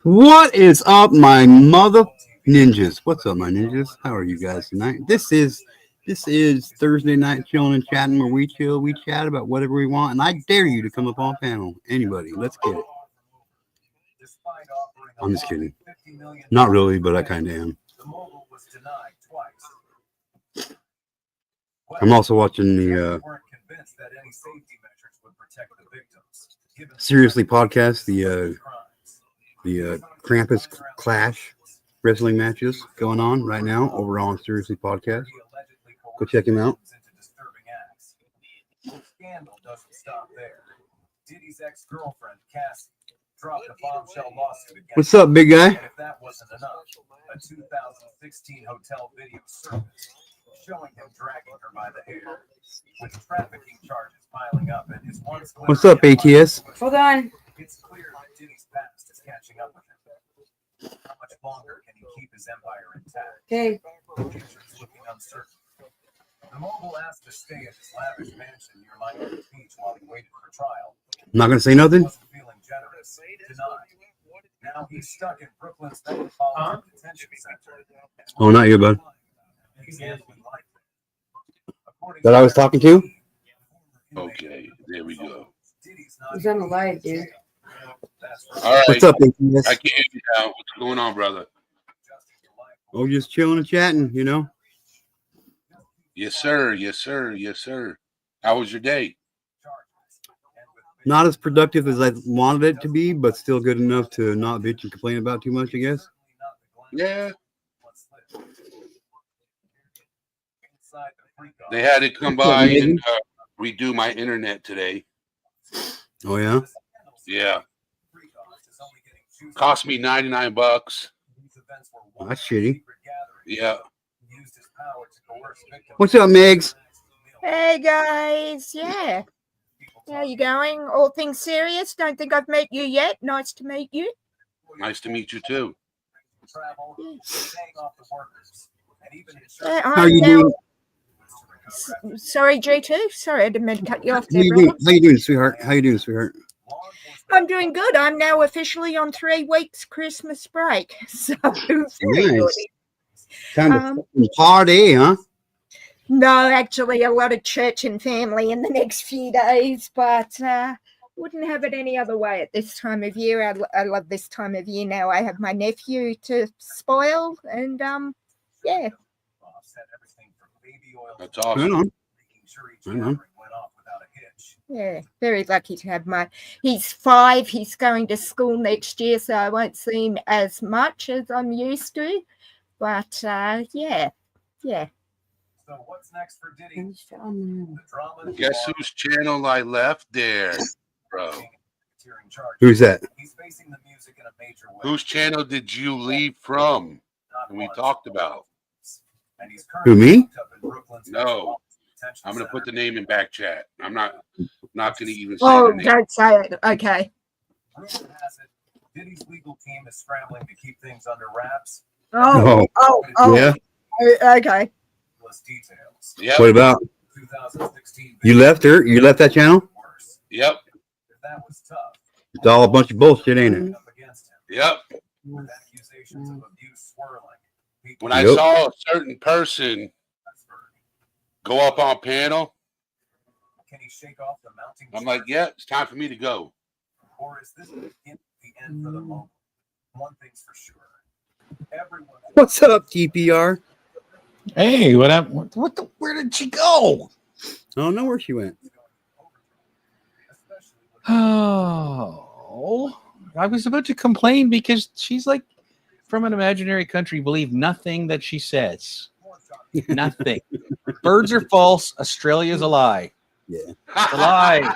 What is up, my mother ninjas? What's up, my ninjas? How are you guys tonight? This is Thursday night chilling and chatting, where we chill, we chat about whatever we want, and I dare you to come up on panel. Anybody, let's get it. I'm just kidding. Not really, but I kind of am. I'm also watching the Seriously podcast, the Krampus Clash wrestling matches going on right now over on Seriously Podcast. Go check him out. What's up, big guy? If that wasn't enough, a 2016 hotel video service showing him dragging her by the hair, with trafficking charges piling up, and his once. What's up, ATS? Hold on. It's clear that Diddy's past is catching up with him. How much longer can he keep his empire intact? Okay. The future's looking uncertain. The mogul asked to stay at his lavish mansion near Miami Beach while he waited for trial. I'm not gonna say nothing. Wasn't feeling generous. Denied. Now he's stuck in Brooklyn's Metropolitan Detention Center. Oh, not you, bud. That I was talking to? Okay, there we go. He's on the live, dude. All right. What's up, ATS? I can't hear you now. What's going on, brother? Oh, just chilling and chatting, you know? Yes, sir. Yes, sir. Yes, sir. How was your day? Not as productive as I wanted it to be, but still good enough to not bitch and complain about too much, I guess. Yeah. They had to come by and redo my internet today. Oh, yeah? Yeah. Cost me $99. Oh, that's shitty. Yeah. What's up, Megs? Hey guys, yeah. How you going? All things serious? Don't think I've met you yet. Nice to meet you. Nice to meet you too. How are you doing? Sorry, G2. Sorry, I didn't mean to cut you off there, How brother. you doing, sweetheart? How you doing, sweetheart? I'm doing good. I'm now officially on 3 weeks Christmas break. So very good. Time to party, huh? No, actually, a lot of church and family in the next few days, but wouldn't have it any other way at this time of year. I love this time of year now. I have my nephew to spoil, and yeah. That's awesome. Right on. Yeah, very lucky to have he's 5. He's going to school next year, so I won't see him as much as I'm used to. But yeah. So what's next for Diddy? Guess whose channel I left there, bro? Who's that? Whose channel did you leave from? And we talked about. Who, me? No. I'm gonna put the name in back chat. I'm not gonna even say Oh, the name. don't say it. Okay. Diddy's legal team is scrambling to keep things under wraps. Oh. Yeah. Okay. Yep. What about? You left her? You left that channel? Yep. It's all a bunch of bullshit, ain't it? Yep. When I saw a certain person go up on panel, I'm like, yeah, it's time for me to go. Or is this the end for the moment? One thing's for sure. What's up, TPR? Hey, what happened? Where did she go? I don't know where she went. Oh, I was about to complain because she's like from an imaginary country. Believe nothing that she says. Nothing. Birds are false. Australia's a lie. Yeah. It's a lie.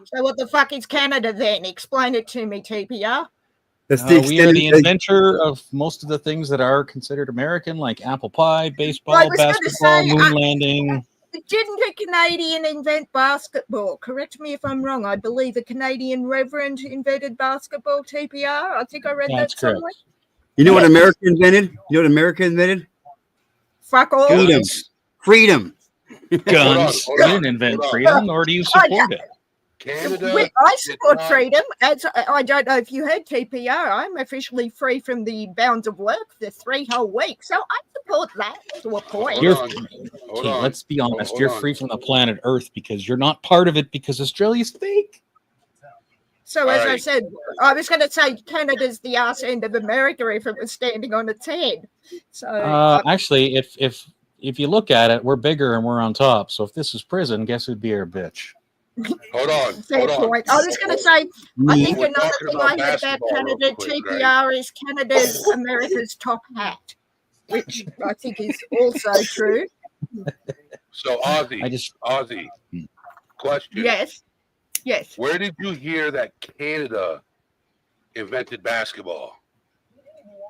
So what the fuck is Canada then? Explain it to me, TPR. That's the We are the inventor of most of the things that are considered American, like apple pie, baseball, basketball, moon landing. Didn't a Canadian invent basketball? Correct me if I'm wrong. I believe a Canadian reverend invented basketball, TPR. I think I read that somewhere. Correct. You know what America invented? You know what America invented? Fuck all. Freedom. Guns. You didn't invent freedom, nor do you support it. Canada. I support did not- freedom. As I don't know if you heard TPR, I'm officially free from the bounds of work for 3 whole weeks. So I support that to a point. Hold on. Hold Okay, on. let's be honest. Hold You're on. free from the planet Earth because you're not part of it because Australia's fake. So All as I right. said, I was going to say Canada's the arse end of America if it was standing on its head. So Actually, if you look at it, we're bigger and we're on top. So if this is prison, guess who'd be our bitch? Hold on. fair Hold on. point. I was going to say, I think We're another talking thing about I heard about basketball real Canada quick, right? TPR is Canada's America's top hat, which I think is also true. So Ozzy, question. Yes. Where did you hear that Canada invented basketball?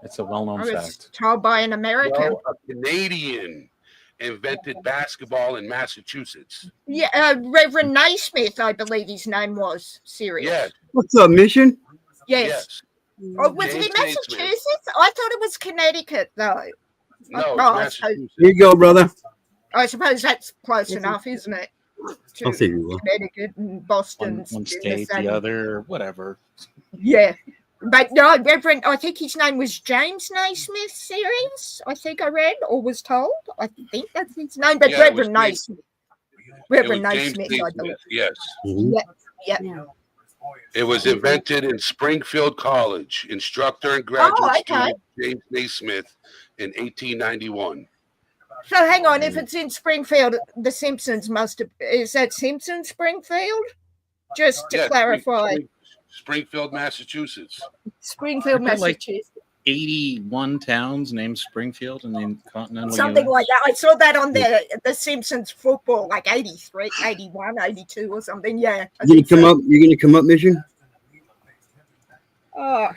It's a well-known I was fact. told by an American. No, a Canadian invented basketball in Massachusetts. Yeah, Reverend Naismith, I believe his name was. Serious. Yes. What's up, Mission? Yes. Oh, was it James in Naismith. Massachusetts? I thought it was Connecticut, though. No, Oh, it's I suppose, Massachusetts. Here you go, brother. I suppose that's close enough, isn't it? To I'll see you. Will. Connecticut and Boston. One state, the other, whatever. Yeah. But no, Reverend, I think his name was James Naismith, serious, I think I read or was told. I think that's his name, but Yeah, it was Reverend James- Naismith. It Reverend was James Naismith, I believe. Naismith. Yes. Mhm. Yeah. It was invented in Springfield College. Instructor and graduate Oh, okay. student James Naismith in 1891. So hang on, if it's in Springfield, the Simpsons must have. Is that Simpsons Springfield? Just to Yes, clarify, Springfield, Massachusetts. Springfield, Aren't there, like, Massachusetts. 81 towns named Springfield in the continental Something US. like that. I saw that on the Simpsons football, like 83, 81, 82 or something. Yeah. I You gonna think come so. up? You gonna come up, Mission? Oh,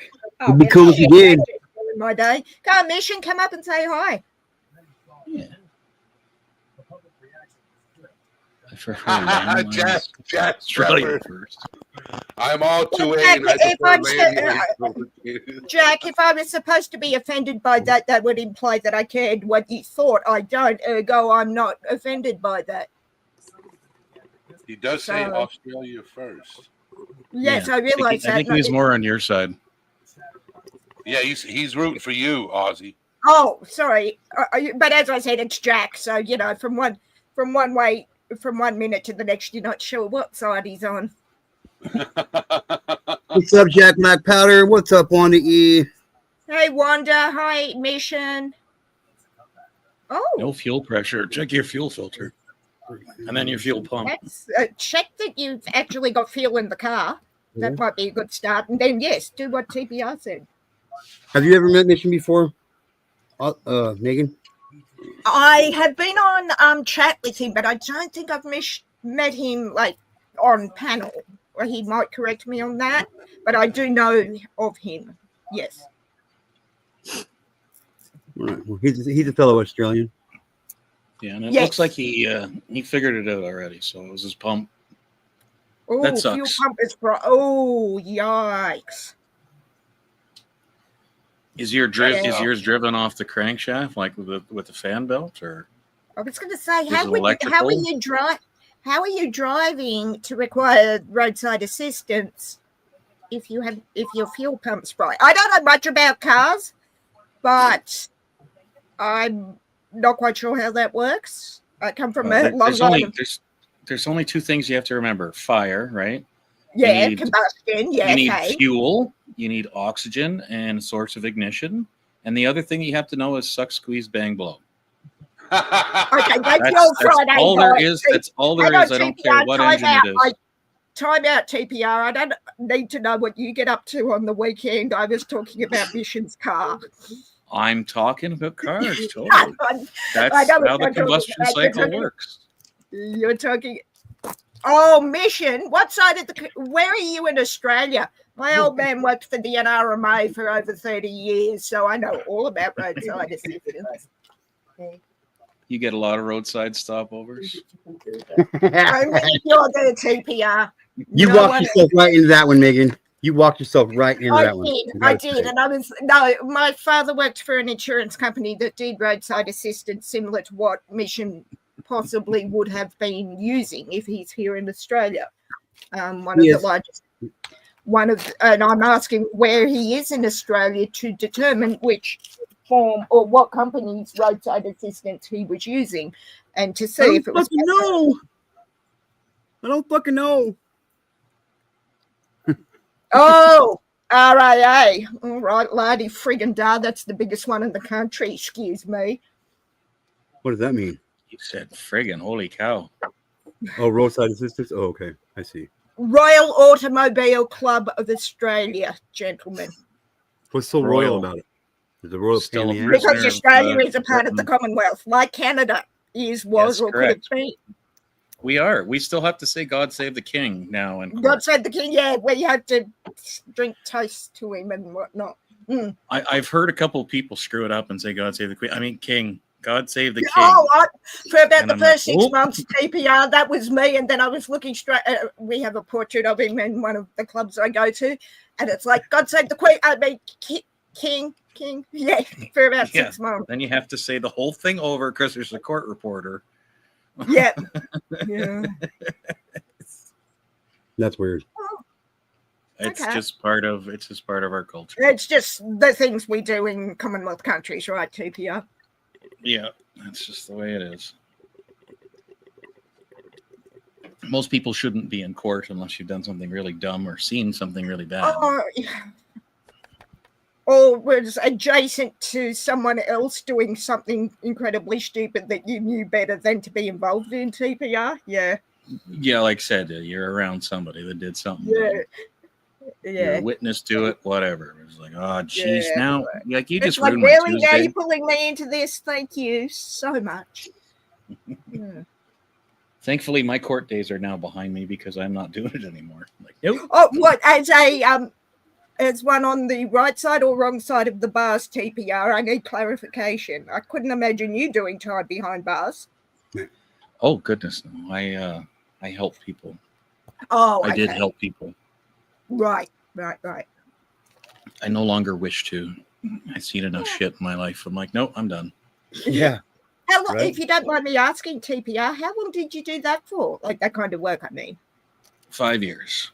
It'd be cool if you did. In my day. Come on, Mission, come up and say hi. Yeah. For her, Jack Australia Trevor. first. I'm all too Well, in. I if prefer I'm landlines. Jack, if I was supposed to be offended by that, that would imply that I cared what you thought. I don't. Ergo, I'm not offended by that. He does say So- Australia first. Yes, Yeah. I realize I that. think he was more on your side. Yeah, he's rooting for you, Ozzy. Oh, sorry, but as I said, it's Jack. So from one minute to the next, you're not sure what side he's on. What's up, Jack Black Powder? What's up, Wanda E? Hey, Wanda. Hi, Mission. Oh, No fuel pressure. Check your fuel filter. And then your fuel pump. that's check that you've actually got fuel in the car. That might be a good start. And then yes, do what TPR said. Have you ever met Mission before? Megan? I have been on chat with him, but I don't think I've met him like on panel. Or he might correct me on that, but I do know of him. Yes. All right. Well, he's a fellow Australian. Yeah, and it Yes. looks like he figured it out already. So it was his pump. Oh, That fuel sucks. pump is oh, yikes. Is yours driven off the crankshaft, like with the fan belt, or? I was going to say, Is how it are electrical? you driving to require roadside assistance if your fuel pump's right? I don't know much about cars, but I'm not quite sure how that works. I come from a long line of There's only two things you have to remember: fire, right? need- combustion. Yeah, you need okay. fuel, you need oxygen, and a source of ignition. And the other thing you have to know is suck, squeeze, bang, blow. Okay, that's That's, your that's Friday all there night. is. That's all there Hang on, is. I don't TPR, care what time engine out. it is. Time out, TPR. I don't need to know what you get up to on the weekend. I was talking about Mission's car. I'm talking about cars, totally. I That's know what how the you're talking combustion about. You're cycle talking- works. You're talking. Oh, Mission. What side of where are you in Australia? My old man worked for the NRMA for over 30 years, so I know all about roadside assistance. You get a lot of roadside stopovers. Only you're the TPR. You No walked one- yourself right into that one, Megan. You walked yourself right into that one. I did, and my father worked for an insurance company that did roadside assistance similar to what Mission possibly would have been using if he's here in Australia. One of the largest. And I'm asking where he is in Australia to determine which form or what company's roadside assistance he was using, and to see if it was. I don't fucking know. Oh, RAA. All right, laddie friggin' da. That's the biggest one in the country. Excuse me. What does that mean? You said friggin', holy cow. Oh, roadside assistance? Oh, okay. I see. Royal Automobile Club of Australia, gentlemen. What's so royal about it? Is the royal Still pain in a the ass? Because Australia is a part of the Britain. Commonwealth, like Canada was, or could have correct. been. We are. We still have to say God save the king now in court. God save the king, yeah, where you have to drink toast to him and whatnot. I've heard a couple of people screw it up and say God save the queen. I mean, king. God save the king. Oh, for about And the I'm first like, 6 "Oh." months, TPR, that was me. And then I was looking straight. We have a portrait of him in one of the clubs I go to. And it's like, God save the queen. I mean, king. Yeah, for about 6 months. Then you have to say the whole thing over because there's a court reporter. Yeah. Yeah. That's weird. It's Okay. just part of our culture. It's just the things we do in Commonwealth countries, right, TPR? Yeah, that's just the way it is. Most people shouldn't be in court unless you've done something really dumb or seen something really bad. Or was adjacent to someone else doing something incredibly stupid that you knew better than to be involved in, TPR. Yeah. Yeah, like I said, you're around somebody that did something. Yeah. dumb. You're a witness to it, whatever. It's like, oh, geez, now, like, you just ruined my really, Tuesday. now you're pulling me into this. Thank you so much. Yeah. Thankfully, my court days are now behind me because I'm not doing it anymore. Like, nope. Oh, what, as one on the right side or wrong side of the bars, TPR? I need clarification. I couldn't imagine you doing time behind bars. Oh, goodness, no. I help people. Oh, I did help people. Right. I no longer wish to. I've seen enough shit in my life. I'm like, nope, I'm done. Yeah. How long, Right. if you don't mind me asking, TPR, how long did you do that for? Like that kind of work, I mean. 5 years.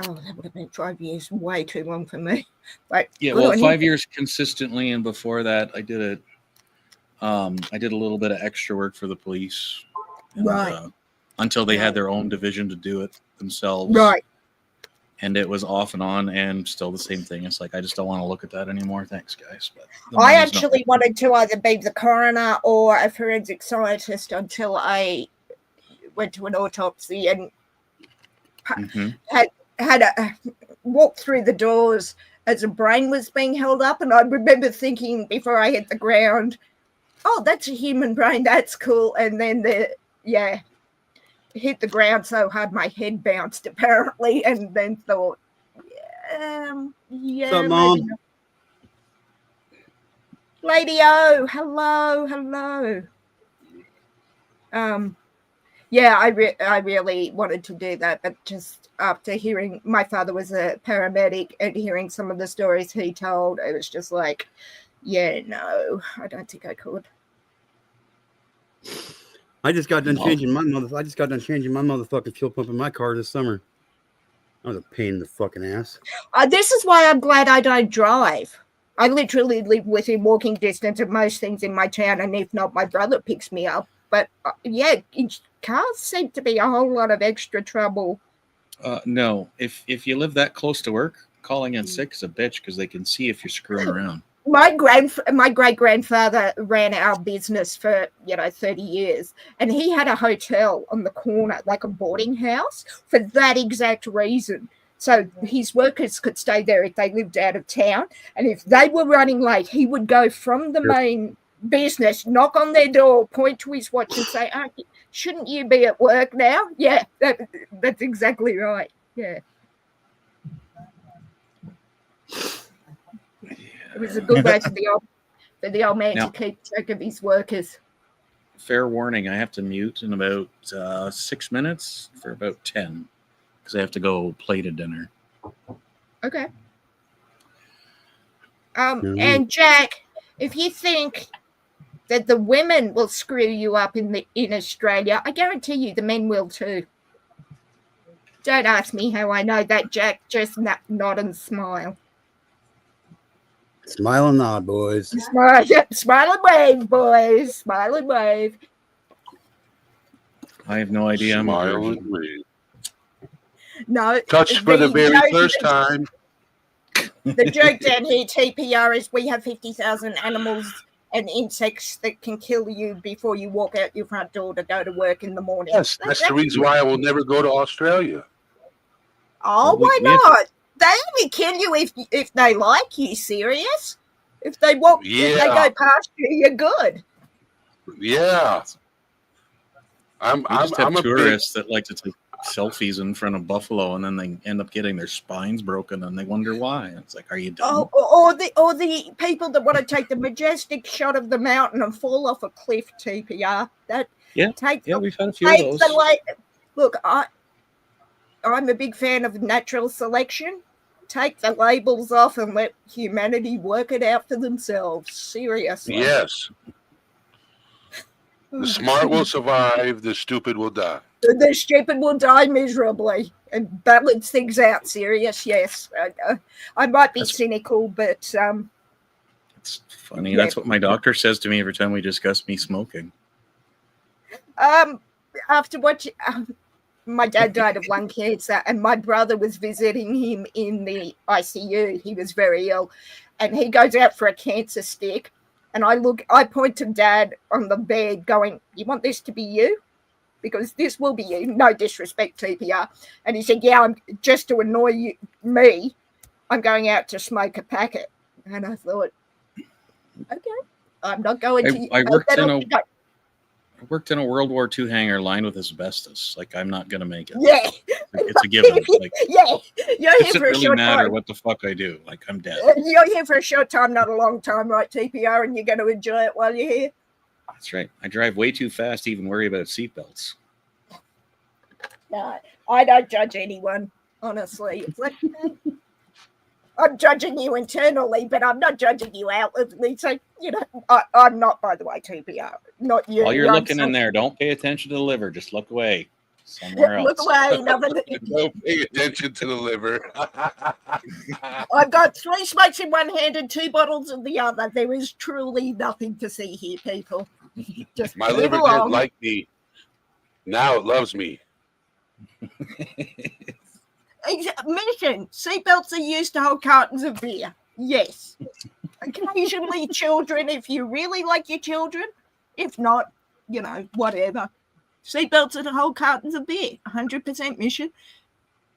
Oh, that would have been 5 years. Way too long for me. Like, yeah, well, 5 years consistently, and before that, I did it. I did a little bit of extra work for the police, and, until they had their own division to do it themselves. Right. And it was off and on, and still the same thing. It's like I just don't want to look at that anymore. Thanks, guys. But I actually wanted to either be the coroner or a forensic scientist until I went to an autopsy and had a walk through the doors as a brain was being held up, and I remember thinking before I hit the ground, oh, that's a human brain, that's cool. And then hit the ground so hard my head bounced apparently, and then thought, What's up, Mom? maybe not. Lady O, hello. I really wanted to do that, but just after hearing, my father was a paramedic, and hearing some of the stories he told, it was just like, no, I don't think I could. I just got done changing my motherfucking fuel pump in my car this summer. That was a pain in the fucking ass. This is why I'm glad I don't drive. I literally live within walking distance of most things in my town, and if not, my brother picks me up. But cars seem to be a whole lot of extra trouble. No, if you live that close to work, calling in sick is a bitch because they can see if you're screwing around. My great-grandfather ran our business for 30 years, and he had a hotel on the corner, like a boarding house, for that exact reason. So his workers could stay there if they lived out of town, and if they were running late, he would go from the main business, knock on their door, point to his watch, and say, shouldn't you be at work now? Yeah, that's exactly right. Yeah. It was a good way for the old man to keep track of his workers. Fair warning, I have to mute in about 6 minutes for about 10 because I have to go play to dinner. Okay. And Jack, if you think that the women will screw you up in Australia, I guarantee you the men will too. Don't ask me how I know that, Jack. Just nod and smile. Smile and nod, boys. Smile, smile and wave, boys. Smile and wave. I have no idea. I'm a Smile virgin. and wave. No. Touch for the very first time. The joke down here, TPR, is we have 50,000 animals and insects that can kill you before you walk out your front door to go to work in the morning. Yes, that's the reason why I will never go to Australia. Oh, Well, why not? They only kill you if they like you. Serious? If they walk, if they go past you, you're good. Yeah. We just have tourists that like to take selfies in front of buffalo, and then they end up getting their spines broken, and they wonder why. It's like, are you dumb? Or the people that want to take the majestic shot of the mountain and fall off a cliff. TPR. We've had a few of those. Look, I'm a big fan of natural selection. Take the labels off and let humanity work it out for themselves. Seriously. Yes. The smart will survive, the stupid will die. The stupid will die miserably and balance things out. Serious, yes. I might be cynical, but it's funny. Yeah. That's what my doctor says to me every time we discuss me smoking. After watching, my dad died of lung cancer, and my brother was visiting him in the ICU. He was very ill, and he goes out for a cancer stick. And I point to Dad on the bed going, "You want this to be you? Because this will be you. No disrespect, TPR." And he said, "Yeah, I'm just to annoy me. I'm going out to smoke a packet." And I thought, okay, I'm not going to. I worked in a World War II hangar lined with asbestos. Like, I'm not gonna make it. Yeah, it's a given. Like, yeah, you're here for a really short matter time. What the fuck I do? Like, I'm dead. You're here for a short time, not a long time, right, TPR? And you're going to enjoy it while you're here. That's right. I drive way too fast to even worry about seatbelts. No, I don't judge anyone. Honestly, it's like I'm judging you internally, but I'm not judging you outwardly. So, I'm not, by the way, TPR. Not you. While you're looking in there, don't pay attention to the liver. Just look away. Somewhere else. Look away. Don't pay attention to the liver. I've got 3 smokes in one hand and 2 bottles in the other. There is truly nothing to see here, people. Just my liver didn't like me. Now it loves me. Mission. Seatbelts are used to hold cartons of beer. Yes. Occasionally children, if you really like your children. If not, whatever. Seatbelts are to hold cartons of beer. 100% mission.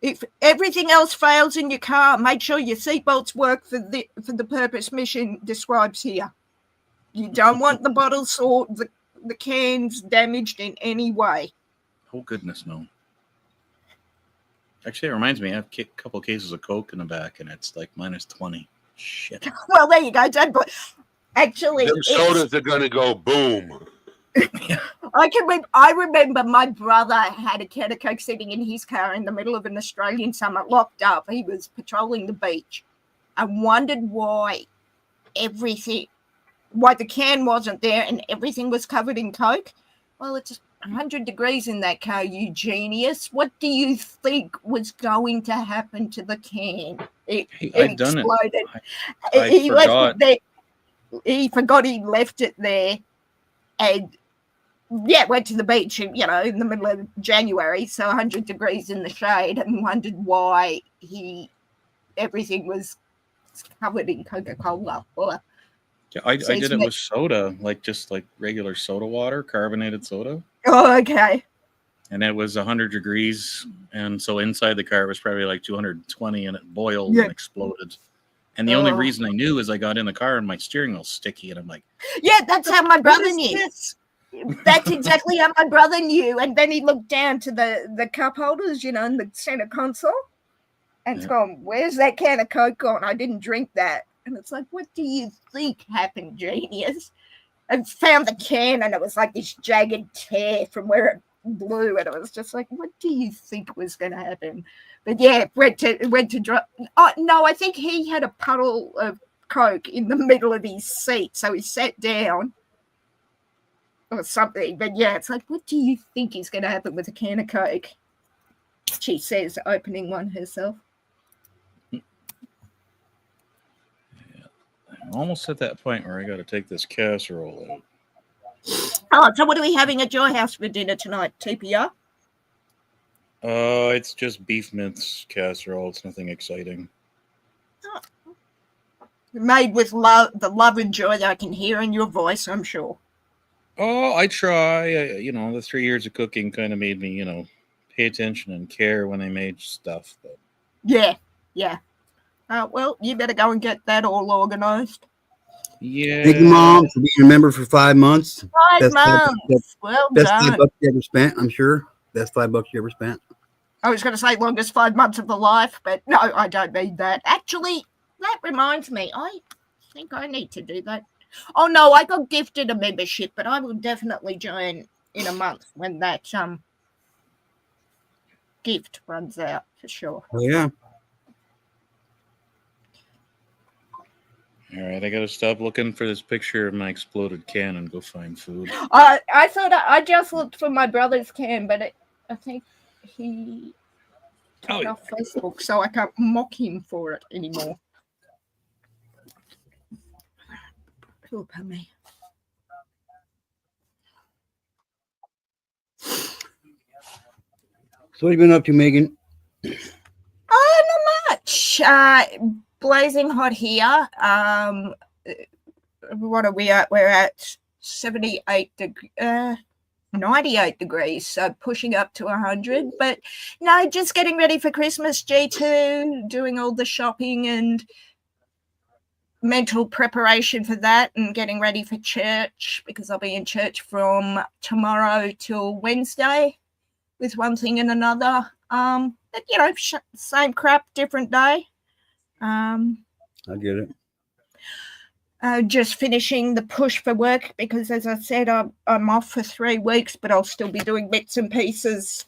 If everything else fails in your car, make sure your seatbelts work for the purpose mission describes here. You don't want the bottles or the cans damaged in any way. Oh, goodness, no. Actually, it reminds me, I have a couple cases of Coke in the back, and it's like -20. Shit. Well, there you go, Dad. But actually, the sodas are going to go boom. I remember my brother had a can of Coke sitting in his car in the middle of an Australian summer, locked up. He was patrolling the beach. I wondered why the can wasn't there and everything was covered in Coke. Well, it's 100 degrees in that car, you genius. What do you think was going to happen to the can? It exploded. He left it there. He forgot he left it there. And went to the beach, in the middle of January, so 100 degrees in the shade, and wondered why everything was covered in Coca-Cola. Yeah, I did it with soda, just like regular soda water, carbonated soda. Oh, okay. And it was 100 degrees, and so inside the car it was probably like 220, and it boiled and exploded. And the only reason I knew is I got in the car and my steering wheel's sticky, and I'm like, yeah, that's how my brother knew. That's exactly how my brother knew. And then he looked down to the cup holders, in the center console, and it's gone, "Where's that can of Coke gone? I didn't drink that." And it's like, what do you think happened, genius? I found the can, and it was like this jagged tear from where it blew, and it was just like, what do you think was going to happen? But yeah, went to drop. Oh no, I think he had a puddle of Coke in the middle of his seat, so he sat down or something. But yeah, it's like, what do you think is going to happen with a can of Coke? she says, opening one herself. I'm almost at that point where I got to take this casserole out. Oh, so what are we having at your house for dinner tonight, TPR? It's just beef mince casserole. It's nothing exciting. Oh. Made with love, the love and joy that I can hear in your voice, I'm sure. Oh, I try. The 3 years of cooking kind of made me, pay attention and care when I made stuff. But yeah. Well, you better go and get that all organized. Yeah. Thank you, Mom, for being a member for 5 months. 5 months. Well best done. $5 you ever spent, I'm sure. Best $5 you ever spent. I was going to say longest 5 months of the life, but no, I don't need that. Actually, that reminds me, I think I need to do that. Oh, no, I got gifted a membership, but I will definitely join in a month when that gift runs out, for sure. Oh, yeah. All right, I got to stop looking for this picture of my exploded can and go find food. I thought I just looked for my brother's can, but I think he turned off Facebook, so I can't mock him for it anymore. Oh, pardon me. So what have you been up to, Megan? Not much. Blazing hot here. What are we at? We're at 98 degrees, so pushing up to 100. But no, just getting ready for Christmas, G2, doing all the shopping and mental preparation for that, and getting ready for church, because I'll be in church from tomorrow till Wednesday with one thing and another. But same crap, different day. I get it. Just finishing the push for work, because as I said, I'm off for 3 weeks, but I'll still be doing bits and pieces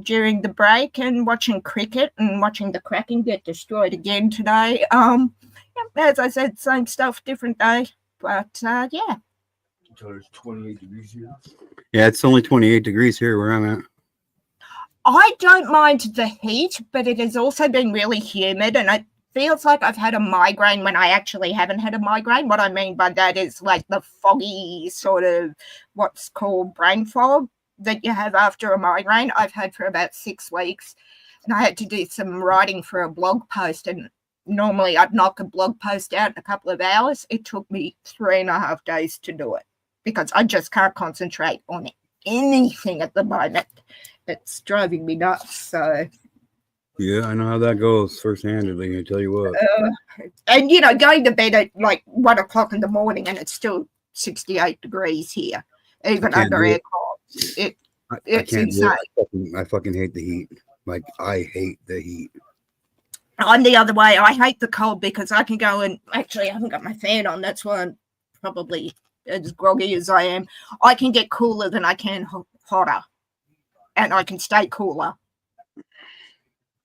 during the break, and watching cricket and watching the Kraken get destroyed again today. As I said, same stuff, different day. But yeah. So it's 28 degrees here. Yeah, it's only 28 degrees here where I'm at. I don't mind the heat, but it has also been really humid, and it feels like I've had a migraine when I actually haven't had a migraine. What I mean by that is like the foggy sort of what's called brain fog that you have after a migraine. I've had for about 6 weeks, and I had to do some writing for a blog post, and normally I'd knock a blog post out in a couple of hours. It took me 3.5 days to do it because I just can't concentrate on anything at the moment. It's driving me nuts. So Yeah, I know how that goes first-handedly, I tell you what. And going to bed at like 1 o'clock in the morning, and it's still 68 degrees here, even under aircon. It's insane. I fucking hate the heat. Like, I hate the heat. I'm the other way. I hate the cold because I can go and actually I haven't got my fan on. That's why I'm probably as groggy as I am. I can get cooler than I can hotter, and I can stay cooler.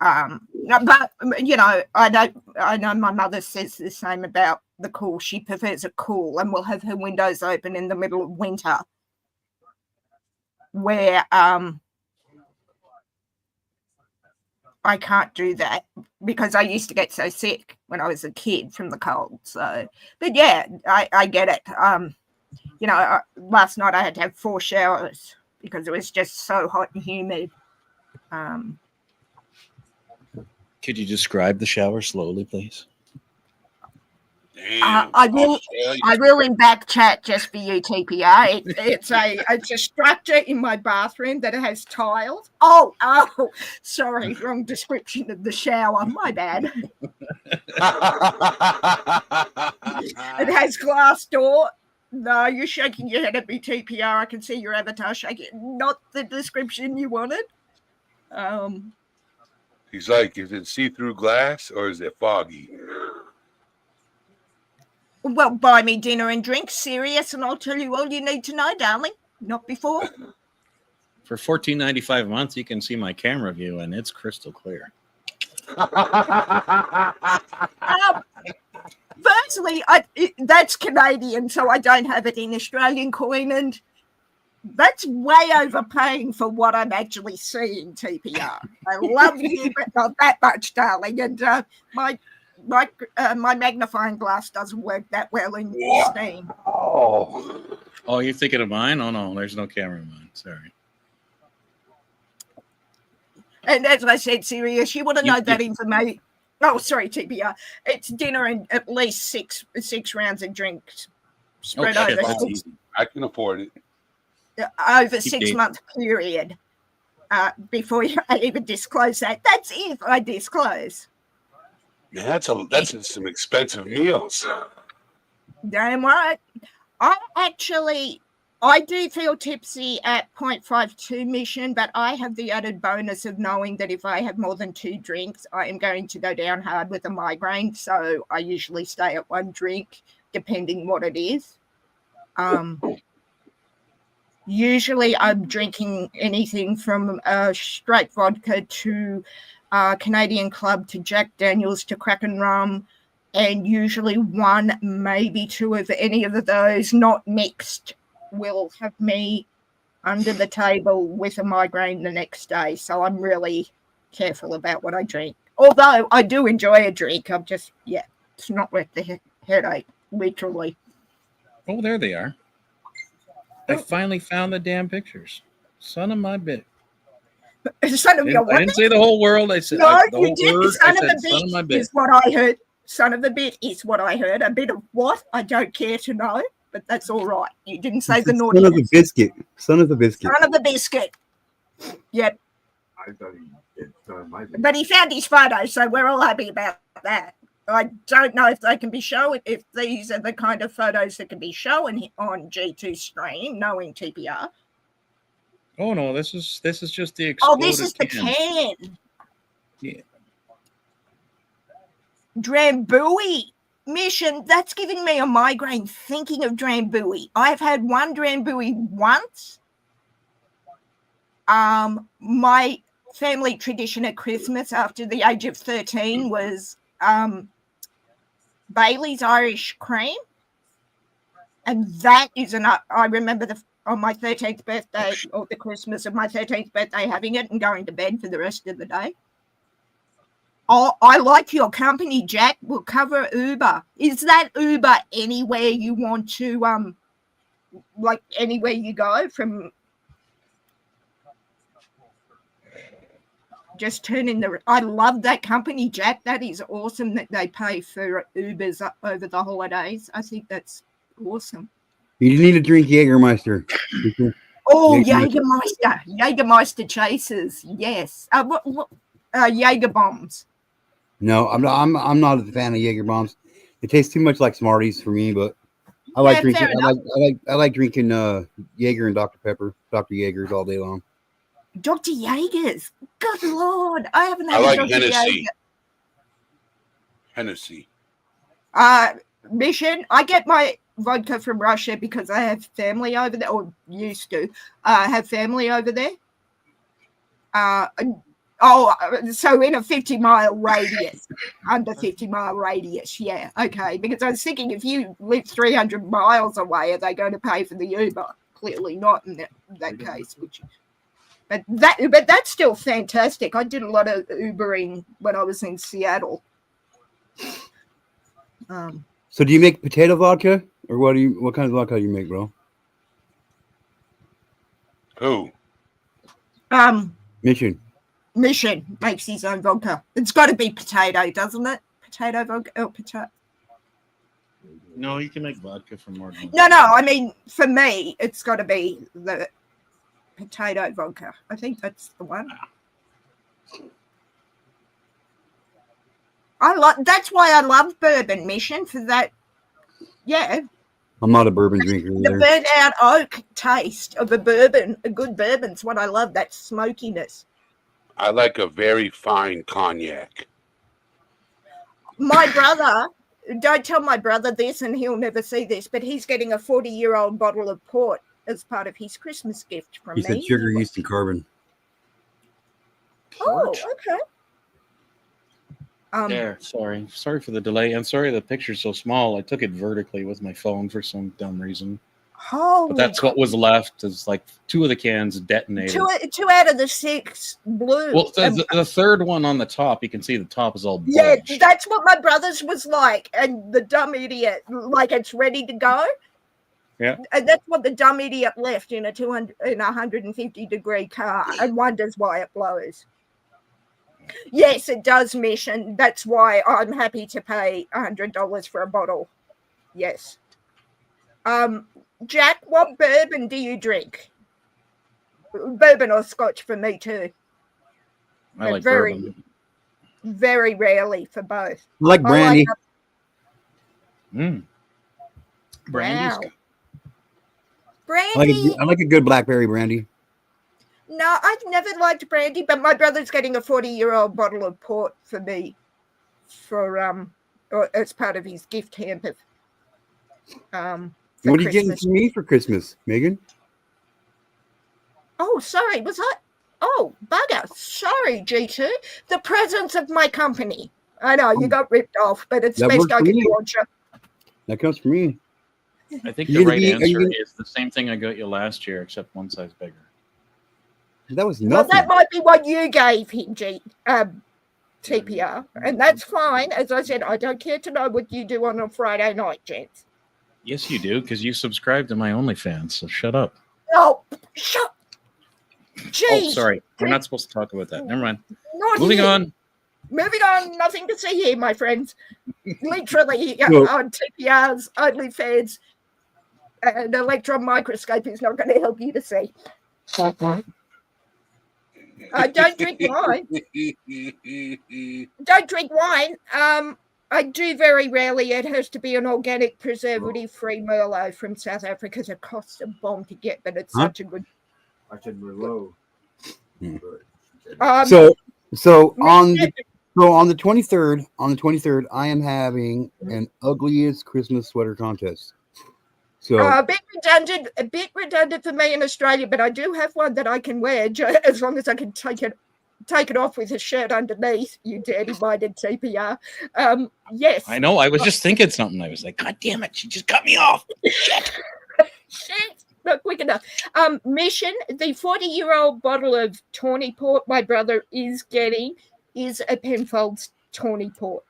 But I know my mother says the same about the cool. She prefers it cool, and will have her windows open in the middle of winter, where I can't do that because I used to get so sick when I was a kid from the cold. So, but yeah, I get it. Last night I had to have 4 showers because it was just so hot and humid. Could you describe the shower slowly, please? I will in back chat just for you, TPR. It's a structure in my bathroom that has tiles. Oh, sorry, wrong description of the shower. My bad. It has glass door. No, you're shaking your head at me, TPR. I can see your avatar shaking. Not the description you wanted. He's like, is it see-through glass or is it foggy? Well, buy me dinner and drinks, serious, and I'll tell you all you need to know, darling. Not before. For $14.95 a month, you can see my camera view, and it's crystal clear. Firstly, that's Canadian, so I don't have it in Australian coin, and That's way overpaying for what I'm actually seeing, TPR. I love you, but not that much, darling. And my magnifying glass doesn't work that well in Steam. Oh, you're thinking of mine? Oh, no, there's no camera in mine. Sorry. And as I said, Sirius, you want to know that information. Oh, sorry, TPR. It's dinner and at least six rounds of drinks spread over I can afford it. Over 6 month period before you even disclose that. That's if I disclose. Man, that's some expensive meals. Damn right. I do feel tipsy at 0.52 mission, but I have the added bonus of knowing that if I have more than 2 drinks, I am going to go down hard with a migraine. So I usually stay at 1 drink, depending what it is. Usually I'm drinking anything from straight vodka to Canadian Club to Jack Daniels to Kraken rum, and usually 1, maybe 2 of any of those not mixed will have me under the table with a migraine the next day. So I'm really careful about what I drink. Although I do enjoy a drink, I'm just, it's not worth the headache, literally. Oh, there they are. I finally found the damn pictures. Son of my bitch. Son of your what? I didn't say the whole world. I said no, the whole word. Son of my bitch is what I heard. Son of a bit is what I heard. A bit of what? I don't care to know, but that's all right. You didn't say the naughty. Son of a biscuit. Son of a biscuit. Son of a biscuit. Yep. I thought he but he found his photo, so we're all happy about that. I don't know if they can be shown, if these are the kind of photos that can be shown on G2 stream, knowing TPR. Oh no, this is just the exploded this is the can. Yeah. Drambuie mission. That's giving me a migraine thinking of Drambuie. I've had 1 Drambuie once. My family tradition at Christmas after the age of 13 was Bailey's Irish cream, and that is I remember on my 13th birthday, or the Christmas of my 13th birthday, having it and going to bed for the rest of the day. Oh, I like your company, Jack. We'll cover Uber. Is that Uber anywhere you want to like anywhere you go from? Just turn in I love that company, Jack. That is awesome that they pay for Ubers over the holidays. I think that's awesome. You need to drink Jägermeister. Oh, Jägermeister chasers. Yes. Jaeger bombs. No, I'm not a fan of Jaeger bombs. It tastes too much like Smarties for me, but I like drinking. I like drinking Jaeger and Dr. Pepper, Dr. Jaegers all day long. Dr. Jaegers. Good Lord. I haven't had like Dr. Hennessy. Hennessy. Mission. I get my vodka from Russia because I have family over there, or used to have family over there. So in a 50-mile radius, under 50-mile radius, yeah, okay. Because I was thinking, if you live 300 miles away, are they going to pay for the Uber? Clearly not in that case. But that's still fantastic. I did a lot of Ubering when I was in Seattle. So do you make potato vodka, or what kind of vodka do you make, bro? Who? Mission makes his own vodka. It's got to be potato, doesn't it? Potato vodka. Oh, potato. No, you can make vodka from more. No. I mean, for me, it's got to be the potato vodka. I think that's the one. That's why I love bourbon, Mission, for that. Yeah. I'm not a bourbon drinker either. The burnt out oak taste of a bourbon, a good bourbon's what I love, that smokiness. I like a very fine cognac. My brother, don't tell my brother this and he'll never see this, but he's getting a 40-year-old bottle of port as part of his Christmas gift from me. He said sugar, yeast, and carbon. Oh, okay. There, sorry for the delay. I'm sorry the picture's so small. I took it vertically with my phone for some dumb reason. Holy But that's what was left. Is like 2 of the cans detonated. two out of the 6 blew. Well, the third one on the top, you can see the top is all Yeah, bulged. that's what my brother's was like, and the dumb idiot, like it's ready to go. Yeah, and that's what the dumb idiot left in a 150-degree car, and wonders why it blows. Yes, it does, Mish, and that's why I'm happy to pay $100 for a bottle. Yes. Jack, what bourbon do you drink? Bourbon or Scotch for me too. I like very, bourbon. very rarely for both. I like brandy. Brandy's Wow. good. Brandy. I like a good blackberry brandy. No, I've never liked brandy, but my brother's getting a 40-year-old bottle of port for me for or as part of his gift hamper. What are you getting for me for Christmas, Megan? Oh, sorry, was I? Oh, bugger. Sorry, G2. The presence of my company. I know, you got ripped off, but it's the best I can do on show. That comes from me. I think the right answer is the same thing I got you last year, except one size bigger. That was Well, nothing. that might be what you gave him, TPR, and that's fine. As I said, I don't care to know what you do on a Friday night, gents. Yes, you do, because you subscribe to my OnlyFans, so shut up. Oh, shut. Jeez. Oh, sorry. We're not supposed to talk about that. Never mind. Moving on. Nothing to see here, my friends. Literally, on TPR's OnlyFans, an electron microscope is not going to help you to see. I don't drink wine. I do very rarely. It has to be an organic, preservative-free Merlot from South Africa. It costs a bomb to get, but it's such a good. I said Merlot. So on the 23rd, I am having an ugliest Christmas sweater contest. So a bit redundant for me in Australia, but I do have one that I can wear as long as I can take it off with a shirt underneath. You dirty-minded TPR. Yes. I know. I was just thinking something. I was like, God damn it! She just cut me off. Shit. Shit. Not quick enough. Mission, the 40-year-old bottle of Tawny Port my brother is getting is a Penfolds Tawny Port.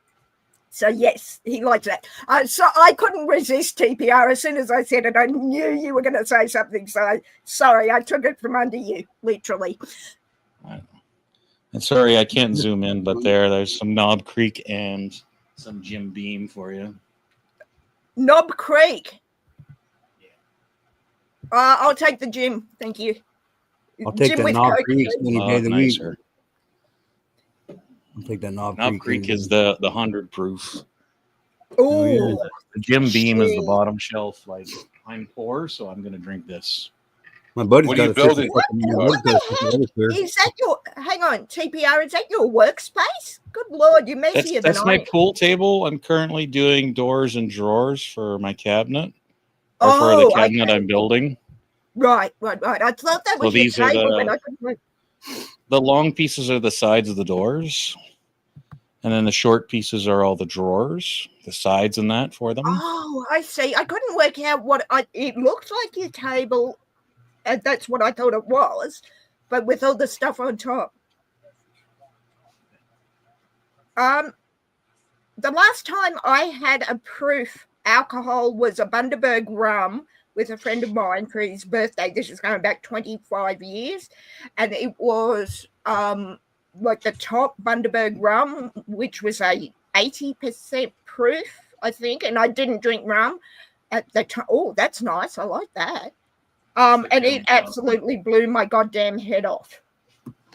So, yes, he likes that. So I couldn't resist TPR. As soon as I said it, I knew you were going to say something. So, sorry, I took it from under you, literally. And sorry, I can't zoom in, but there's some Knob Creek and some Jim Beam for you. Knob Creek. I'll take the gym. Thank you. I'll take that Knob Creek any day of the week. I'll take that Knob Creek. Knob Creek is the 100 proof. Oh, yeah. The Jim Beam is the bottom shelf. Like, I'm poor, so I'm going to drink this. My buddy's what got are you building? Is that your? Hang on, TPR. Is that your workspace? Good Lord, you're messier than I am. That's my pool table. I'm currently doing doors and drawers for my cabinet, or for the cabinet I'm building. Right. I thought that was your table, and I couldn't. The long pieces are the sides of the doors, and then the short pieces are all the drawers, the sides and that for them. Oh, I see. I couldn't work out what it looked like your table, and that's what I thought it was, but with all the stuff on top. The last time I had a proof alcohol was a Bundaberg rum with a friend of mine for his birthday. This is going back 25 years. And it was like the top Bundaberg rum, which was a 80% proof, I think. And I didn't drink rum at the time. Oh, that's nice. I like that. And it absolutely blew my goddamn head off.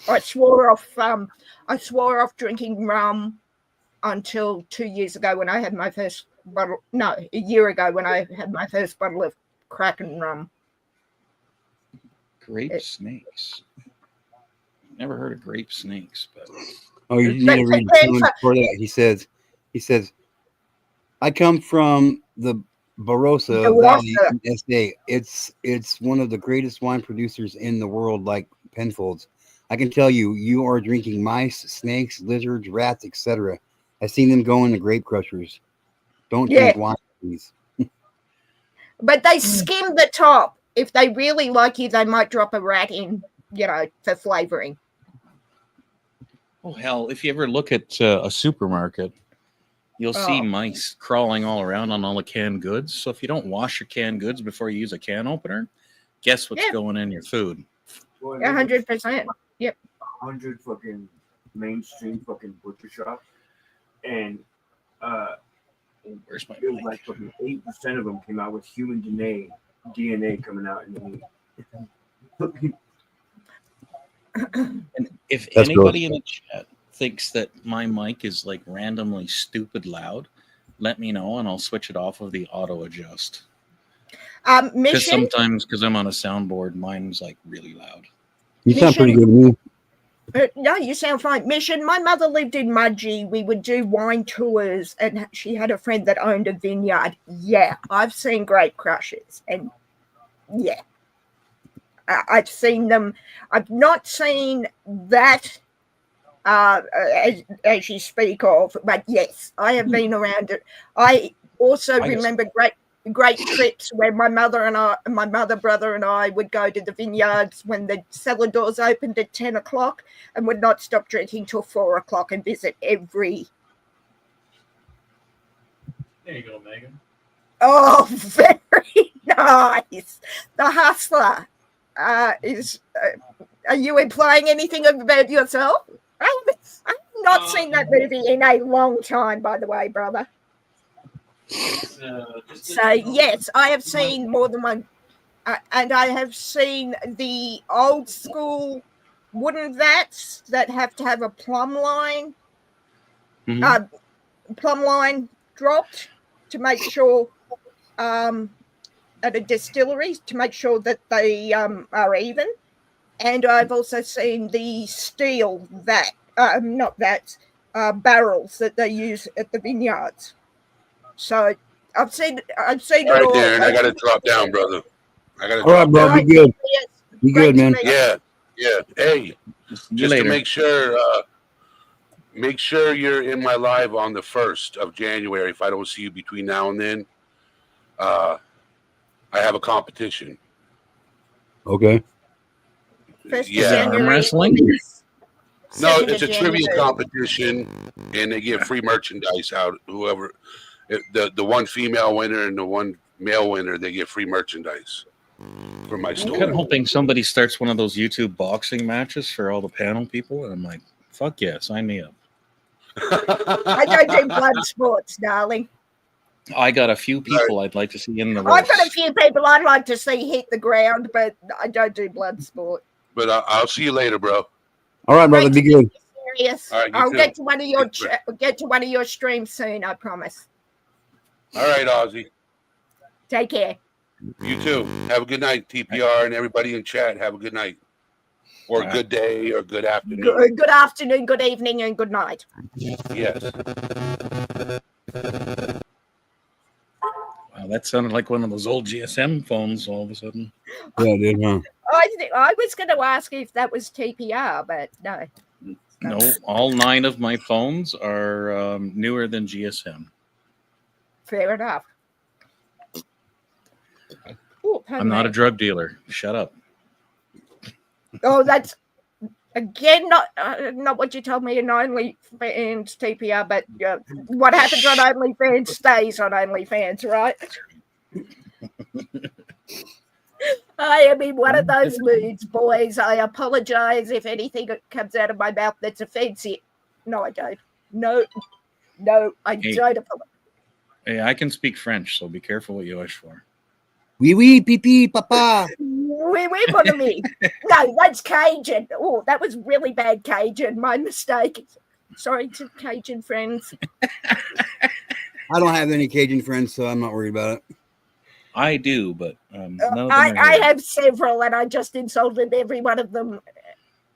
I swore off drinking rum until 2 years ago when I had my first bottle. No, a year ago when I had my first bottle of Kraken rum. Grape snakes. Never heard of grape snakes, but you need to read for that. He says, I come from the Barossa Valley in SA. It's one of the greatest wine producers in the world, like Penfolds. I can tell you, you are drinking mice, snakes, lizards, rats, etc. I've seen them go into grape crushers. Don't drink wine, please. But they skim the top. If they really like you, they might drop a rat in, for flavoring. Oh, hell, if you ever look at a supermarket, you'll see mice crawling all around on all the canned goods. So if you don't wash your canned goods before you use a can opener, guess what's going in your food? 100%. Yep. 100 fucking mainstream fucking butcher shops, and Where's my it was like fucking 8% of them came out with human DNA coming out in the meat. And if That's anybody in the chat thinks that my mic is like randomly stupid loud, let me know and I'll switch it off of the auto adjust. Because Mission. sometimes, because I'm on a soundboard, mine's like really loud. You sound pretty good to me. No, you sound fine. Mission, my mother lived in Mudgee. We would do wine tours, and she had a friend that owned a vineyard. Yeah, I've seen grape crushers, and yeah, I've seen them. I've not seen that as you speak of, but yes, I have been around it. I also remember great trips where my mother, brother, and I would go to the vineyards when the cellar doors opened at 10 o'clock and would not stop drinking till 4 o'clock and visit every. There you go, Megan. Oh, very nice. The Hustler is. Are you implying anything about yourself? I've not seen that movie in a long time, by the way, brother. So yes, I have seen more than one, and I have seen the old school wooden vats that have to have a plumb line dropped to make sure at a distillery to make sure that they are even. And I've also seen the steel barrels that they use at the vineyards. So I've seen All it right, all. Darren, I got to drop down, brother. All right, bro. Be good. Be good, man. Yeah. Hey, just to make sure you're in my live on the 1st of January. If I don't see you between now and then, I have a competition. Okay. Arm wrestling? No, it's a trivia competition, and they give free merchandise out. Whoever, the one female winner and the one male winner, they get free merchandise from my store. I'm kind of hoping somebody starts one of those YouTube boxing matches for all the panel people, and I'm like, fuck yeah, sign me up. I don't do blood sports, darling. I got a few people I'd like to see in the I've race. got a few people I'd like to see hit the ground, but I don't do blood sport. But I'll see you later, bro. All right, brother. Be good. Serious. All right, I'll get to one of your streams soon. I promise. All right, Ozzy. Take care. You too. Have a good night, TPR, and everybody in chat. Have a good night, or a good day, or good afternoon. Good afternoon, good evening, and good night. Yes. Wow, that sounded like one of those old GSM phones all of a sudden. Yeah, it did, huh? I was going to ask if that was TPR, but no. No, all 9 of my phones are newer than GSM. Fair enough. Ooh, I'm not a drug dealer. Shut up. Oh, that's again not what you told me in OnlyFans TPR, but what happens on OnlyFans stays on OnlyFans, right? I am in one of those moods, boys. I apologize if anything comes out of my mouth that's offensive. No, I don't. No, I don't apologize. Hey, I can speak French, so be careful what you wish for. Oui, oui, pipi, papa. Oui, mon ami. No, that's Cajun. Oh, that was really bad Cajun. My mistake. Sorry to Cajun friends. I don't have any Cajun friends, so I'm not worried about it. I do, but I have several, and I just insulted every one of them.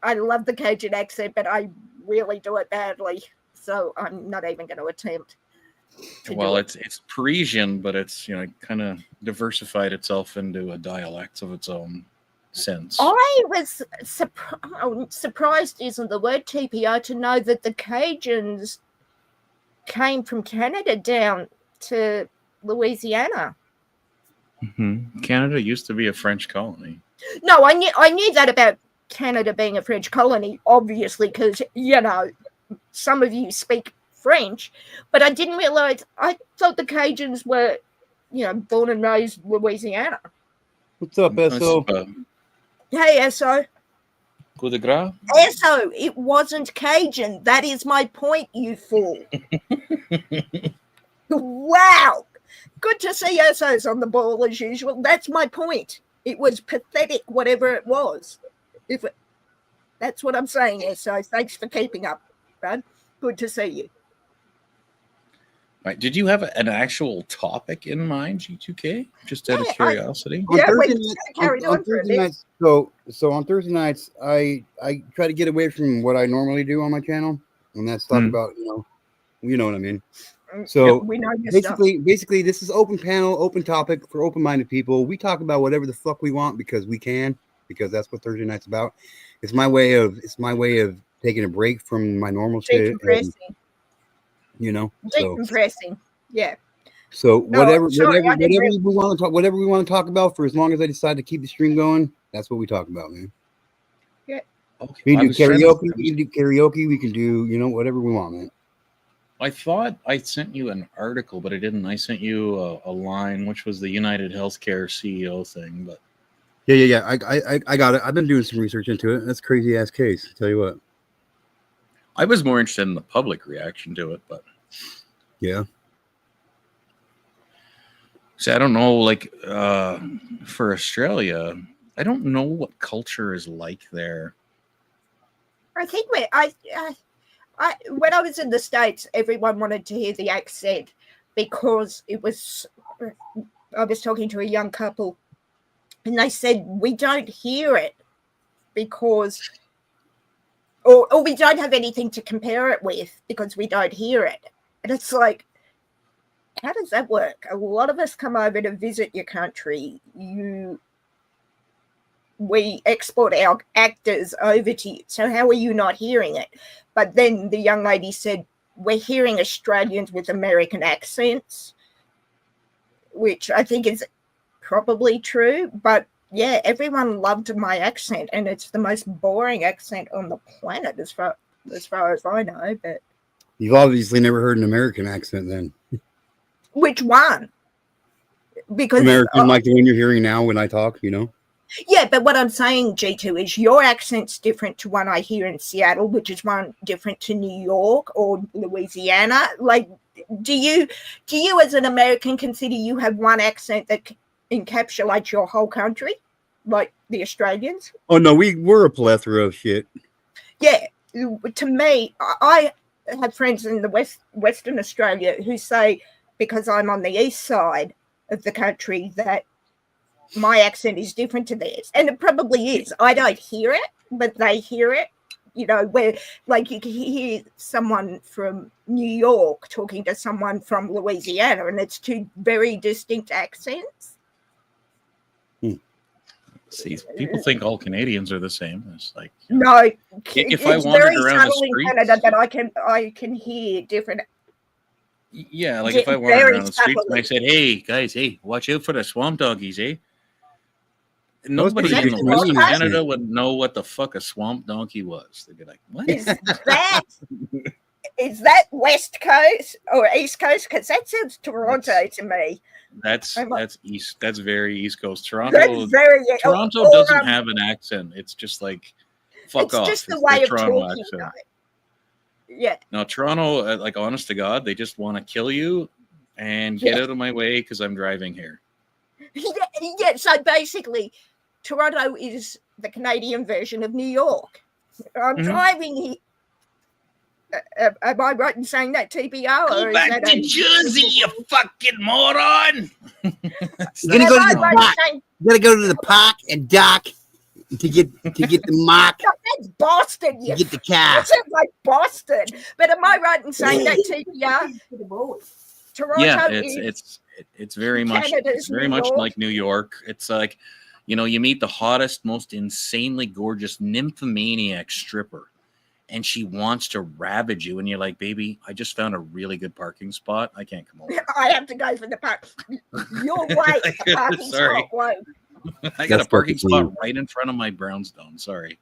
I love the Cajun accent, but I really do it badly, so I'm not even going to attempt. Well, it's Parisian, but it's kind of diversified itself into a dialect of its own sense. I was surprised, isn't the word, TPO, to know that the Cajuns came from Canada down to Louisiana. Canada used to be a French colony. No, I knew that about Canada being a French colony, obviously, because, you know, some of you speak French, but I didn't realize, I thought the Cajuns were, you know, born and raised Louisiana. What's up, SO? Hey, SO. Coup de grace? SO, it wasn't Cajun. That is my point, you fool. Wow. Good to see SO's on the ball as usual. That's my point. It was pathetic, whatever it was. That's what I'm saying, SO. Thanks for keeping up, bud. Good to see you. Right. Did you have an actual topic in mind, G2K? Just out of curiosity. On Thursday nights, so on Thursday nights, I try to get away from what I normally do on my channel, and that's talk about you know what I mean. So we know basically, this is open panel, open topic for open-minded people. We talk about whatever the fuck we want because we can, because that's what Thursday night's about. It's my way of taking a break from my normal shit. And, you know, decompressing. Yeah. So whatever we want to talk about, for as long as I decide to keep the stream going, that's what we talk about, man. Yeah. Okay. We can do karaoke. We can do, you know, whatever we want, man. I thought I sent you an article, but I didn't. I sent you a line, which was the United Healthcare CEO thing. But yeah. I got it. I've been doing some research into it. That's a crazy ass case. I'll tell you what. I was more interested in the public reaction to it, but yeah. So I don't know, like for Australia, I don't know what culture is like there. I think when I was in the States, everyone wanted to hear the accent because it was. I was talking to a young couple, and they said we don't hear it because, or we don't have anything to compare it with because we don't hear it, and it's like, how does that work? A lot of us come over to visit your country. We export our actors over to you. So how are you not hearing it? But then the young lady said, we're hearing Australians with American accents, which I think is probably true. But yeah, everyone loved my accent, and it's the most boring accent on the planet as far as I know. But you've obviously never heard an American accent then. Which one? Because American, like the one you're hearing now when I talk, you know? Yeah, but what I'm saying, G2, is your accent's different to one I hear in Seattle, which is one different to New York or Louisiana. Like, do you as an American consider you have one accent that encapsulates your whole country, like the Australians? Oh, no, we're a plethora of shit. Yeah, to me, I have friends in the Western Australia who say, because I'm on the east side of the country, that my accent is different to theirs, and it probably is. I don't hear it, but they hear it. You know, where like you can hear someone from New York talking to someone from Louisiana, and it's two very distinct accents. See, people think all Canadians are the same. It's like, no, if I wandered around the streets in Canada, that I can hear different. Yeah, like if I wandered around the streets and I said, "Hey guys, hey, watch out for the swamp donkeys, eh?" Nobody in the Western Canada would know what the fuck a swamp donkey was. They'd be like, "What is that?" Is that West Coast or East Coast? Because that sounds Toronto to me. That's east. That's very East Coast. Toronto Toronto doesn't have an accent. It's just like fuck off. It's just the way of Toronto talking. Yeah. Now Toronto, like honest to God, they just want to kill you and get out of my way because I'm driving here. Yeah. So basically, Toronto is the Canadian version of New York. I'm driving here. Am I right in saying that, TPO? Go back to Jersey, you fucking moron! You gotta go to the park and dock to get the mark. No, that's Boston. You get the car. That sounds like Boston. But am I right in saying that, TPO? Toronto it's very much like New York. It's like, you know, you meet the hottest, most insanely gorgeous nymphomaniac stripper. and she wants to ravage you, and you're like, baby, I just found a really good parking spot. I can't come over. I have to go for the park. You're right. The parking Sorry. spot won't. I got That's a parking fucking spot mean. right in front of my brownstone. Sorry.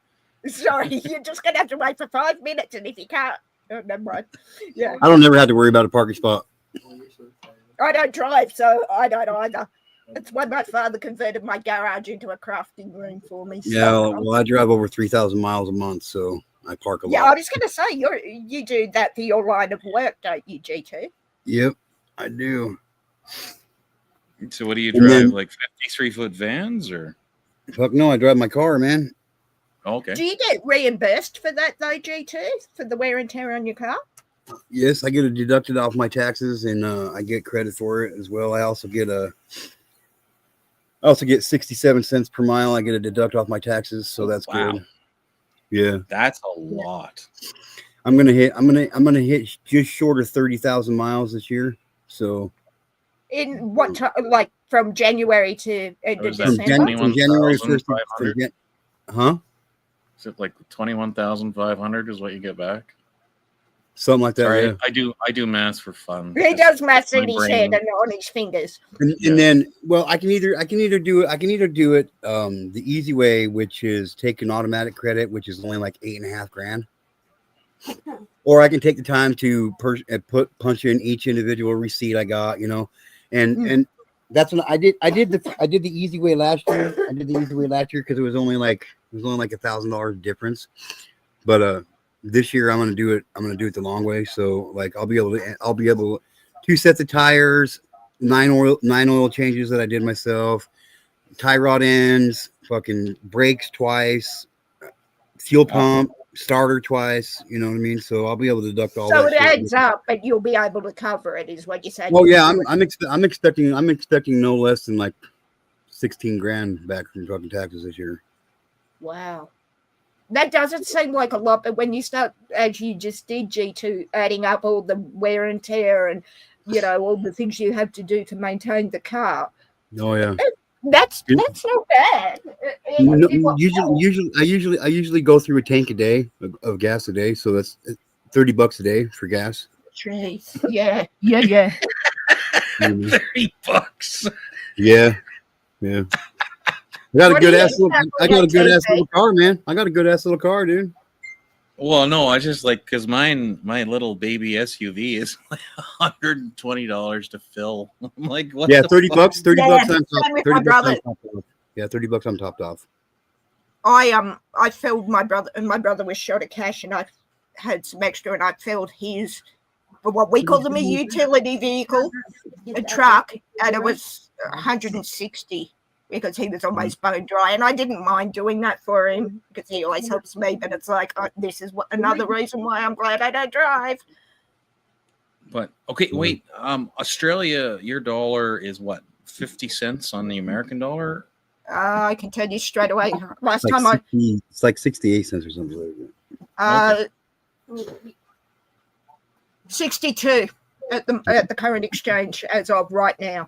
Sorry, you're just gonna have to wait for 5 minutes, and if you can't, oh, never mind. Yeah, I don't never have to worry about a parking spot. I don't drive, so I don't either. It's when my father converted my garage into a crafting room for me. Yeah, So, well, I drive over 3,000 miles a month, so I park a yeah, I lot. was gonna say you do that for your line of work, don't you, GT? Yep, I do. So what do you And drive? then- Like 53-foot vans or? Fuck no, I drive my car, man. Okay. Do you get reimbursed for that though, GT, for the wear and tear on your car? Yes, I get it deducted off my taxes, and I get credit for it as well. I also get 67 cents per mile. I get a deduct off my taxes, so that's Wow. good. Yeah, That's a lot. I'm gonna hit just short of 30,000 miles this year. So In what time? Like from January to end What of is that, December? from January 1st, 21,500? huh? Is it like 21,500 is what you get back? Something like that. Sorry, Yeah. I do math for fun. He does maths in My his head brain. and on his fingers. And Yeah. then, well, I can either do it the easy way, which is take an automatic credit, which is only like $8,500, or I can take the time to punch in each individual receipt I got, and that's when I did the easy way last year. I did the easy way last year because it was only like $1,000 difference, but this year I'm gonna do it the long way. So like I'll be able to 2 sets of tires, 9 oil changes that I did myself, tie rod ends, fucking brakes twice, fuel pump, starter twice. You know what I mean? So I'll be able to deduct all So that. it shit. adds up, but you'll be able to cover it, is what you said. Oh yeah, I'm expecting no less than like 16 grand back from fucking taxes this year. Wow. That doesn't seem like a lot, but when you start, as you just did, G2, adding up all the wear and tear and, all the things you have to do to maintain the car, Oh yeah. that's not bad. No, It- I usually go through a tank a day of gas a day, so that's $30 a day for gas. Jeez. Yeah. Mhm. $30. Yeah. I got a What good do you ass little, have I got a for good your ass little car, man. I got a good ass little car, dude. Well, no, I just like because my little baby SUV is like $120 to fill. I'm like, what? Yeah, the 30 fuck? bucks, 30 Yeah, bucks on top. same with 30 my bucks brother. on top off. Yeah, 30 bucks on topped off. I filled my brother, and my brother was short of cash, and I had some extra, and I filled his, for what we call them, a utility vehicle, a truck, and it was 160 because he was almost bone dry, and I didn't mind doing that for him because he always helps me. But it's like this is another reason why I'm glad I don't drive. But okay, wait. Australia, your dollar is what? 50 cents on the American dollar? I can tell you straight away. Last It's time like 60, it's like 68 cents or something like that. 62 at the current exchange as of right now.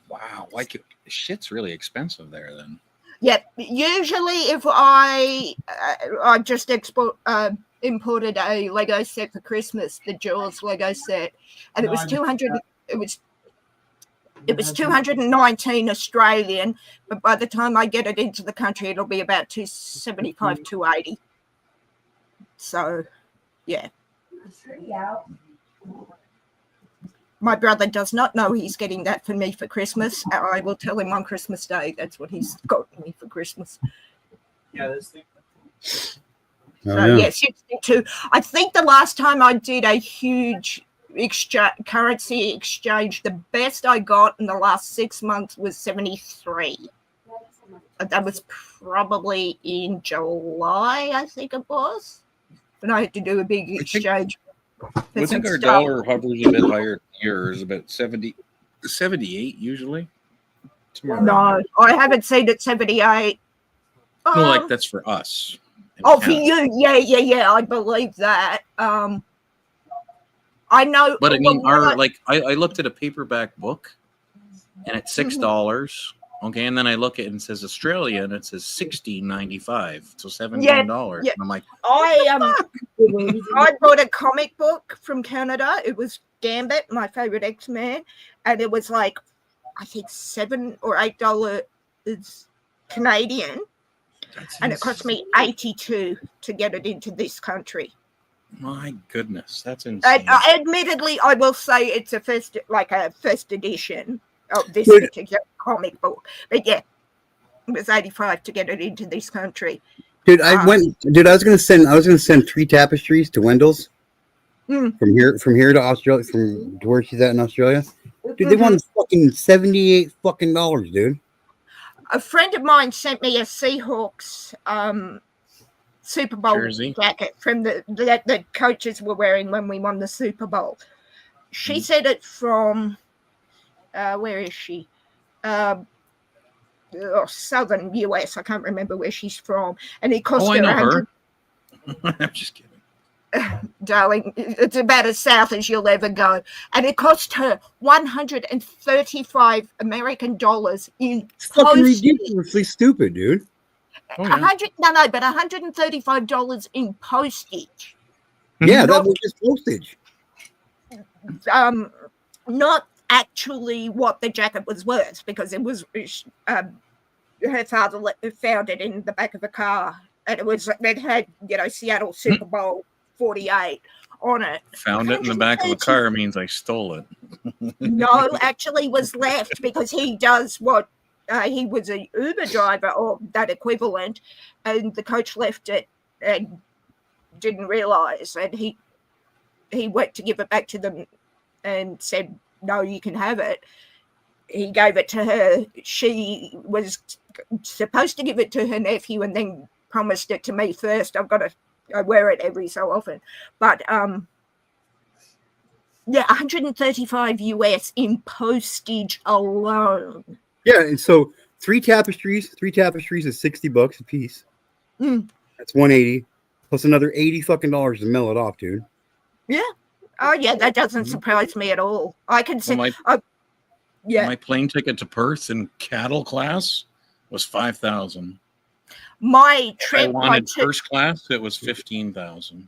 Wow, like shit's really expensive there then. Yeah, usually if I just imported a Lego set for Christmas, the Jaws Lego set, and it was 200. It was 219 Australian, but by the time I get it into the country, it'll be about 275, 280. So, yeah. My brother does not know he's getting that for me for Christmas. I will tell him on Christmas Day that's what he's got me for Christmas. Yeah, this thing. Oh, yeah. 62. I think the last time I did a huge currency exchange, the best I got in the last 6 months was 73. That was probably in July, I think it was. And I had to do a big exchange. I think our dollar hovers a bit higher than yours, about 70, 78 usually. No, I haven't seen it 78. No, like that's for us. Oh, for you, yeah, I believe that. I know, but I mean, I looked at a paperback book, and it's $6, Okay, and then I look at it and it says Australia, and it says $16.95, so $17. Yeah. And I'm like, I bought a comic book from Canada. It was Gambit, my favorite X-Man, and it was like, I think $7 or $8 Canadian, and it cost me $82 to get it into this country. my goodness, that's insane. Admittedly, I will say it's a first edition of this Good. particular comic book, but yeah, it was $85 to get it into this country. Dude, I was gonna send 3 tapestries to Wendell's from here to Australia, from where she's at in Australia. Dude, they wanted fucking $78 fucking dollars, dude. A friend of mine sent me a Seahawks Super Bowl jersey jacket from the coaches were wearing when we won the Super Bowl. She said it from where is she? Southern US. I can't remember where she's from, and it cost I her know 100. her. I'm just kidding. Darling, it's about as south as you'll ever go. And it cost her 135 American dollars in It's fucking postage. ridiculously stupid, dude. Oh, yeah. But $135 in postage. Yeah, that was just postage. Not actually what the jacket was worth, because it was her father found it in the back of a car, and it had Seattle Super Bowl 48 on it. Found it in the back of a car means I stole it. No, actually was left, because he does what he was an Uber driver or that equivalent, and the coach left it and didn't realize, and he went to give it back to them and said, no, you can have it. He gave it to her. She was supposed to give it to her nephew and then promised it to me first. I wear it every so often. But, 135 US in postage alone. Yeah, and so 3 tapestries is $60 a piece. That's $180 plus another $80 fucking dollars to mail it off, dude. Yeah. Oh yeah, that doesn't surprise me at all. I can see. My plane ticket to Perth in cattle class was $5,000. My trip. I wanted first class. It was $15,000.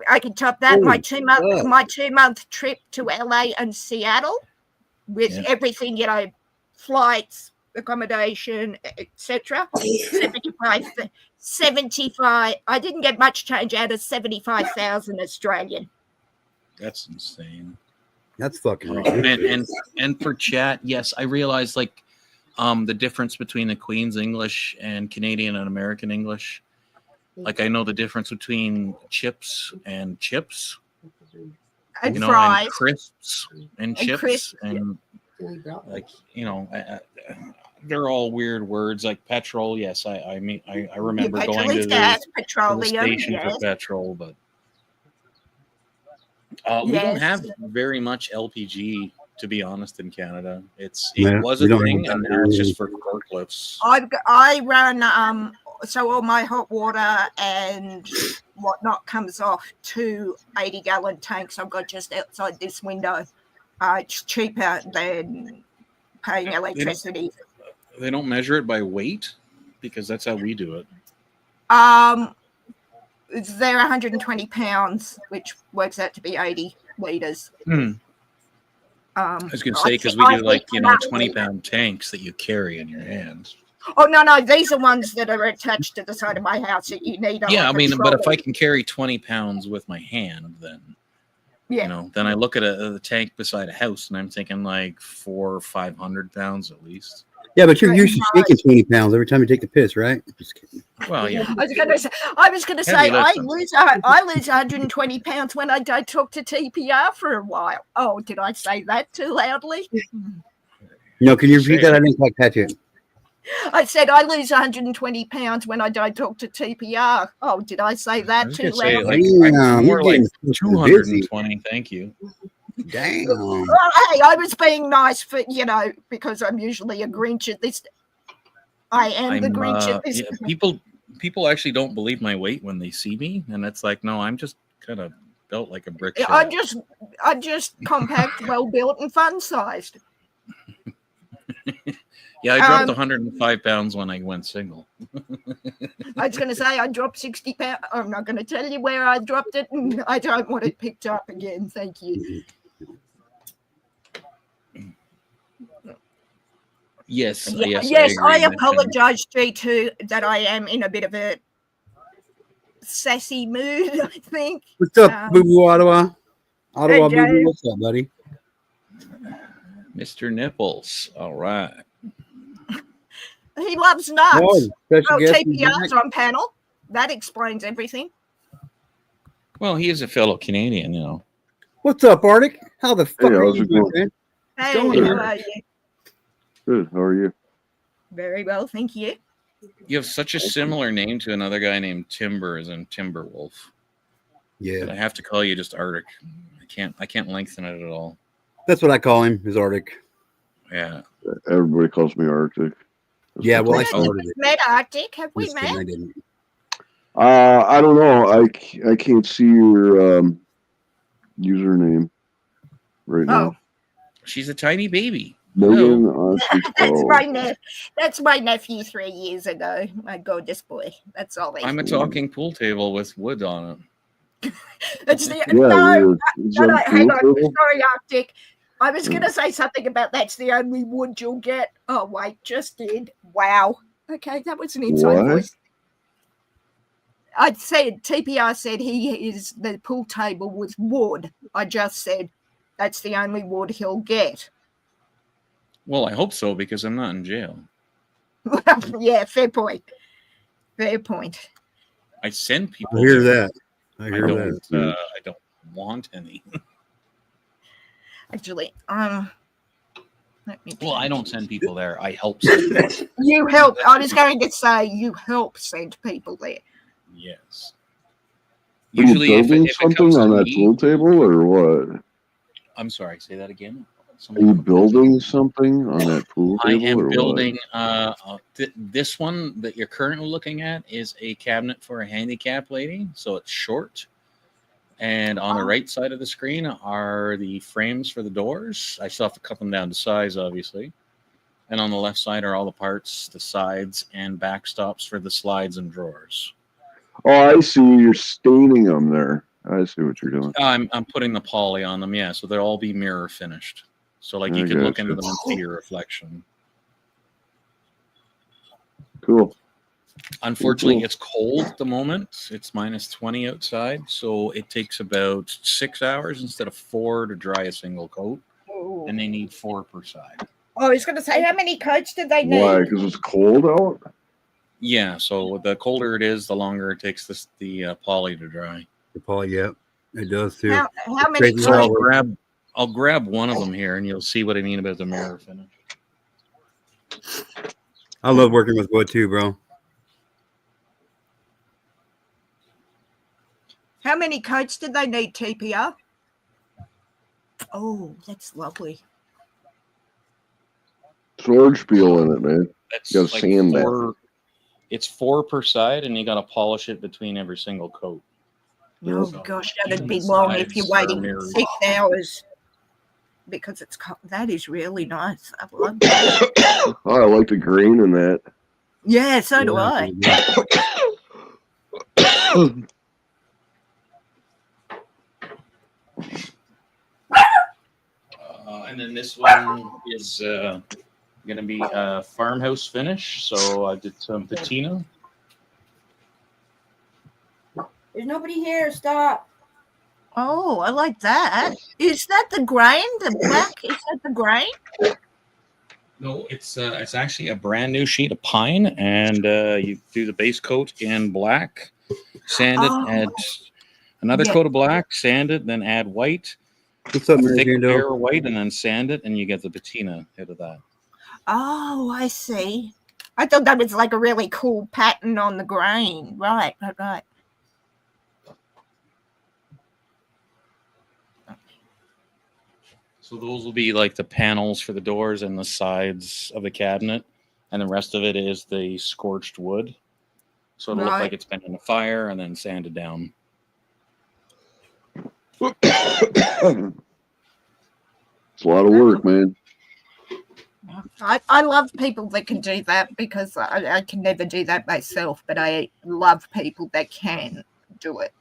I can top that. My 2-month trip to LA and Seattle with everything, flights, accommodation, etc. 75. I didn't get much change out of 75,000 Australian. That's insane. That's fucking ridiculous. And for chat, yes, I realize the difference between the Queen's English and Canadian and American English. Like I know the difference between chips and chips, and fries, and crisps and chips, and they're all weird words like petrol. Yes, I remember going to the station for petrol, but we don't have very much LPG, to be honest, in Canada. It was a thing, and now it's just for forklifts. I run so all my hot water and whatnot comes off 2 80-gallon tanks I've got just outside this window. It's cheaper than paying electricity. They don't measure it by weight, because that's how we do it. They're 120 pounds, which works out to be 80 liters. I was going to say, because we do 20-pound tanks that you carry in your hands. Oh, no, these are ones that are attached to the side of my house that you need. Yeah, but if I can carry 20 pounds with my hand, then, then I look at a tank beside a house and I'm thinking like 400 or 500 pounds at least. Yeah, but you're used to shaking 20 pounds every time you take the piss, right? Just kidding. Well, yeah. I was going to say I lose 120 pounds when I don't talk to TPR for a while. Oh, did I say that too loudly? No, can you repeat that? I didn't quite catch it. I said I lose 120 pounds when I don't talk to TPR. Oh, did I say that too loudly? More like 220. Thank you. Damn. Well, hey, I was being nice for because I'm usually a Grinch at this. I am the Grinch at this. People actually don't believe my weight when they see me, and it's like, no, I'm just kind of built like a brick. I'm just compact, well built, and fun sized. Yeah, I dropped 105 pounds when I went single. I was going to say I dropped 60 pounds. I'm not going to tell you where I dropped it, and I don't want it picked up again. Thank you. Yes, yes, I agree. apologize, G2, that I am in a bit of a sassy mood, I think. What's up, Boo Boo Ottawa? Ottawa Hey, Boo Boo, Joe. what's up, buddy? Mr. Nipples. All right. He loves nuts. Oh, special guest. TPR's on panel. That explains everything. Well, he is a fellow Canadian, you know. What's up, Arctic? How the fuck are how's you it going? doing? Hey, going how on? are you? Good. How are you? Very well, thank you. You have such a similar name to another guy named Timber, as in Timberwolf. Yeah, But I have to call you just Arctic. I can't lengthen it at all. that's what I call him, is Arctic. Yeah. Everybody calls me Arctic. Yeah, well, I Have started we it. met, Arctic? Have we Just kidding, met? I didn't. I don't know. I can't see your username right now. She's a tiny baby. Megan Hello. That's my nephew 3 years ago. My gorgeous boy. That's all. I'm a talking pool table with wood on it. It's the, Yeah, no, hang on. table? Sorry, Arctic. I was going to say something about that's the only wood you'll get. Oh, wait, just did. Wow. Okay, that was an inside What? voice. I said, TPR said the pool table with wood. I just said that's the only wood he'll get. Well, I hope so, because I'm not in jail. Yeah, fair point. Fair point. I send people. I hear there. that. I hear that. I don't want any. Actually, well, I don't send people there. I help send people. You help. I was going to say you help send people there. Yes. Are Usually, you if building it something comes to on that me, pool table or what? I'm sorry. Say that again. Are you building something on that pool I table am or building. This one that you're currently looking at is a cabinet for a handicapped lady, so it's short. And on the right side of the screen are the frames for the doors. I still have to cut them down to size, obviously. And on the left side are all the parts, the sides, and backstops for the slides and drawers. Oh, I see. You're staining them there. I see what you're doing. I'm putting the poly on them, yeah, so they'll all be mirror finished. So like you can look into them and see your reflection. Cool. Unfortunately, it's cold at the moment. It's minus 20 outside, so it takes about 6 hours instead of 4 to dry a single coat, and they need 4 per side. Oh, I was going to say, how many coats did they need? Why? Because it's cold out? Yeah, so the colder it is, the longer it takes the poly to dry. The poly, yeah, it does too. How many Crazy coats? I'll grab one of them here, and you'll see what I mean about the mirror finish. I love working with wood too, bro. How many coats did they need, TPR? Oh, that's lovely. Storage spiel in it, man. That's You gotta like sand that. 4. It's 4 per side, and you got to polish it between every single coat. Oh, So gosh, that'd be the long if you're sides are waiting mirrors. 6 hours. Because it's cold. That is really nice. I love that. Oh, I like the green in that. Yeah, so do I. And then this one is going to be a farmhouse finish. So I did some patina. There's nobody here. Stop. Oh, I like that. Is that the grain? The black? Is that the grain? No, it's actually a brand new sheet of pine, and you do the base coat in black, sand it, add another coat of black, sand it, then add white. What's up, thick Mary layer of white, and then sand it, and you get the patina out of that. Oh, I see. I thought that was like a really cool pattern on the grain. Right. So those will be like the panels for the doors and the sides of the cabinet, and the rest of it is the scorched wood. So it'll look like it's been in a fire and then sanded down. It's a lot of work, man. I love people that can do that because I can never do that myself, but I love people that can do it.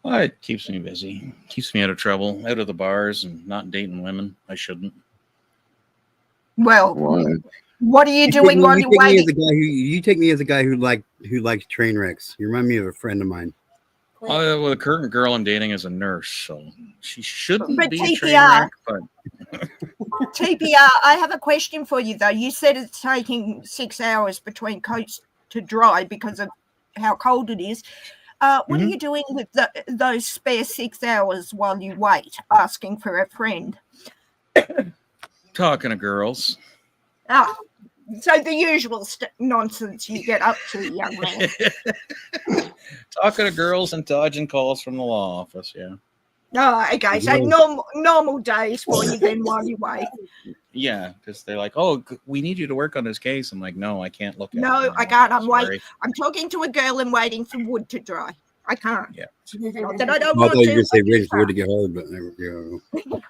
Well, it keeps me busy. Keeps me out of trouble, out of the bars, and not dating women. I shouldn't. Well, Why? what are you doing while you're waiting? You take me as a guy who likes train wrecks. You remind me of a friend of mine. Well, the current girl I'm dating is a nurse, so she shouldn't But be a train TPR. wreck. But TPR, I have a question for you, though. You said it's taking 6 hours between coats to dry because of how cold it is. What are you doing with those spare 6 hours while you wait, asking for a friend? talking to girls. Ah, so the usual nonsense you get up to, young man. Talking to girls and dodging calls from the law office, yeah. Oh, okay. So normal days for you then while you wait. Yeah, because they're like, oh, we need you to work on this case. I'm like, no, I can't look at it. No, I can't. I'm Sorry. waiting. I'm talking to a girl and waiting for wood to dry. I can't. Yeah. Not that I don't I want thought you to. were going to say waiting for it to get hard, but there we go.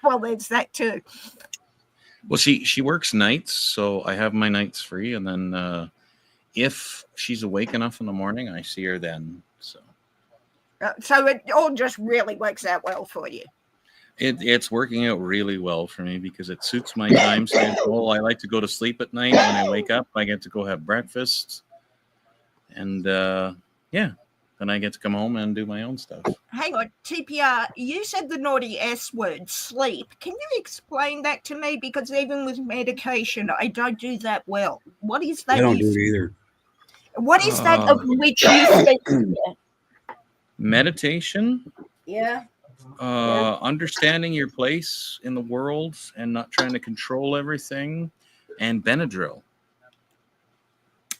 Well, there's that too. Well, she works nights, so I have my nights free, and then if she's awake enough in the morning, I see her then. So it all just really works out well for you. It's working out really well for me because it suits my time schedule. I like to go to sleep at night. When I wake up, I get to go have breakfast, and yeah, then I get to come home and do my own stuff. Hang on, TPR, you said the naughty S word, sleep. Can you explain that to me? Because even with medication, I don't do that well. What is that? I don't do it either. What is that of which you speak? Meditation, Yeah. understanding your place in the world and not trying to control everything, and Benadryl.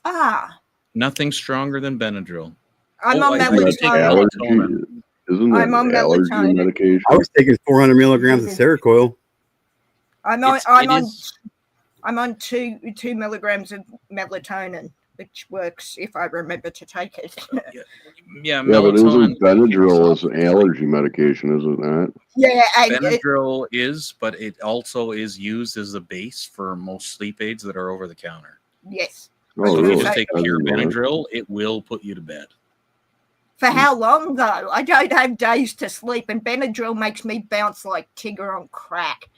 Ah, Nothing stronger than Benadryl. I'm on Isn't that melatonin. allergy? Isn't I'm that on allergy melatonin. medication? I was taking 400 milligrams of Seroquel. I'm on 2 milligrams of melatonin, which works if I remember to take it. Yeah, But melatonin. isn't Benadryl is an allergy medication, is it not? Yeah, and Benadryl is, but it also is used as a base for most sleep aids that are over the counter. yes. Oh, So if really? you just take I pure didn't know that. Benadryl, it will put you to bed. For how long though? I don't have days to sleep, and Benadryl makes me bounce like Tigger on crack.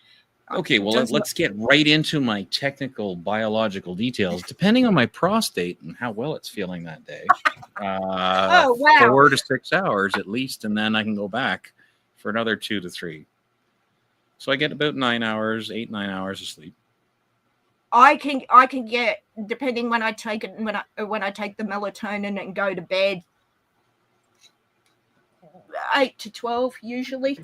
Okay, well, let's get right into my technical biological details. Depending on my prostate and how well it's feeling that day, Oh, wow. 4 to 6 hours at least, and then I can go back for another 2 to 3. So I get about 9 hours, 8-9 hours of sleep. I can get, depending when I take it, when I take the melatonin and go to bed, 8 to 12 usually.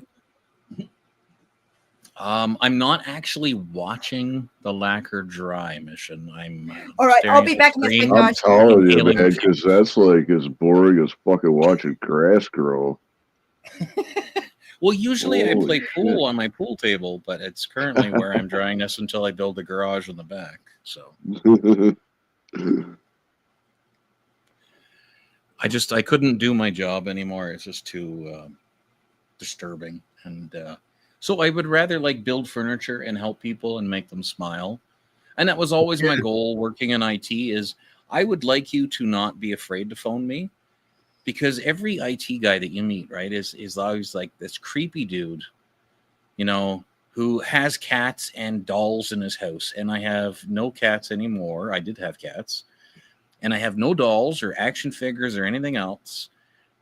I'm not actually watching the lacquer dry mission. I'm All right, I'll staring be at back the in a screen. second, I'm guys. telling you, Inhaling man, because that's like as boring as fucking watching grass grow. Well, usually I Holy play shit. pool on my pool table, but it's currently where I'm drying this until I build a garage in the back. So I couldn't do my job anymore. It's just too disturbing. And so I would rather like build furniture and help people and make them smile. And that was always my goal working in IT is I would like you to not be afraid to phone me. Because every IT guy that you meet, right, is always like this creepy dude, you know, who has cats and dolls in his house. And I have no cats anymore. I did have cats. And I have no dolls or action figures or anything else.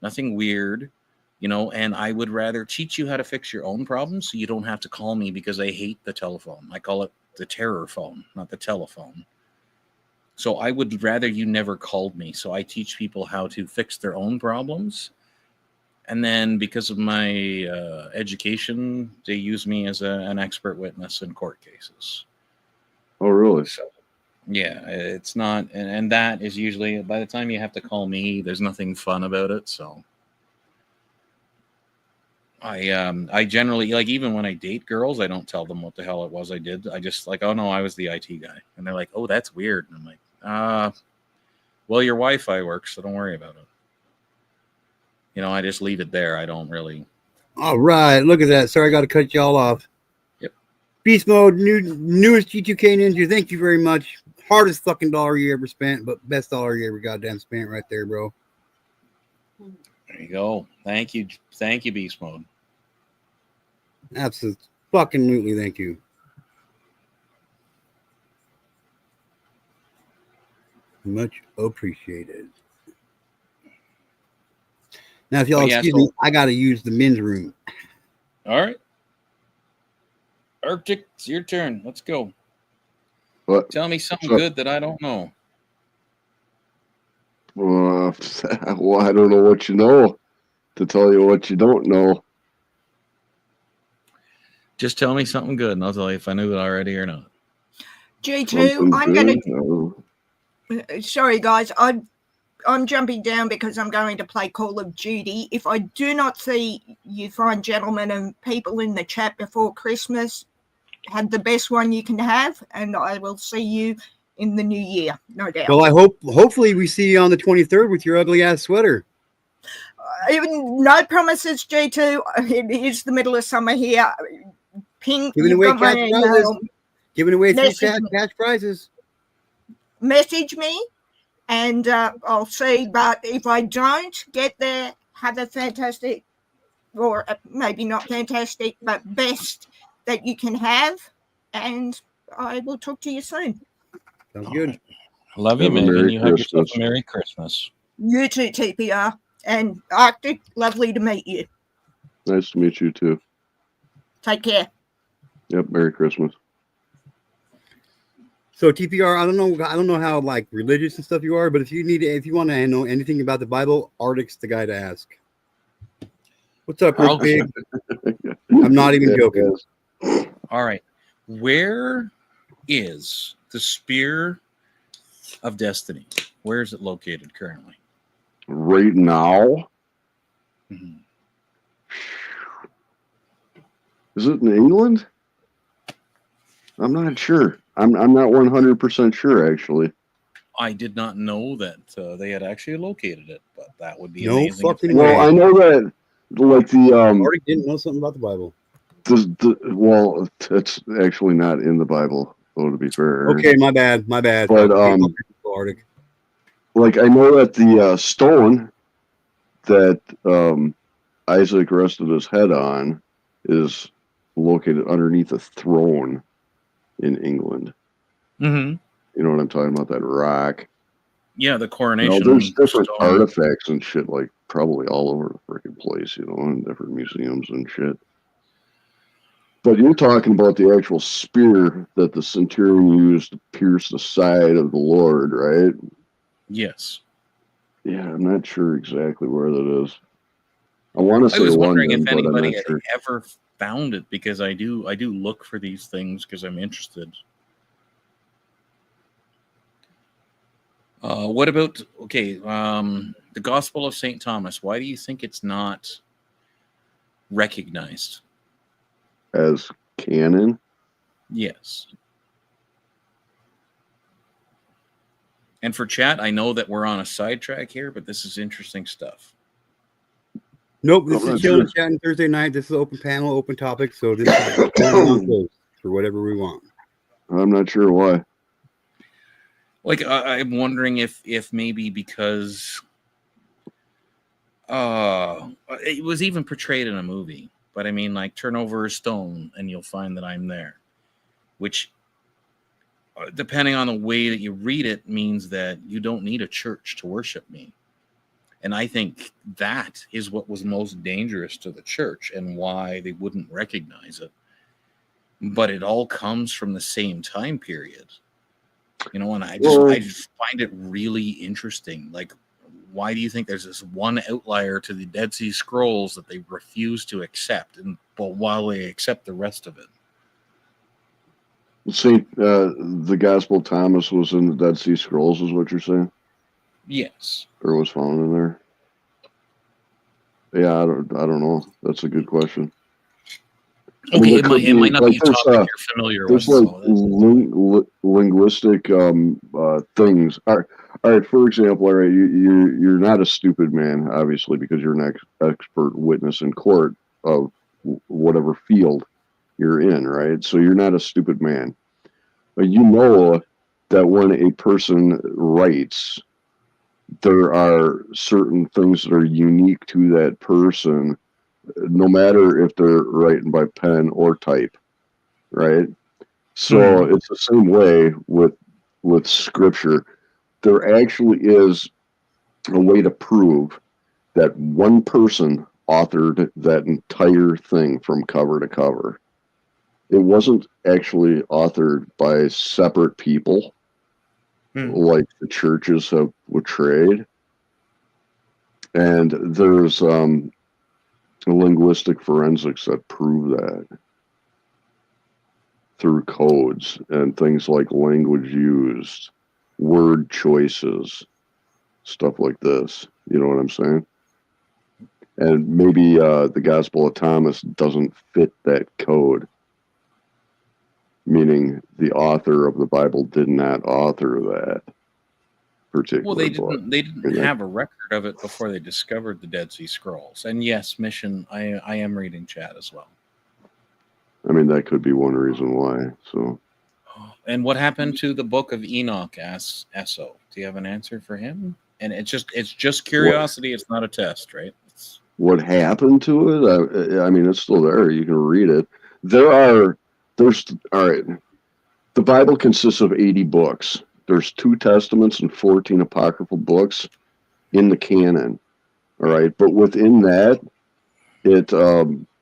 Nothing weird, you know, and I would rather teach you how to fix your own problems so you don't have to call me because I hate the telephone. I call it the terror phone, not the telephone. So I would rather you never called me. So I teach people how to fix their own problems. And then because of my education, they use me as an expert witness in court cases. Oh, really? So, yeah, it's not. And that is usually, by the time you have to call me, there's nothing fun about it. So I generally, like, even when I date girls, I don't tell them what the hell it was I did. I just like, oh, no, I was the IT guy. And they're like, oh, that's weird. And I'm like, well, your Wi-Fi works, so don't worry about it. You know, I just leave it there. I don't really. All right, look at that. Sorry, I got to cut y'all off. Yep. Beast Mode, newest G2K Ninja. Thank you very much. Hardest fucking dollar you ever spent, but best dollar you ever goddamn spent right there, bro. There you go. Thank you, Beast Mode. Absolutely, fucking thank you. Much appreciated. Now, if y'all excuse me, I gotta use the men's room. All right. Arctic, it's your turn. Let's go. What? Tell me something good that I don't know. Well, I don't know what you know to tell you what you don't know. Just tell me something good, and I'll tell you if I knew it already or not. G2, I'm going to... Sorry, guys. I'm jumping down because I'm going to play Call of Duty. If I do not see you fine gentlemen and people in the chat before Christmas, have the best one you can have, and I will see you in the new year, no doubt. Well, hopefully we see you on the 23rd with your ugly ass sweater. No promises, G2. It is the middle of summer here. Pink, giving away cash prizes. Giving away free cash prizes. Message me, and I'll see. But if I don't get there, have a fantastic, or maybe not fantastic, but best that you can have, and I will talk to you soon. Sounds good. Right. Love you, Megan. You have yourself a Merry Christmas. You too, TPR. And Arctic, lovely to meet you. Nice to meet you too. Take care. Yep, Merry Christmas. So TPR, I don't know how like religious and stuff you are, but if you want to know anything about the Bible, Arctic's the guy to ask. What's up, Rick Big? I'm not even joking. All right. Where is the Spear of Destiny? Where is it located currently? Right now? Mm-hmm. Is it in England? I'm not sure. I'm not 100% sure, actually. I did not know that they had actually located it, but that would be no amazing. Fucking way. Well, I know that, like the Already didn't know something about the Bible. Well, it's actually not in the Bible, though. To be fair. Okay, my bad. But Arctic. Like I know that the stone that Isaac rested his head on is located underneath a throne in England. Mm-hmm. You know what I'm talking about? That rock. Yeah, the coronation. You know, there's different stone. artifacts and shit, like probably all over the freaking place, you know, in different museums and shit. But you're talking about the actual spear that the centurion used to pierce the side of the Lord, right? Yes. Yeah, I'm not sure exactly where that is. I want to say I was wondering London, if but I'm anybody not had sure. ever found it, because I do look for these things because I'm interested. What about the Gospel of St. Thomas? Why do you think it's not recognized As canon? Yes. And for chat, I know that we're on a sidetrack here, but this is interesting stuff. Nope, this is Chilli'n Chatting Thursday night. This is open panel, open topic. So this is for whatever we want. I'm not sure why. Like, I'm wondering if maybe because it was even portrayed in a movie. But I mean, like, turn over a stone and you'll find that I'm there. Which, depending on the way that you read it, means that you don't need a church to worship me. And I think that is what was most dangerous to the church and why they wouldn't recognize it. But it all comes from the same time period. You know, and I find it really interesting. Like, why do you think there's this one outlier to the Dead Sea Scrolls that they refuse to accept, but while they accept the rest of it? The Gospel of Thomas was in the Dead Sea Scrolls, is what you're saying? Yes. Or was found in there? Yeah, I don't know. That's a good question. Okay, it might not be a topic you're familiar with. There's like linguistic things. All right. For example, all right, you're not a stupid man, obviously, because you're an expert witness in court of whatever field. you're in, right? So you're not a stupid man. But you know that when a person writes, there are certain things that are unique to that person, no matter if they're writing by pen or type, right? So it's the same way with scripture. There actually is a way to prove that one person authored that entire thing from cover to cover. It wasn't actually authored by separate people like the churches have portrayed. And there's linguistic forensics that prove that through codes and things like language used, word choices, stuff like this. You know what I'm saying? And maybe the Gospel of Thomas doesn't fit that code, meaning the author of the Bible did not author that particular Well, they book. didn't have a record of it before they discovered the Dead Sea Scrolls. And yes, Mission, I am reading chat as well. I mean, that could be one reason why. So, and what happened to the Book of Enoch? Asks Esso. Do you have an answer for him? And it's just curiosity. It's not a test, right? What happened to it? I mean, it's still there. You can read it. There's all right. The Bible consists of 80 books. There's 2 testaments and 14 apocryphal books in the canon. All right, but within that, it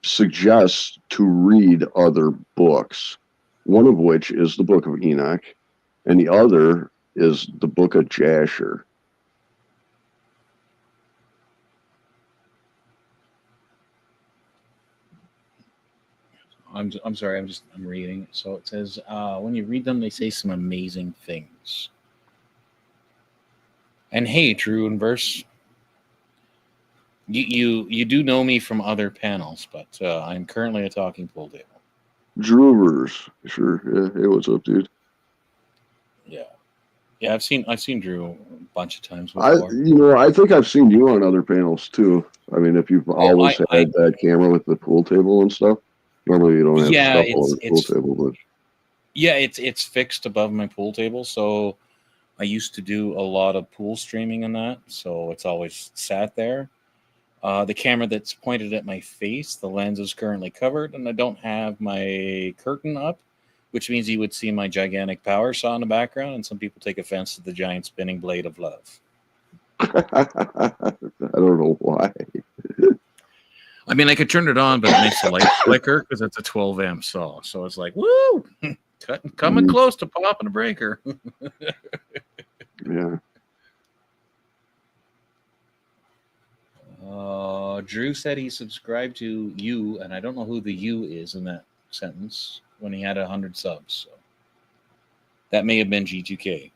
suggests to read other books. One of which is the Book of Enoch, and the other is the Book of Jasher. I'm sorry. I'm reading. So it says when you read them, they say some amazing things. And hey, Drew and Verse, you do know me from other panels, but I'm currently a talking pool table. Drewers, sure. Yeah. Hey, what's up, dude? Yeah, I've seen Drew a bunch of times before. I think I've seen you on other panels too. I mean, if you've always had that camera with the pool table and stuff. Normally, you don't have stuff on the pool table, but yeah, it's fixed above my pool table. So I used to do a lot of pool streaming and that, so it's always sat there. The camera that's pointed at my face, the lens is currently covered, and I don't have my curtain up, which means you would see my gigantic power saw in the background, and some people take offense to the giant spinning blade of love. I don't know why. I mean, I could turn it on, but it makes the light flicker because it's a 12 amp saw. So it's like, woo, coming close to popping a breaker. Yeah. Drew said he subscribed to you, and I don't know who the you is in that sentence when he had 100 subs. So that may have been G2K.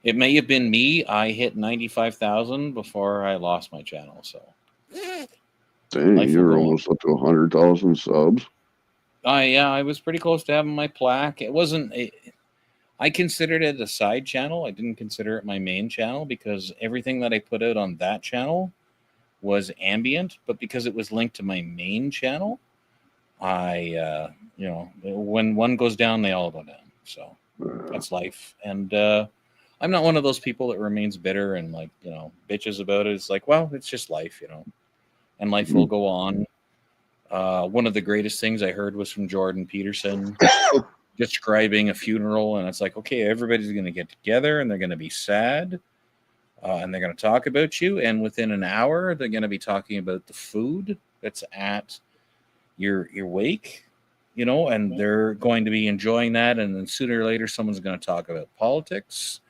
It may have been me. I hit 95,000 before I lost my channel. So, dang, you're almost up to 100,000 subs. Yeah, I was pretty close to having my plaque. It wasn't. I considered it a side channel. I didn't consider it my main channel because everything that I put out on that channel was ambient. But because it was linked to my main channel, when one goes down, they all go down. So that's life. And I'm not one of those people that remains bitter and bitches about it. It's like, well, it's just life, and life will go on. One of the greatest things I heard was from Jordan Peterson describing a funeral, and it's like, okay, everybody's going to get together and they're going to be sad, and they're going to talk about you, and within an hour they're going to be talking about the food that's at your wake, and they're going to be enjoying that, and then sooner or later someone's going to talk about politics,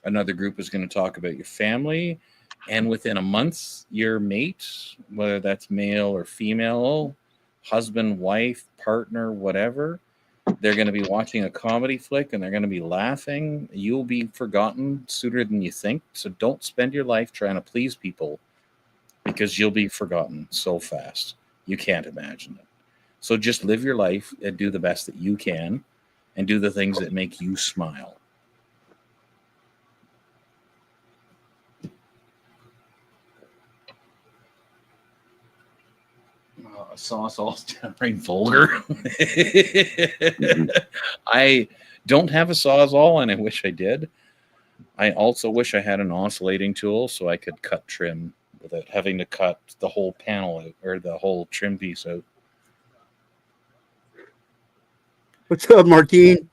another group is going to talk about your family, and within a month your mate, whether that's male or female, husband, wife, partner, whatever, they're going to be watching a comedy flick and they're going to be laughing. You'll be forgotten sooner than you think. So don't spend your life trying to please people because you'll be forgotten so fast. You can't imagine it. So just live your life and do the best that you can and do the things that make you smile. Sawzall's downright vulgar. I don't have a Sawzall, and I wish I did. I also wish I had an oscillating tool so I could cut trim without having to cut the whole panel out or the whole trim piece out. What's up, Martine?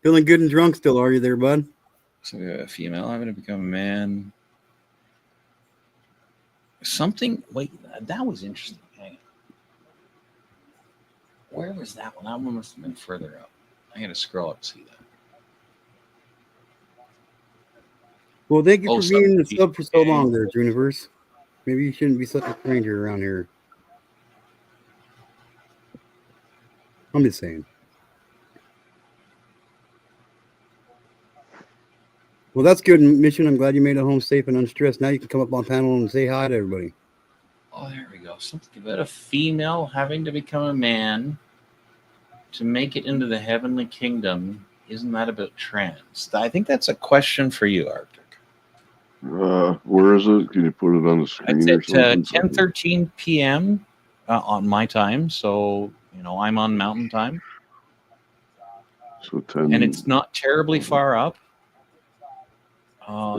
Feeling good and drunk still, are you there, bud? So a female having to become a man. Something. Wait, that was interesting. Hang on. Where was that one? That one must have been further up. I got to scroll up to see that. Well, thank you Oh, for being in the something- sub for so okay. long there, Juniverse. Maybe you shouldn't be such a stranger around here. I'm just saying. Well, that's good, Mission. I'm glad you made it home safe and unstressed. Now you can come up on panel and say hi to everybody. Oh, there we go. Something about a female having to become a man to make it into the heavenly kingdom. Isn't that about trans? I think that's a question for you, Arctic. Where is it? Can you put it on the screen or It's at something? 10:13 p.m. On my time, so I'm on Mountain Time, So 10. and it's not terribly far up.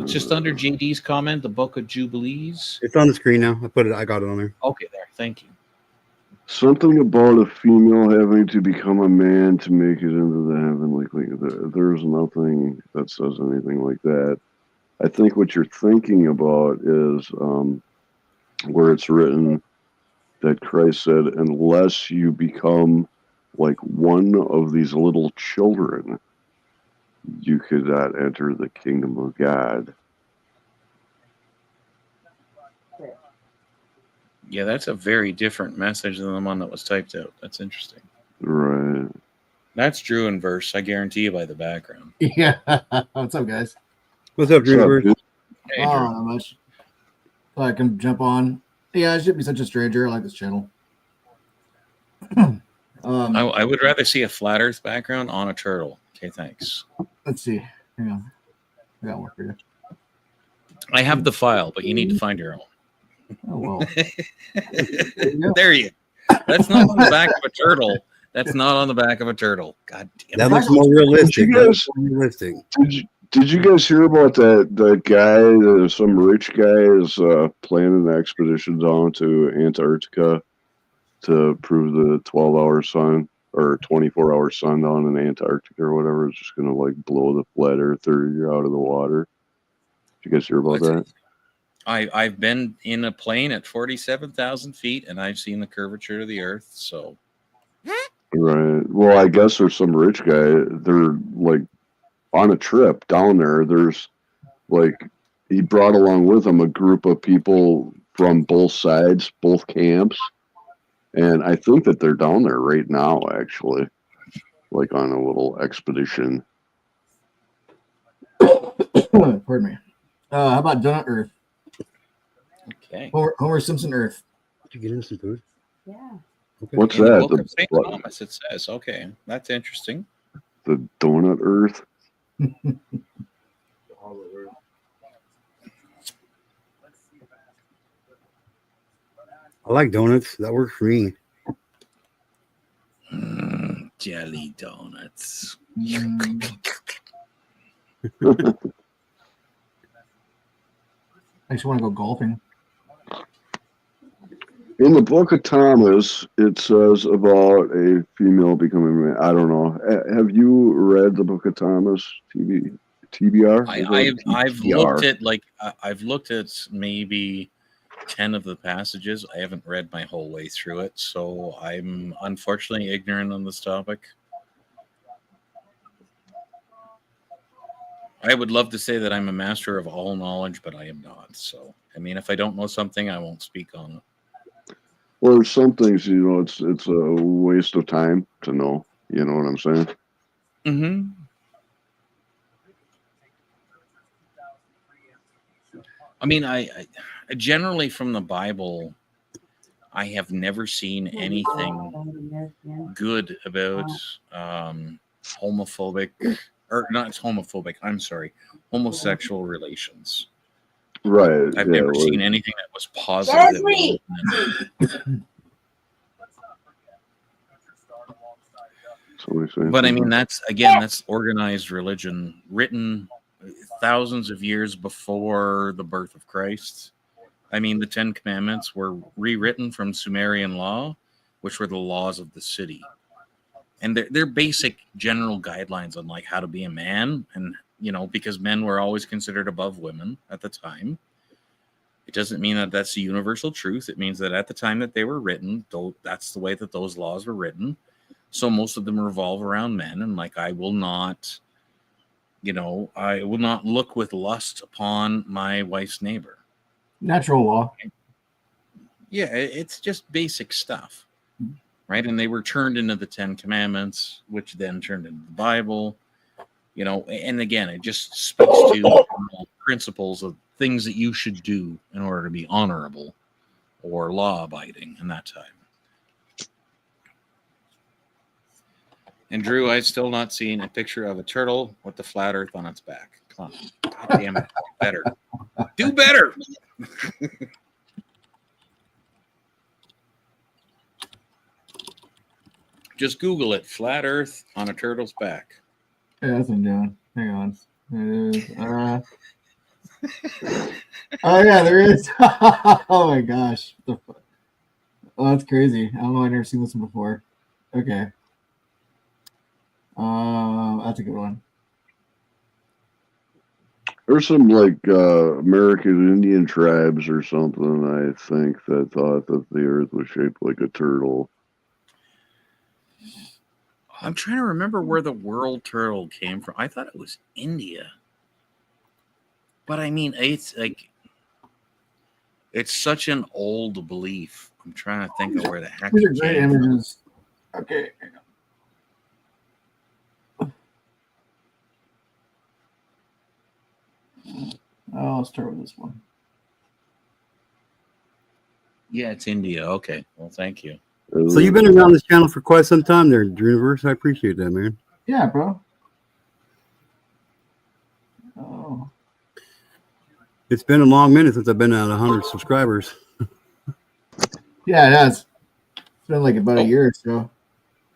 Just under JD's comment, the Book of Jubilees. It's on the screen now. I got it on there. Okay, there. Thank you. Something about a female having to become a man to make it into the heavenly kingdom. There's nothing that says anything like that. I think what you're thinking about is where it's written that Christ said, unless you become like one of these little children, you could not enter the kingdom of God. Yeah, that's a very different message than the one that was typed out. That's interesting. Right. That's Drew in verse. I guarantee you by the background. Yeah. What's up, guys? What's up, Juniverse? Hey, Oh, Drew. not much. Thought I can jump on. Yeah, I shouldn't be such a stranger. I like this channel. I would rather see a flat Earth background on a turtle. Okay, thanks. Let's see. Hang on. I got one for you. I have the file, but you need to find your own. Oh, well. There you go. That's not on the back of a turtle. That's not on the back of a turtle. God damn That it. looks more realistic. Did you That guys- looks more realistic. Did you guys hear about that guy, some rich guy is planning an expedition down to Antarctica to prove the 12-hour sun or 24-hour sun down in Antarctica or whatever is just going to like blow the flat earther out of the water? Did you guys hear about that? I've been in a plane at 47,000 feet, and I've seen the curvature of the Earth. So Right. Well, I guess there's some rich guy. They're like on a trip down there. There's like he brought along with him a group of people from both sides, both camps, and I think that they're down there right now, actually, like on a little expedition. Pardon me. How about Donut Earth? okay. Homer Simpson Earth. Did you get him some food? Yeah. Okay. What's In the that? Book of St. Thomas, it says. Okay, that's interesting. The donut Earth. I like donuts. That works for me. Jelly donuts. I just want to go golfing. In the Book of Thomas, it says about a female becoming a man. I don't know. Have you read the Book of Thomas? TBR? I've looked at maybe 10 of the passages. I haven't read my whole way through it, so I'm unfortunately ignorant on this topic. I would love to say that I'm a master of all knowledge, but I am not. So, I mean, if I don't know something, I won't speak on it. Well, there's some things, it's a waste of time to know. You know what I'm saying? Mm-hmm. I mean, I generally from the Bible, I have never seen anything good about homophobic, or not homophobic, I'm sorry, homosexual relations. Right. I've yeah, never well, seen anything that was positive. what he's saying. But I mean, that's organized religion written thousands of years before the birth of Christ. I mean, the Ten Commandments were rewritten from Sumerian law, which were the laws of the city. And they're basic general guidelines on like how to be a man. And, you know, because men were always considered above women at the time. It doesn't mean that that's the universal truth. It means that at the time that they were written, that's the way that those laws were written. So most of them revolve around men. And like, I will not look with lust upon my wife's neighbor. Natural law. Yeah, it's just basic stuff, right? And they were turned into the Ten Commandments, which then turned into the Bible, you know. And again, it just speaks to principles of things that you should do in order to be honorable or law-abiding in that time. And Drew, I've still not seen a picture of a turtle with the flat earth on its back. Come on. God damn it. Better. Do better. Just Google it. Flat earth on a turtle's back. Yeah, that's what I'm doing. Hang on. Oh, yeah, there is. Oh, my gosh. Oh, that's crazy. I don't know. I've never seen this one before. Okay. That's a good one. There's some like American Indian tribes or something, I think, that thought that the earth was shaped like a turtle. I'm trying to remember where the world turtle came from. I thought it was India. But I mean, it's like, it's such an old belief. I'm trying to think of where the heck These are it great came from. images. Okay. I'll start with this one. Yeah, it's India. Okay. Well, thank you. So you've been around this channel for quite some time there, Dreamverse. I appreciate that, man. Yeah, bro. Oh. It's been a long minute since I've been at 100 subscribers. Yeah, it has. It's been like about a year or so.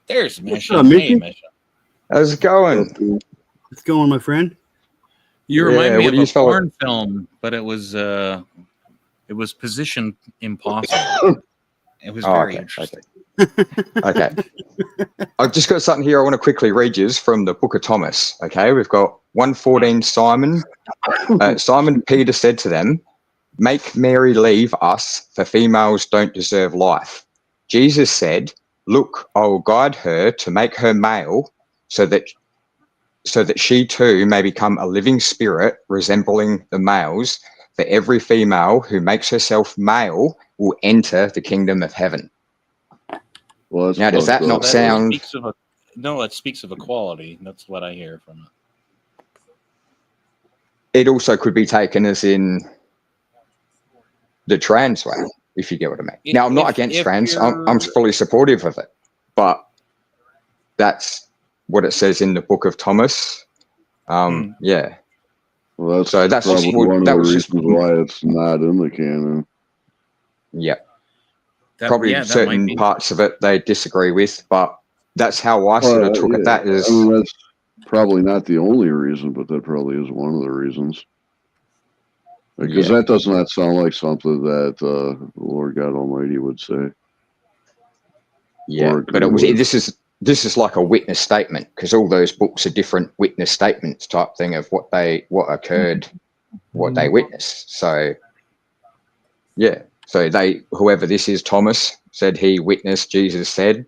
There's What's Mission. up, Hey, Mission? Mission. How's it going? What's going, my friend? You remind me what of do you a spell porn film, but it was Position Impossible. It was very interesting. Okay. I've just got something here I want to quickly read you from the Book of Thomas. Okay, we've got 1:14. Simon Peter said to them, "Make Mary leave us, for females don't deserve life." Jesus said, "Look, I will guide her to make her male, so that she too may become a living spirit resembling the males. For every female who makes herself male will enter the kingdom of heaven." Well, now, does that not sound... No, it speaks of equality. That's what I hear from it. It also could be taken as in the trans way, if you get what I mean. Now, I'm not against trans. I'm fully supportive of it. But that's what it says in the Book of Thomas. Yeah. Well, so that's probably just one of that the was reasons why it's not in the canon. Yeah. Probably certain parts of it they disagree with, but that's how I sort of took it. That is, I mean, that's probably not the only reason, but that probably is one of the reasons. Because that does not sound like something that the Lord God Almighty would say. Yeah, but this is like a witness statement, because all those books are different witness statements type thing of what occurred, what they witnessed. So yeah, so whoever this is, Thomas, said he witnessed Jesus said.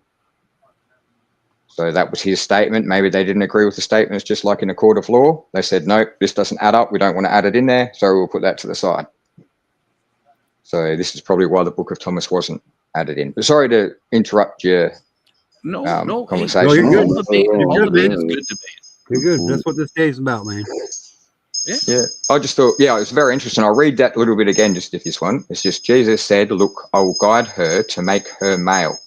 So that was his statement. Maybe they didn't agree with the statements, just like in a court of law. They said, no, this doesn't add up. We don't want to add it in there, so we'll put that to the side. So this is probably why the Book of Thomas wasn't added in. But sorry to interrupt your conversation. No, you're good. All debate is good debate. You're good. That's what this day is about, man. Yeah. I just thought, it was very interesting. I'll read that a little bit again, just if this one. It's just, Jesus said, "Look, I will guide her to make her male,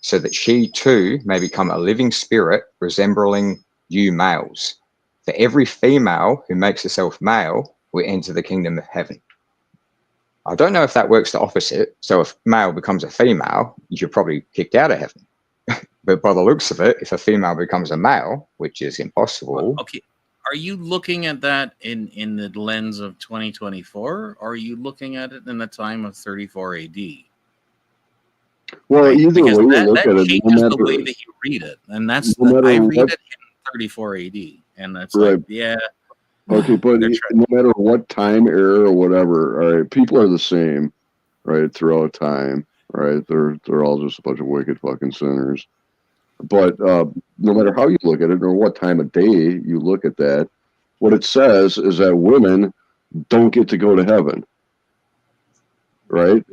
so that she too may become a living spirit resembling you males. For every female who makes herself male will enter the kingdom of heaven." I don't know if that works the opposite. So if male becomes a female, you're probably kicked out of heaven. But by the looks of it, if a female becomes a male, which is impossible. Okay. Are you looking at that in the lens of 2024, or are you looking at it in the time of 34 AD? Well, Right? either Because way you that look at it, changes the way that you read it, and that's no matter I read what, it in 34 AD, and that's right. like, yeah. Okay, but they're no matter what time era or whatever, all right, people are the same, right, throughout time, right? They're all just a bunch of wicked fucking sinners. But no matter how you look at it or what time of day you look at that, what it says is that women don't get to go to heaven, right?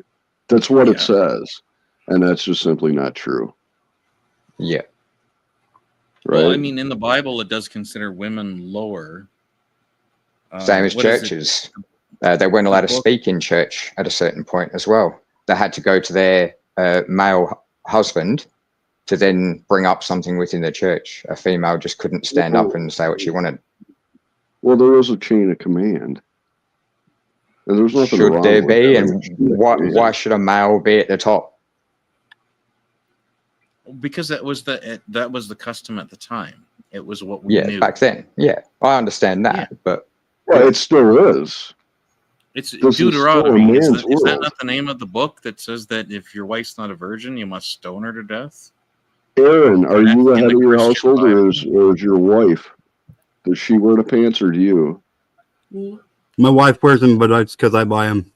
That's what it says, and that's just simply not true. Yeah. Right. Well, I mean, in the Bible, it does consider women lower. Same as churches. They weren't allowed to speak in church at a certain point as well. They had to go to their male husband to then bring up something within the church. A female just couldn't stand up and say what she wanted. Well, there is a chain of command. And there's nothing should wrong there with be? that. And why should a male be at the top? Because that was the custom at the time. It was what we knew back then. Yeah, I understand that, but well, it still is. It's this Deuteronomy. Is that world. not the name of the book that says that if your wife's not a virgin, you must stone her to death? Aaron, are you the head of your household, or is your wife? Does she wear the pants, or do you? Me. My wife wears them, but it's because I buy them.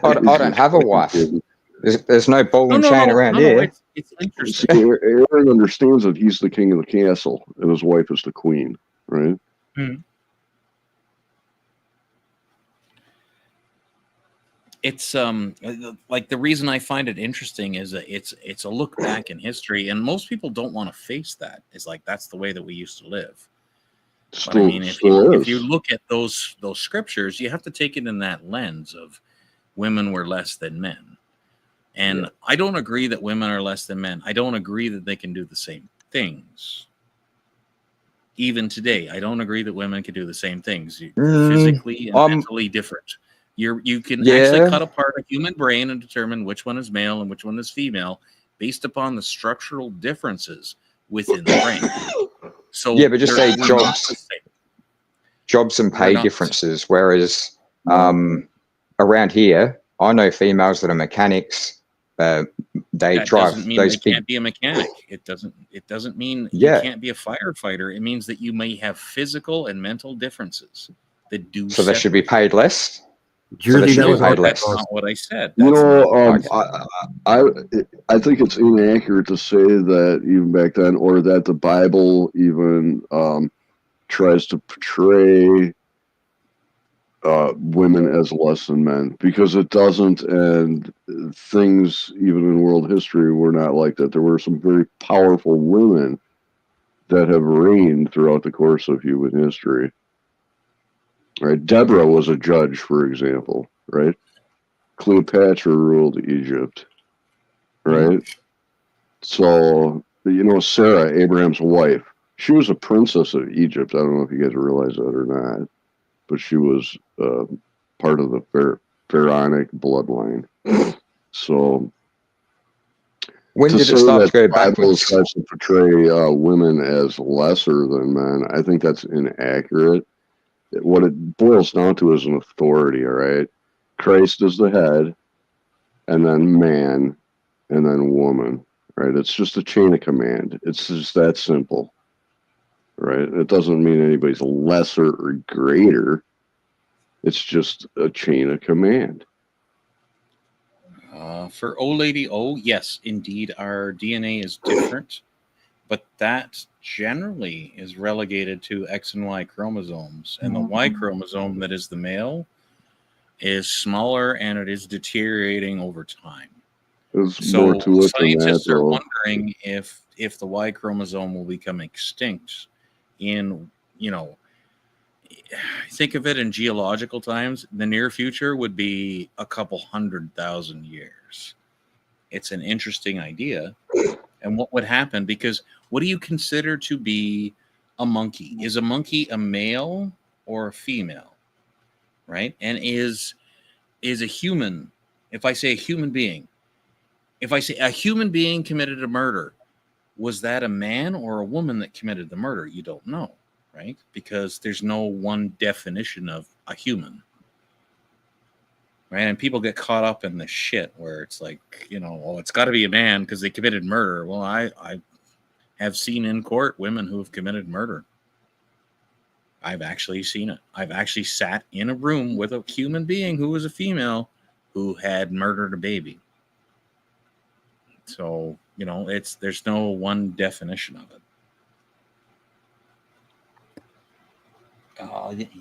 I don't have a wife. There's no ball and chain around here. It's interesting. See, Aaron understands that he's the king of the castle and his wife is the queen, right? It's like the reason I find it interesting is that it's a look back in history, and most people don't want to face that. It's like that's the way that we used to live. But I mean, if you look at those scriptures, you have to take it in that lens of women were less than men. And I don't agree that women are less than men. I don't agree that they can do the same things. Even today, I don't agree that women can do the same things. Physically and mentally different. You can actually cut apart a human brain and determine which one is male and which one is female based upon the structural differences within the brain. So but just say jobs and pay differences. Whereas around here, I know females that are mechanics. They drive doesn't mean those they can't be a mechanic. It doesn't mean you can't be a firefighter. It means that you may have physical and mental differences that do. So they should be paid less. Jersey, That's not what I said. You know, I think it's inaccurate to say that even back then, or that the Bible even tries to portray women as less than men, because it doesn't, and things even in world history were not like that. There were some very powerful women that have reigned throughout the course of human history. Right, Deborah was a judge, for example. Right, Cleopatra ruled Egypt. Right, so you know Sarah, Abraham's wife, she was a princess of Egypt. I don't know if you guys realize that or not, but she was part of the pharaonic bloodline. So, when did it start to go backwards? The Bible tries to portray women as lesser than men. I think that's inaccurate. What it boils down to is an authority. All right, Christ is the head, and then man, and then woman. Right? It's just a chain of command. It's just that simple. Right? It doesn't mean anybody's lesser or greater. It's just a chain of command. For old lady O, yes, indeed, our DNA is different, but that generally is relegated to X and Y chromosomes, and the Y chromosome that is the male is smaller and it is deteriorating over time. So scientists are wondering if the Y chromosome will become extinct in, think of it in geological times. The near future would be a couple 100,000 years. It's an interesting idea. And what would happen? Because what do you consider to be a monkey? Is a monkey a male or a female? Right? And is a human, if I say a human being, If I say a human being committed a murder, was that a man or a woman that committed the murder? You don't know, right? Because there's no one definition of a human. Right? And people get caught up in this shit where it's like, it's got to be a man because they committed murder. Well, I have seen in court women who have committed murder. I've actually seen it. I've actually sat in a room with a human being who was a female who had murdered a baby. So, there's no one definition of it.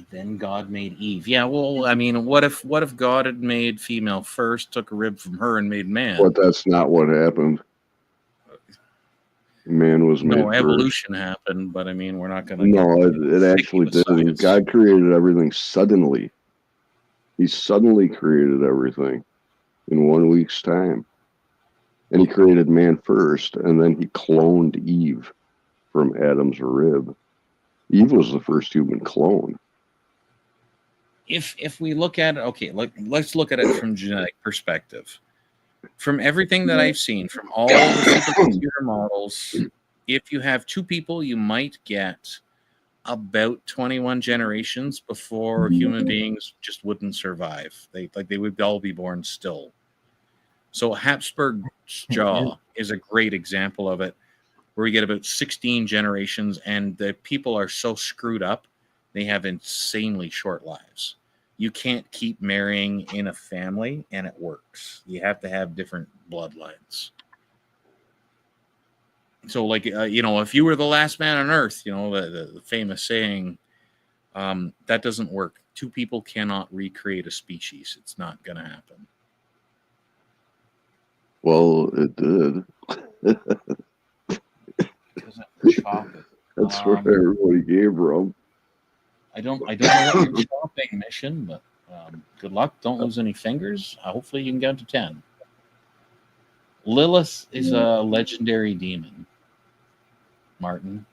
Then God made Eve. Yeah, well, I mean, what if God had made female first, took a rib from her, and made man? But that's not what happened. Man was made. No, evolution happened, but I mean, we're not going to. No, it actually didn't. God created everything suddenly. He suddenly created everything in 1 week's time. And he created man first, and then he cloned Eve from Adam's rib. Eve was the first human clone. If we look at it, okay, let's look at it from genetic perspective. From everything that I've seen, from all the supercomputer models, if you have two people, you might get about 21 generations before human beings just wouldn't survive. They would all be born still. So Habsburg's jaw is a great example of it, where you get about 16 generations, and the people are so screwed up, they have insanely short lives. You can't keep marrying in a family, and it works. You have to have different bloodlines. So, if you were the last man on Earth, the famous saying, that doesn't work. Two people cannot recreate a species. It's not going to happen. Well, it did. That's where everybody gave from. I don't know what you're chopping, Mission, but good luck. Don't lose any fingers. Hopefully you can get to 10. Lilith is a legendary demon. Martin.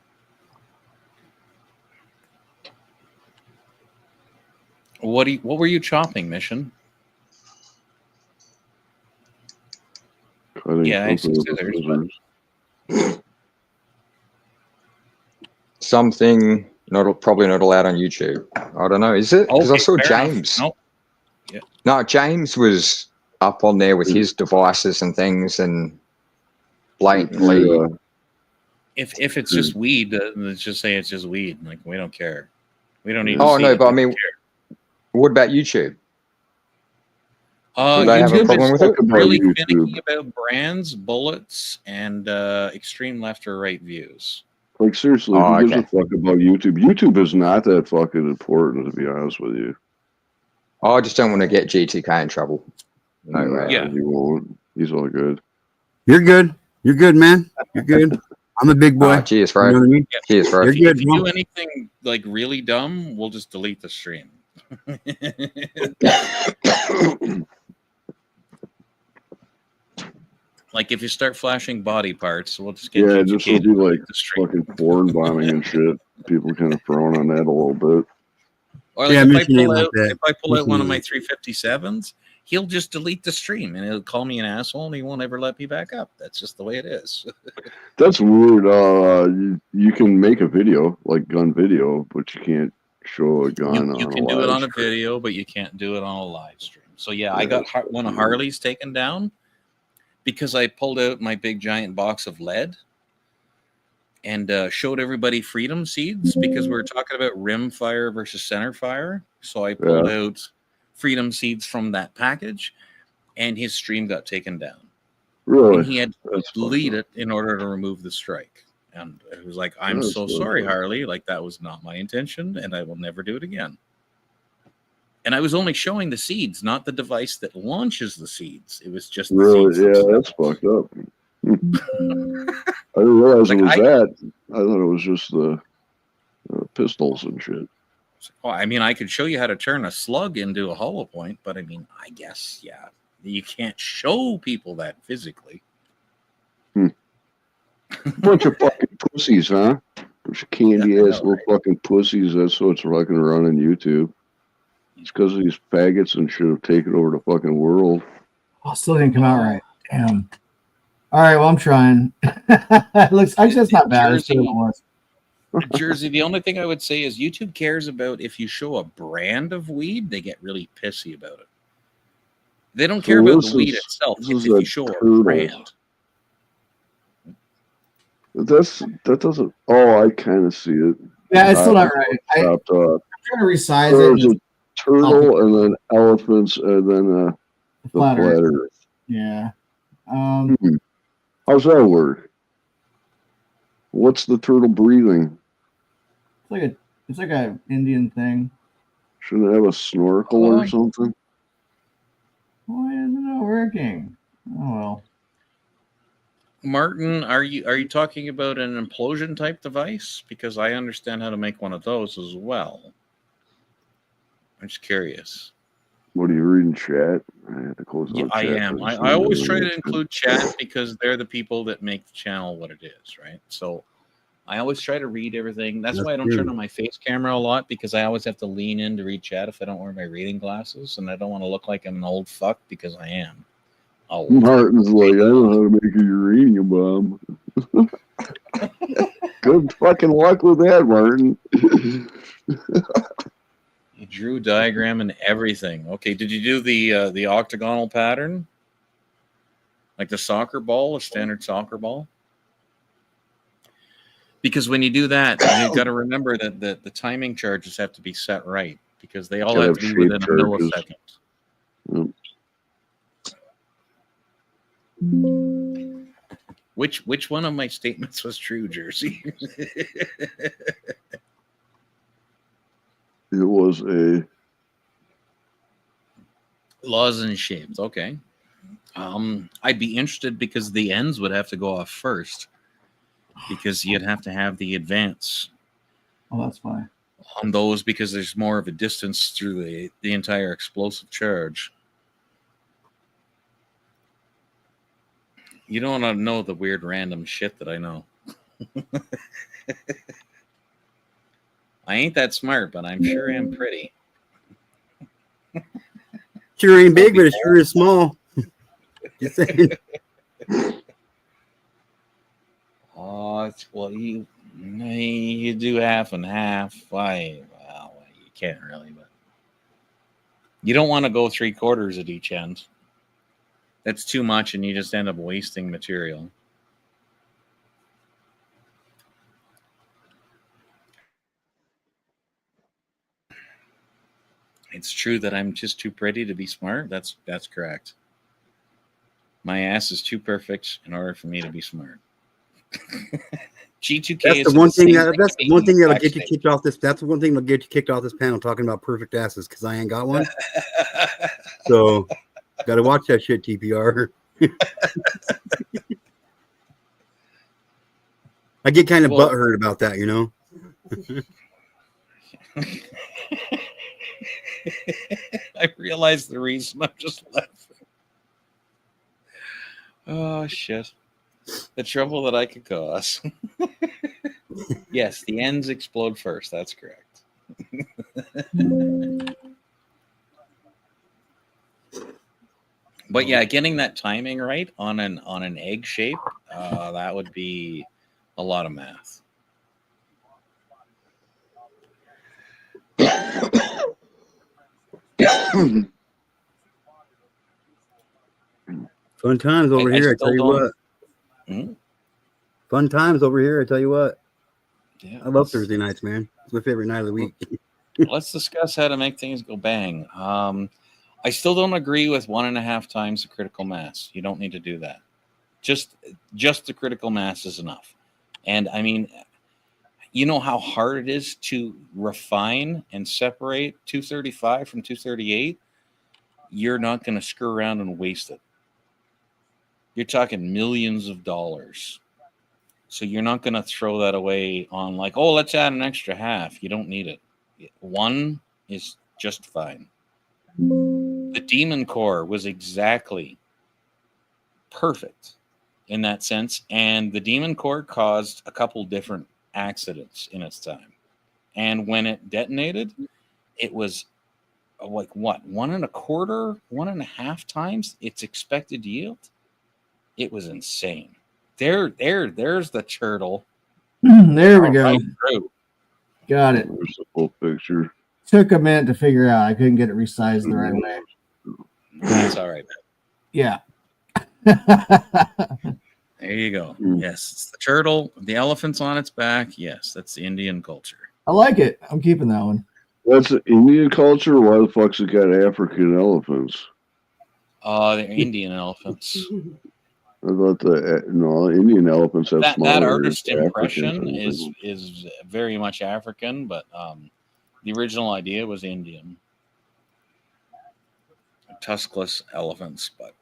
What were you chopping, Mission? Yeah, I see scissors. Something probably not allowed on YouTube. I don't know. Is it? Because I saw James. Nope. Yeah. No, James was up on there with his devices and things, and blatantly. If it's just weed, let's just say it's just weed. Like, we don't care. We don't need. Oh no, but I mean, what about YouTube? Do they have a problem with it? Really finicky about brands, bullets, and extreme left or right views. Like, seriously, who gives a fuck about YouTube? YouTube is not that fucking important, to be honest with you. I just don't want to get GTK in trouble. No way. Yeah. He won't. He's all good. You're good. You're good, man. You're good. I'm a big boy. Cheers, bro. You know what I mean? Cheers, bro. If you do anything like really dumb, we'll just delete the stream. Like, if you start flashing body parts, we'll just get just will be like fucking porn bombing and shit. People kind of throwing on that a little bit. Or like, if I pull out one of my 357s, he'll just delete the stream and he'll call me an asshole and he won't ever let me back up. That's just the way it is. That's weird. You can make a video, like gun video, but you can't show a gun. You can do it on a video, but you can't do it on a live stream. So yeah, I got one of Harley's taken down because I pulled out my big giant box of lead and showed everybody freedom seeds because we were talking about rim fire versus center fire. So I pulled out freedom seeds from that package, and his stream got taken down. Really? And he had to delete it in order to remove the strike. And it was like, I'm so sorry, Harley. Like, that was not my intention, and I will never do it again. And I was only showing the seeds, not the device that launches the seeds. It was just the seeds. Yeah, that's fucked up. I didn't realize it was that. I thought it was just the pistols and shit. Well, I mean, I could show you how to turn a slug into a hollow point, but I mean, I guess, yeah, you can't show people that physically. Bunch of fucking pussies, huh? Bunch of candy ass little fucking pussies. That's what's fucking running YouTube. It's because of these faggots and shit have taken over the fucking world. Oh, still didn't come out right. Damn. All right, well, I'm trying. It looks actually that's not bad. It's Jersey, was. Jersey, the only thing I would say is YouTube cares about if you show a brand of weed, they get really pissy about it. They don't care about the weed itself if you show a brand. That doesn't. Oh, I kind of see it. Yeah, it's still not right. I'm trying to resize it. There's a turtle and then elephants and then the flat earth. Yeah. How's that work? What's the turtle breathing? It's like a Indian thing. Shouldn't it have a snorkel or something? Why isn't it working? Oh well. Martin, are you talking about an implosion type device? Because I understand how to make one of those as well. I'm just curious. What are you reading, chat? I had to close out I chat. am. I always try to include chat because they're the people that make the channel what it is, right? So I always try to read everything. That's why I don't turn on my face camera a lot, because I always have to lean in to read chat if I don't wear my reading glasses, and I don't want to look like I'm an old fuck because I am. Oh, Martin's like, I don't know how to make a uranium bomb. Good fucking luck with that, Martin. You drew diagram and everything. Okay, did you do the octagonal pattern? Like the soccer ball, a standard soccer ball? Because when you do that, you've got to remember that the timing charges have to be set right, because they all have to be within a millisecond. Yep. Which one of my statements was true, Jersey? It was a lozenge shaped. Okay. I'd be interested because the ends would have to go off first, because you'd have to have the advance. Oh, that's fine. On those, because there's more of a distance through the entire explosive charge. You don't want to know the weird random shit that I know. I ain't that smart, but I'm sure I'm pretty. Sure ain't big, but it sure is small. Just saying. Oh, well, you do half and half. Well, you can't really, but you don't want to go 3/4 at each end. That's too much, and you just end up wasting material. It's true that I'm just too pretty to be smart. That's correct. My ass is too perfect in order for me to be smart. G2K. That's the one thing. That's the one thing that'll get you kicked off this. That's the one thing that'll get you kicked off this panel, talking about perfect asses, because I ain't got one. So, got to watch that shit, TPR. I get kind of butthurt about that, you know. I realize the reason. I'm just laughing. Oh shit! The trouble that I could cause. Yes, the ends explode first. That's correct. But yeah, getting that timing right on an egg shape, that would be a lot of math. Fun times over here, I tell you what. Fun times over here, I tell you what. Yeah, I love Thursday nights, man. It's my favorite night of the week. Let's discuss how to make things go bang. I still don't agree with 1.5 times the critical mass. You don't need to do that. Just the critical mass is enough. And I mean, you know how hard it is to refine and separate 235 from 238? You're not going to screw around and waste it. You're talking millions of dollars. So you're not going to throw that away on like, oh, let's add an extra half. You don't need it. 1 is just fine. The Demon Core was exactly perfect in that sense. And the Demon Core caused a couple different accidents in its time. And when it detonated, it was like what? 1.25, 1.5 times its expected yield? It was insane. There's the turtle. There we go. Right through. Got it. There's the full picture. Took a minute to figure out. I couldn't get it resized the right way. That's all right. Yeah. There you go. Yes, it's the turtle. The elephant's on its back. Yes, that's the Indian culture. I like it. I'm keeping that one. That's Indian culture. Why the fuck's it got African elephants? They're Indian elephants. I thought Indian elephants have smaller. That artist African impression elephants. is very much African, but the original idea was Indian. Tuskless elephants, but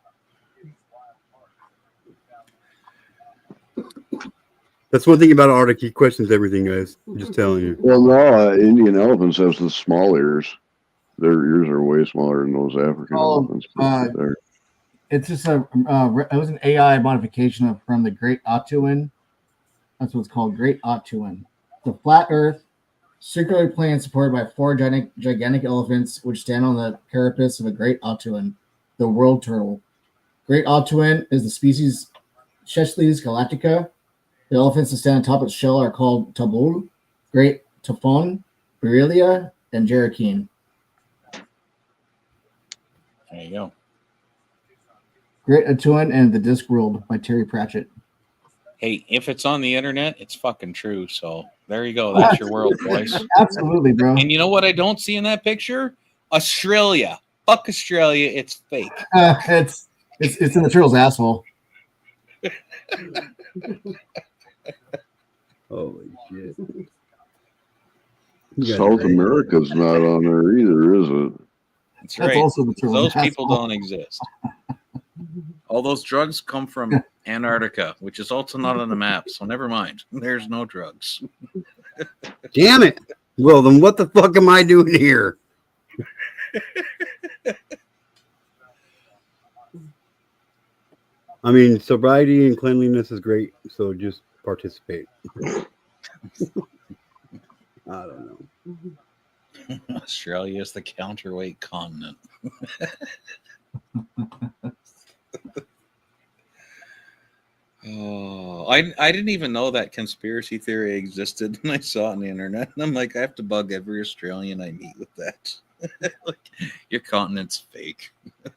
that's one thing about Arctic. He questions everything, guys. I'm just telling you. Well, no, Indian elephants have the small ears. Their ears are way smaller than those African elephants. It's just it was an AI modification from the Great Chilli'n. That's what's called, Great Chilli'n. The flat Earth, circular plane supported by 4 gigantic elephants, which stand on the carapace of a Great Chilli'n, the world turtle. Great Chilli'n is the species Cheslis galactica. The elephants that stand on top of its shell are called tabul, Great Tafon, Berelia, and Jerikeen. There you go. Great Chilli'n and the Discworld by Terry Pratchett. Hey, if it's on the internet, it's fucking true. So there you go. That's your world, boys. Absolutely, bro. And you know what I don't see in that picture? Australia. Fuck Australia. It's fake. It's in the turtle's asshole. Holy shit. South America's not on there either, is it? That's right. Also the those people don't exist. All those drugs come from Antarctica, which is also not on the map. So never mind. There's no drugs. Damn it. Well, then what the fuck am I doing here? I mean, sobriety and cleanliness is great, so just participate. I don't know. Australia is the counterweight continent. Oh, I didn't even know that conspiracy theory existed, and I saw it on the internet. And I'm like, I have to bug every Australian I meet with that. Like, your continent's fake. It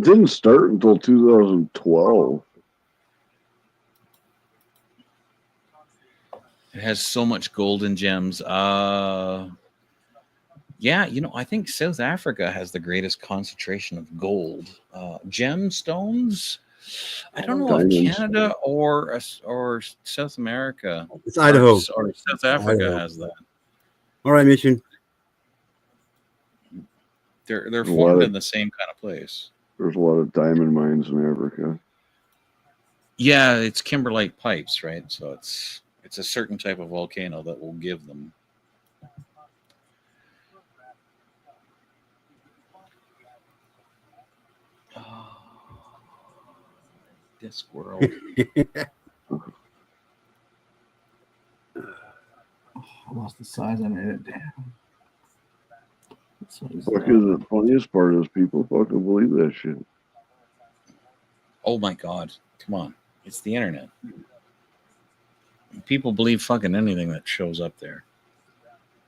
didn't start until 2012. It has so much gold and gems. Yeah, I think South Africa has the greatest concentration of gold. Gemstones. I don't know if Canada or South America. It's Idaho. Or South Africa has that. All right, Mission. They're formed in the same kind of place. There's a lot of diamond mines in Africa. Yeah, it's kimberlite pipes, right? So it's a certain type of volcano that will give them. Discworld. I lost the size on it. The funniest part is people fucking believe that shit. Oh my God. Come on. It's the internet. People believe fucking anything that shows up there.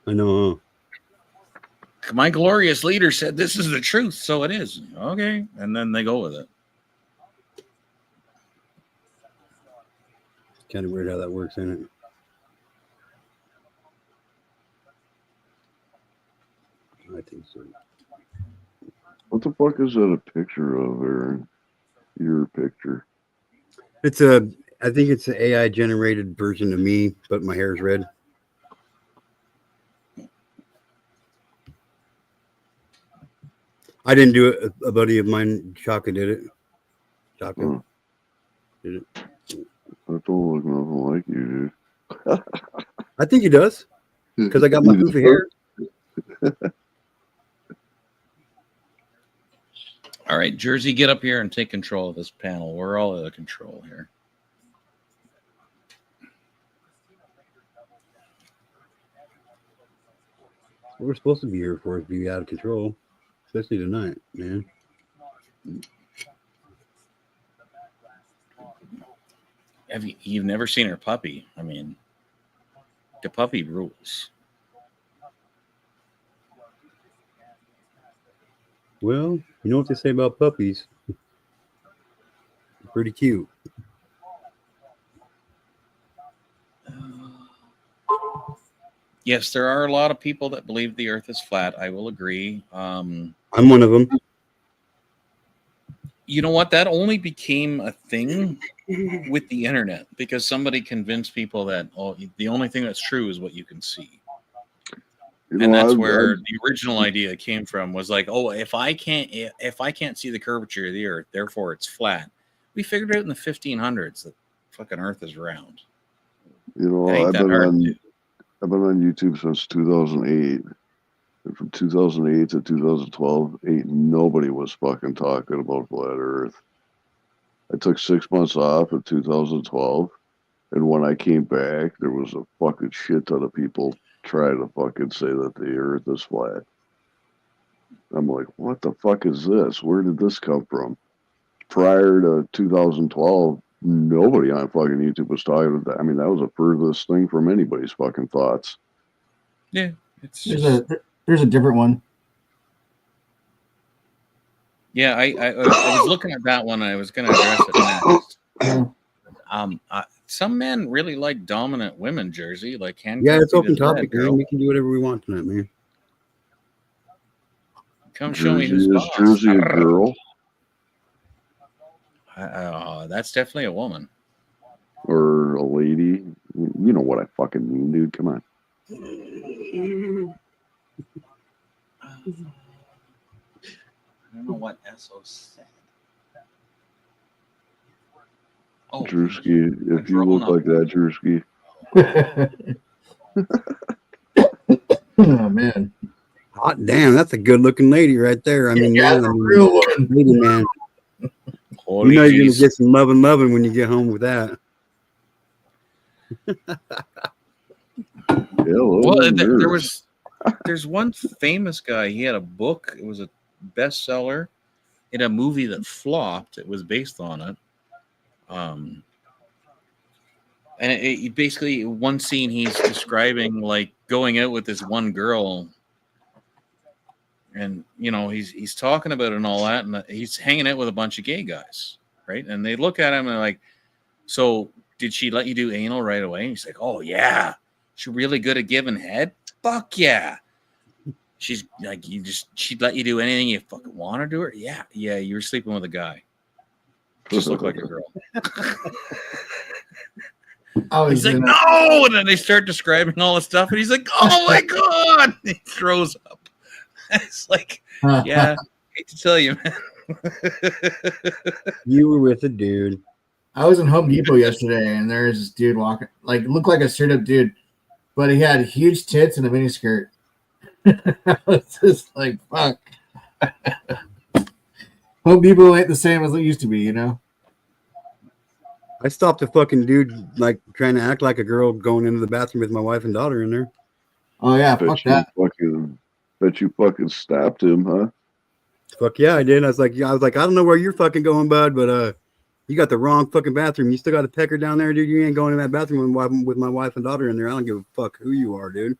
I know. My glorious leader said this is the truth, so it is. Okay. And then they go with it. Kind of weird how that works, isn't it? I think so. What the fuck is that a picture of, Aaron? Your picture. I think it's an AI generated version of me, but my hair is red. I didn't do it. A buddy of mine, Chaka, did it. Chaka did it. That don't look nothing like you, dude. I think he does, because I got my goofy hair. All right, Jersey, get up here and take control of this panel. We're all out of control here. What we're supposed to be here for is be out of control, especially tonight, man. You've never seen her puppy? I mean, the puppy rules. Well, you know what they say about puppies? Pretty cute. Yes, there are a lot of people that believe the Earth is flat. I will agree. I'm one of them. You know what? That only became a thing with the internet because somebody convinced people that the only thing that's true is what you can see. And that's where the original idea came from. Was like, oh, if I can't see the curvature of the Earth, therefore it's flat. We figured out in the 1500s that fucking Earth is round. You know, I've been on YouTube since 2008. And from 2008 to 2012, nobody was fucking talking about flat Earth. I took 6 months off in 2012, and when I came back, there was a fucking shit ton of people trying to fucking say that the Earth is flat. I'm like, what the fuck is this? Where did this come from? Prior to 2012, nobody on fucking YouTube was talking about that. I mean, that was the furthest thing from anybody's fucking thoughts. Yeah, there's a different one. Yeah, I was looking at that one. I was going to address it next. Some men really like dominant women, Jersey. Like, yeah, it's open topic, man. We can do whatever we want tonight, man. Come show me who's boss. Jersey a girl? That's definitely a woman. Or a lady. You know what I fucking mean, dude. Come on. I don't know what SO said. Oh, Drewski, if you look like that, Drewski. Oh, man. Hot damn, that's a good looking lady right there. I mean, yeah, man, a real one. Lady, man. Holy you know you're going to get some loving when you get home with that. Well, there's one famous guy. He had a book. It was a bestseller. In a movie that flopped. It was based on it. And it basically one scene he's describing like going out with this one girl, and you know he's talking about it and all that, and he's hanging out with a bunch of gay guys, right? And they look at him and they're like, "So did she let you do anal right away?" And he's like, "Oh yeah, she's really good at giving head. Fuck yeah." She's like, she'd let you do anything you fucking wanted to her. Yeah, you were sleeping with a guy. Just look like a girl. He's like, no, and then they start describing all the stuff, and he's like, oh my god, and he throws up. It's like, yeah, hate to tell you, man. You were with a dude. I was in Home Depot yesterday, and there's this dude walking, like looked like a straight up dude, but he had huge tits and a miniskirt. I was just like, fuck. Home Depot ain't the same as it used to be, you know? I stopped a fucking dude like trying to act like a girl going into the bathroom with my wife and daughter in there. Oh yeah, fuck that. Bet you fucking stopped him, huh? Fuck yeah, I did. I was like, I don't know where you're fucking going, bud, but you got the wrong fucking bathroom. You still got a pecker down there, dude. You ain't going in that bathroom with my wife and daughter in there. I don't give a fuck who you are, dude.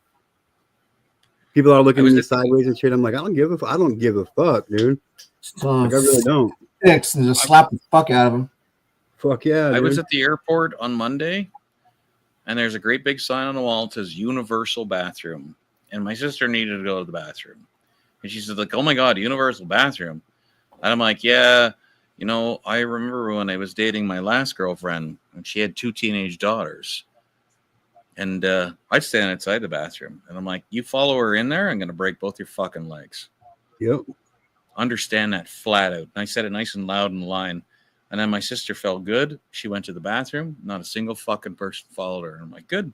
People are looking at me sideways and shit. I'm like, I don't give a fuck, dude. Like, I really don't. And just slap the fuck out of him. Fuck yeah, dude. I was at the airport on Monday, and there's a great big sign on the wall that says universal bathroom. And my sister needed to go to the bathroom. And she said, like, oh my God, universal bathroom. And I'm like, yeah, you know, I remember when I was dating my last girlfriend and she had 2 teenage daughters. And I'd stand outside the bathroom. And I'm like, you follow her in there, I'm going to break both your fucking legs. Yep. Understand that flat out. And I said it nice and loud in the line. And then my sister felt good. She went to the bathroom. Not a single fucking person followed her. And I'm like, good.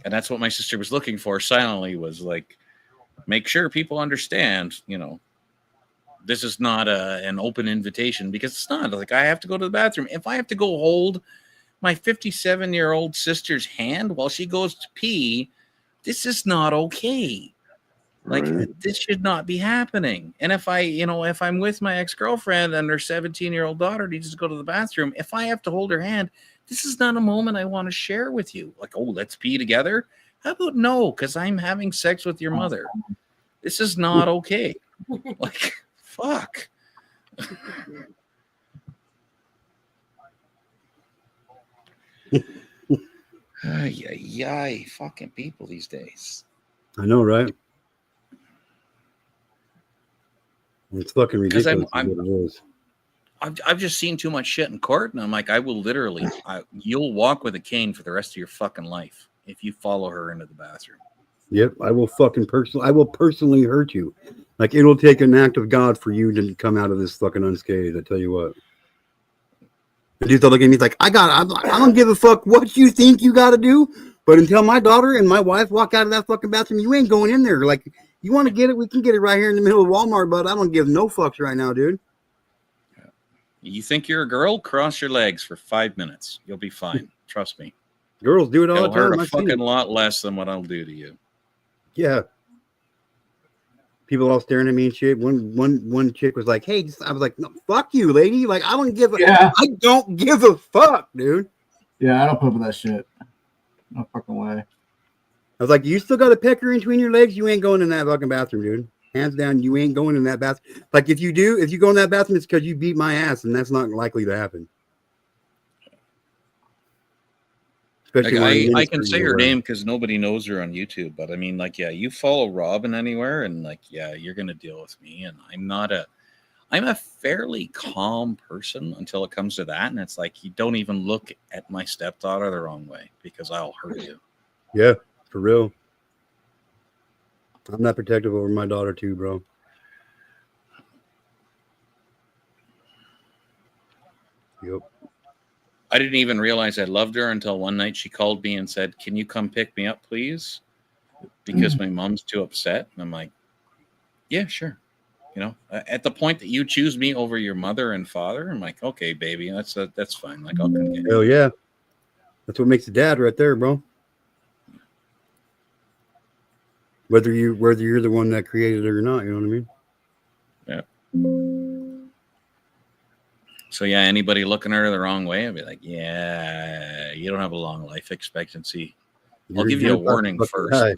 And that's what my sister was looking for silently, was like, make sure people understand, you know, this is not an open invitation, because it's not. Like, I have to go to the bathroom. If I have to go hold my 57-year-old sister's hand while she goes to pee, this is not okay. Like, Right. this should not be happening. And if I'm with my ex-girlfriend and her 17-year-old daughter needs to go to the bathroom, if I have to hold her hand, this is not a moment I want to share with you. Like, oh, let's pee together. How about no? Because I'm having sex with your mother. This is not okay. Like, fuck. Yay, fucking people these days. I know, right? It's fucking Because ridiculous. What it is. I've just seen too much shit in court, and I'm like, I will literally, you'll walk with a cane for the rest of your fucking life if you follow her into the bathroom. Yep, I will personally hurt you. Like, it'll take an act of God for you to come out of this fucking unscathed. I tell you what. The dude's looking at me like, I don't give a fuck what you think you got to do, but until my daughter and my wife walk out of that fucking bathroom, you ain't going in there. Like, you want to get it, we can get it right here in the middle of Walmart, but I don't give no fucks right now, dude. You think you're a girl? Cross your legs for 5 minutes. You'll be fine. Trust me. Girls do it all It'll the time. hurt a fucking lot less than what I'll do to you. Yeah. People all staring at me and shit. One chick was like, "Hey," I was like, "No, fuck you, lady. Like, I don't give a fuck, dude." Yeah, I don't put up with that shit. No fucking way. I was like, "You still got a pecker in between your legs? You ain't going in that fucking bathroom, dude. Hands down, you ain't going in that bathroom. Like, if you go in that bathroom, it's because you beat my ass, and that's not likely to happen." Like, I can say her name because nobody knows her on YouTube, but I mean, like, yeah, you follow Robin anywhere, and like, yeah, you're gonna deal with me. And I'm a fairly calm person until it comes to that, and it's like, you don't even look at my stepdaughter the wrong way because I'll hurt you. Yeah, for real. I'm not protective over my daughter too, bro. Yep. I didn't even realize I loved her until one night she called me and said, "Can you come pick me up, please? Because my mom's too upset." And I'm like, "Yeah, sure." You know, at the point that you choose me over your mother and father, I'm like, "Okay, baby, that's fine. Like, I'll come get you." Hell yeah. That's what makes a dad right there, bro. Whether you're the one that created it or not, you know what I mean? Yeah. So yeah, anybody looking at her the wrong way, I'd be like, "Yeah, you don't have a long life expectancy. I'll give you a warning first."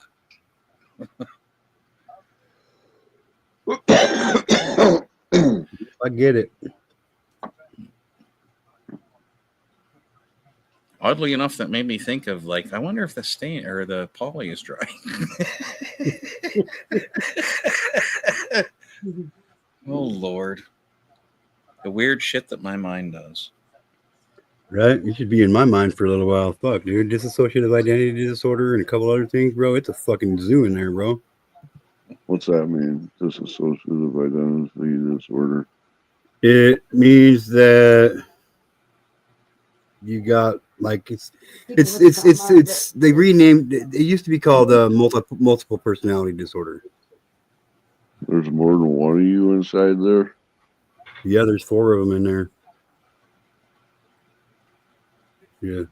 I get it. Oddly enough, that made me think of, like, I wonder if the stain or the poly is dry. Oh Lord, the weird shit that my mind does. Right? You should be in my mind for a little while. Fuck, dude. Dissociative identity disorder and a couple other things, bro. It's a fucking zoo in there, bro. What's that mean? Dissociative identity disorder. It means that you got, like, it's they renamed it. It used to be called multiple personality disorder. There's more than one of you inside there? Yeah, there's 4 of them in there. Yeah.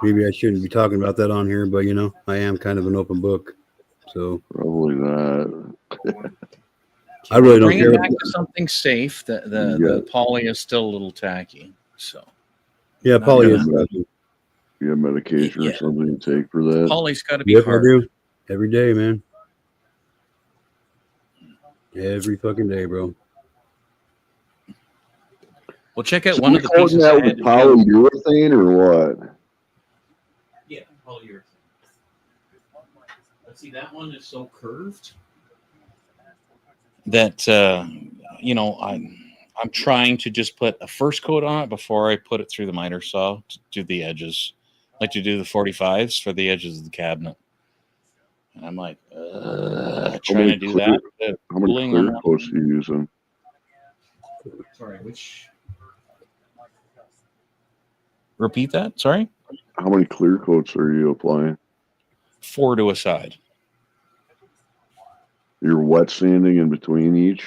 Maybe I shouldn't be talking about that on here, but you know, I am kind of an open book. So probably not. I really don't Bring care. it back to something safe. The poly is still a little tacky. So yeah, poly is. You have medication or something you take for that? Poly's got to be Yep, hard. I do. Every day, man. Every fucking day, bro. Well, check out one of the pieces. That with polyurethane or what? Yeah, polyurethane. Let's see, that one is so curved that you know, I'm trying to just put a first coat on it before I put it through the miter saw to do the edges, like to do the 45s for the edges of the cabinet. And I'm like, trying to do that. How many clear coats are you using? Sorry, which? Repeat that. Sorry. How many clear coats are you applying? 4 to a side. You're wet sanding in between each?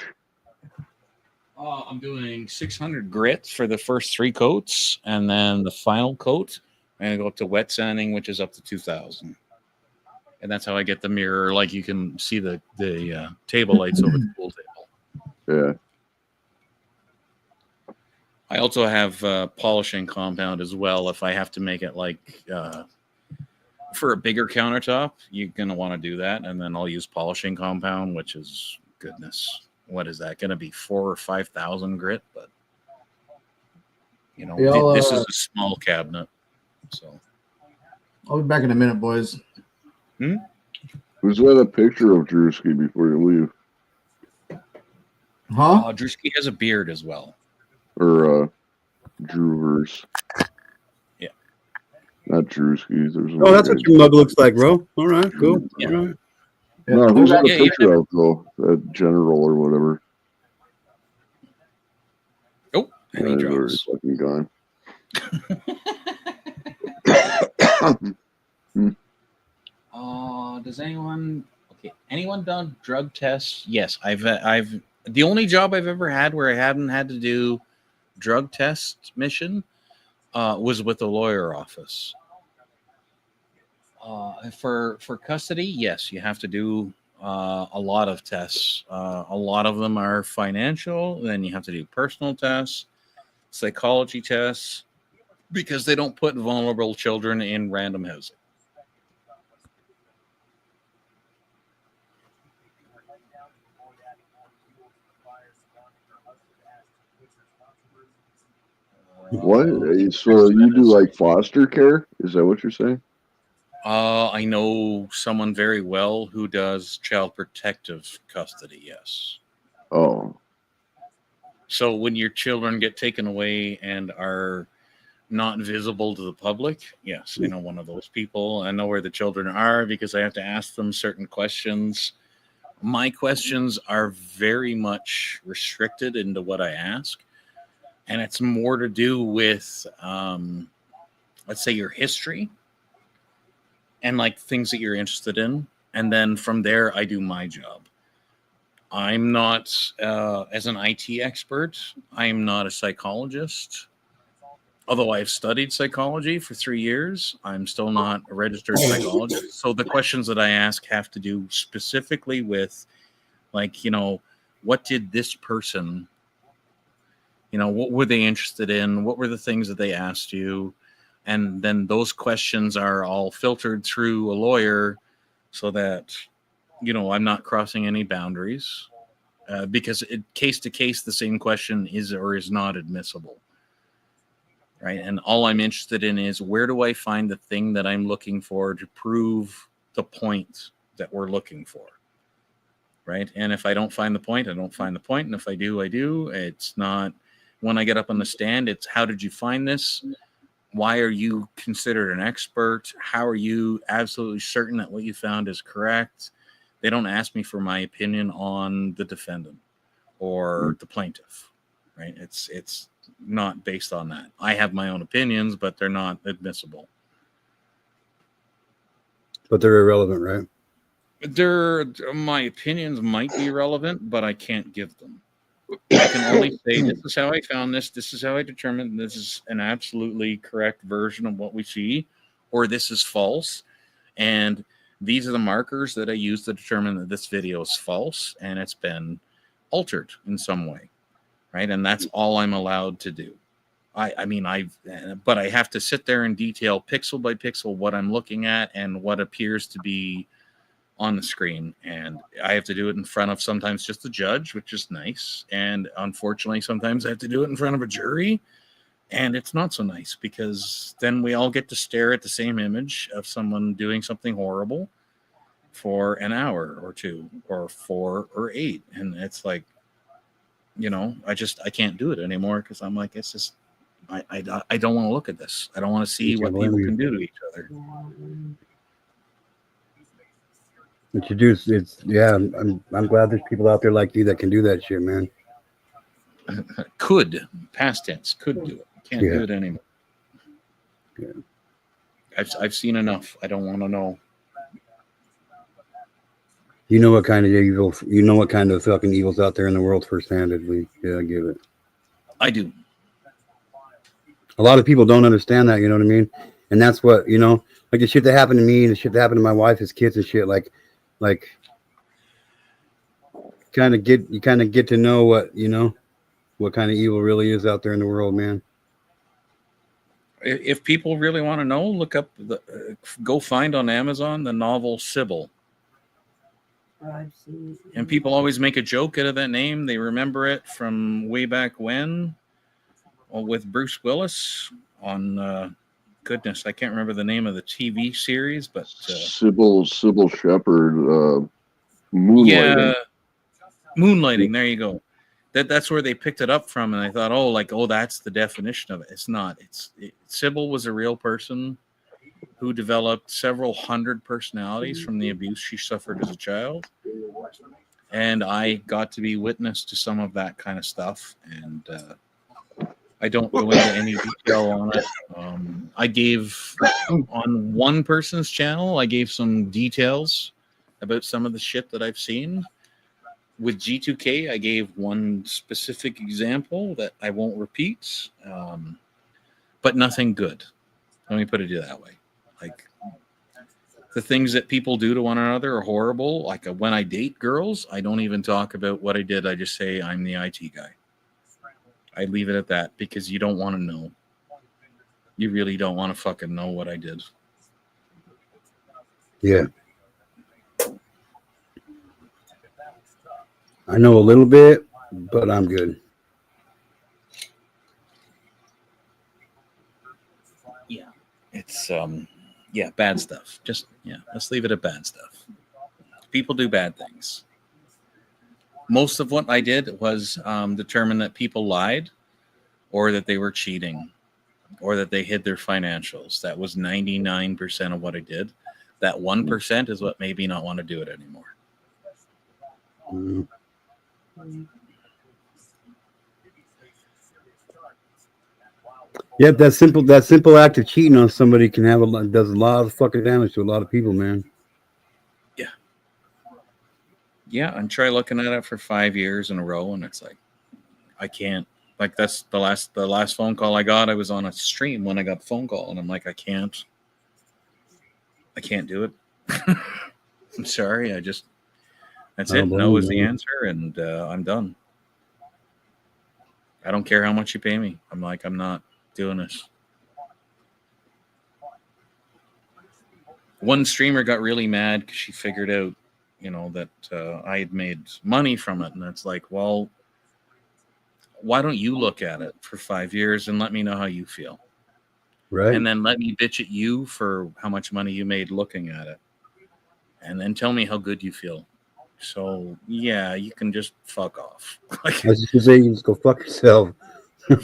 I'm doing 600 grit for the first 3 coats, and then the final coat, I'm going to go up to wet sanding, which is up to 2,000. and that's how I get the mirror. Like you can see the table lights over the pool table. Yeah. I also have polishing compound as well. If I have to make it like for a bigger countertop, you're gonna want to do that, and then I'll use polishing compound, which is goodness. What is that going to be? 4,000 or 5,000 grit, but you know, this is a small cabinet, so I'll be back in a minute, boys. Who's got a picture of Drewski before you leave? Huh? Drewski has a beard as well. Or Drewverse. Yeah. Not Drewski. There's Oh, that's what your mug looks like, bro. All right, cool. Yeah. All right. No, who's got a Yeah, picture of though? That general or whatever. Oh, and he He's already drops. fucking gone. Does anyone done drug tests? Yes, I've the only job I've ever had where I haven't had to do drug test mission was with the lawyer office. For custody, yes, you have to do a lot of tests. A lot of them are financial. Then you have to do personal tests, psychology tests, because they don't put vulnerable children in random housing. What? So you do like foster care? Is that what you're saying? I know someone very well who does child protective custody, yes. Oh. So when your children get taken away and are not visible to the public, yes, I know one of those people. I know where the children are because I have to ask them certain questions. My questions are very much restricted into what I ask. And it's more to do with, let's say, your history and like things that you're interested in. And then from there, I do my job. I'm not, as an IT expert, I'm not a psychologist. Although I've studied psychology for 3 years, I'm still not a registered psychologist. So the questions that I ask have to do specifically with, like, you know, what did this person, you know, what were they interested in? What were the things that they asked you? And then those questions are all filtered through a lawyer so that, you know, I'm not crossing any boundaries because case to case, the same question is or is not admissible. Right. And all I'm interested in is where do I find the thing that I'm looking for to prove the point that we're looking for. Right. And if I don't find the point, I don't find the point. And if I do, I do. It's not when I get up on the stand, it's how did you find this? Why are you considered an expert? How are you absolutely certain that what you found is correct? They don't ask me for my opinion on the defendant or the plaintiff. Right. It's not based on that. I have my own opinions, but they're not admissible. But they're irrelevant, right? My opinions might be relevant, but I can't give them. I can only say this is how I found this. This is how I determined this is an absolutely correct version of what we see, or this is false. And these are the markers that I use to determine that this video is false and it's been altered in some way. Right. And that's all I'm allowed to do. But I have to sit there and detail pixel by pixel what I'm looking at and what appears to be on the screen. And I have to do it in front of sometimes just the judge, which is nice. And unfortunately, sometimes I have to do it in front of a jury. And it's not so nice because then we all get to stare at the same image of someone doing something horrible for an hour or 2 or 4 or 8. And it's like, you know, I can't do it anymore because I'm like, it's just, I don't want to look at this. I don't want to see what people can do to each other. What you do is I'm glad there's people out there like you that can do that shit, man. Could, past tense, could do it. Can't do it anymore. Yeah. I've seen enough. I don't want to know. You know what kind of evil, you know what kind of fucking evil's out there in the world firsthand. Yeah, I give it. I do. A lot of people don't understand that, you know what I mean? And that's what, you know, Like the shit that happened to me, the shit that happened to my wife, his kids and shit. Like kind of get to know what kind of evil really is out there in the world, man. If people really want to know, look up go find on Amazon the novel Sybil. And people always make a joke out of that name. They remember it from way back when, with Bruce Willis on. Goodness, I can't remember the name of the TV series, but Sybil Shepherd, Moonlighting. Yeah, Moonlighting. There you go. That's where they picked it up from, and I thought, that's the definition of it. It's not. Sybil was a real person who developed several hundred personalities from the abuse she suffered as a child, and I got to be witness to some of that kind of stuff, and I don't go into any detail on it. I gave on one person's channel, I gave some details about some of the shit that I've seen. With G2K, I gave one specific example that I won't repeat, but nothing good. Let me put it that way. Like, the things that people do to one another are horrible. Like, when I date girls, I don't even talk about what I did. I just say I'm the IT guy. I leave it at that because you don't want to know. You really don't want to fucking know what I did. Yeah. I know a little bit, but I'm good. Yeah. It's bad stuff. Let's leave it at bad stuff. People do bad things. Most of what I did was determine that people lied, or that they were cheating, or that they hid their financials. That was 99% of what I did. That 1% is what made me not want to do it anymore. Mm. Yep, that simple act of cheating on somebody does a lot of fucking damage to a lot of people, man. Yeah, and try looking at it for 5 years in a row, and it's like, I can't. Like, that's the last phone call I got. I was on a stream when I got the phone call, and I'm like, I can't do it. I'm sorry. That's it. No is the answer, and I'm done. I don't care how much you pay me. I'm like, I'm not doing this. One streamer got really mad because she figured out, that I had made money from it, and it's like, well, why don't you look at it for 5 years and let me know how you feel? Right. And then let me bitch at you for how much money you made looking at it. And then tell me how good you feel. So, yeah, you can just fuck off. I was just gonna say, you just go fuck yourself. I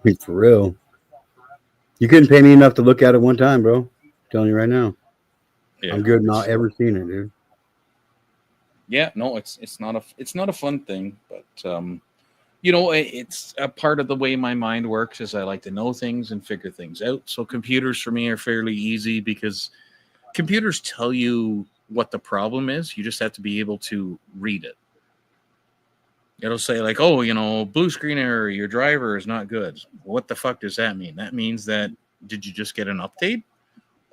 mean, for real. You couldn't pay me enough to look at it one time, bro. I'm telling you right now. Yeah, I'm good not ever seen it, dude. Yeah, no, it's not a fun thing, but it's a part of the way my mind works is I like to know things and figure things out. So computers for me are fairly easy because computers tell you what the problem is. You just have to be able to read it. It'll say like, oh, blue screen error, your driver is not good. What the fuck does that mean? That means that, did you just get an update?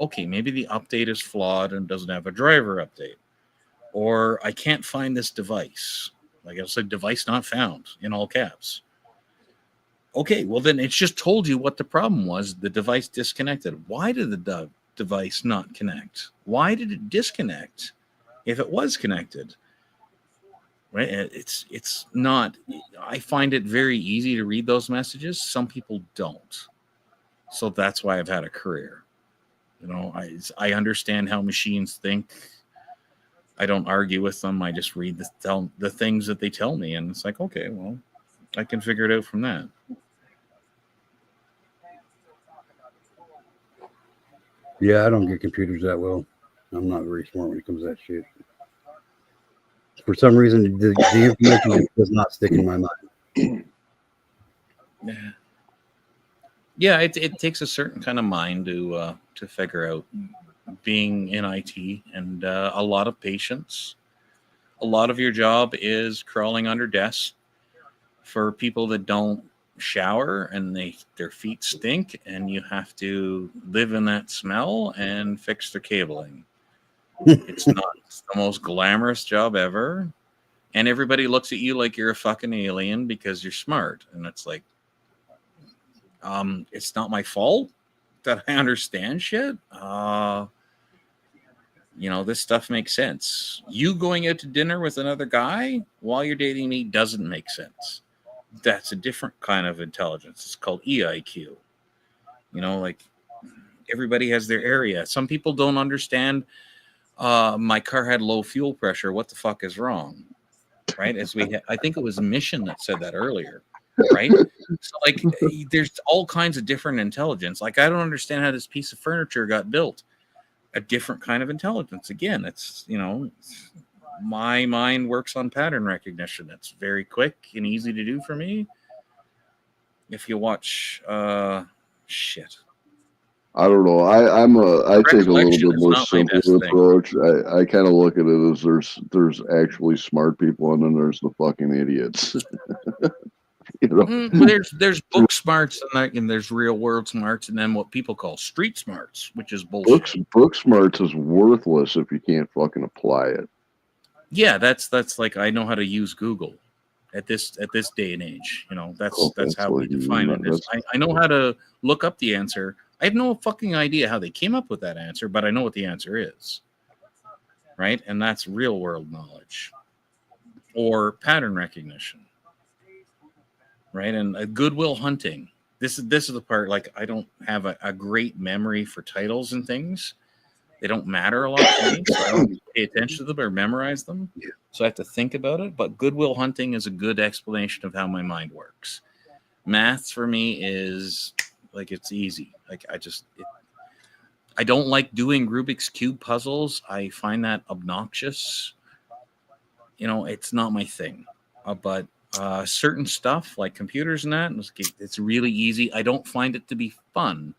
Okay, maybe the update is flawed and doesn't have a driver update. Or I can't find this device. Like, it'll say device not found in all caps. Okay, well then it's just told you what the problem was. The device disconnected. Why did the device not connect? Why did it disconnect if it was connected? Right? It's not. I find it very easy to read those messages. Some people don't. So that's why I've had a career. I understand how machines think. I don't argue with them. I just read the things that they tell me, and it's like, okay, well, I can figure it out from that. Yeah, I don't get computers that well. I'm not very smart when it comes to that shit. For some reason, the information does not stick in my mind. Yeah, it takes a certain kind of mind to figure out being in IT, and a lot of patience. A lot of your job is crawling under desks for people that don't shower and their feet stink, and you have to live in that smell and fix their cabling. It's not the most glamorous job ever, and everybody looks at you like you're a fucking alien because you're smart, and it's like, it's not my fault that I understand shit. This stuff makes sense. You going out to dinner with another guy while you're dating me doesn't make sense. That's a different kind of intelligence. It's called EIQ. Like, everybody has their area. Some people don't understand. My car had low fuel pressure. What the fuck is wrong? Right? I think it was Mission that said that earlier. Right? So, like, there's all kinds of different intelligence. Like, I don't understand how this piece of furniture got built. A different kind of intelligence. Again, it's, my mind works on pattern recognition. It's very quick and easy to do for me. If you watch, shit. I don't know. I take a little bit more simple approach. I kind of look at it as there's actually smart people and then there's the fucking idiots. There's book smarts and there's real world smarts, and then what people call street smarts, which is bullshit. Book smarts is worthless if you can't fucking apply it. Yeah, that's like, I know how to use Google at this day and age. That's how we define it. I know how to look up the answer. I have no fucking idea how they came up with that answer, but I know what the answer is. Right? And that's real world knowledge or pattern recognition. Right? And Goodwill Hunting. This is the part, like, I don't have a great memory for titles and things. They don't matter a lot to me, so I don't pay attention to them or memorize them. So I have to think about it. But Goodwill Hunting is a good explanation of how my mind works. Maths for me is like, it's easy. Like, I don't like doing Rubik's Cube puzzles. I find that obnoxious. It's not my thing. But certain stuff like computers and that, it's really easy. I don't find it to be fun.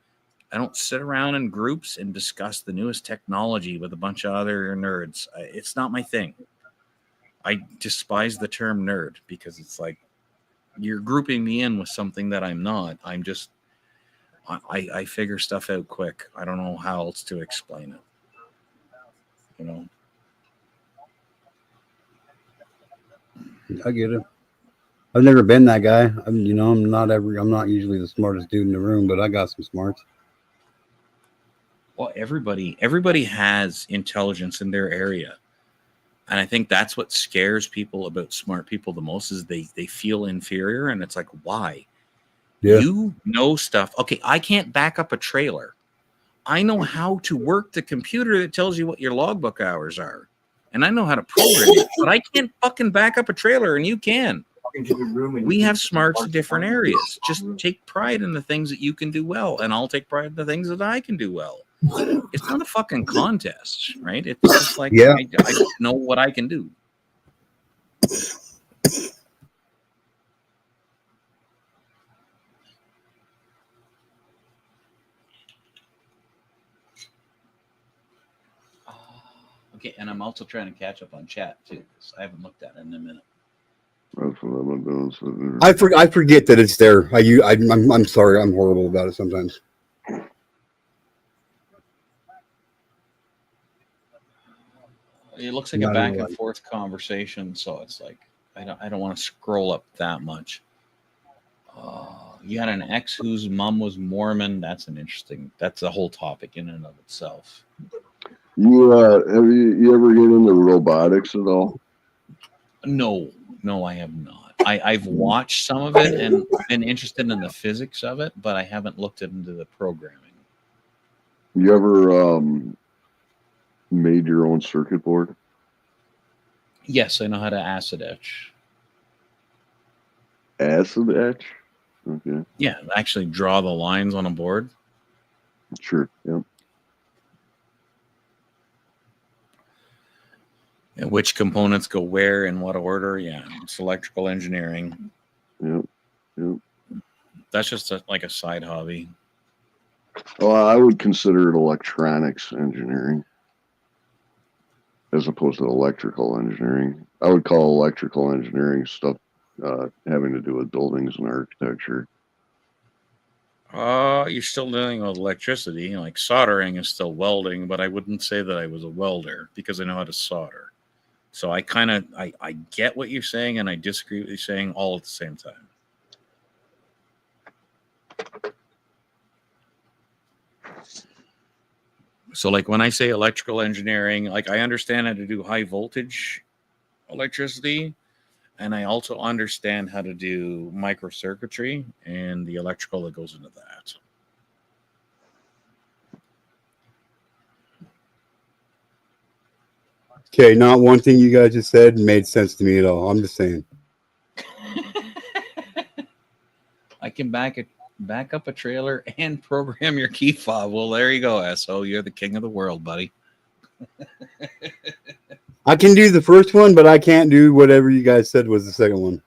I don't sit around in groups and discuss the newest technology with a bunch of other nerds. It's not my thing. I despise the term nerd because it's like, you're grouping me in with something that I'm not. I'm just, I figure stuff out quick. I don't know how else to explain it. I get it. I've never been that guy. I'm not usually the smartest dude in the room, but I got some smarts. Well, everybody has intelligence in their area. And I think that's what scares people about smart people the most, is they feel inferior. And it's like, why? Yeah. You know stuff. Okay, I can't back up a trailer. I know how to work the computer that tells you what your logbook hours are. And I know how to program it. But I can't fucking back up a trailer, and you can. We have smarts in different areas. Just take pride in the things that you can do well, and I'll take pride in the things that I can do well. It's not a fucking contest, right? It's just like, yeah. I know what I can do. Okay, and I'm also trying to catch up on chat too, because I haven't looked at it in a minute. That's what I'm doing. So I forget that it's there. I'm sorry. I'm horrible about it sometimes. It looks like a back and forth conversation, so it's like I don't want to scroll up that much. You had an ex whose mom was Mormon. That's a whole topic in and of itself. Have you ever get into robotics at all? No, I have not. I've watched some of it and been interested in the physics of it, but I haven't looked into the programming. You ever made your own circuit board? Yes, I know how to acid etch. Acid etch? Okay. Yeah, actually draw the lines on a board. Sure. Yep. And which components go where in what order? Yeah, it's electrical engineering. Yep. That's just like a side hobby. Well, I would consider it electronics engineering as opposed to electrical engineering. I would call electrical engineering stuff having to do with buildings and architecture. You're still dealing with electricity. Like soldering is still welding, but I wouldn't say that I was a welder because I know how to solder. So I kind of I get what you're saying, and I disagree with you saying all at the same time. So like when I say electrical engineering, like I understand how to do high voltage electricity, and I also understand how to do microcircuitry and the electrical that goes into that. Okay, not one thing you guys just said made sense to me at all. I'm just saying. I can back up a trailer and program your key fob. Well, there you go, SO. You're the king of the world, buddy. I can do the first one, but I can't do whatever you guys said was the second one.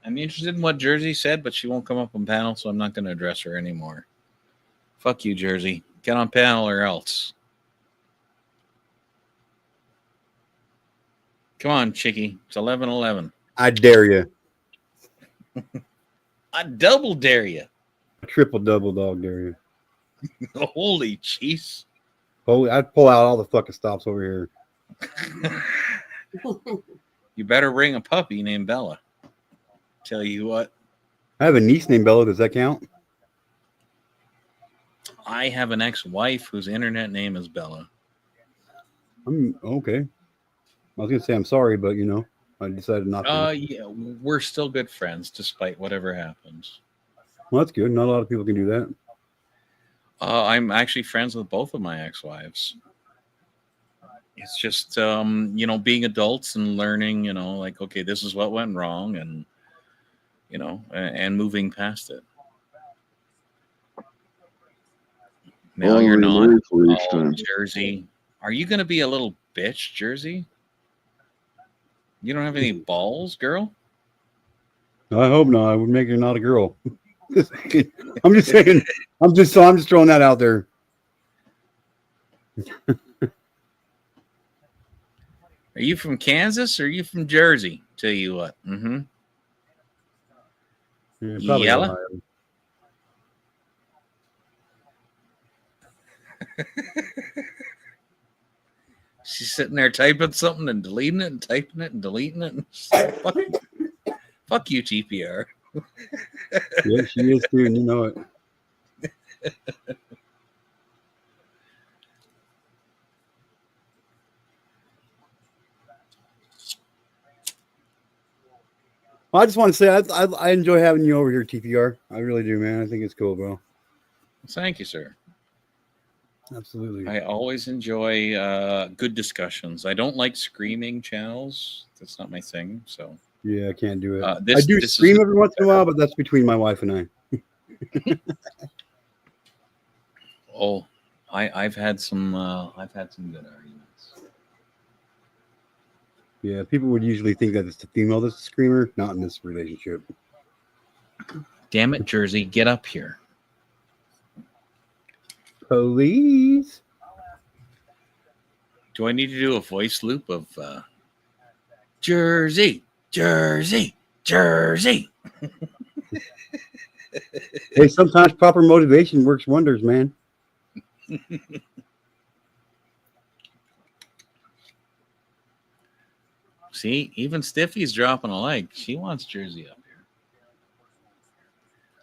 I'm interested in what Jersey said, but she won't come up on panel, so I'm not going to address her anymore. Fuck you, Jersey. Get on panel or else. Come on, Chickie. It's 11:11. I dare you. I double dare you. Triple double dog dare you. Holy jeez. Oh, I'd pull out all the fucking stops over here. You better bring a puppy named Bella. Tell you what. I have a niece named Bella. Does that count? I have an ex-wife whose internet name is Bella. Okay. I was gonna say I'm sorry, but you know, I decided not to. Yeah, we're still good friends despite whatever happens. Well, that's good. Not a lot of people can do that. I'm actually friends with both of my ex-wives. It's just you know, being adults and learning, you know, like, okay, this is what went wrong, and you know, and moving past it. Now Well, you're not. for each time. Jersey. Are you going to be a little bitch, Jersey? You don't have any balls, girl? I hope not. I would make her not a girl. I'm just saying. I'm just throwing that out there. Are you from Kansas or are you from Jersey? Tell you what. Mm-hmm. Yeah, probably Yella? Ohio. She's sitting there typing something and deleting it and typing it and deleting it. And fuck you, TPR. Yeah, she is too, and you know it. Well, I just want to say I enjoy having you over here, TPR. I really do, man. I think it's cool, bro. Thank you, sir. Absolutely. I always enjoy good discussions. I don't like screaming channels. That's not my thing. So yeah, I can't do it. I do this scream every once in a while, but that's between my wife and I. Oh, I've had some good arguments. Yeah, people would usually think that it's the female that's the screamer, not in this relationship. Damn it, Jersey, get up here. Police. Do I need to do a voice loop of Jersey, Jersey, Jersey? Hey, sometimes proper motivation works wonders, man. See, even Stiffy's dropping a like. She wants Jersey up here.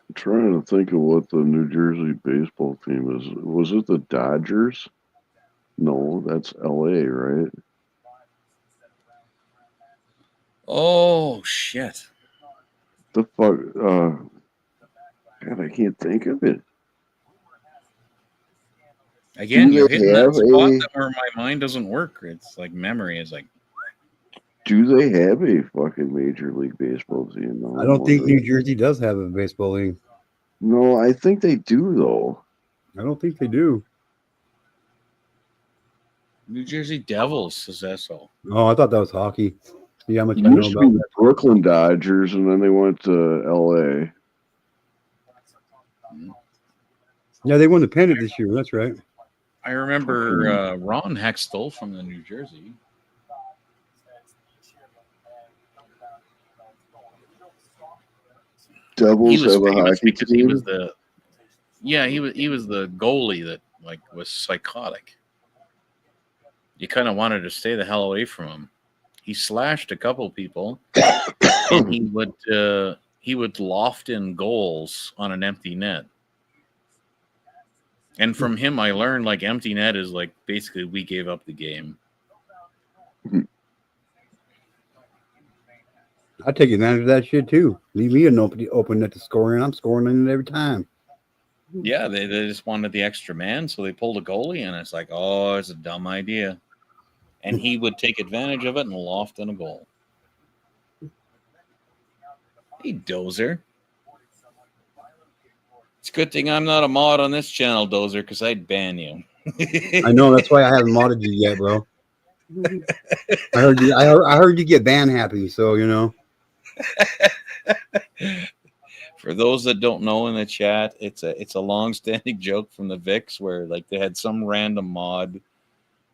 I'm trying to think of what the New Jersey baseball team is. Was it the Dodgers? No, that's LA, right? Oh shit! The fuck? God, I can't think of it. Again, you're hitting that spot where my mind doesn't work. It's like memory is like. Do they have a fucking Major League Baseball team? No, I don't think New Jersey does have a baseball league. No, I think they do, though. I don't think they do. New Jersey Devils is that so? Oh, I thought that was hockey. See how much I It know used to about be the that. Brooklyn Dodgers, and then they went to LA. Yeah, they won the pennant this year. That's right. I remember Ron Hextall from the New Jersey. Devils have a famous hockey because team. he was the goalie that like was psychotic. You kind of wanted to stay the hell away from him. He slashed a couple people, and he would loft in goals on an empty net. And from him, I learned like empty net is like basically we gave up the game. I take advantage of that shit too. Leave me an open net to score in. I'm scoring in it every time. Yeah, they just wanted the extra man, so they pulled a goalie, and it's like, oh, it's a dumb idea. And he would take advantage of it and loft in a goal. Hey, Dozer. It's a good thing I'm not a mod on this channel, Dozer, because I'd ban you. I know, that's why I haven't modded you yet, bro. I heard you. I heard you get ban happy, so you know. For those that don't know in the chat, it's a long-standing joke from the Vix where like they had some random mod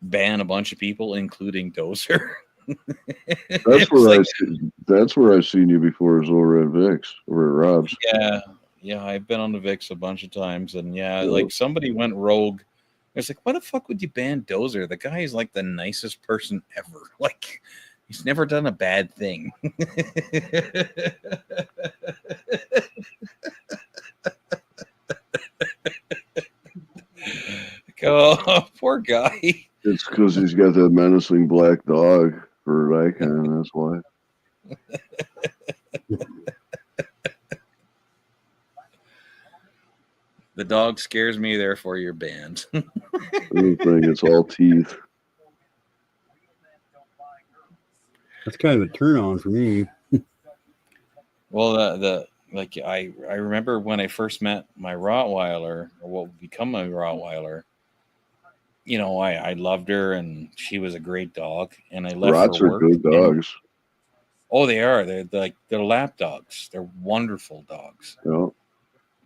ban a bunch of people, including Dozer. That's where I've seen you before, is over at Vix, over at Rob's. Yeah, I've been on the Vix a bunch of times, and like somebody went rogue. It's like, why the fuck would you ban Dozer? The guy is like the nicest person ever. Like, he's never done a bad thing. Oh, poor guy. It's because he's got that menacing black dog for an icon. That's why. The dog scares me, therefore you're banned. Everything, it's all teeth. That's kind of a turn on for me. Well, I remember when I first met my Rottweiler, or what would become my Rottweiler. You know, I loved her, and she was a great dog. And I left Rots for are work. good dogs. Oh, they are. They're lap dogs. They're wonderful dogs. Yeah.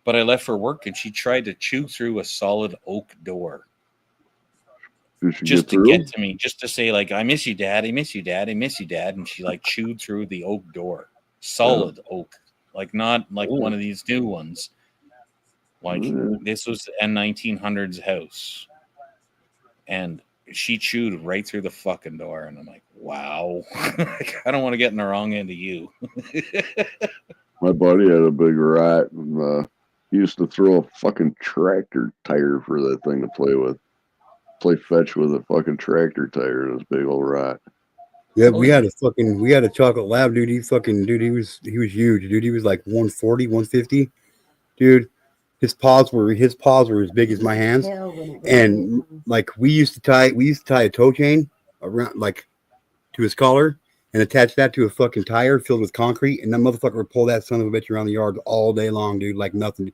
But I left for work, and she tried to chew through a solid oak door. Just to get to me, just to say, like, I miss you, Dad. I miss you, Dad. I miss you, Dad. And she like chewed through the oak door, solid oak, like not like one of these new ones. Like this was a 1900s house, and she chewed right through the fucking door. And I'm like, wow, I don't want to get in the wrong end of you. My buddy had a big rat, and he used to throw a fucking tractor tire for that thing to play with. Play fetch with a fucking tractor tire and this big old rat. Yeah, we had a chocolate lab, dude. He was huge, dude. He was like 140, 150. Dude, his paws were as big as my hands. And like we used to tie a toe chain around like to his collar and attach that to a fucking tire filled with concrete, and that motherfucker would pull that son of a bitch around the yard all day long, dude, like nothing.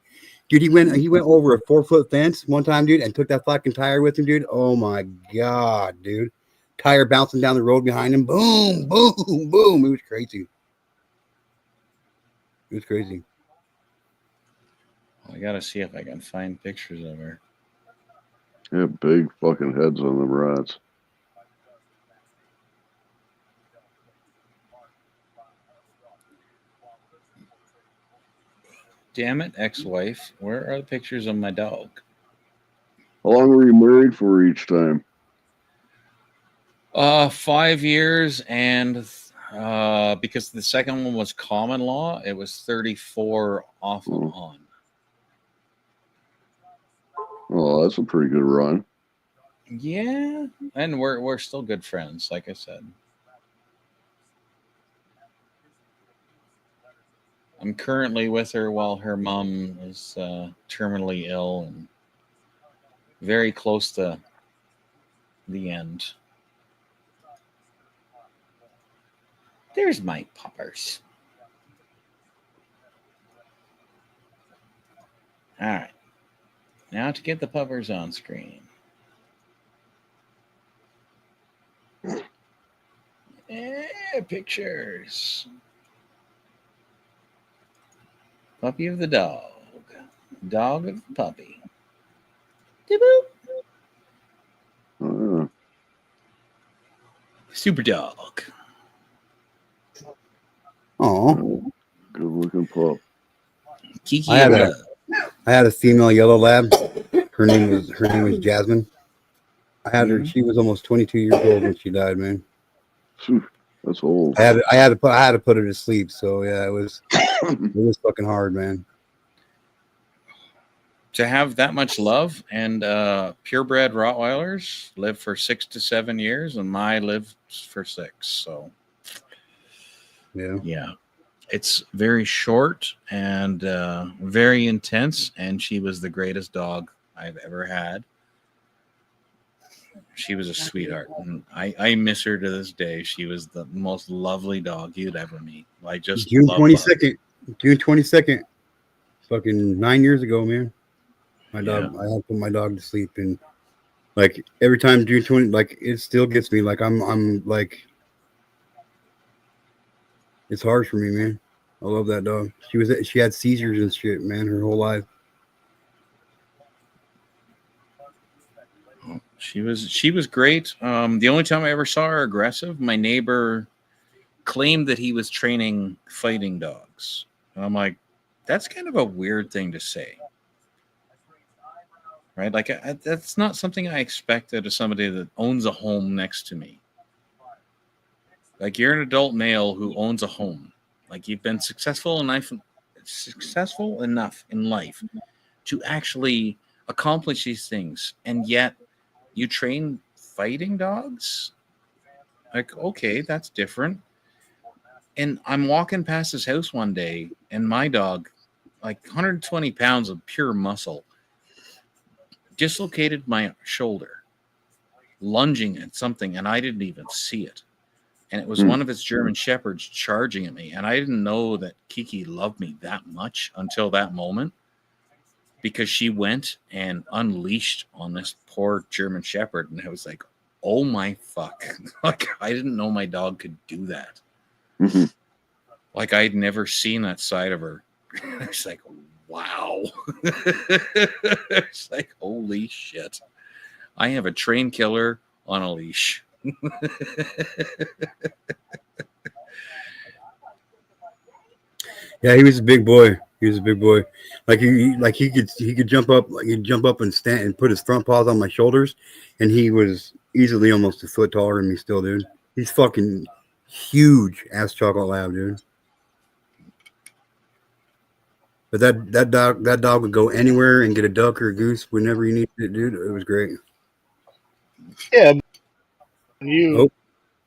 Dude, he went over a 4-foot fence one time, dude, and took that fucking tire with him, dude. Oh my god, dude. Tire bouncing down the road behind him. Boom, boom, boom. It was crazy. It was crazy. I gotta see if I can find pictures of her. Yeah, big fucking heads on them rats. Damn it, ex-wife. Where are the pictures of my dog? How long were you married for each time? 5 years, and because the second one was common law, it was 34 off and on. Oh, that's a pretty good run. Yeah, and we're still good friends, like I said. I'm currently with her while her mom is terminally ill and very close to the end. There's my puppers. All right. Now to get the puppers on screen. Pictures. Puppy of the dog. Dog of the puppy. Uh, Super dog. Oh, good looking pup. Kiki I had and a I had a female yellow lab. Her name was Jasmine. I had her. Mhm. She was almost 22 years old when she died, man. Phew, that's old. I had to put her to sleep. So yeah, it was fucking hard, man. To have that much love and purebred Rottweilers live for 6 to 7 years, and my lives for 6. So yeah, it's very short and very intense. And she was the greatest dog I've ever had. She was a sweetheart, and I miss her to this day. She was the most lovely dog you'd ever meet. I just June love 22nd. June 22nd. Fucking 9 years ago, man. My dog. Yeah. I had to put my dog to sleep, and like every time June 20, like it still gets me. Like I'm like, it's hard for me, man. I love that dog. She had seizures and shit, man, her whole life. She was great. The only time I ever saw her aggressive, my neighbor claimed that he was training fighting dogs. And I'm like, that's kind of a weird thing to say, right? Like that's not something I expected of somebody that owns a home next to me. Like you're an adult male who owns a home. Like you've been successful enough in life to actually accomplish these things, and yet you train fighting dogs. Like, okay, that's different. And I'm walking past his house one day, and my dog, like 120 pounds of pure muscle, dislocated my shoulder, lunging at something, and I didn't even see it. And it was one of his German shepherds charging at me. And I didn't know that Kiki loved me that much until that moment, because she went and unleashed on this poor German shepherd. And I was like, oh my fuck. Like, I didn't know my dog could do that. Mm-hmm. Like, I'd never seen that side of her. It's like, wow. It's like, holy shit. I have a train killer on a leash. Yeah, he was a big boy. He was a big boy. Like he could jump up, like he'd jump up and stand and put his front paws on my shoulders, and he was easily almost a foot taller than me still, dude. He's fucking huge ass chocolate lab, dude. But that dog would go anywhere and get a duck or a goose whenever you needed it, dude. It was great. Yeah, you. Oh,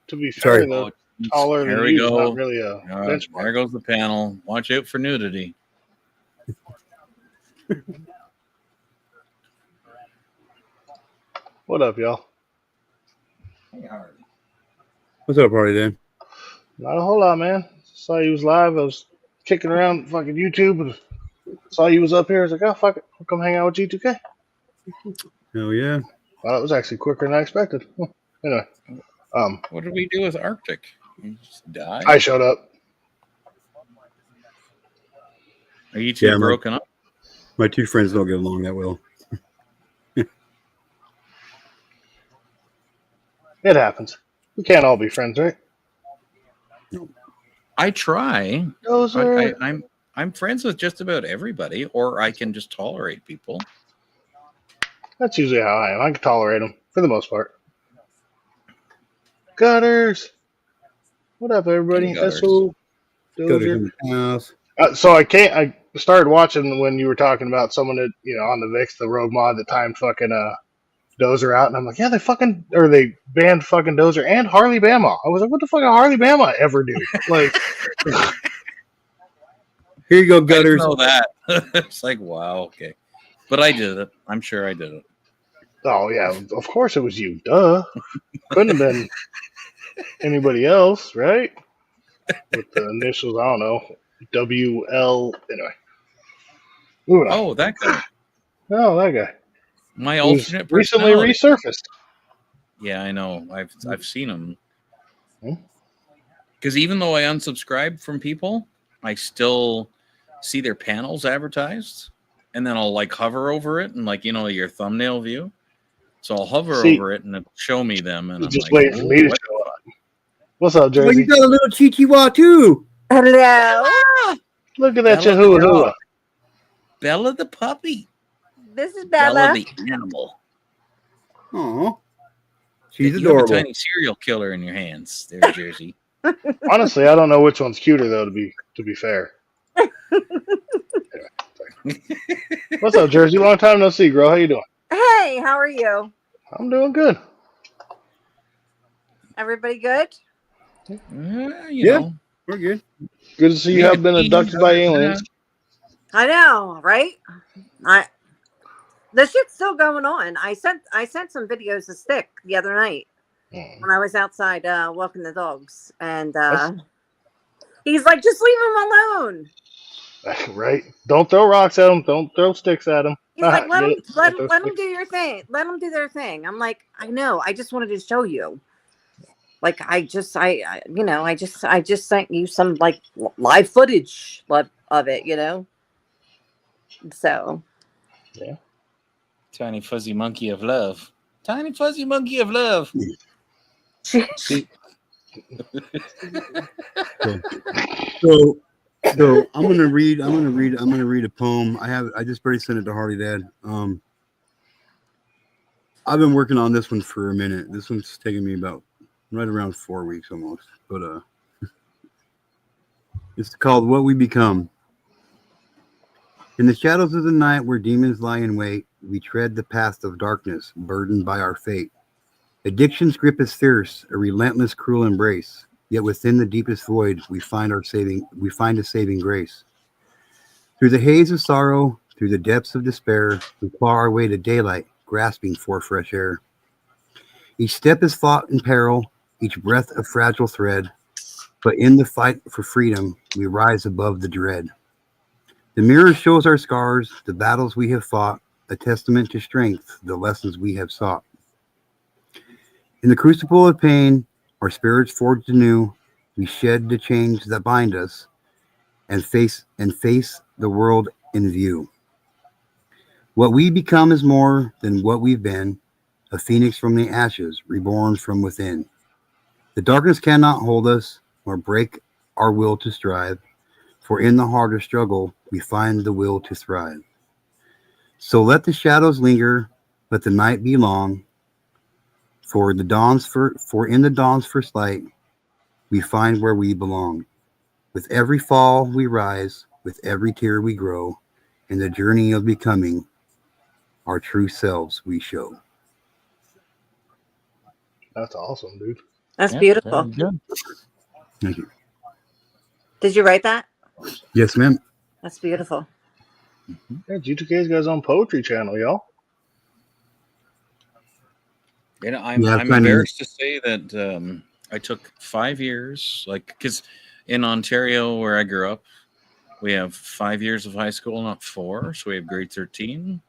To be fair, sorry. though, taller Here than we you is not go. really a benchmark. There goes the panel. Watch out for nudity. What up, y'all? What's up, party then? Not a whole lot, man. Saw you was live. I was kicking around fucking YouTube and saw you was up here. I was like, oh, fuck it. I'll come hang out with G2K. Hell yeah. Well, it was actually quicker than I expected. Anyway. What did we do with Arctic? He just died? I showed up. Are you two broken up? My two friends don't get along that well. It happens. We can't all be friends, right? I try. I'm friends with just about everybody, or I can just tolerate people. That's usually how I am. I can tolerate them for the most part. Gutters. What up, everybody? Gutters. SO Gutters in the house. So I started watching when you were talking about someone that, on the VIX, the rogue mod that timed fucking Dozer out, and I'm like, yeah, they banned fucking Dozer and Harley Bama. I was like, what the fuck did Harley Bama ever do? Like, here you go, Gutters. I didn't know that. It's like, wow, okay, but I did it. I'm sure I did it. Oh yeah, of course it was you. Duh, couldn't have been anybody else, right? With the initials, I don't know, WL. Anyway, moving on. Oh, that guy. Oh, that guy. My Who's alternate recently resurfaced. Yeah, I know. I've seen him. Hmm? Because even though I unsubscribe from people, I still see their panels advertised, and then I'll like hover over it and like your thumbnail view. So I'll hover See, over it and it'll show me them, and I'm just like, waiting for me to what? show up. What's up, Well, you Jersey? got a little chihuahua too. Hello. Look at that Bella the Chihuahua. dog. Bella the puppy. This is Bella Bella. the animal. Oh, she's You have a adorable. tiny serial killer in your hands, there, Jersey. Honestly, I don't know which one's cuter though. To be fair. What's up, Jersey? Long time no see, girl. How you doing? Hey, how are you? I'm doing good. Everybody good? You Yeah. know. We're good. Good to see you have been abducted by aliens. I know, right? The shit's still going on. I sent some videos of Stick the other night when I was outside walking the dogs, and he's like, "Just leave him alone." Right? Don't throw rocks at them. Don't throw sticks at them. He's like, "Let Get him, it? let Don't him, throw let him sticks. do your thing. Let them do their thing." I'm like, "I know. I just wanted to show you." Like I just sent you some like live footage of it, So Yeah. Tiny fuzzy monkey of love. Tiny fuzzy monkey of love. See. So I'm gonna read a poem. I just already sent it to Harley Dad. I've been working on this one for a minute. This one's taken me about right around 4 weeks almost. But it's called What We Become. In the shadows of the night where demons lie in wait, we tread the path of darkness, burdened by our fate. Addiction's grip is fierce, a relentless, cruel embrace. Yet within the deepest void, we find a saving grace. Through the haze of sorrow, through the depths of despair, we claw our way to daylight, grasping for fresh air. Each step is fought in peril, each breath a fragile thread, but in the fight for freedom, we rise above the dread. The mirror shows our scars, the battles we have fought, a testament to strength, the lessons we have sought. In the crucible of pain, our spirits forged anew, we shed the chains that bind us and face the world in view. What we become is more than what we've been, a phoenix from the ashes, reborn from within. The darkness cannot hold us or break our will to strive, for in the heart of struggle, we find the will to thrive. So let the shadows linger, let the night be long, for in the dawn's first light, we find where we belong. With every fall we rise, with every tear we grow, in the journey of becoming our true selves we show. That's awesome, dude. that's beautiful. Good. Thank you. Did you write that? Yes, ma'am. That's beautiful. Yeah, G2K's got his own poetry channel, y'all. I'm embarrassed to say that I took 5 years, because in Ontario where I grew up, we have 5 years of high school, not 4, so we have grade 13.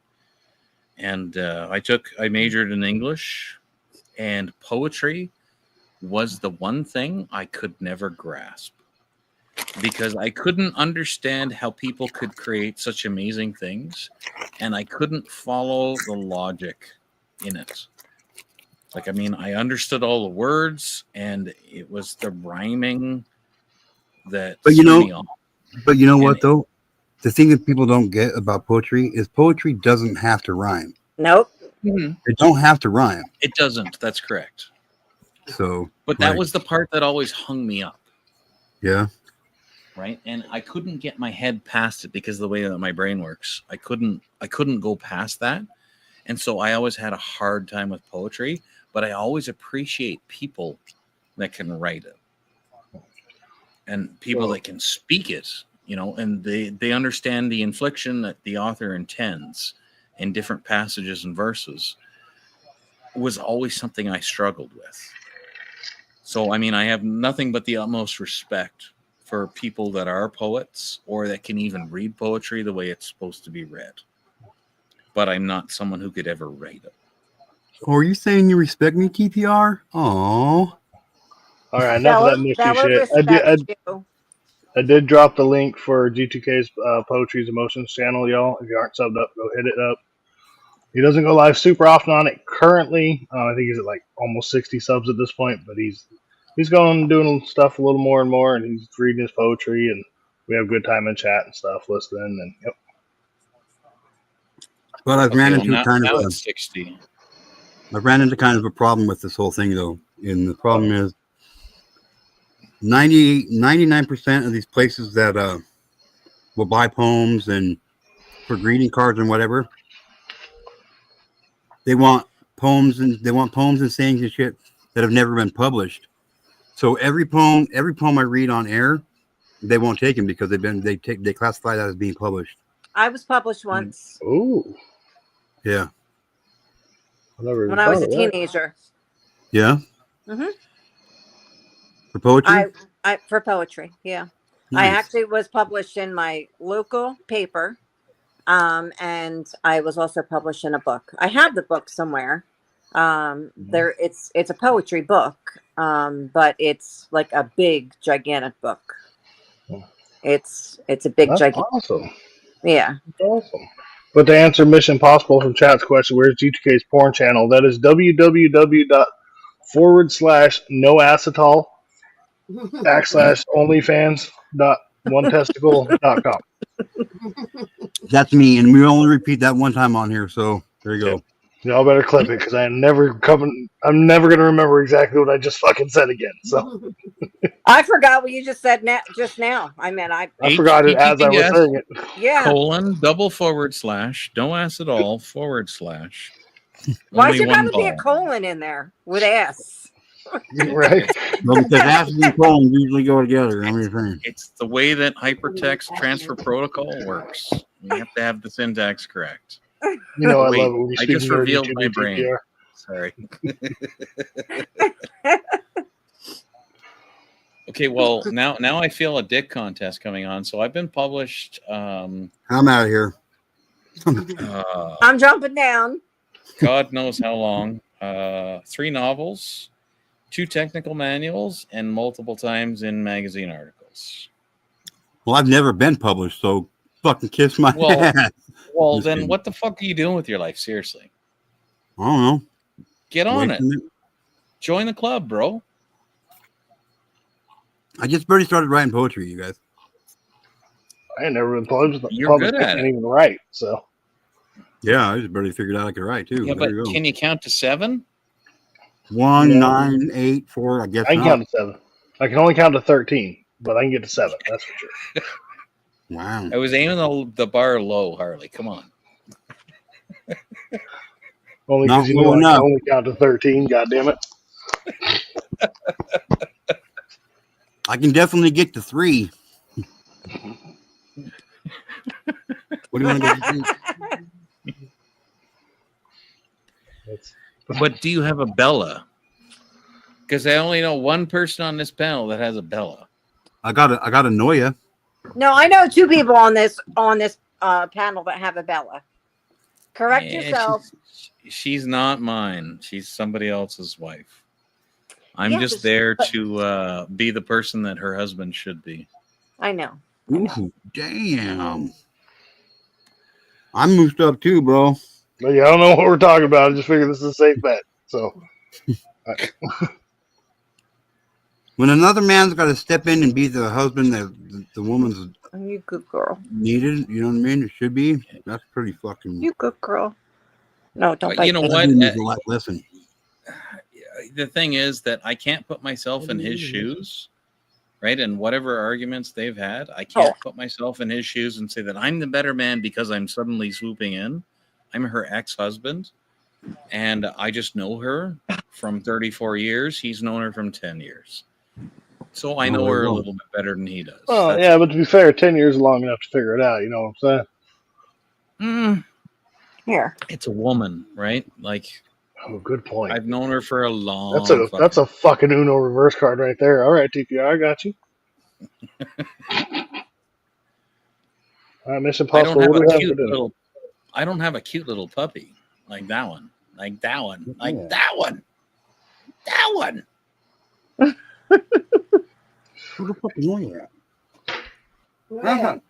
And I majored in English, and poetry was the one thing I could never grasp, because I couldn't understand how people could create such amazing things, and I couldn't follow the logic in it. I understood all the words, and it was the rhyming that threw me off. But you know what, though? The thing that people don't get about poetry is poetry doesn't have to rhyme. Nope. Mm-hmm. It don't have to rhyme. It doesn't. That's correct. So, but that was the part that always hung me up. Yeah. Right. And I couldn't get my head past it because of the way that my brain works. I couldn't go past that. And so I always had a hard time with poetry, but I always appreciate people that can write it and people that can speak it, and they understand the inflection that the author intends in different passages and verses. It was always something I struggled with. So, I have nothing but the utmost respect for people that are poets or that can even read poetry the way it's supposed to be read. But I'm not someone who could ever write it. Oh, are you saying you respect me, TPR? Oh. All right, enough of that Nifty shit. Respects you. I did drop the link for G2K's Poetry's Emotions channel, y'all. If you aren't subbed up, go hit it up. He doesn't go live super often on it currently. I think he's at like almost 60 subs at this point, but he's going doing stuff a little more and more, and he's reading his poetry, and we have good time in chat and stuff, listening, and yep. But I've ran into now it's 60. I've ran into kind of a problem with this whole thing though, and the problem is 99% of these places that will buy poems and for greeting cards and whatever, they want poems and sayings and shit that have never been published. So every poem I read on air, they won't take them because they classify that as being published. I was published once. Ooh. Yeah. When I was a teenager. Yeah. Mm-hmm. For poetry? I for poetry, yeah. Nice. I actually was published in my local paper. And I was also published in a book. I have the book somewhere. It's a poetry book, but it's like a big, gigantic book. It's a big, gigantic. Awesome. Yeah. That's awesome. But to answer Mission Possible from chat's question, where's G2K's porn channel? That is www./noacetol /onlyfans.onetesticle.com. That's me, and we only repeat that one time on here, so there you go. Y'all better clip it because I'm never gonna remember exactly what I just fucking said again. So I forgot what you just said just now. I forgot it as I was saying it. Yeah. :/, no ass at all / Why should probably be a colon in there with ass? Right. Well, because ass and colon usually go together. I'm just saying. It's the way that hypertext transfer protocol works. You have to have the syntax correct. You know, I love it when you I speak just in revealed my YouTube brain. TPR. Sorry. Okay, well now I feel a dick contest coming on. So I've been published. I'm out of here. I'm jumping down. God knows how long. 3 novels, 2 technical manuals, and multiple times in magazine articles. Well, I've never been published, so fucking kiss my ass. Well, Just then kidding. what the fuck are you doing with your life? Seriously. I don't know. Get on it. Wasting Join the club, bro. I just barely started writing poetry, you guys. I ain't never been published. You're good at I can't it. even write. So Yeah, I just barely figured out I could write too. Yeah, There but you go. can you count to 7? 1, Yeah. 9, 8, 4. I guess I can not. count to 7. I can only count to 13, but I can get to 7. That's for sure. Wow. I was aiming the bar low, Harley. Come on. Only Not because you low know I enough. can only count to 13. God damn it. I can definitely get to 3. What do you want to get to 3? But do you have a Bella? Because I only know one person on this panel that has a Bella. I got a Noya. No, I know 2 people on this panel that have a Bella. Correct yourself. She's not mine. She's somebody else's wife. I'm Yeah, just there to be the person that her husband should be. I know. Ooh, damn. I'm moved up too, bro. But yeah, I don't know what we're talking about. I just figured this is a safe bet. So When another man's got to step in and be the husband that the woman's You good girl. needed, you know what I mean? It should be. That's pretty fucking. You good girl. No, don't But bite you know me. what? Listen. The thing is that I can't put myself in his shoes, right? And whatever arguments they've had, I can't put myself in his shoes and say that I'm the better man because I'm suddenly swooping in. I'm her ex-husband, and I just know her from 34 years. He's known her from 10 years. So I know her a little bit better than he does. well, yeah, but to be fair, 10 years is long enough to figure it out. You know what I'm saying? Here. It's a woman, right? Like, oh, good point. I've known her for a long. That's a fucking Uno reverse card right there. All right, TPR, I got you. All right, Mission Possible. What do we have for dinner? I don't have a cute little puppy like that one. Like that one. Like that one. That one. Who the fuck is on that? Where?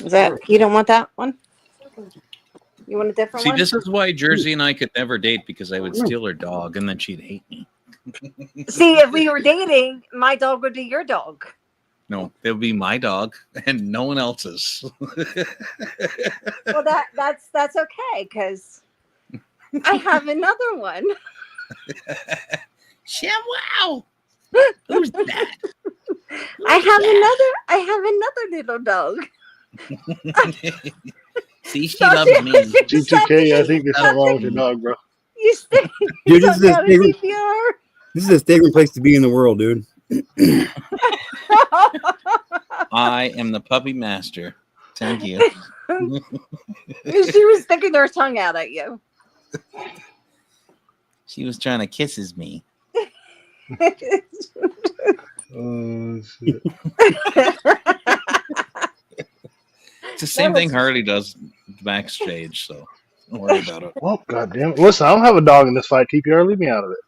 Is that you don't want that one? You want a different See, one? this is why Jersey and I could never date because I would steal her dog and then she'd hate me. See, if we were dating, my dog would be your dog. No, it would be my dog and no one else's. Well, that's okay because I have another one. Wow. Who's that? I have another little dog. See, she loves me. G2K, I think there's something wrong with your dog, bro. You stay. Dude, This is a statement place to be in the world, dude. I am the puppy master. Thank you. She was sticking her tongue out at you. She was trying to kisses me. Oh, shit. It's the same thing Harley does backstage, so don't worry about it. Well, goddamn it. Listen, I don't have a dog in this fight, TPR. Leave me out of it.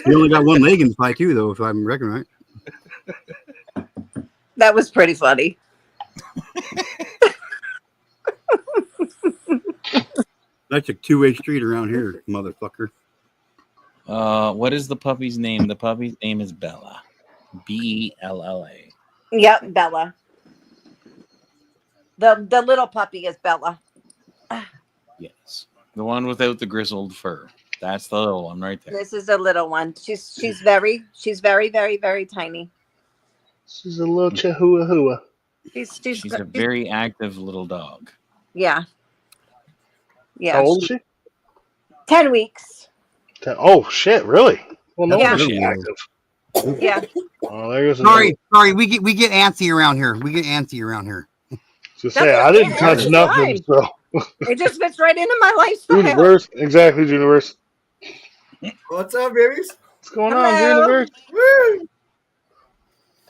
You only got one leg in the fight, too, though, if I'm reckoning right. That was pretty funny. That's a two-way street around here, motherfucker. What is the puppy's name? The puppy's name is Bella. Bella. Yep, Bella. The little puppy is Bella. Yes. The one without the grizzled fur. That's the little one right there. This is a little one. She's very, very, very tiny. She's a little chihuahua. She's a very active little dog. Yeah. Yeah. How old is she? 10 weeks. Oh shit! Really? Well, no Yeah. wonder she's active. Yeah. Oh, there goes Sorry, we get antsy around here. To say I didn't touch That's nothing, fine. so It just fits right into my lifestyle. Juniverse, exactly, Juniverse. What's up, babies? What's going Hello. on, Juniverse? Woo!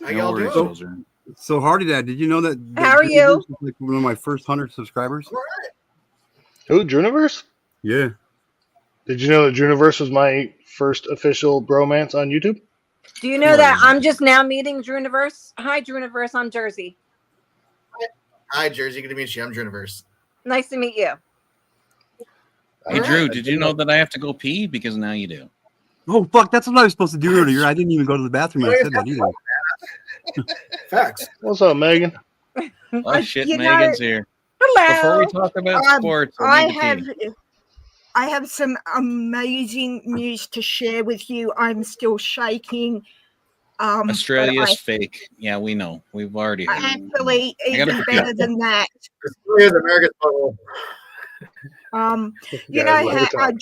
How No y'all worries, doing? children. So, Hardy Dad, did you know that? How are you? Juniverse is like one of my first 100 subscribers. Who, Juniverse? Yeah. Did you know that Juniverse was my first official bromance on YouTube? Do you know that I'm just now meeting Druniverse? Hi, Druniverse. I'm Jersey. Hi, Jersey. Good to meet you. I'm Juniverse. Nice to meet you. Hey, Drew, did you know that I have to go pee? Because now you do. Oh fuck! That's what I was supposed to do earlier. I didn't even go to the bathroom. I said that either. Facts. What's up, Megan? Oh shit, you know- Megan's here. Hello. Before we talk about sports, I need to pee. have some amazing news to share with you. I'm still shaking. but Australia's fake. Yeah, we know. We've already heard. actually I gotta even pee. better than that. Here's America's bubble. You Guys, know let me how talk.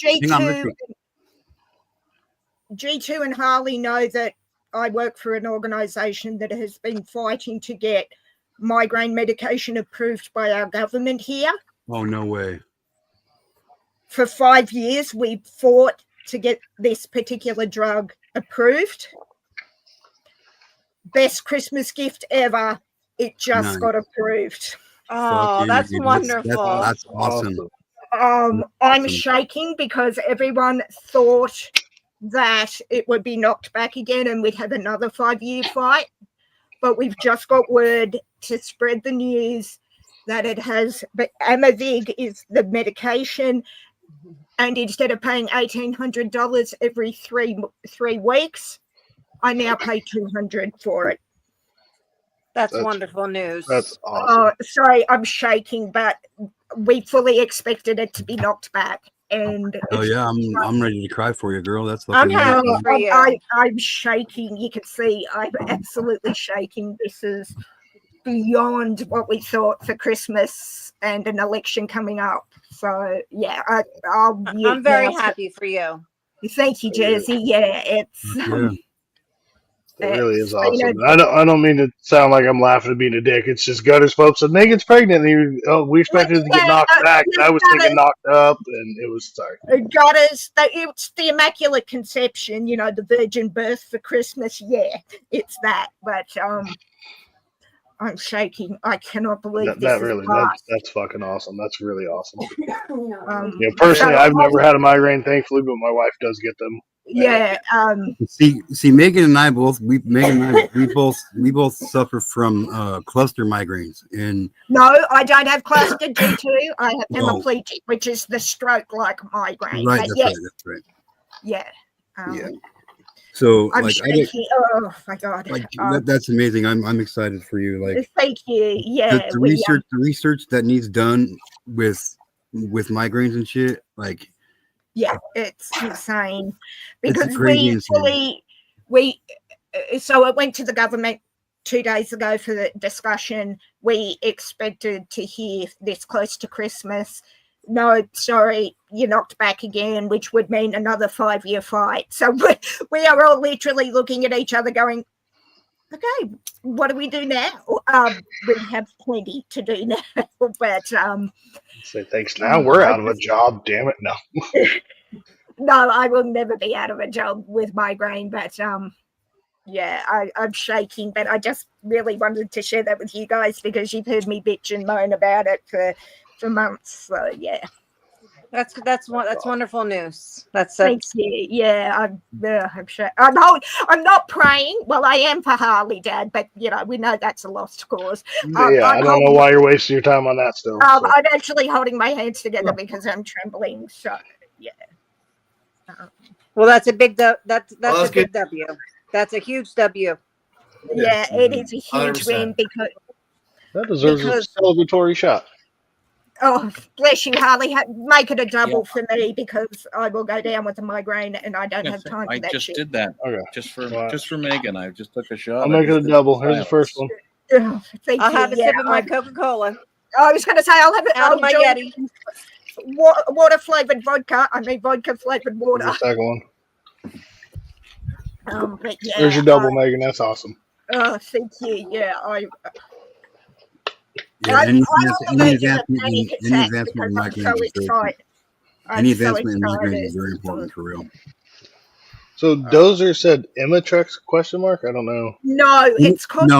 G2 and Harley know that I work for an organization that has been fighting to get migraine medication approved by our government here. Oh no way! For 5 years, we fought to get this particular drug approved. Best Christmas gift ever. It just Nice. got approved. Oh, you, that's dude. wonderful. That's awesome. I'm Awesome. shaking because everyone thought that it would be knocked back again and we'd have another 5-year fight. But we've just got word to spread the news that it has, but Amavig is the medication, and instead of paying $1,800 every three weeks, I now pay $200 for it. That's That's- wonderful news. That's awesome. Oh, sorry, I'm shaking, but we fully expected it to be knocked back. And Oh yeah, I'm ready to cry for you, girl. That's I'm fucking happy amazing. for you. I'm shaking. You can see I'm absolutely shaking. This is beyond what we thought for Christmas and an election coming up. So yeah, I'm very happy for you. Thank you, Jersey. Yeah, it's Yeah. It really is it's been awesome. I don't mean to sound like I'm laughing at being a dick. It's just Gutters folks said Megan's pregnant. And we expected it to get knocked back. And I was thinking knocked up, and it was sorry. got us. It's the Immaculate Conception, you know, the virgin birth for Christmas. Yeah, it's that. But I'm shaking. I cannot believe this is past. That's fucking awesome. That's really awesome. Um, Personally, so I've never had a migraine, thankfully, but my wife does get them. Yeah. See, Megan and I both we both suffer from cluster migraines, and No, I don't have cluster G2. I have Oh. hemiplegic, which is the stroke-like migraine. right, But that's yes, right, that's right. yeah. Yeah. So I'm like shaking. Oh my god. that's amazing. I'm excited for you. Like Thank you. Yeah, the we research that needs done with migraines and shit, like yeah, it's insane it's because crazy insane. so it went to the government 2 days ago for the discussion. We expected to hear this close to Christmas. No, sorry, you knocked back again, which would mean another 5-year fight. So we are all literally looking at each other going, okay, what do we do now? We have plenty to do now, but Say thanks. Now we're out of a job. Damn it, no. no, I will never be out of a job with migraine, but yeah, I'm shaking, but I just really wanted to share that with you guys because you've heard me bitch and moan about it for months. So yeah, That's wonderful news. thank you. Yeah, I'm sure. I'm not praying. Well, I am for Harley, Dad, but you know we know that's a lost cause. Yeah, I don't know why you're wasting your time on that still. So. I'm actually holding my hands together because I'm trembling. So yeah. Well, that's a big that's a big W. That's a huge W. Yeah, it is a huge 100%. win because That deserves a celebratory shot. Oh, bless you, Harley. Make it a double for me because I will go down with a migraine and I don't have time for that just shit. did that. Okay. Just for Megan. I just took a shot. I'll make it a double. Here's the first one. I'll have a sip of my Coca-Cola. I was going to say I'll have it out of my Yeti. Water flavored vodka. I mean vodka flavored water. Here's the second one. But yeah, There's your double, Megan. That's awesome. Oh, thank you. Yeah, any advancement I'm in migraines so is excited. any advancement in migraines is very important for real. So Dozer said Imitrex ? I don't know. No, it's called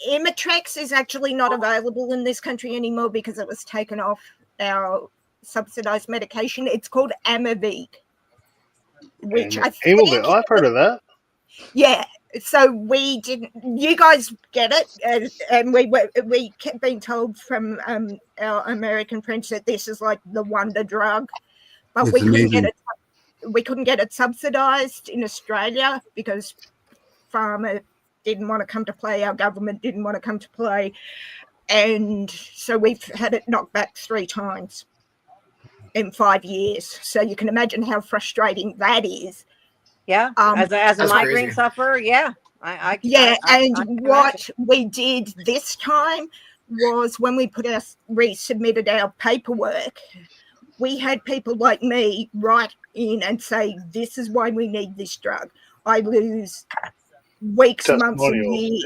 Imitrex is actually not available in this country anymore because it was taken off our subsidized medication. It's called Amavig, which I think I've heard of that. Yeah, so we didn't. You guys get it, and we kept being told from our American friends that this is like the wonder drug, but It's we couldn't amazing. get it. We couldn't get it subsidized in Australia because pharma didn't want to come to play. Our government didn't want to come to play, and so we've had it knocked back 3 times in 5 years. So you can imagine how frustrating that is. Yeah, as a migraine sufferer, yeah. I What we did this time was when we resubmitted our paperwork, we had people like me write in and say, this is why we need this drug. I lose weeks, months, and years.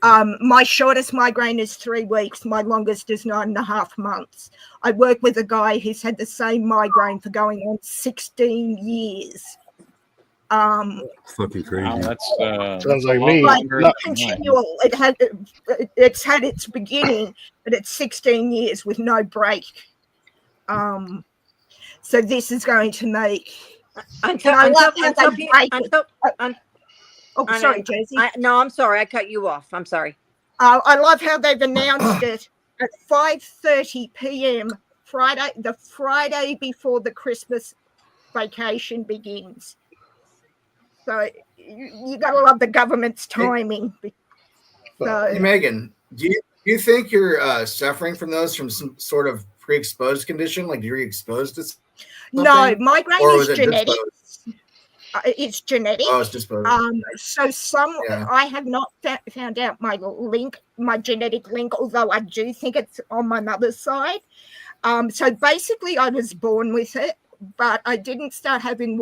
Yeah. My shortest migraine is 3 weeks. My longest is 9.5 months. I work with a guy who's had the same migraine for going on 16 years. Fucking crazy. Wow, that's sounds like me. Continual. It's had its beginning, but it's 16 years with no break. So this is going to make. Sorry, Josie. No, I'm sorry. I cut you off. I'm sorry. I love how they've announced it at 5:30 p.m. Friday, the Friday before the Christmas vacation begins. So you gotta love the government's timing. Hey, Megan, do you think you're suffering from those from some sort of pre-exposed condition? Like you're exposed to something? No, migraine is genetic. Disposed? It's genetic. Oh, it's disposed. I have not found out my genetic link, although I do think it's on my mother's side. So basically I was born with it, but I didn't start having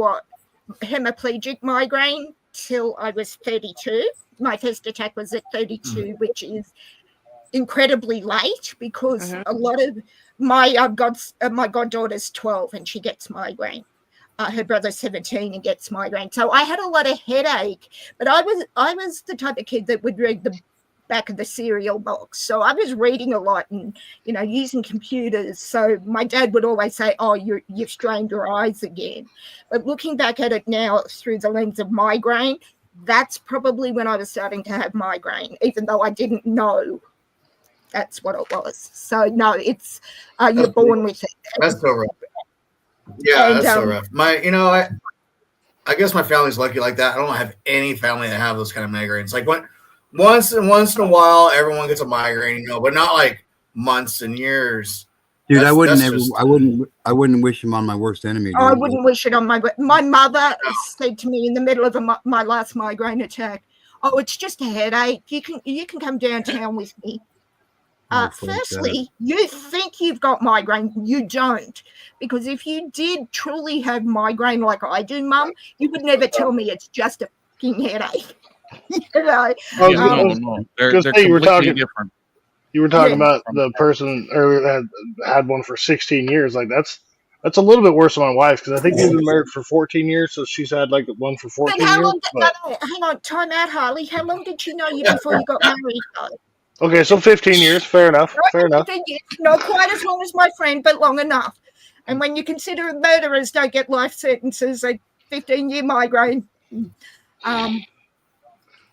hemiplegic migraine till I was 32. My first attack was at 32, which is incredibly late because a lot of my goddaughter's 12 and she gets migraine. Her brother's 17 and gets migraine. So I had a lot of headache, but I was the type of kid that would read the back of the cereal box. So I was reading a lot and, using computers. So my dad would always say, oh, you've strained your eyes again. But looking back at it now through the lens of migraine, that's probably when I was starting to have migraine, even though I didn't know that's what it was. So no, it's you're born with it. That's so rough. Yeah, that's so rough. I guess my family's lucky like that. I don't have any family that have those kind of migraines. Like once in a while, everyone gets a migraine, but not like months and years. Dude, I wouldn't wish him on my worst enemy. Dude. I wouldn't wish it on my mother said to me in the middle of my last migraine attack, "Oh, it's just a headache. You can come downtown with me." Firstly, you think you've got migraine. You don't. Because if you did truly have migraine like I do, Mum, you would never tell me it's just a fucking headache. No. They're completely different. You were talking about the person earlier that had one for 16 years. Like that's a little bit worse than my wife, because I think we've been married for 14 years, so she's had like one for 14 years. Hang on, time out, Harley. How long did she know you before you got married, though? Okay, so 15 years. Fair enough. Not quite as long as my friend, but long enough. And when you consider murderers don't get life sentences, a 15-year migraine.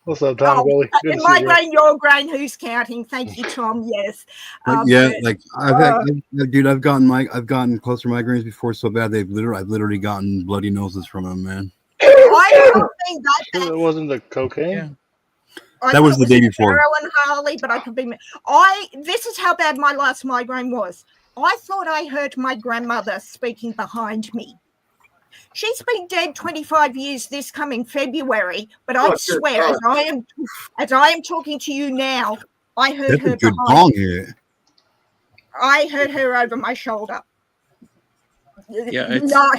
What's up, Tom? Migraine, your grain, who's counting? Thank you, Tom. Yes. I've gotten cluster migraines before so bad I've literally gotten bloody noses from them, man. I don't think that wasn't the cocaine. Yeah. That was the day before. Heroin, Harley, but I could be. This is how bad my last migraine was. I thought I heard my grandmother speaking behind me. She's been dead 25 years this coming February, but I swear, as I am talking to you now, I heard her behind me. I heard her over my shoulder. Yeah, no.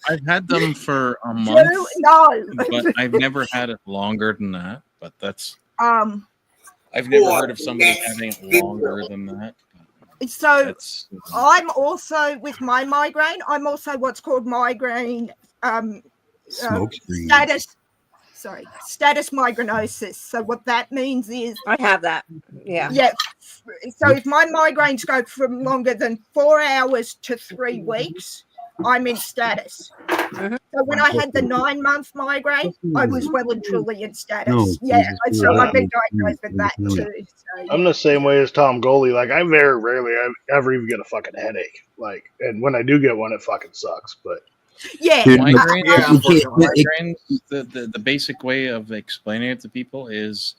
I've had them for a month. No, but I've never had it longer than that. But that's I've never heard of somebody having it longer than that. So I'm also with my migraine. I'm also what's called migraine status migrainosis. So what that means is I have that. Yeah. Yeah. So if my migraines go from longer than 4 hours to 3 weeks, I'm in status. Mm-hmm. So when I had the 9-month migraine, I was well and truly in status. So I've been diagnosed with that too. So, yeah. I'm the same way as Tom Goley. Like I very rarely ever even get a fucking headache. Like, and when I do get one, it fucking sucks. But migraines, the basic way of explaining it to people is,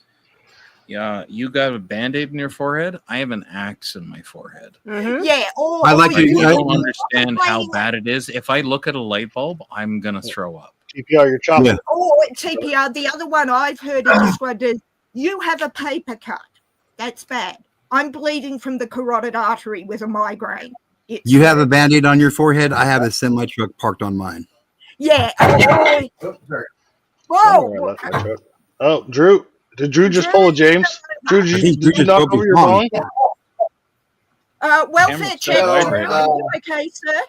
you got a Band-Aid in your forehead. I have an axe in my forehead. Mm-hmm. Yeah. You don't understand how bad it is. If I look at a light bulb, I'm gonna throw up. TPR, you're chopping. Yeah. TPR. The other one I've heard it described as you have a paper cut. That's bad. I'm bleeding from the carotid artery with a migraine. You have a Band-Aid on your forehead. I have a semi-truck parked on mine. Yeah. Whoa. Oh, Drew. Did Drew just pull a James? Drew, did you knock over your bong? Welfare check. Okay, sir.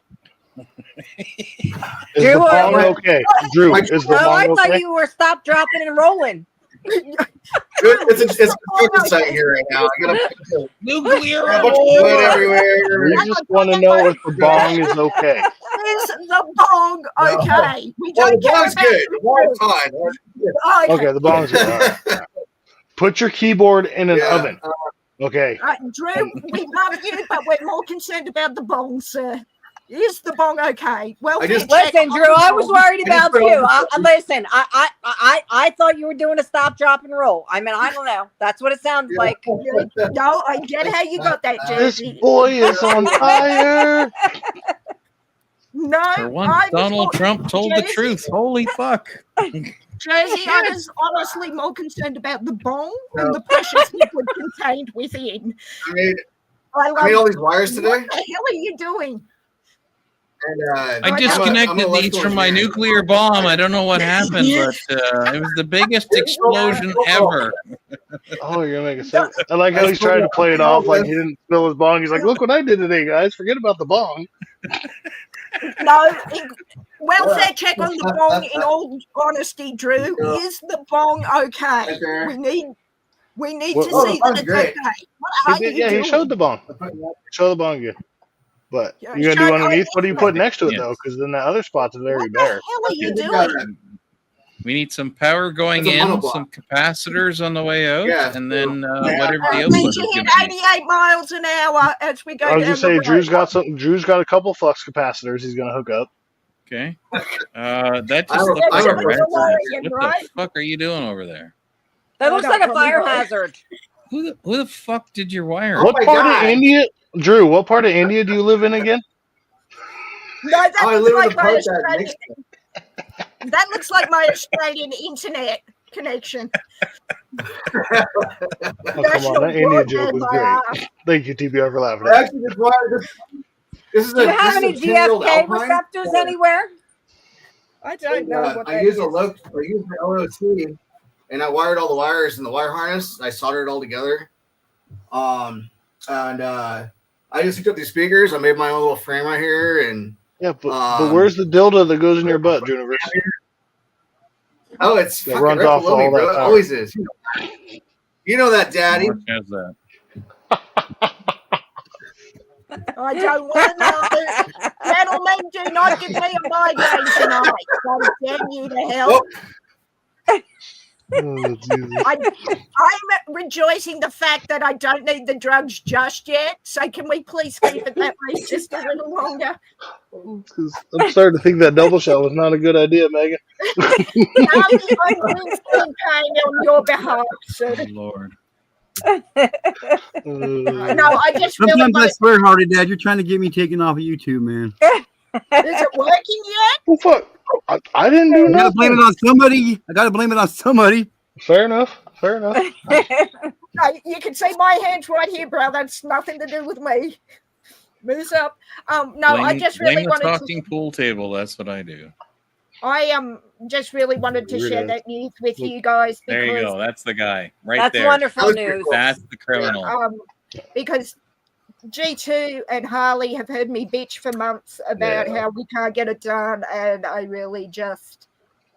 Is the bong okay? Drew, is the bong I thought okay? you were stop, dropping, and rolling. It's a focus site here right now. I got a nuclear wood everywhere. We just want to know if the bong is okay. Is the bong okay? We don't the bong's good. The bong's fine. Okay, the bong's good. All right. Put your keyboard in an oven. Okay. Drew, we love you, but we're more concerned about the bong, sir. Is the bong okay? Well, listen, Drew. I was worried about you. Listen, I thought you were doing a stop, drop, and roll. I mean, I don't know. That's what it sounds like. No, I get how you got that, Jersey. This boy is on fire. No, for once, Donald Trump told the truth. Holy fuck. Jersey, I was honestly more concerned about the bong and the precious liquid contained within. I mean all these wires today. What the hell are you doing? And, I disconnected these from my nuclear bomb. I don't know what happened, but it was the biggest explosion ever. Oh, you're gonna make a sense. I like how he's trying to play it off like he didn't spill his bong. He's like, "Look what I did today, guys. Forget about the bong." No, welfare check on the bong. In all honesty, Drew, is the bong okay? We need What- to what- see that it's okay. What are you Yeah, he doing? showed the bone. Show the bone again. But Yeah, you're gonna do show- underneath. What do you put next to it Yes. though? Because then the other spot's very What the bare. hell are you They got doing? it. We need some power going It's a in, monoblock. some capacitors on the way out, Yeah, and then yeah. whatever the We output need is to going hit to be. 88 miles an hour as we go I was down just the saying, road. Drew's got a couple flux capacitors he's gonna hook up. Okay. That I'm just a- looks I'm like a a red professional. flash. What Right? the fuck are you doing over there? That Oh, looks don't like a tell me fire about it. hazard. Who the fuck did you wire? Oh What my part God. of India, Drew? What part of India do you live in again? No, that I looks live in like the my part that Australian. makes That looks like my Australian internet connection. Oh, come on, National that India joke broadband was by great. Thank you, TBR, for laughing at me. Actually, this is Do you have this any is a 10-year-old GFK Alpine. receptors anywhere? I don't know what I that use is. I use the LOC, and I wired all the wires in the wire harness. I soldered it all together. I just hooked up these speakers. I made my own little frame right here, and Yeah, but where's the dildo that goes in your butt, Juniverse? oh, it's That fucking runs right off below me, all bro. that It power. always is. You know that, Daddy. Mark has that. I don't want to know. Gentlemen, do not give me a migraine tonight. God damn you to hell. Nope. Oh, Jesus. I'm rejoicing the fact that I don't need the drugs just yet. So can we please keep it that way just a little longer? 'Cause I'm starting to think that double shot was not a good idea, Megan. I'm in pain on your behalf, sir. Oh, Lord. No, I just really Sometimes I want swear, Hardy Dad, you're trying to get me taken off of YouTube, man. Is it working yet? Well, fuck. I didn't do I gotta blame it nothing. on somebody. I gotta blame it on somebody. Fair enough. Fair enough. No, you can see my hands right here, bro. That's nothing to do with me. Moose up. No, I just really blame the wanted talking pool table. That's what I do. I just really wanted to share that news with you guys There you because go. That's the guy right That's there. wonderful news. That's the criminal. because G2 and Harley have heard me bitch for months about how we can't get it done, and I really just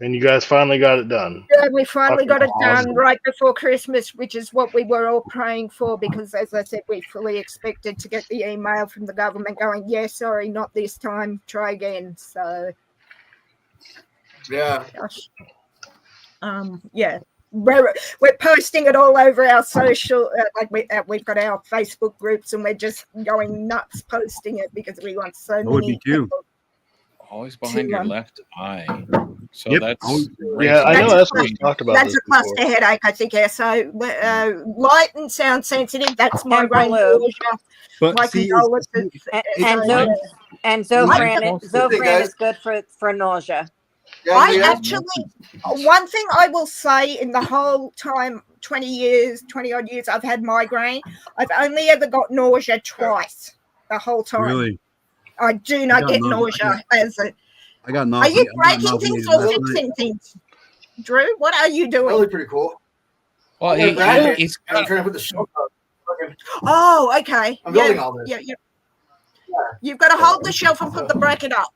And you guys finally got it done. we finally got it Awesome. done right before Christmas, which is what we were all praying for because, as I said, we fully expected to get the email from the government going, yeah, sorry, not this time, try again. So Yeah. yeah, we're posting it all over our social, we've got our Facebook groups, and we're just going nuts posting it because we want so I would many be too. people. Always behind your left eye. So Yep. that's Yeah, I know That's Esther's talked about That's this a cluster before. headache, I think. Yeah. So light and sound sensitive. That's my brain. Blue. But My see, condolences. And Zofran is good for nausea. I actually, one thing I will say in the whole time, 20 odd years I've had migraine, I've only ever got nausea twice the whole time. really, I do not get nausea as a. I got Are nausea. you breaking things or fixing things? Drew, what are you doing? Really pretty cool. Well, I'm trying to put the shelf up. Oh, okay. I'm building all this. Yeah. You've got to hold the shelf and put the bracket up.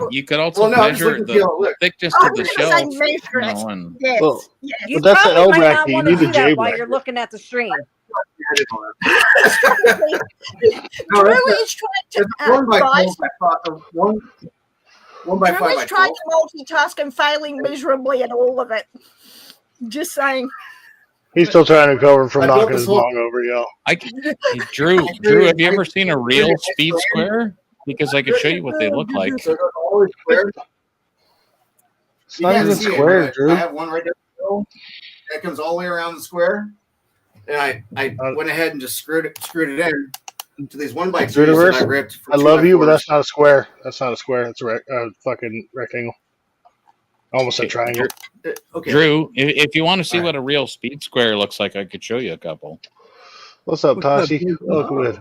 You could also measure the thickness of the shelf. Yes. Well, yes. You but that's the probably L might bracket. not You want to need do the that J while bracket. you're looking at the stream. Drew is trying to one by guys, 12 one by Drew 5 is by trying 12. to multitask and failing miserably at all of it. Just saying. He's still trying to recover from I built knocking this his whole- bong over, y'all. Hey, Drew, have you ever seen a real speed square? Because I could show you what they look like. So they're always square. It's You not can't even see it, square, but Drew. I have one right there. That comes all the way around the square. And I went ahead and just screwed it in to these 1x2s that I ripped. I love you, but that's not a square. That's not a square. It's a fucking rectangle. Almost a triangle. Okay. Drew, if you want to see what a real speed square looks like, I could show you a couple. What's up, Tashi? Welcome in.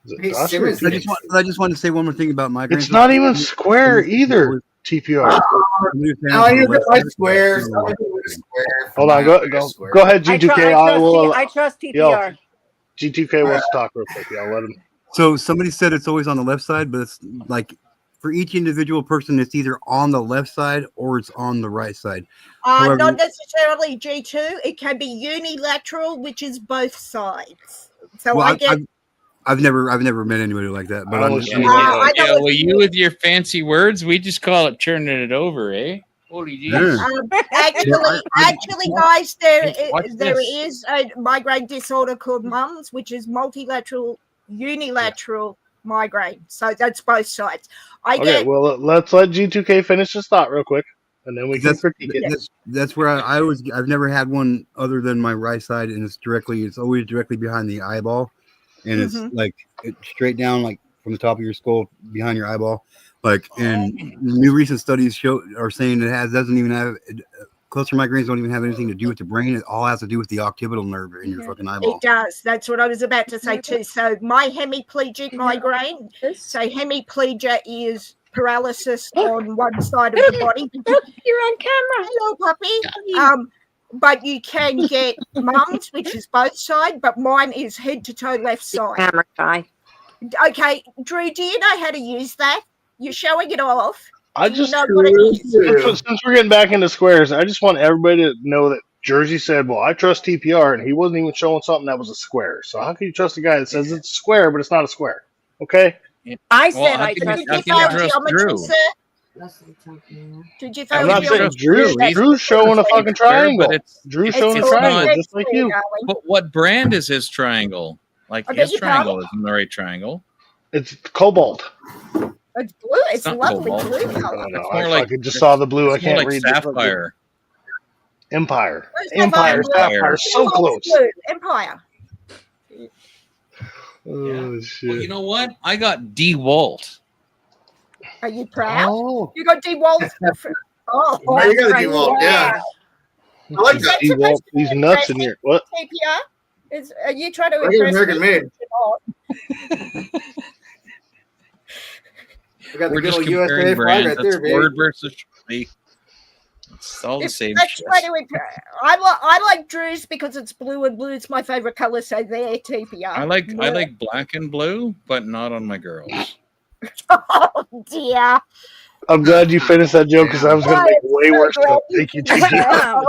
Is it Tashi or Phoenix? I just want to say one more thing about migraines. It's not even square either. TPR. Now I use it like squares. Hold on, go ahead, G2K. I trust TPR. G2K wants to talk real quick. Yeah, let him. So somebody said it's always on the left side, but it's like for each individual person, it's either on the left side or it's on the right side. Not necessarily G2. It can be unilateral, which is both sides. So well, I get. I've never met anybody like that. But well, you with your fancy words, we just call it turning it over, eh? Holy jeez. Actually, guys, there this. is a migraine disorder called MUMS, which is multilateral, unilateral migraine. So that's both sides. Well, let's let G2K finish his thought real quick, and then we can critique it. That's where I've never had one other than my right side, and it's always directly behind the eyeball, and it's like straight down, like from the top of your skull behind your eyeball. Like, and new recent studies are saying doesn't even have cluster migraines don't even have anything to do with the brain. It all has to do with the occipital nerve in your fucking eyeball. It does. That's what I was about to say too. So my hemiplegic migraine. So hemiplegia is paralysis on one side of the body. You're on camera. Hello, puppy. But you can get MUMS, which is both sides, but mine is head to toe left side. Camera guy. Okay, Drew, do you know how to use that? You're showing it off. Since we're getting back into squares, I just want everybody to know that Jersey said, well, I trust TPR, and he wasn't even showing something that was a square. So how can you trust a guy that says it's a square, but it's not a square? Okay? I said I trust Drew. Did you I'm not saying Drew's showing a fucking triangle. Drew's showing a triangle, just like you. But what brand is his triangle? Like, his triangle isn't the right triangle. It's cobalt. It's blue. It's lovely blue color. I just saw the blue. I can't read. Sapphire. Empire. Sapphire. So close. Empire. Oh shit! Well, you know what? I got DeWalt. Are you proud? Oh. You got DeWalt. You got DeWalt. Yeah. I like that. DeWalt. These nuts in here. What? TPR? Are you trying to impress American made? I got We're just comparing brands. That's word versus me. It's all the same shit. I like Drew's because it's blue, and blue is my favorite color, so they're TPR. I like black and blue, but not on my girls. Oh dear. I'm glad you finished that joke because I was going to make way worse stuff. Thank you, TPR.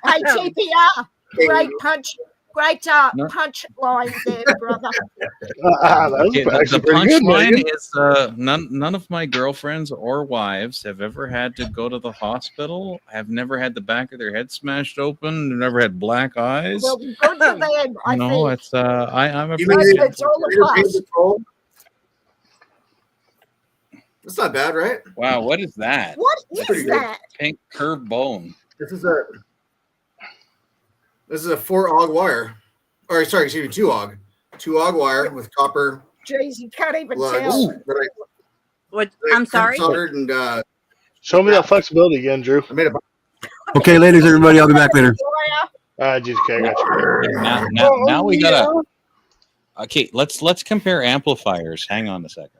Hey, TPR. Great punch. Great punch line there, brother. The punch line is none of my girlfriends or wives have ever had to go to the hospital, have never had the back of their head smashed open, never had black eyes. Well, good for them, I think. It's I'm a it's all a plus. That's not bad, right? Wow, what is that? What is that? Pink curved bone. This is a 4-AUG wire. Or sorry, excuse me, 2-AUG. 2-AUG wire with copper. Jeez, you can't even tell. I'm sorry. And, show me that flexibility again, Drew. I made a. Okay, ladies, everybody, I'll be back later. Just okay, I got you. Now we gotta. Okay, let's compare amplifiers. Hang on a second.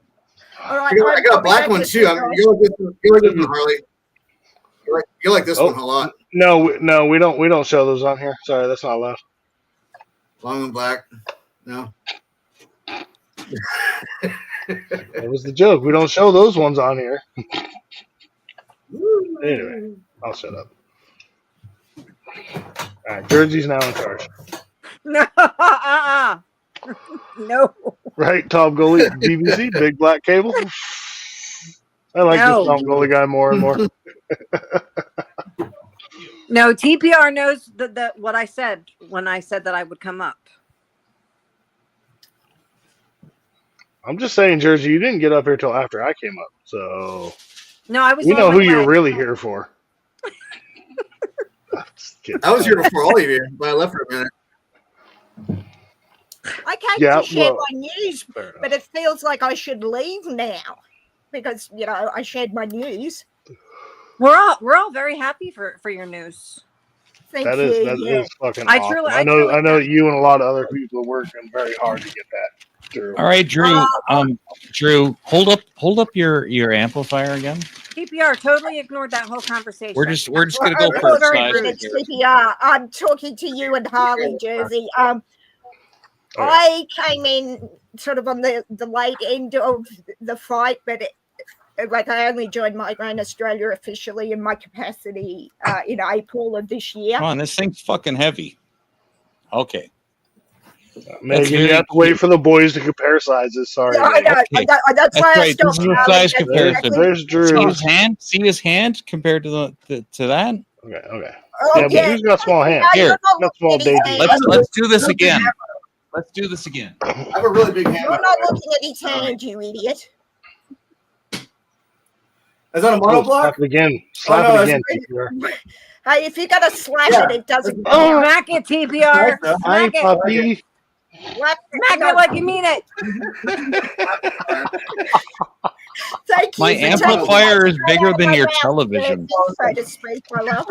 All right, I got a black one too. You like this one, Harley. You like this one a lot. No, we don't show those on here. Sorry, that's not allowed. Long and black. No. That was the joke. We don't show those ones on here. Anyway, I'll shut up. All right, Jersey's now in charge. No. No. Right, Tom Goalie, BBC, big black cable. I like this Tom Goalie guy more and more. No, TPR knows that what I said when I said that I would come up. I'm just saying, Jersey, you didn't get up here till after I came up, so no, I was. We know who you're really here for. I was here before all of you, but I left for a minute. I came to share my news, but it feels like I should leave now because I shared my news. We're all very happy for your news. Thank that you. That is fucking awesome. I know you and a lot of other people are working very hard to get that. Drew. All right, Drew. Drew, hold up your amplifier again. TPR totally ignored that whole conversation. We're just gonna go for a size. TPR. I'm talking to you and Harley, Jersey. I came in sort of on the late end of the fight, but I only joined Migraine Australia officially in my capacity in April of this year. Come on, this thing's fucking heavy. Okay. Megan, you have to wait for the boys to compare sizes. Sorry. Yeah, I know. Okay. That's why I Right. stopped. This is a size comparison. There's Drew. See his hand compared to that. Okay. Oh, Yeah, but Drew's got small hands. Here, got small baby. let's do this again. Let's do this again. I have a really big hand. You're not looking at his hand, you idiot. Is that a monoblock? Slap it again. Slap it again. Hey, if you're gonna slap it doesn't. Oh, smack it, TPR. Smack it. Puppy. Smack it like you mean it. Thank you. My amplifier is bigger than your television. So to speak, my love.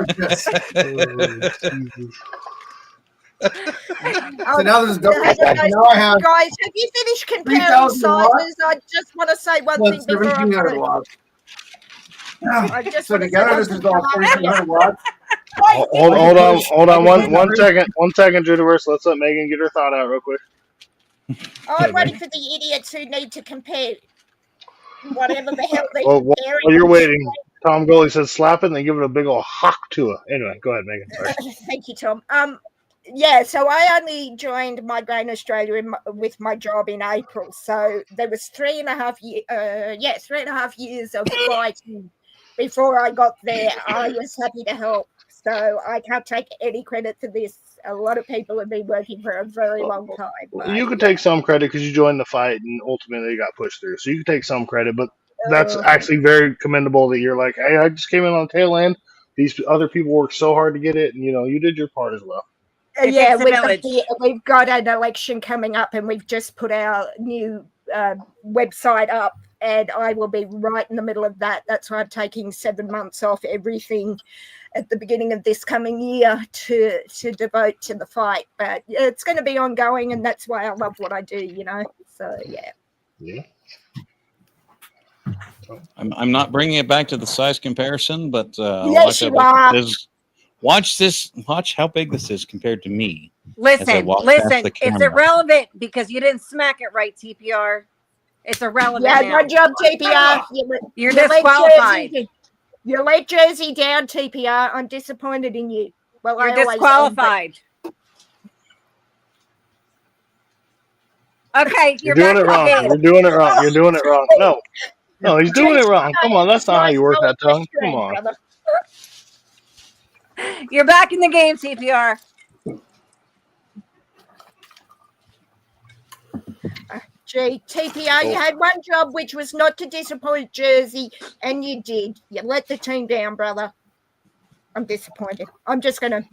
So now there's double. Now I have guys, have you finished comparing 3,000 sizes? watts. I just want to say one thing before I 1,700 watts. I just So want to together, this is all 1,300 watts. Hold on. One second, Juniverse. Let's let Megan get her thought out real quick. I'm waiting for the idiots who need to compare whatever the hell they Well, while you're waiting, Tom Goalie says slap it and then give it a big old hock to it. Anyway, go ahead, Megan. Sorry. Thank you, Tom. Yeah, so I only joined Migraine Australia with my job in April. So there was 3.5 years of fighting before I got there. I was happy to help. So I can't take any credit for this. A lot of people have been working for a very long time. But, You could take some credit because you joined the fight and ultimately got pushed through. So you can take some credit, but that's actually very commendable that you're like, hey, I just came in on the tail end. These other people worked so hard to get it, and you did your part as well. Yeah, we've got an election coming up, and we've just put our new website up, and I will be right in the middle of that. That's why I'm taking 7 months off everything at the beginning of this coming year to devote to the fight. But it's going to be ongoing, and that's why I love what I do, So, yeah. Yeah. I'm not bringing it back to the size comparison, but yes, you are. Watch how big this is compared to me. Listen, it's irrelevant because you didn't smack it right, TPR. It's irrelevant. Yeah, now. good job, TPR. You're disqualified. You let Jersey down, TPR. I'm disappointed in you. Well, you're disqualified. Okay, you're doing it wrong. You're doing it wrong. You're doing it wrong. No, he's doing it wrong. Come on, that's not how you work that tongue. Come on. You're back in the game, TPR. Gee, TPR, you had one job, which was not to disappoint Jersey, and you did. You let the team down, brother. I'm disappointed. I'm just going to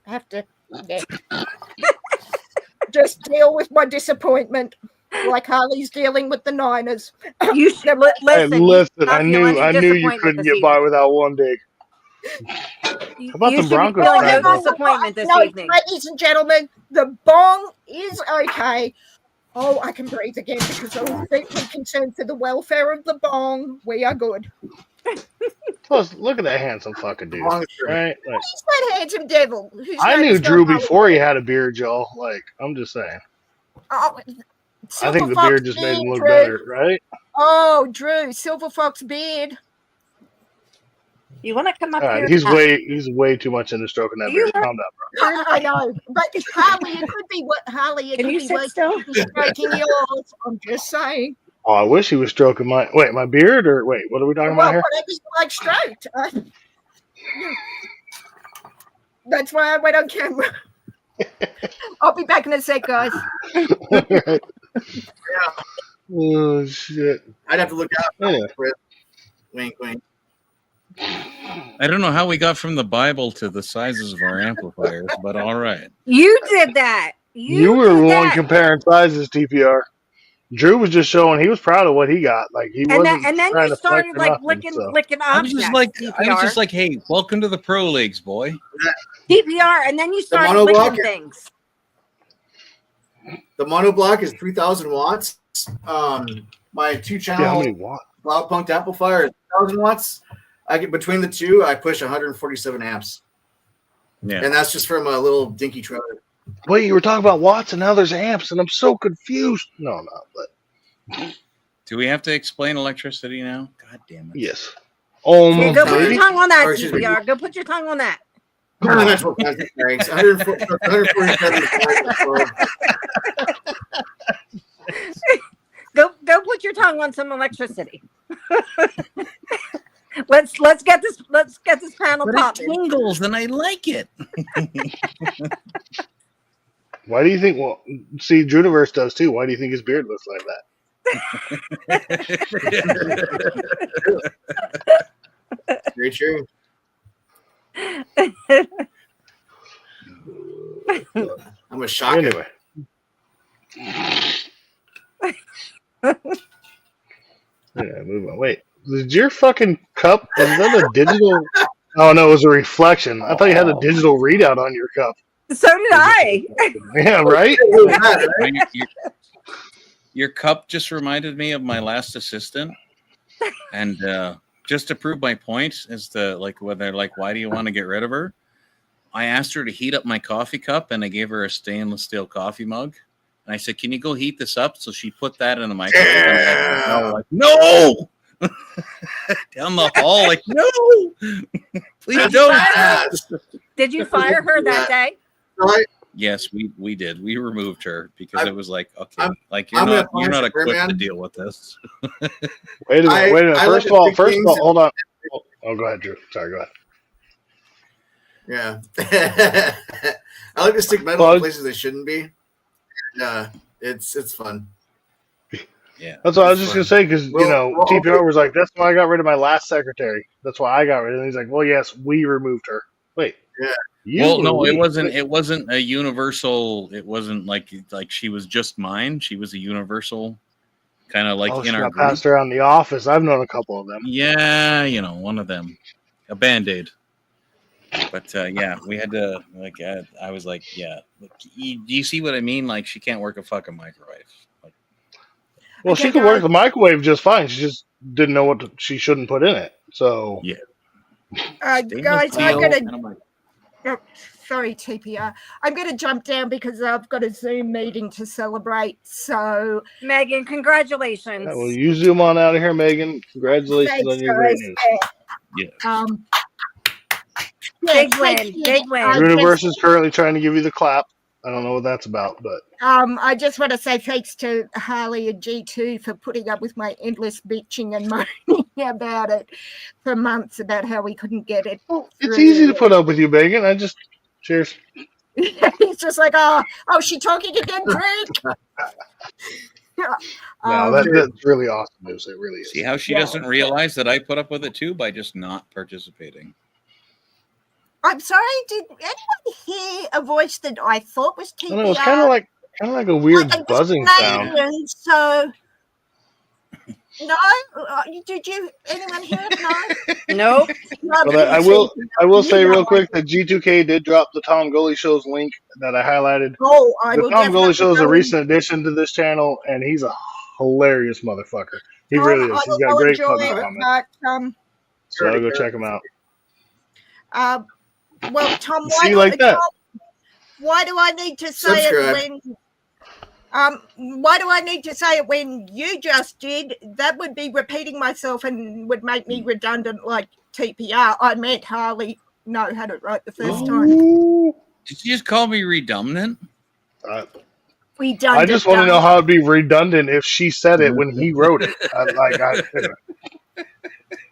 have to just deal with my disappointment like Harley's dealing with the Niners. You should listen. Hey, listen, I knew you couldn't get by without one dig. How about the Broncos? No disappointment this evening. Ladies and gentlemen, the bong is okay. Oh, I can breathe again because I'm deeply concerned for the welfare of the bong. We are good. Plus, look at that handsome fucking dude. Right? Like, who's that handsome devil? I knew Drew before he had a beard, y'all. Like, I'm just saying. Oh, I think the beard just made him look better, right? Oh, Drew, Silver Fox beard. You want to come up here? He's way too much into stroking that beard. Calm down, bro. I know, but Harley, it could be what Harley. It Can could you be sit still? Stroking yours. I'm just saying. Oh, I wish he was stroking my beard, or wait, what are we talking about here? Whatever you like stroked. That's why I went on camera. I'll be back in a sec, guys. Yeah. Oh shit! I'd have to look out. Yeah. Wink, wink. I don't know how we got from the Bible to the sizes of our amplifiers, but all right. You did that. You were the one comparing sizes, TPR. Drew was just showing he was proud of what he got. Like he wasn't. And then you started like licking I was objects. just like, hey, welcome to the pro leagues, boy. TPR, and then you started licking things. The monoblock is 3,000 watts. My 2-channel Loud Punked amplifier is 1,000 watts. I get between the two, I push 147 amps. Yeah, and that's just from a little dinky trailer. Wait, you were talking about watts and now there's amps, and I'm so confused. No, I'm not. But Do we have to explain electricity now? God damn it. yes. Yeah, go put your Baby. tongue on that, Or excuse me. TPR. Go put your tongue on that. That's what thanks. 147. Go put your tongue on some electricity. let's get this panel But popping. it tingles and I like it. Why do you think? Well, see, Juniverse does too. Why do you think his beard looks like that? Very true. I'm a shocker. Anyway. Yeah, move on. Wait, did your fucking cup? Was that a digital? Oh no, it was a reflection. I thought you had a digital readout on your cup. So did I. Yeah, right. Your cup just reminded me of my last assistant, and just to prove my point as to like whether like why do you want to get rid of her? I asked her to heat up my coffee cup, and I gave her a stainless steel coffee mug. And I said, "Can you go heat this up?" So she put that in the microwave. And I was like, no, down the hall, like no, please don't. Did you fire her that day? Yes, we did. We removed her because it was like, okay, like I'm you're gonna not punch her, equipped to man. deal with this. Wait a minute. I First of look all, at things hold on. Oh, go ahead, Drew. Sorry, go ahead. Yeah. I like to stick metal in places they shouldn't be. It's fun. Yeah. That's what I was just gonna say because Well, TPR was like, "That's why I got rid of my last secretary. That's why I got rid of." And he's like, "Well, yes, we removed her." Wait. Yeah. Well, no, it wasn't a universal. It wasn't like she was just mine. She was a universal, kind of like Oh, in she our got group. passed around the office. I've known a couple of them. Yeah, one of them, a Band-Aid. But yeah, we had to like. I was like, yeah. Look, do you see what I mean? Like, she can't work a fucking microwave. Like, Well, she could work the microwave just fine. She just didn't know what she shouldn't put in it. So yeah. Guys, I'm gonna. Oh, sorry, TPR. I'm going to jump down because I've got a Zoom meeting to celebrate. So, Megan, congratulations. well, you zoom on out of here, Megan. Congratulations on your great news. Yeah. Big win. Big win. Universe is currently trying to give you the clap. I don't know what that's about, but I just want to say thanks to Harley and G2 for putting up with my endless bitching and moaning about it for months about how we couldn't get it. it's easy to put up with you, Megan. Cheers. He's just like, oh, she talking again, Drake. No, that's really awesome news. It really is. See how she doesn't realize that I put up with it too by just not participating. I'm sorry. Did anyone hear a voice that I thought was TPR? I don't know, it's kind of like a weird buzzing sound. So, no, did you? Anyone hear it? No. Nope. Well, I will say real quick that G2K did drop the Tom Gully Show's link that I highlighted. Oh, I will. The Tom Gully Show is a recent addition to this channel, and he's a hilarious motherfucker. He really is. He's got great fucking comments. So I'll go check him out. Well, Tom, why do I need to say it when? Why do I need to say it when you just did? That would be repeating myself and would make me redundant like TPR. I meant Harley had it right the first time. Did you just call me redundant? I just want to know how it'd be redundant if she said it when he wrote it.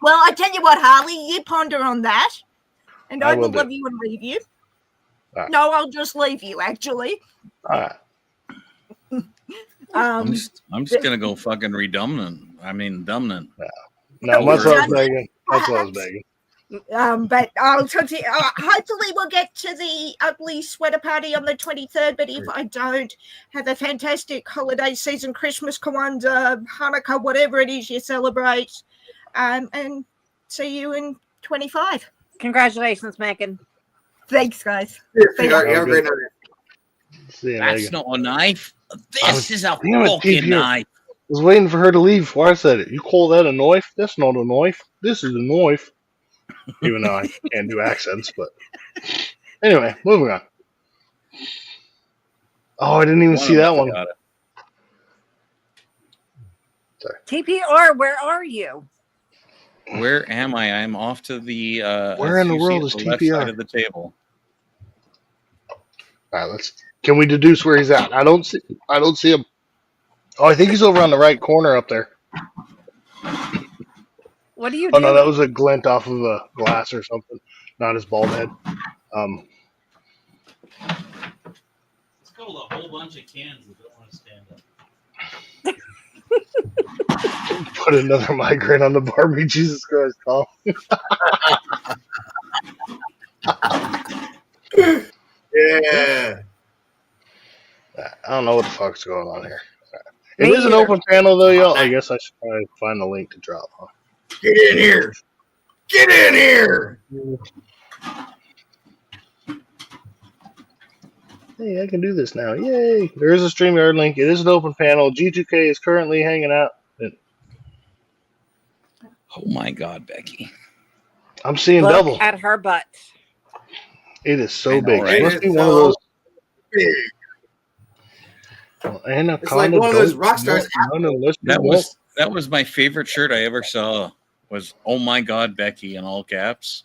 Well, I tell you what, Harley, you ponder on that, and I will love you and leave you. Right. No, I'll just leave you, actually. All right. I'm just gonna go fucking redundant. I mean, dumbnant. No, much love, Megan. Much love, Megan. But I'll talk to you. Hopefully, we'll get to the ugly sweater party on the 23rd. But if I don't, have a fantastic holiday season, Christmas, Kwanzaa, Hanukkah, whatever it is you celebrate, and see you in 25. Congratulations, Megan. Thanks, guys. Have a great night. That's not a knife. This is a fucking knife. I was waiting for her to leave before I said it. You call that a knife? That's not a knife. This is a knife. Even though I can't do accents, but anyway, moving on. Oh, I didn't even see that one. Sorry. TPR, where are you? Where am I? I'm off to the where in the world is the TPR? left side of the table. All right, can we deduce where he's at? I don't see him. Oh, I think he's over on the right corner up there. What are you doing? doing? No, that was a glint off of a glass or something, not his bald head. It's called a whole bunch of cans that don't want to stand up. Put another migraine on the Barbie. Jesus Christ, Tom. Yeah. I don't know what the fuck's going on here. It is an open panel, though, y'all. I guess I should probably find the link to drop. Huh? Get in here. Get in here. Hey, I can do this now. Yay. There is a StreamYard link. It is an open panel. G2K is currently hanging out. Oh, my God, Becky. I'm seeing Look double. at her butt. It is so know, big. right? It must be one of those. Big. It's like one of those rock stars. That was my favorite shirt I ever saw. Was "Oh my God, Becky" in all caps.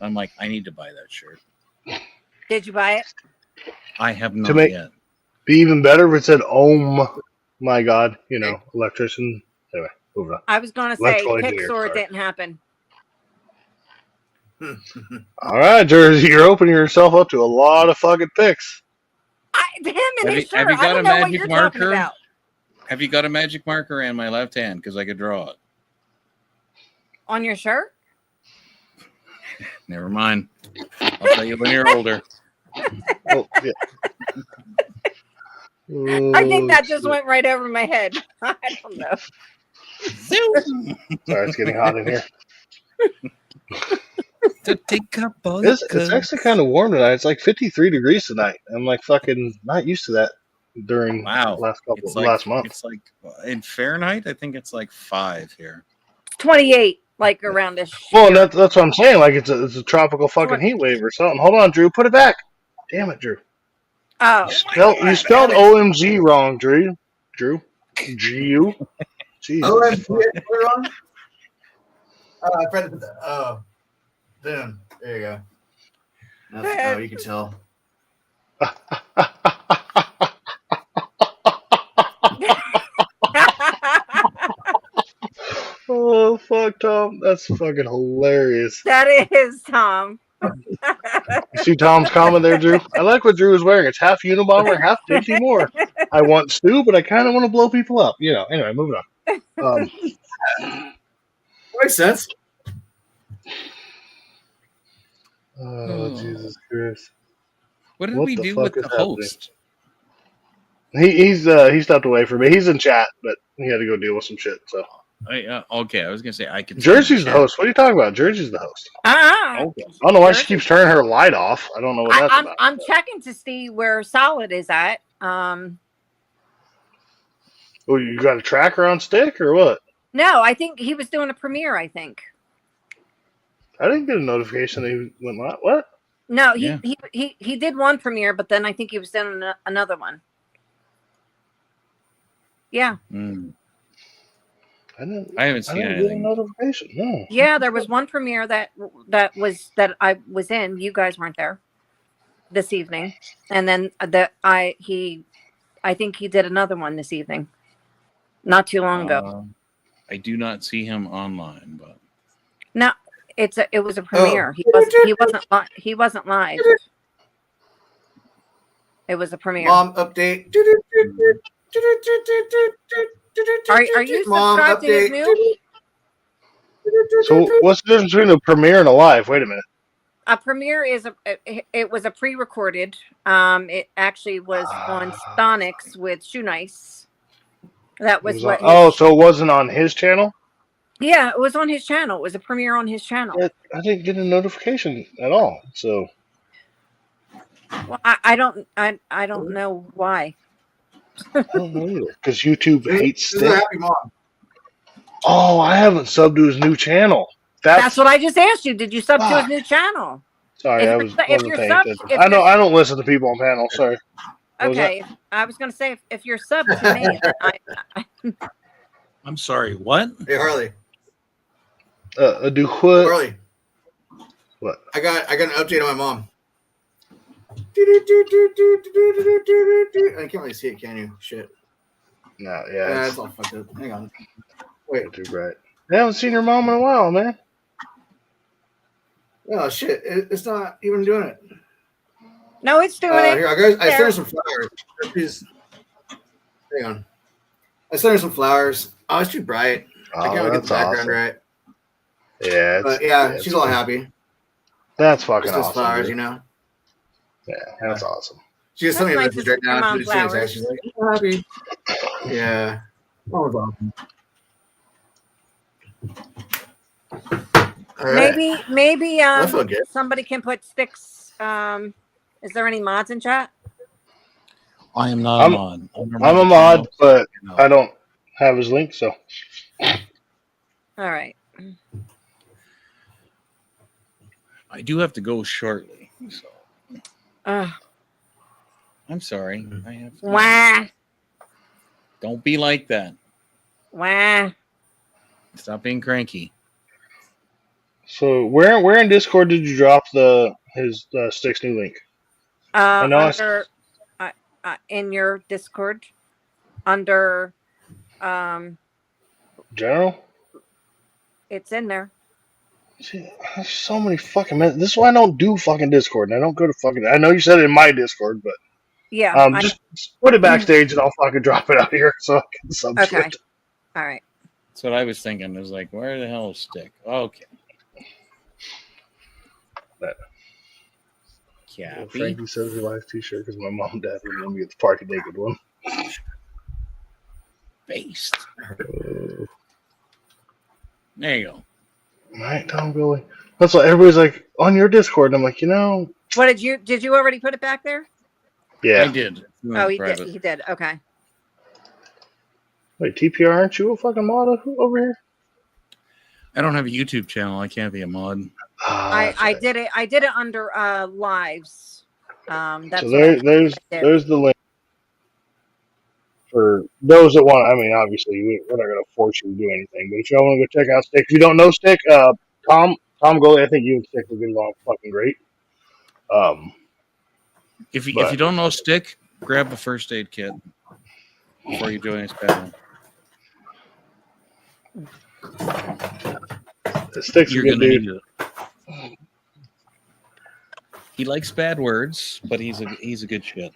I'm like, I need to buy that shirt. Did you buy it? I have not to make yet. Be even better if it said "Oh my God," electrician. Anyway, moving on. I was going to say Pixar. It didn't happen. All right, Jersey, you're opening yourself up to a lot of fucking picks. Him and his shirt. Have you got I don't a know what magic you're talking marker? about. Have you got a magic marker in my left hand? Because I could draw it. On your shirt? Never mind. I'll tell you when you're older. Oh, yeah. I think that just went right over my head. I don't know. Sorry, it's getting hot in here. To take up all it's actually kind of warm tonight. It's like 53 degrees tonight. I'm like fucking not used to that during last month. It's like in Fahrenheit, I think it's like 5 here. 28, like around this. Well, that's what I'm saying. Like it's a tropical fucking heat wave or something. Hold on, Drew. Put it back. Damn it, Drew. Oh. You spelled OMG wrong, Drew. G-U. Jesus. OMG, we're on. I tried to boom. There you go. Now you can tell. Oh, fuck, Tom. That's fucking hilarious. That is, Tom. You see Tom's comment there, Drew? I like what Drew is wearing. It's half Unabomber, half Dinty Moore. I want Stu, but I kind of want to blow people up. Anyway, moving on. Makes sense. Oh, Jesus Christ. What did we do with the host? He stepped away from me. He's in chat, but he had to go deal with some shit. So okay, I was gonna say I can. Jersey's the host. What are you talking about? Jersey's the host. Okay. I don't know why she keeps turning her light off. I don't know what that's about. I'm checking to see where Solid is at. Oh, you got a tracker on stick or what? No, I think he was doing a premiere. I think. I didn't get a notification that he went live. What? No, he did one premiere, but then I think he was doing another one. Yeah. I haven't seen anything. Get a notification. No. Yeah, there was one premiere that I was in. You guys weren't there this evening, and then I think he did another one this evening, not too long ago. I do not see him online, but no, it was a premiere. He wasn't live. It was a premiere. Mom update. Are you subscribed to his new? So what's the difference between a premiere and a live? Wait a minute. A premiere is it was a pre-recorded. It actually was on Sonics with Shoe Nice. That was what. So it wasn't on his channel? Yeah, it was on his channel. It was a premiere on his channel. I didn't get a notification at all. So. Well, I don't know why. I don't know either. Because YouTube hates Stick. Happy mom. Oh, I haven't subbed to his new channel. That's what I just asked you. Did you sub to his new channel? Sorry, I wasn't paying attention. I don't listen to people on panel. Sorry. Okay, I was gonna say if you're sub to me, then I'm sorry. What? Hey Harley. Do what? Harley. What? I got an update on my mom. I can't really see it, can you? Shit. No, yeah. It's all fucked up. Hang on. Wait. Too bright. I haven't seen your mom in a while, man. Oh shit! It's not even doing it. no, it's doing it. Here, I sent her some flowers. Hang on. I sent her some flowers. Oh, it's too bright. I can't really get the background awesome. right. Yeah, But yeah, she's all happy. That's fucking Just those awesome. flowers, dude. you know. Yeah, that's awesome. She just sent me a That's message nice right to see your now. mom She's just flowers. she's like, I'm happy. Yeah. That was awesome. All right. Maybe That felt good. somebody can put sticks. Is there any mods in chat? I am not a mod. I'm a mod, but I don't have his link, so. All right. I do have to go shortly. So. I'm sorry. I have to. Wah. Don't be like that. Wah. Stop being cranky. So where in Discord did you drop his Sticks new link? I know Under in your Discord under general. It's in there. See, there's so many fucking this is why I don't do fucking Discord, and I don't go to fucking. I know you said it in my Discord, but Yeah. just put it backstage, and I'll fucking drop it out here so I can sub to Okay. it. All right. That's what I was thinking. It was like, where the hell is Stick? Okay. Well, Frankie says he likes t-shirt because my mom and dad wouldn't let me get the party naked one. Based. There you go. Right, Tom Billy. That's why everybody's like on your Discord. And I'm like, What did you already put it back there? Yeah, I did. Oh, he did. He did. Okay. Wait, TPR, aren't you a fucking mod over here? I don't have a YouTube channel. I can't be a mod. I did it. I did it under lives. That's so there's the link for those that want. I mean, obviously we're not going to force you to do anything, but if y'all want to go check out Stick, if you don't know Stick, Tom Goley, I think you and Stick will get along fucking great. If you don't know Stick, grab a first aid kit before you join his panel. Stick's You're a good gonna dude. need it. He likes bad words, but he's a good shit.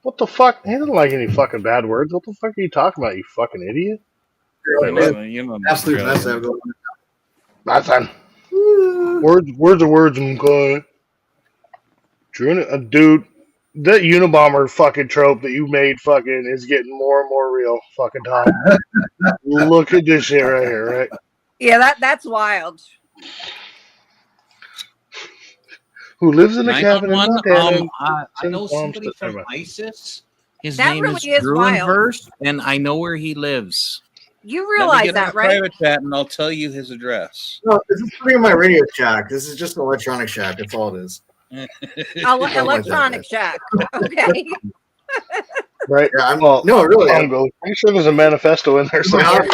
What the fuck? He doesn't like any fucking bad words. What the fuck are you talking about, you fucking idiot? You know, Absolute mess up. Nothing. Words are words, okay. Dude, that Unabomber fucking trope that you made fucking is getting more and more real, fucking Tom. Look at this shit right here, right? Yeah, that's wild. Who lives in a cabin in Montana? I know somebody from ISIS. His that name really is is wild. Druinverse, and I know where he lives. You realize that, right? Private chat, and I'll tell you his address. No, this is pretty my Radio Shack. This is just an electronic shack. That's all it is. Electronic shack. Okay. Right? Yeah, no, really. I'm pretty sure there's a manifesto in there somewhere.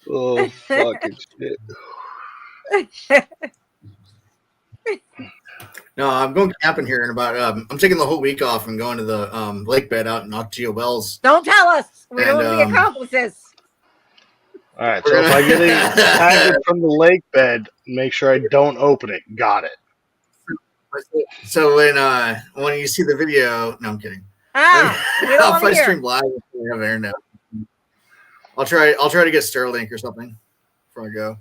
Oh, fucking shit. No, I'm going camping here in about. I'm taking the whole week off and going to the lake bed out in Ocotillo Wells. Don't tell us. We don't want to be accomplices. All right, so if I get a packet from the lake bed, make sure I don't open it. Got it. So when you see the video, no, I'm kidding. I'll if I stream live, we have air now. I'll try to get Sterlink or something before I go.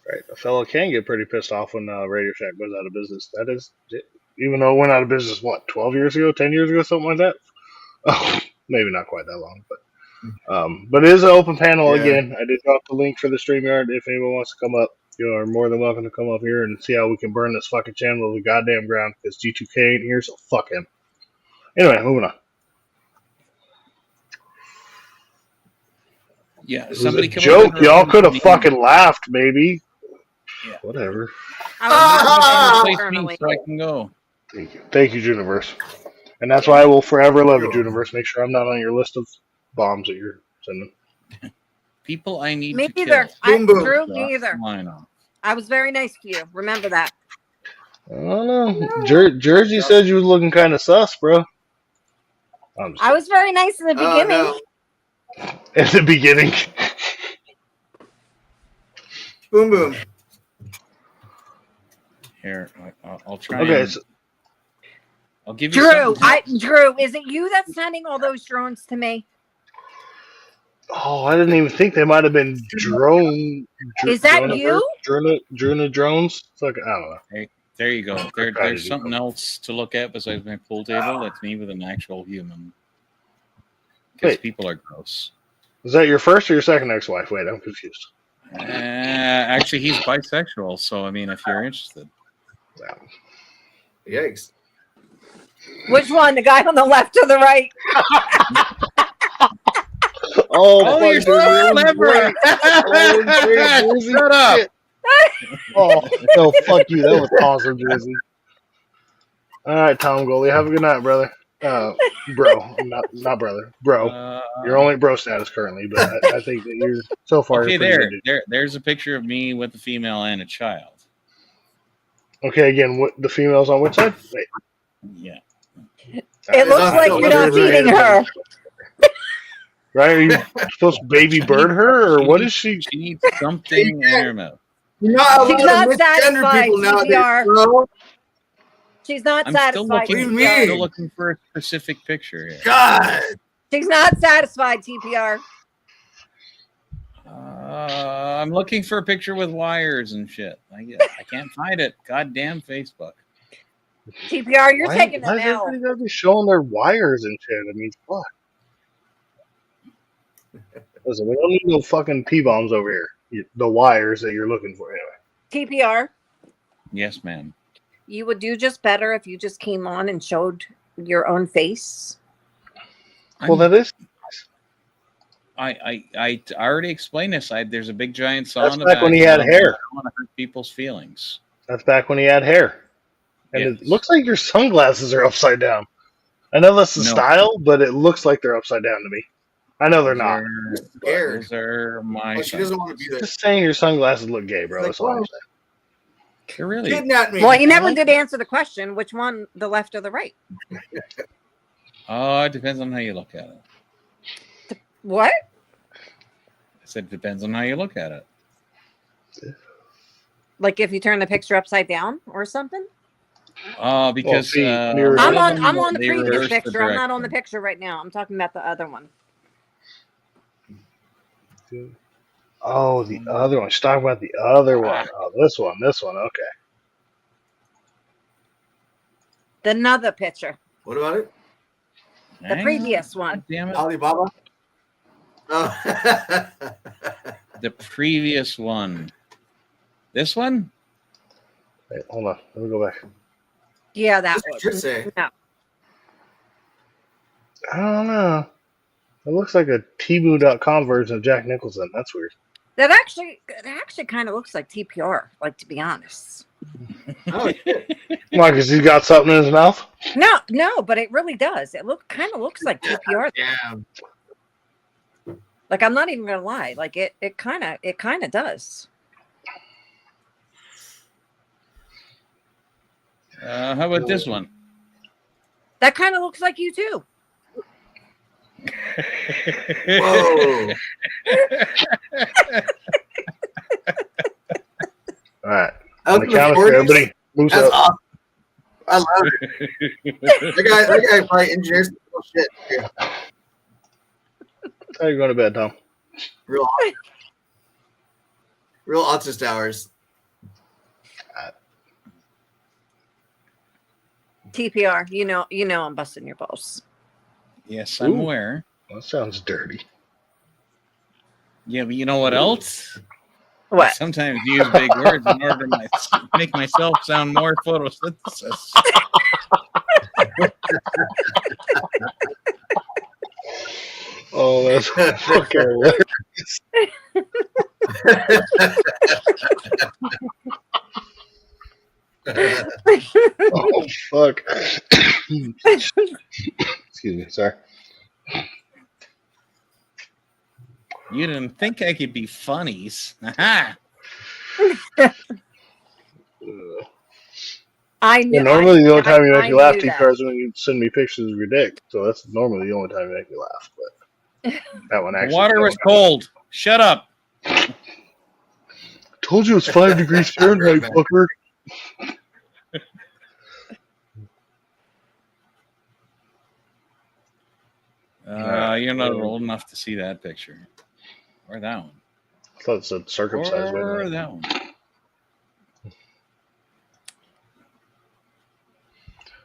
Right, a fellow can get pretty pissed off when Radio Shack goes out of business. That is, even though it went out of business, what, 12 years ago, 10 years ago, something like that? Oh, maybe not quite that long, but it is an open panel again. I did drop the link for the StreamYard. If anyone wants to come up, you are more than welcome to come up here and see how we can burn this fucking channel to the goddamn ground because G2K ain't here, so fuck him. Anyway, moving on. Yeah, It was somebody a come joke. over and Y'all revenge could have me. fucking laughed, maybe. Yeah. Whatever. I was Replace me internally. so I can go. Thank you, Juniverse. And that's why I will forever love you, Juniverse. Make sure I'm not on your list of bombs that you're sending. People I need Me to either. kill. Boom, boom. Drew, me either. Why not? I was very nice to you. Remember that. I don't know. Jersey said you was looking kind of sus, bro. I was very nice in the beginning. No. At the beginning. Boom, boom. Here, I'll try. Okay. And, So, I'll give you Drew, something. Drew, is it you that's sending all those drones to me? I didn't even think they might have been drone. Is that you? Drona drones? It's like, I don't know. Hey, there you go. tried to There's do something else to look at besides my pool table. That's me with an actual human. Because Wait. people are gross. Is that your first or your second ex-wife? Wait, I'm confused. Actually, he's bisexual, so I mean, if you're interested. Yikes. Which one? The guy on the left or the right? Oh, you're so clever! Shut up! Oh, fuck you. That was awesome, Jersey. All right, Tom Goalie. Have a good night, brother. Bro, not brother. Bro. You're only bro status currently, but I think that you're so far. Okay, you're pretty good. there's a picture of me with a female and a child. Okay, again, what the female's on which side? Wait. Yeah. It looks like you're not feeding her. Right? Are you supposed to baby bird her, or what is she? She needs something in her mouth. You're not She's allowed not to misgender satisfied, people nowadays, TPR. bro. She's not I'm satisfied. still looking, TPR. still looking for a specific picture here. God. She's not satisfied, TPR. I'm looking for a picture with wires and shit. I can't find it. Goddamn Facebook. TPR, you're taking Why it is now. everybody gotta be showing their wires and shit? I mean, fuck. Listen, we don't need no fucking P-bombs over here. The wires that you're looking for, anyway. TPR, Yes, ma'am. you would do just better if you just came on and showed your own face. Well, that is. I already explained this. There's a big giant saw in the back when he had hair. I don't want to hurt people's feelings. That's back when he had hair. And Yes. it looks like your sunglasses are upside down. I know that's the style, but it looks like they're upside down to me. I know they're not. Scared. Those are my. Oh, she doesn't want to be there. Just saying your sunglasses look gay, bro. Like, That's all I'm saying. They're really. Kidnap me. Well, you never did answer the question. Which one, the left or the right? Oh, it depends on how you look at it. What? I said it depends on how you look at it. Like if you turn the picture upside down or something? Because I'm on the they previous reversed the picture. I'm not on the direction. picture right now. I'm talking about the other one. Oh, the other one. She's talking about the other one. Oh, this one. Okay. Another picture. What about it? The previous one. Damn it. Alibaba? Oh. The previous one. This one? Wait, hold on. Let me go back. Yeah, that What's your say? No. I don't know. It looks like a Temu.com version of Jack Nicholson. That's weird. That actually kind of looks like TPR, like to be honest. Oh, shit. Why, because he's got something in his mouth? No, but it really does. It kind of looks like TPR. Damn. Like I'm not even gonna lie. Like it kind of does. How about this one? That kind of looks like you too. Whoa. All right. Out On the in the count of 40s? three, everybody moves That's up. awesome. I love it. that guy probably engineers some cool shit. Yeah. How you going to bed, Tom? Real autist hours. TPR, you know I'm busting your balls. Yes, I'm Ooh. aware. That sounds dirty. Yeah, but you know what else? What? I sometimes use big words in order to make myself sound more photosynthesis. Oh, that's fucking hilarious. Oh fuck! Excuse me. Sorry. You didn't think I could be funnies. Aha! I knew. Normally, the only time you make I me laugh, knew that. TPR, is when you send me pictures of your dick. So that's normally the only time you make me laugh. But that one The actually. water was cold. Shut up. Told you it's 5 degrees Fahrenheit, fucker. You're not old enough to see that picture. Or that one. I thought it said circumcised. Or that one.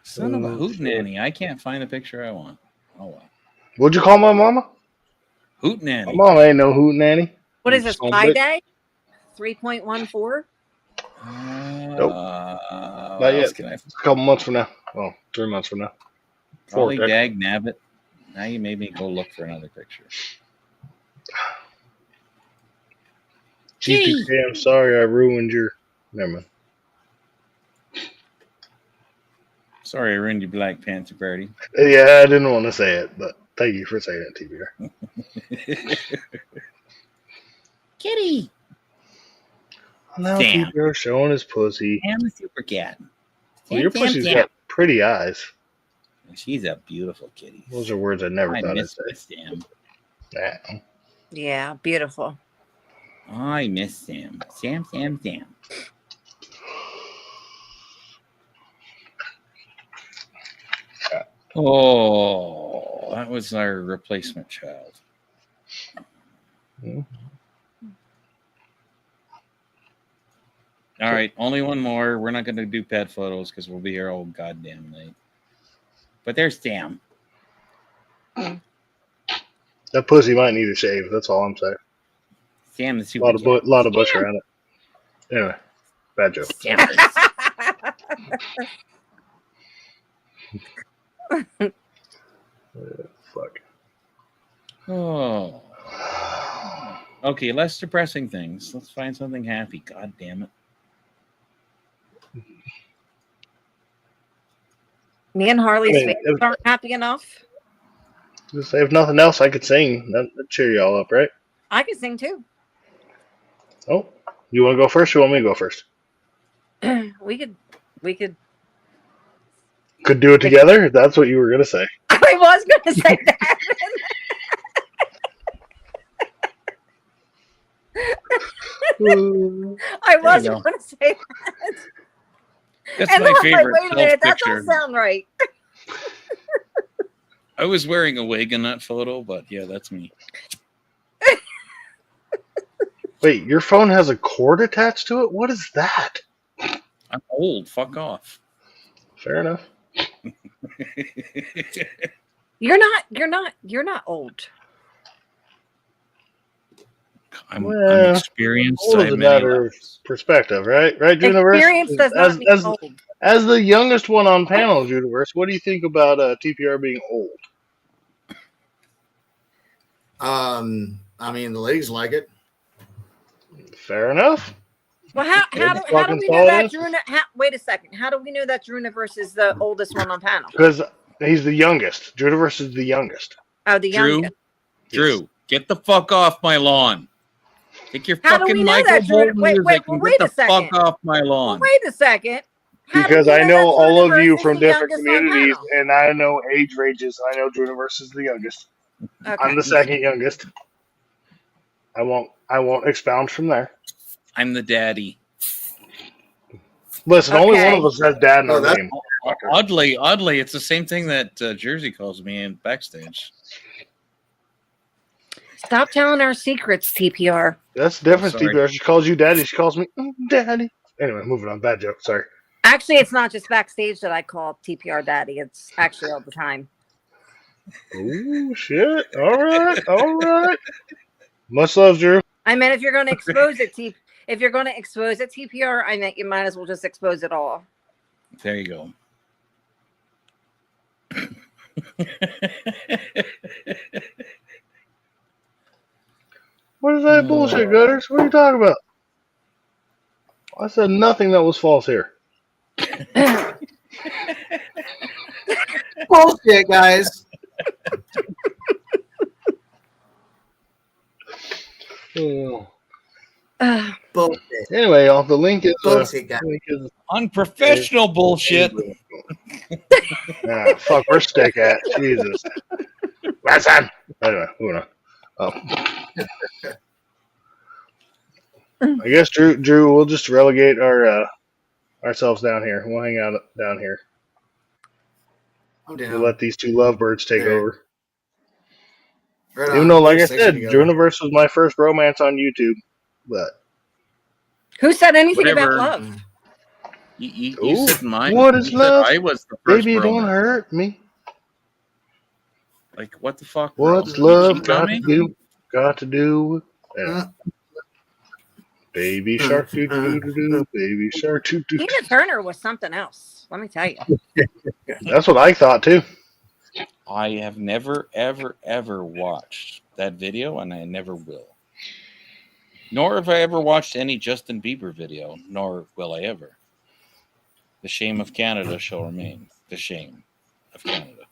Son of a hootenanny. I can't find the picture I want. Oh well. What'd you call my mama? Hootenanny. My mama ain't no hootenanny. What is this? Pi Day? 3.14? Nope. What Not else yet. can I? It's a couple months from now. Oh, 3 months from now. Probably dag nabbit. Now you made me go look for another picture. GPK, I'm sorry I ruined your. Never mind. Sorry, I ruined your Black Panther party. Yeah, I didn't want to say it, but thank you for saying it, TBR. Kitty. Now Sam. TBR showing his pussy. Sam the super cat. Well, your pussy's got pretty eyes. She's a beautiful kitty. Those are words I never thought I'd say. Sam. Yeah. Yeah, beautiful. I miss Sam. Sam. Oh, that was our replacement child. Hmm. All right, only one more. We're not going to do pet photos because we'll be here all goddamn night. But there's Sam. That pussy might need a shave. That's all I'm saying. Sam the super lot of bush around it. Anyway, bad joke. Fuck. Oh. Okay, less depressing things. Let's find something happy. God damn it. Me and Harley's faces aren't happy enough. Just if nothing else, I could sing. That'd cheer you all up, right? I could sing too. Oh, you want to go first? Or you want me to go first? we could. Could do it together. That's what you were gonna say. I was gonna say that. I was going to say that. That's and my favorite. Wait a minute, that don't sound right. I was wearing a wig in that photo, but yeah, that's me. Wait, your phone has a cord attached to it? What is that? I'm old. Fuck off. Fair enough. You're not old. I'm experienced. Old is a matter of perspective, right? Right, Juniverse? Experience does not mean old. As the youngest one on panel, Juniverse, what do you think about TPR being old? I mean, the ladies like it. Fair enough. Well, how do we know that Drew? Wait a second. How do we know that Juniverse is the oldest one on panel? Because he's the youngest. Juniverse is the youngest. Oh, the youngest. Drew, get the fuck off my lawn. Take your fucking Michael Bolton music and get the fuck off my lawn. Well, wait a second. Because I know all of you from different communities, and I know age ranges. I know Juniverse is the youngest. Okay. I'm the second youngest. I won't expound from there. I'm the daddy. Listen, only one of us has dad in our name. Oddly, it's the same thing that Jersey calls me in backstage. Stop telling our secrets, TPR. That's the difference, TPR. She calls you daddy. She calls me daddy. Anyway, moving on. Bad joke. Sorry. Actually, it's not just backstage that I call TPR daddy. It's actually all the time. Oh, shit. All right. Much love, Drew. I meant if you're going to expose it, TPR, I meant you might as well just expose it all. There you go. What is that bullshit, Gutters? What are you talking about? I said nothing that was false here. Bullshit, guys. Bullshit. Anyway, y'all, the link is Bullshit, guys. Unprofessional bullshit. Fuck, where's Steak at? Jesus. Listen. Anyway, moving on. I guess Drew, we'll just relegate ourselves down here. We'll hang out down here. I'm down. We'll let these two lovebirds take over. Right Even on. though, like I Station said, together. Drewiverse was my first romance on YouTube, but Who said anything Whatever. about love? You said mine. What is You said love? I was the first Baby, don't romance. hurt me. Like, what the fuck, bro? What's You love cheating on got me? to do? Got to do. Yeah. Baby shark doo doo doo doo. Baby shark doo doo. Tina Turner was something else. Let me tell you. That's what I thought too. I have never, ever, ever watched that video, and I never will. Nor have I ever watched any Justin Bieber video, nor will I ever. The shame of Canada shall remain. The shame of Canada.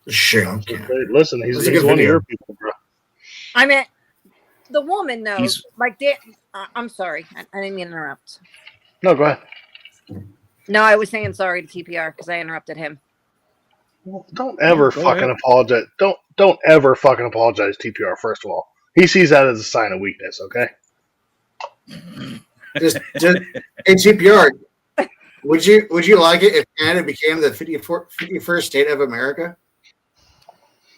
Shame. Listen, he's one of your people, bro. I mean, the woman knows. I'm sorry. I didn't mean to interrupt. No, go ahead. No, I was saying sorry to TPR because I interrupted him. Well, don't ever Go fucking ahead. apologize. Don't ever fucking apologize to TPR. First of all, he sees that as a sign of weakness. Okay. Just hey, TPR. Would you like it if Canada became the 51st state of America?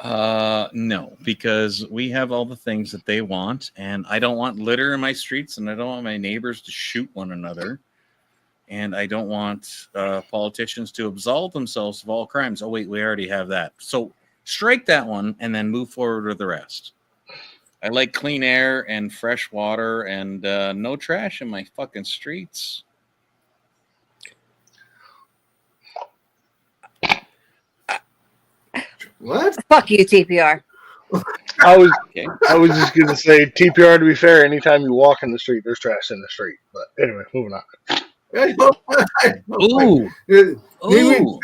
No, because we have all the things that they want, and I don't want litter in my streets, and I don't want my neighbors to shoot one another, and I don't want politicians to absolve themselves of all crimes. Oh wait, we already have that. So strike that one, and then move forward with the rest. I like clean air and fresh water, and no trash in my fucking streets. What? Fuck you, TPR. I was just gonna say TPR. To be fair, anytime you walk in the street, there's trash in the street. But anyway, moving on. Ooh, Ooh,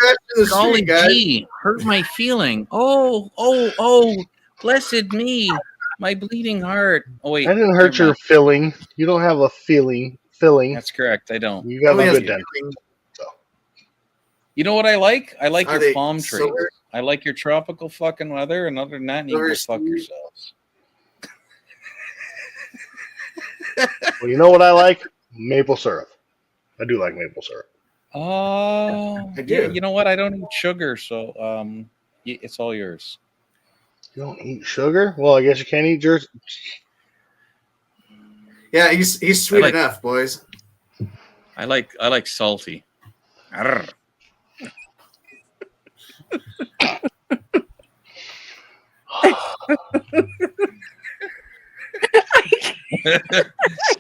golly gee, hurt my feeling. Oh, blessed me, my bleeding heart. Oh wait, I didn't hurt never your mind. feeling. You don't have a filling. That's correct. I don't. You got a good dent. You know what I like? I like Are your they palm trees. silver? I like your tropical fucking weather, and other than that, you can go fuck yourselves. Well, you know what I like? Maple syrup. I do like maple syrup. Oh, I do. yeah. You know what? I don't eat sugar, so it's all yours. You don't eat sugar? Well, I guess you can't eat yours. Yeah, he's sweet enough, boys. I like salty. Arr.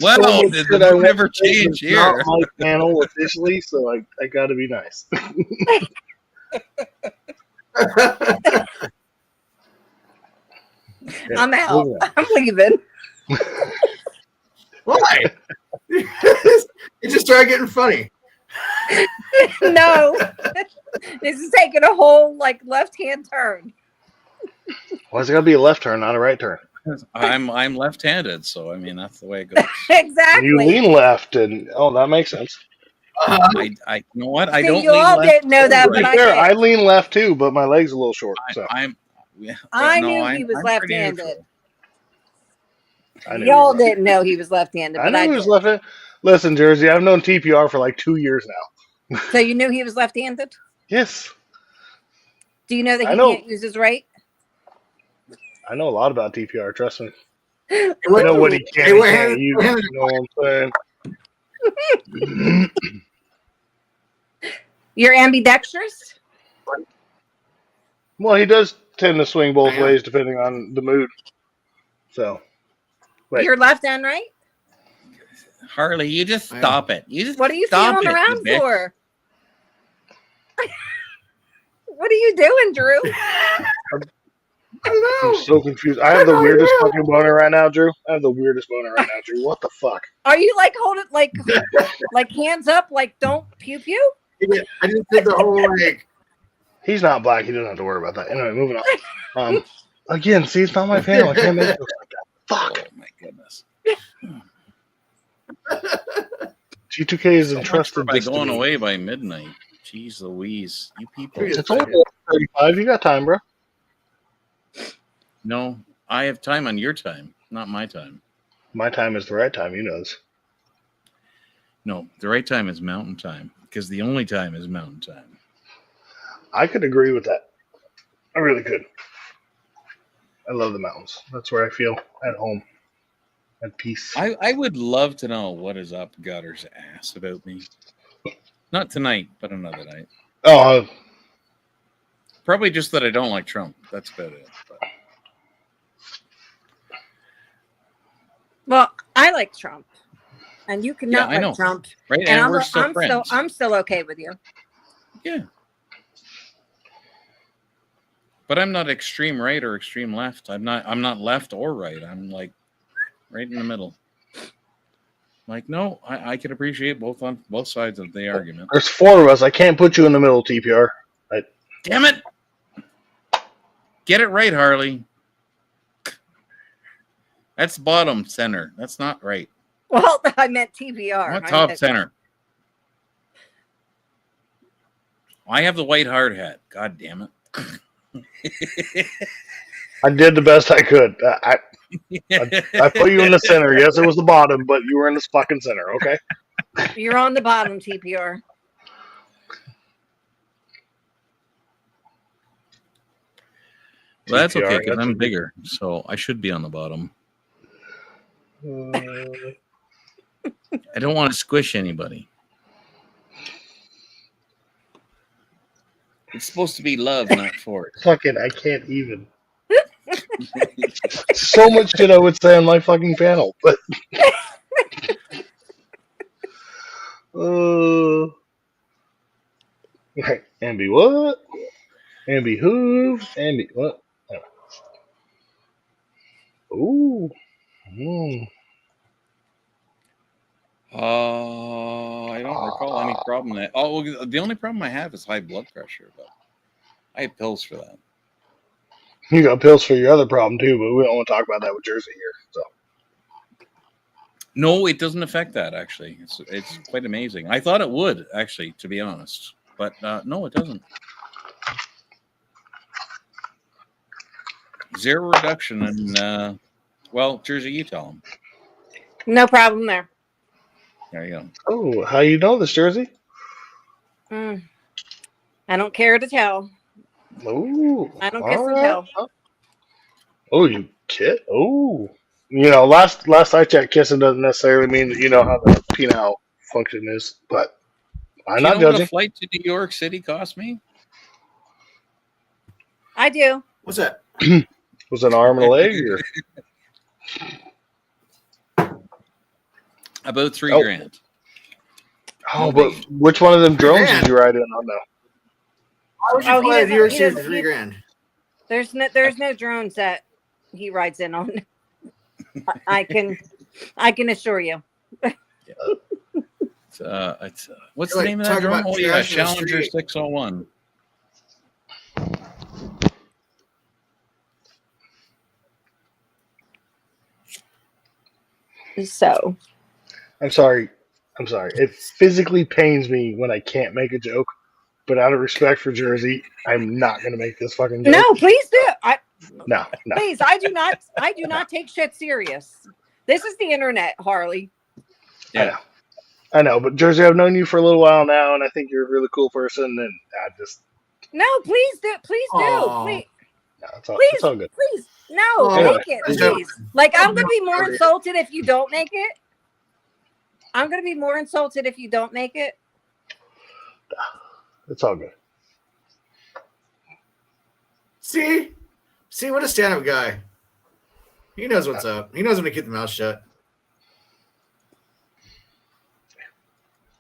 Well, I will never change here. Not my panel officially, so I got to be nice. I'm out. I'm leaving. Why? You just started getting funny. No, this is taking a whole left-hand turn. Why is it got to be a left turn, not a right turn? I'm left-handed, so I mean that's the way it goes. Exactly. You lean left, and that makes sense. I you know what? I don't. You lean all left didn't know that, but I did. I lean left too, but my leg's a little short. So I knew he was left-handed. I knew Y'all didn't know he was left-handed, I but knew I he was did. left-handed. Listen, Jersey, I've known TPR for like 2 years now. So you knew he was left-handed? Yes. Do you know that I he know. can't use his right? I know a lot about TPR. Trust me. I know what he can and can't use. You know what I'm saying? You're ambidextrous? Well, he does tend to swing both ways depending on the mood. So, You're left and right? Harley, you just stop it. You just what are you stop feeling it, around you bitch. for? What are you doing, Drew? I'm so confused. I have the weirdest fucking boner right now, Drew. I have the weirdest boner right now, Drew. What the fuck? Are you like holding like hands up, like don't pew pew? Yeah, I just did the whole like. He's not black. He doesn't have to worry about that. Anyway, moving on. Again, see, it's not my panel. I can't make jokes like that. Fuck. Oh my goodness. G2K is So much entrusted by this to going me. away by midnight. Jeez Louise. You people. It's only 35. You got time, bro. No, I have time on your time, not my time. My time is the right time. You know this. No, the right time is mountain time because the only time is mountain time. I could agree with that. I really could. I love the mountains. That's where I feel at home, at peace. I would love to know what is up Gutter's ass about me. Not tonight, but another night. Oh, probably just that I don't like Trump. That's about it. But. Well, I like Trump, and you cannot I know. like Trump, right? And we're still friends. I'm still okay with you. Yeah. But I'm not extreme right or extreme left. I'm not left or right. I'm like right in the middle. Like, no, I can appreciate both sides of the argument. There's 4 of us. I can't put you in the middle, TPR. Damn it! Get it right, Harley. That's bottom center. That's not right. Well, I meant TPR. What top center? I have the white hard hat. God damn it. I did the best I could. I put you in the center. Yes, it was the bottom, but you were in the fucking center, okay? You're on the bottom, TPR. Well, that's okay because I'm bigger, so I should be on the bottom. I don't want to squish anybody. It's supposed to be love, not force. Fucking, I can't even. So much shit I would say on my fucking panel, but. Right. Ambi what? Ambi who? Ambi what? Ooh. I don't recall any problem that. Oh, well, the only problem I have is high blood pressure, but I have pills for that. You got pills for your other problem too, but we don't want to talk about that with Jersey here. So. No, it doesn't affect that. Actually, it's quite amazing. I thought it would actually, to be honest, but no, it doesn't. Zero reduction in. Well, Jersey, you tell them. No problem there. There you go. Oh, how you know this, Jersey? I don't care to tell. Oh, I don't kiss and tell. Oh, you kid? Oh, you know, last I checked, kissing doesn't necessarily mean that you know how the penile function is, but I'm not judging. What a flight to New York City cost me? I do. What's that? Was it an arm and a leg? Or? About $3 grand. Oh, but which one of them drones did you ride in on though? Why would you fly to New York City for $3 grand? There's no drones that he rides in on. I can assure you. It's what's the name of that drone? Oh yeah, Challenger 601. So, I'm sorry. It physically pains me when I can't make a joke, but out of respect for Jersey, I'm not going to make this fucking joke. No, please do. No. Please, I do not take shit serious. This is the internet, Harley. Yeah. I know, but Jersey, I've known you for a little while now, and I think you're a really cool person, and I just... No, please do. Please do. Please. No, it's all good. Please. No, make it, please. Like, I'm going to be more insulted if you don't make it. I'm going to be more insulted if you don't make it. It's all good. See, what a stand-up guy. He knows what's up. He knows when to keep the mouth shut.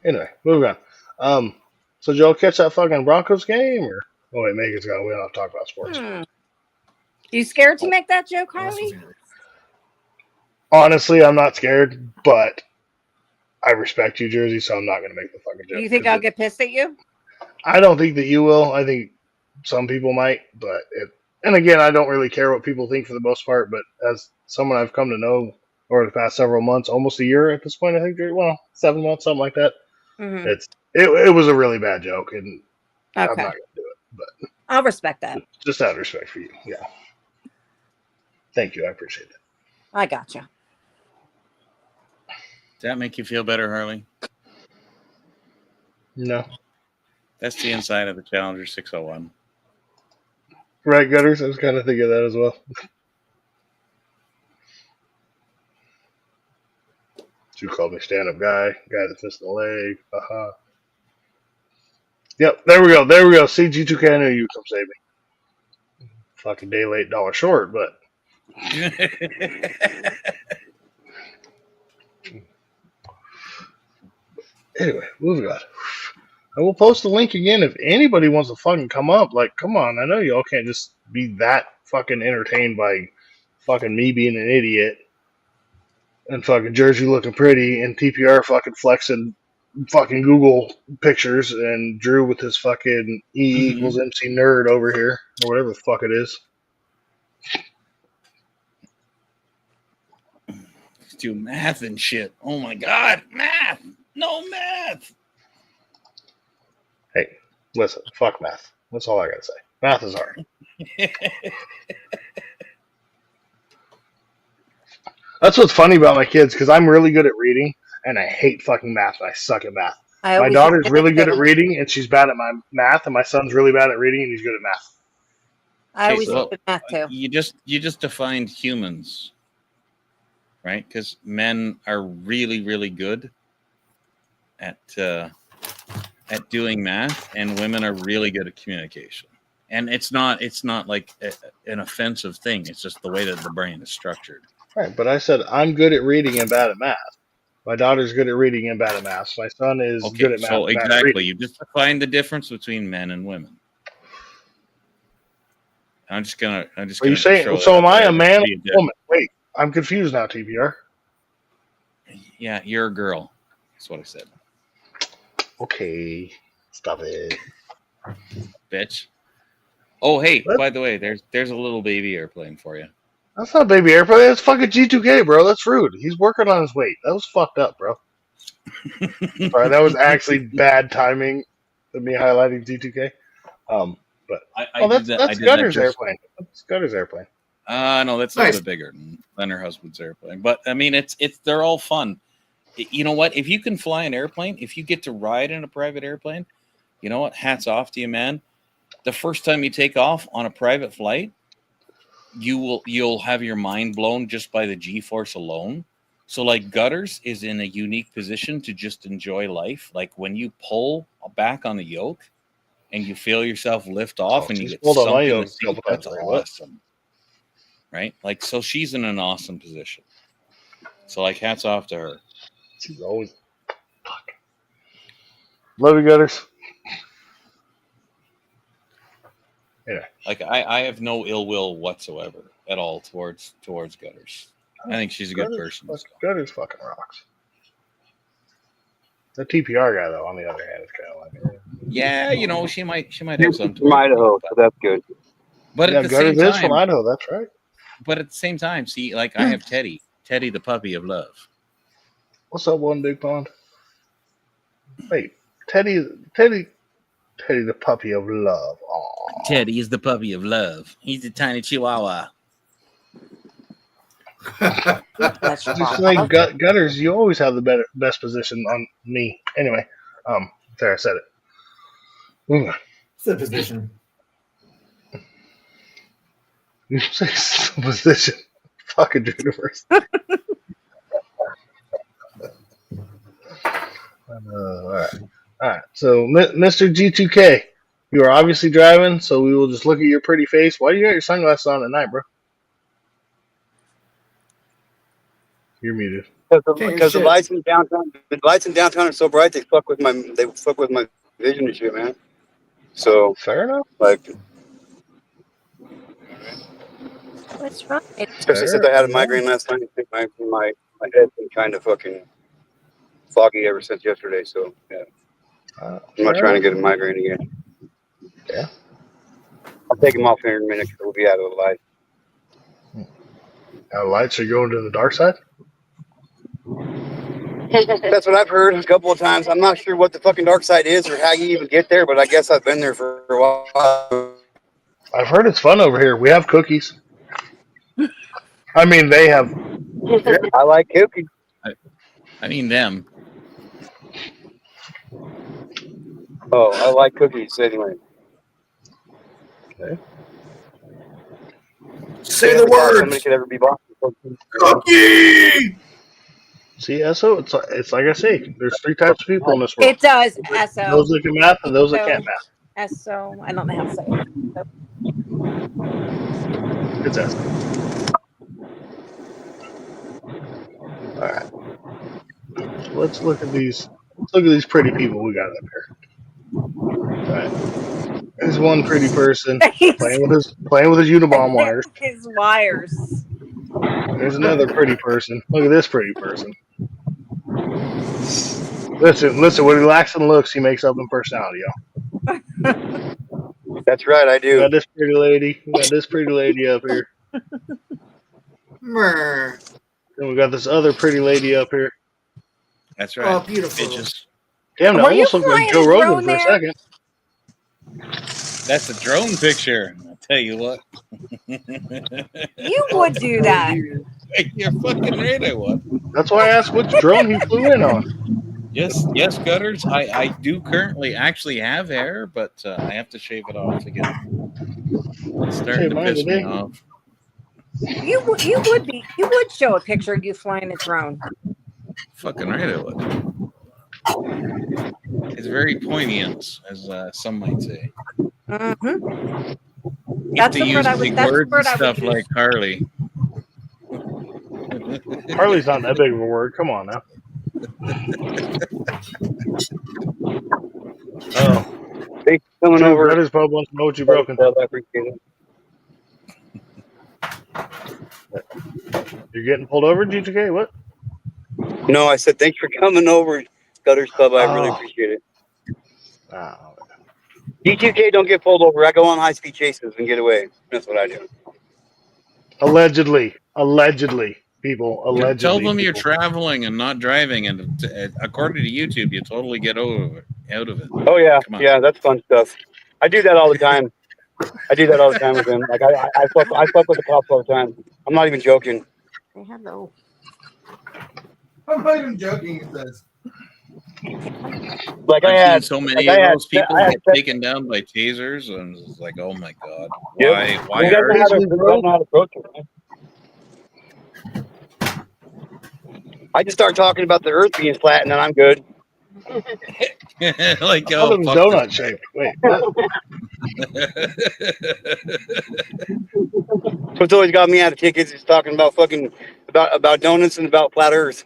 Anyway, moving on. So did y'all catch that fucking Broncos game? Or oh wait, Megan's gone. We don't have to talk about sports. You scared to make that joke, Harley? Honestly, I'm not scared, but I respect you, Jersey, so I'm not going to make the fucking joke. You think I'll get pissed at you? I don't think that you will. I think some people might, but and again, I don't really care what people think for the most part. But as someone I've come to know over the past several months, almost a year at this point, I think, well, 7 months, something like that. Mm-hmm. It was a really bad joke, and I'm not Okay. going to do it. But I'll respect that. just out of respect for you, yeah. Thank you, I appreciate it. I gotcha. Does that make you feel better, Harley? No. That's the inside of the Challenger 601. Right, Gutters? I was kind of thinking that as well. You called me stand-up guy that's missing a leg. Uh-huh. Yep, there we go. CG2K, I knew you would come save me. Fucking day late, dollar short, but... Anyway, moving on. I will post the link again if anybody wants to fucking come up. Like, come on, I know y'all can't just be that fucking entertained by fucking me being an idiot and fucking Jersey looking pretty and TPR fucking flexing fucking Google pictures and Drew with his fucking E equals MC nerd over here or whatever the fuck it is. Do math and shit. Oh my god, math! No math! Hey, listen, fuck math. That's all I gotta say. Math is hard. That's what's funny about my kids, because I'm really good at reading, and I hate fucking math, and I suck at math. My daughter's really good at reading, and she's bad at my math, and my son's really bad at reading, and he's good at math. I always suck at math, too. You just defined humans, right? Because men are really, really good at doing math, and women are really good at communication. And it's not like an offensive thing. It's just the way that the brain is structured. Right, but I said I'm good at reading and bad at math. My daughter's good at reading and bad at math. My son is good at math. So and bad at exactly, reading. you just defined the difference between men and women. I'm just gonna. Are you saying? So am I a man or a woman? Wait, I'm confused now, TPR. Yeah, you're a girl. That's what I said. Okay, stop it, bitch. Oh, hey, by the way, there's a little baby airplane for you. That's not baby airplane. That's fucking G2K, bro. That's rude. He's working on his weight. That was fucked up, bro. Sorry, that was actually bad timing of me highlighting G2K. But that's Gutter's airplane. That's Gutter's airplane. No, that's a little bit bigger than her husband's airplane. But I mean, they're all fun. You know what? If you can fly an airplane, if you get to ride in a private airplane, you know what? Hats off to you, man. The first time you take off on a private flight, you'll have your mind blown just by the G-force alone. So like Gutters is in a unique position to just enjoy life. Like when you pull back on the yoke and you feel yourself lift off and you get sunk in the seat, that's awesome. Right? Like, so she's in an awesome position. So like hats off to her. She's always love you, Gutters. Yeah. Like I have no ill will whatsoever at all towards Gutters. I think she's a good person. Gutters fucking rocks. The TPR guy, though, on the other hand, is kind of like, yeah, you know, she might have some from Idaho, so that's good. But yeah, at the Gutters same is time, from Idaho. That's right. But at the same time, see, like I have Teddy the puppy of love. What's up, One Big Pond? Wait, Teddy the puppy of love. Aww. Teddy is the puppy of love. He's a tiny chihuahua. Just like Gutters, you always have the best position on me. Anyway, there, I said it. Moving on. It's the position. You say position. Fucking universe. All right. So, Mr. G2K, you are obviously driving, so we will just look at your pretty face. Why do you got your sunglasses on at night, bro? You're muted. Because the lights in downtown are so bright they fuck with my vision and shit, man. So fair enough. Like, What's wrong? Especially since I had a migraine last night. I think my head's been kind of fucking foggy ever since yesterday. So yeah, I'm not trying to get a migraine again. Yeah. I'll take him off here in a minute because we'll be out of the light. Lights are going to the dark side? That's what I've heard a couple of times. I'm not sure what the fucking dark side is or how you even get there, but I guess I've been there for a while. I've heard it's fun over here. We have cookies. I mean, they have. I like cookies. I mean them. Oh, I like cookies anyway. Okay. Say the words. Somebody could ever be boss. Cookie. See, Esso, it's like I say. There's 3 types of people in this world. It does, Esso. Those that can math and those that can't math. Esso. I don't know how to say it. It's Esso. All right. So let's look at these. Let's look at these pretty people we got up here. All right. There's one pretty person playing with his Unibomb wires. His wires. There's another pretty person. Look at this pretty person. Listen. When he lacks in looks, he makes up in personality, y'all. That's right, I do. We got this pretty lady. We got this pretty lady up here. And we got this other pretty lady up here. That's right. Oh, beautiful. Bitches. Damn, that almost looked like Joe Rogan for a second. That's a drone picture. I'll tell you what. You would do that. You're fucking right, I would. That's why I asked which drone he flew in on. Yes, Gutters. I do currently actually have hair, but I have to shave it off again. It's starting to piss me off. You would show a picture of you flying a drone. Fucking right, I would. It's very poignant, as some might say. Mm-hmm. That's the word I would. That's the word stuff like Harley. Harley's not that big of a word. Come on now. Oh, thanks for coming over. That is probably wants to know what you broken. I appreciate it. You're getting pulled over, G2K? What? No, I said thanks for coming over, Gutters Club. I really appreciate it. G2K don't get pulled over. I go on high-speed chases and get away. That's what I do. Allegedly, people. Allegedly. Tell them you're traveling and not driving, and according to YouTube, you totally get out of it. Oh yeah, yeah, that's fun stuff. I do that all the time. with them. Like I fuck with the cops all the time. I'm not even joking. Hello. I'm not even joking. It says. Like I've seen so many of those people get taken down by tasers, and it's like, oh my god, why are you? I just start talking about the Earth being flat, and then I'm good. Like donut shape. Wait. What's always got me out of tickets is talking about about donuts and about flat Earth.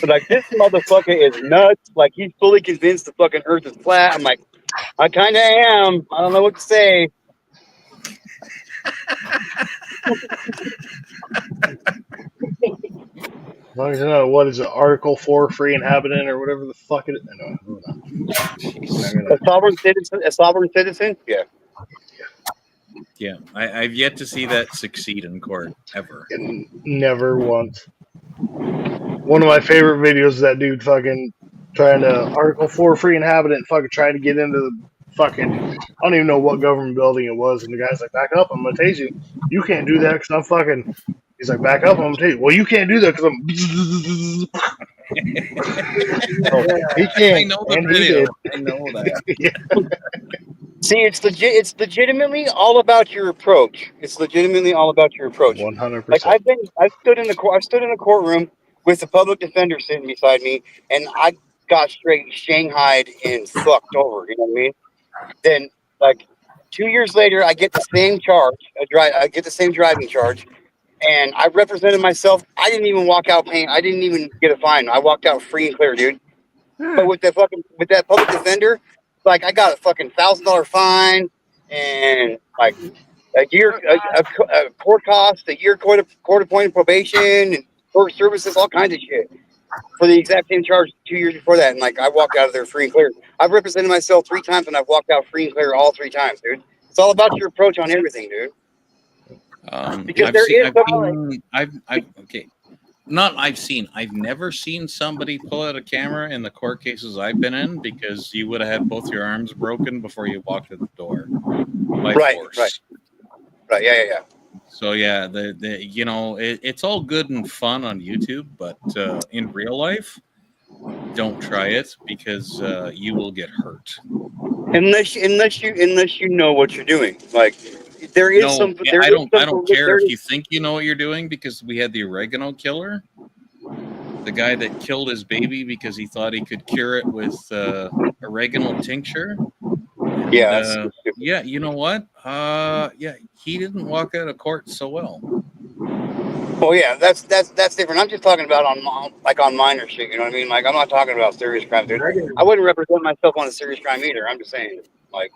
But like, this motherfucker is nuts. Like, he's fully convinced the fucking Earth is flat. I'm like, I kind of am. I don't know what to say. As long as you know what is it, Article 4 free inhabitant or whatever the fuck it is. A sovereign citizen? Yeah. Yeah, I've yet to see that succeed in court ever. Never once. One of my favorite videos is that dude fucking trying to Article 4 free inhabitant fucking trying to get into the fucking, I don't even know what government building it was, and the guy's like, back up, I'm gonna tase you. You can't do that because I'm fucking. He's like, back up, I'm gonna tase you. Well, you can't do that because I'm. He can't. I know the video. I know that. Yeah. See, it's legitimately all about your approach. 100%. Like I've stood in the courtroom with the public defender sitting beside me, and I got straight shanghaied and fucked over. You know what I mean? Then, like 2 years later, I get the same charge. I get the same driving charge, and I represented myself. I didn't even walk out paying. I didn't even get a fine. I walked out free and clear, dude. But with that public defender, like I got a fucking $1,000 fine, and like a year, a court cost, a year court appointed probation, and court services, all kinds of shit for the exact same charge 2 years before that. And like, I walked out of there free and clear. I've represented myself 3 times, and I've walked out free and clear all 3 times, dude. It's all about your approach on everything, dude. Because I've never seen somebody pull out a camera in the court cases I've been in, because you would have had both your arms broken before you walked in the door by force. Right. Yeah. So yeah, it's all good and fun on YouTube, but in real life, don't try it, because you will get hurt. Unless you know what you're doing. Like, there is some. I don't care if you think you know what you're doing, because we had the oregano killer, the guy that killed his baby because he thought he could cure it with oregano tincture. And, yeah, you know what? He didn't walk out of court so well. Oh yeah, that's different. I'm just talking about on minor shit. You know what I mean? Like, I'm not talking about serious crime, dude. I wouldn't represent myself on a serious crime either. I'm just saying, like.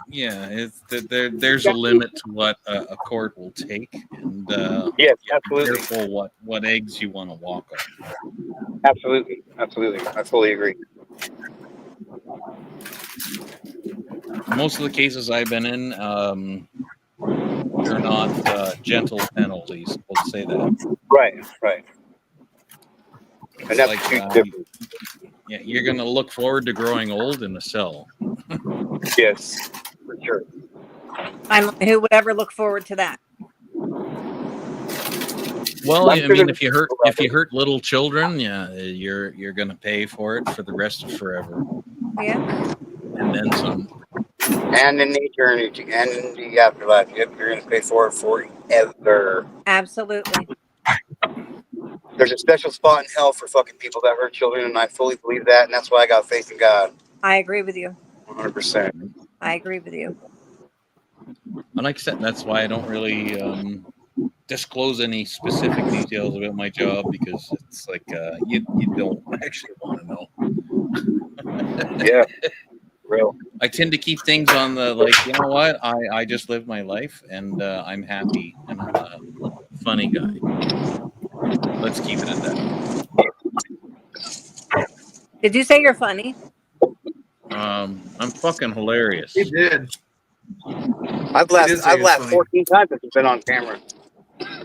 Yeah, there's a limit to what a court will take, and yes, absolutely. Be careful what eggs you want to walk on. Absolutely, I fully agree. Most of the cases I've been in, they're not gentle penalties. We'll say that. Right. And that's different. Yeah, you're gonna look forward to growing old in a cell. Yes, for sure. Who would ever look forward to that? Well, I mean, if you hurt little children, yeah, you're gonna pay for it for the rest of forever. Yeah. And then some. And in the eternity, and in the afterlife, yep, you're gonna pay for it forever. Absolutely. There's a special spot in hell for fucking people that hurt children, and I fully believe that, and that's why I got faith in God. I agree with you. 100%. I agree with you. And like I said, that's why I don't really disclose any specific details about my job, because it's like you don't actually want to know. Yeah, real. I tend to keep things on the, like, you know what? I just live my life, and I'm happy, and I'm a funny guy. Let's keep it at that. Did you say you're funny? I'm fucking hilarious. He did. I've laughed 14 times since it's been on camera.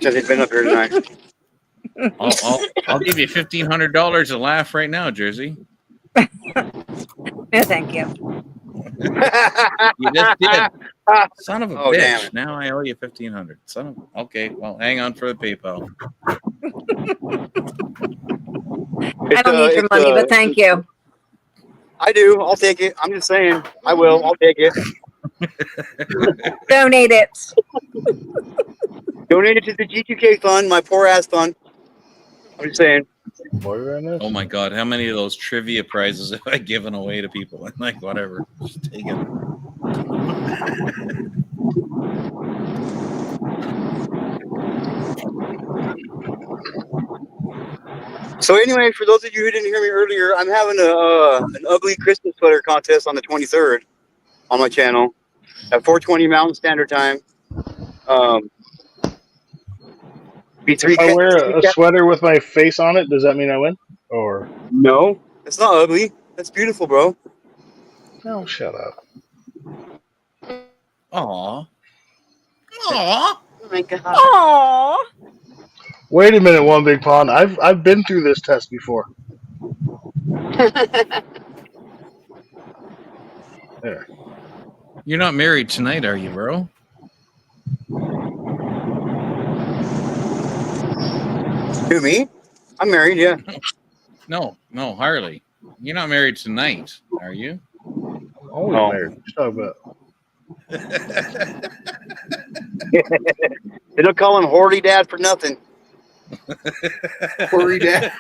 Since he's been up here tonight. I'll give you $1,500 to laugh right now, Jersey. No, thank you. You just did. Son of a bitch. Damn. Now I owe you $1,500. Okay, well, hang on for the PayPal. I don't need your money, but thank you. I do. I'll take it. I'm just saying. I will. I'll take it. Donate it. Donate it to the G2K fund, my poor ass fund. I'm just saying. Oh my God, how many of those trivia prizes have I given away to people? I'm like, whatever, just take it. So anyway, for those of you who didn't hear me earlier, I'm having an ugly Christmas sweater contest on the 23rd on my channel at 4:20 Mountain Standard Time. If I wear a sweater with my face on it, does that mean I win? Or no, it's not ugly. That's beautiful, bro. No, shut up. Aw. Oh my God. Aww. Wait a minute, One Big Pond. I've been through this test before. There. You're not married tonight, are you, bro? Who, me? I'm married, yeah. No, Harley. You're not married tonight, are you? I'm always married. What you talking about? They don't call him Horty Dad for nothing. Horty Dad.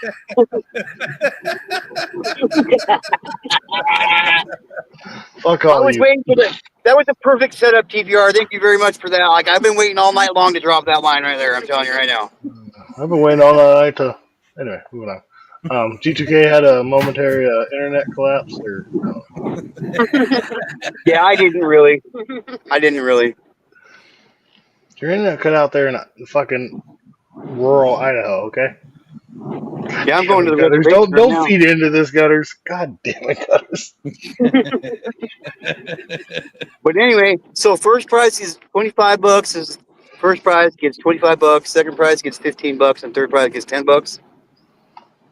Fuck all I was you. waiting for that. That was a perfect setup, TVR. Thank you very much for that. Like, I've been waiting all night long to drop that line right there. I'm telling you right now. I've been waiting all night to. Anyway, moving on. G2K had a momentary internet collapse. Yeah, I didn't really. Your internet cut out there in fucking rural Idaho, okay? Yeah, I'm going to the gutters. reservation right Don't now. feed into this, gutters. God damn it, gutters. But anyway, so first prize is $25. Is first prize gets $25. Second prize gets $15, and third prize gets $10.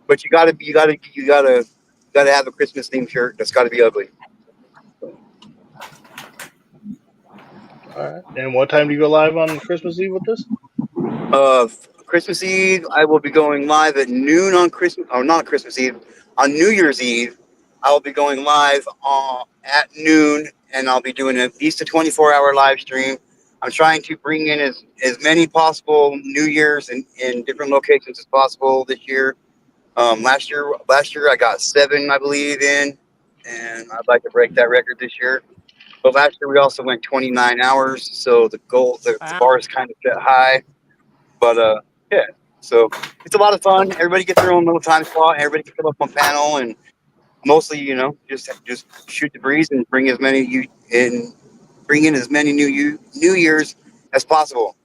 But you gotta have a Christmas themed shirt. That's gotta be ugly. All right. And what time do you go live on Christmas Eve with this? Christmas Eve, I will be going live at noon on Christmas. Oh, not Christmas Eve. On New Year's Eve, I will be going live at noon, and I'll be doing at least a 24-hour live stream. I'm trying to bring in as many possible New Year's in different locations as possible this year. Last year I got 7, I believe, in, and I'd like to break that record this year. But last year we also went 29 hours, so the bar is kind of set high. But yeah, so it's a lot of fun. Everybody gets their own little time slot. Everybody can come up on panel, and mostly, just shoot the breeze and bring in as many New Year's as possible.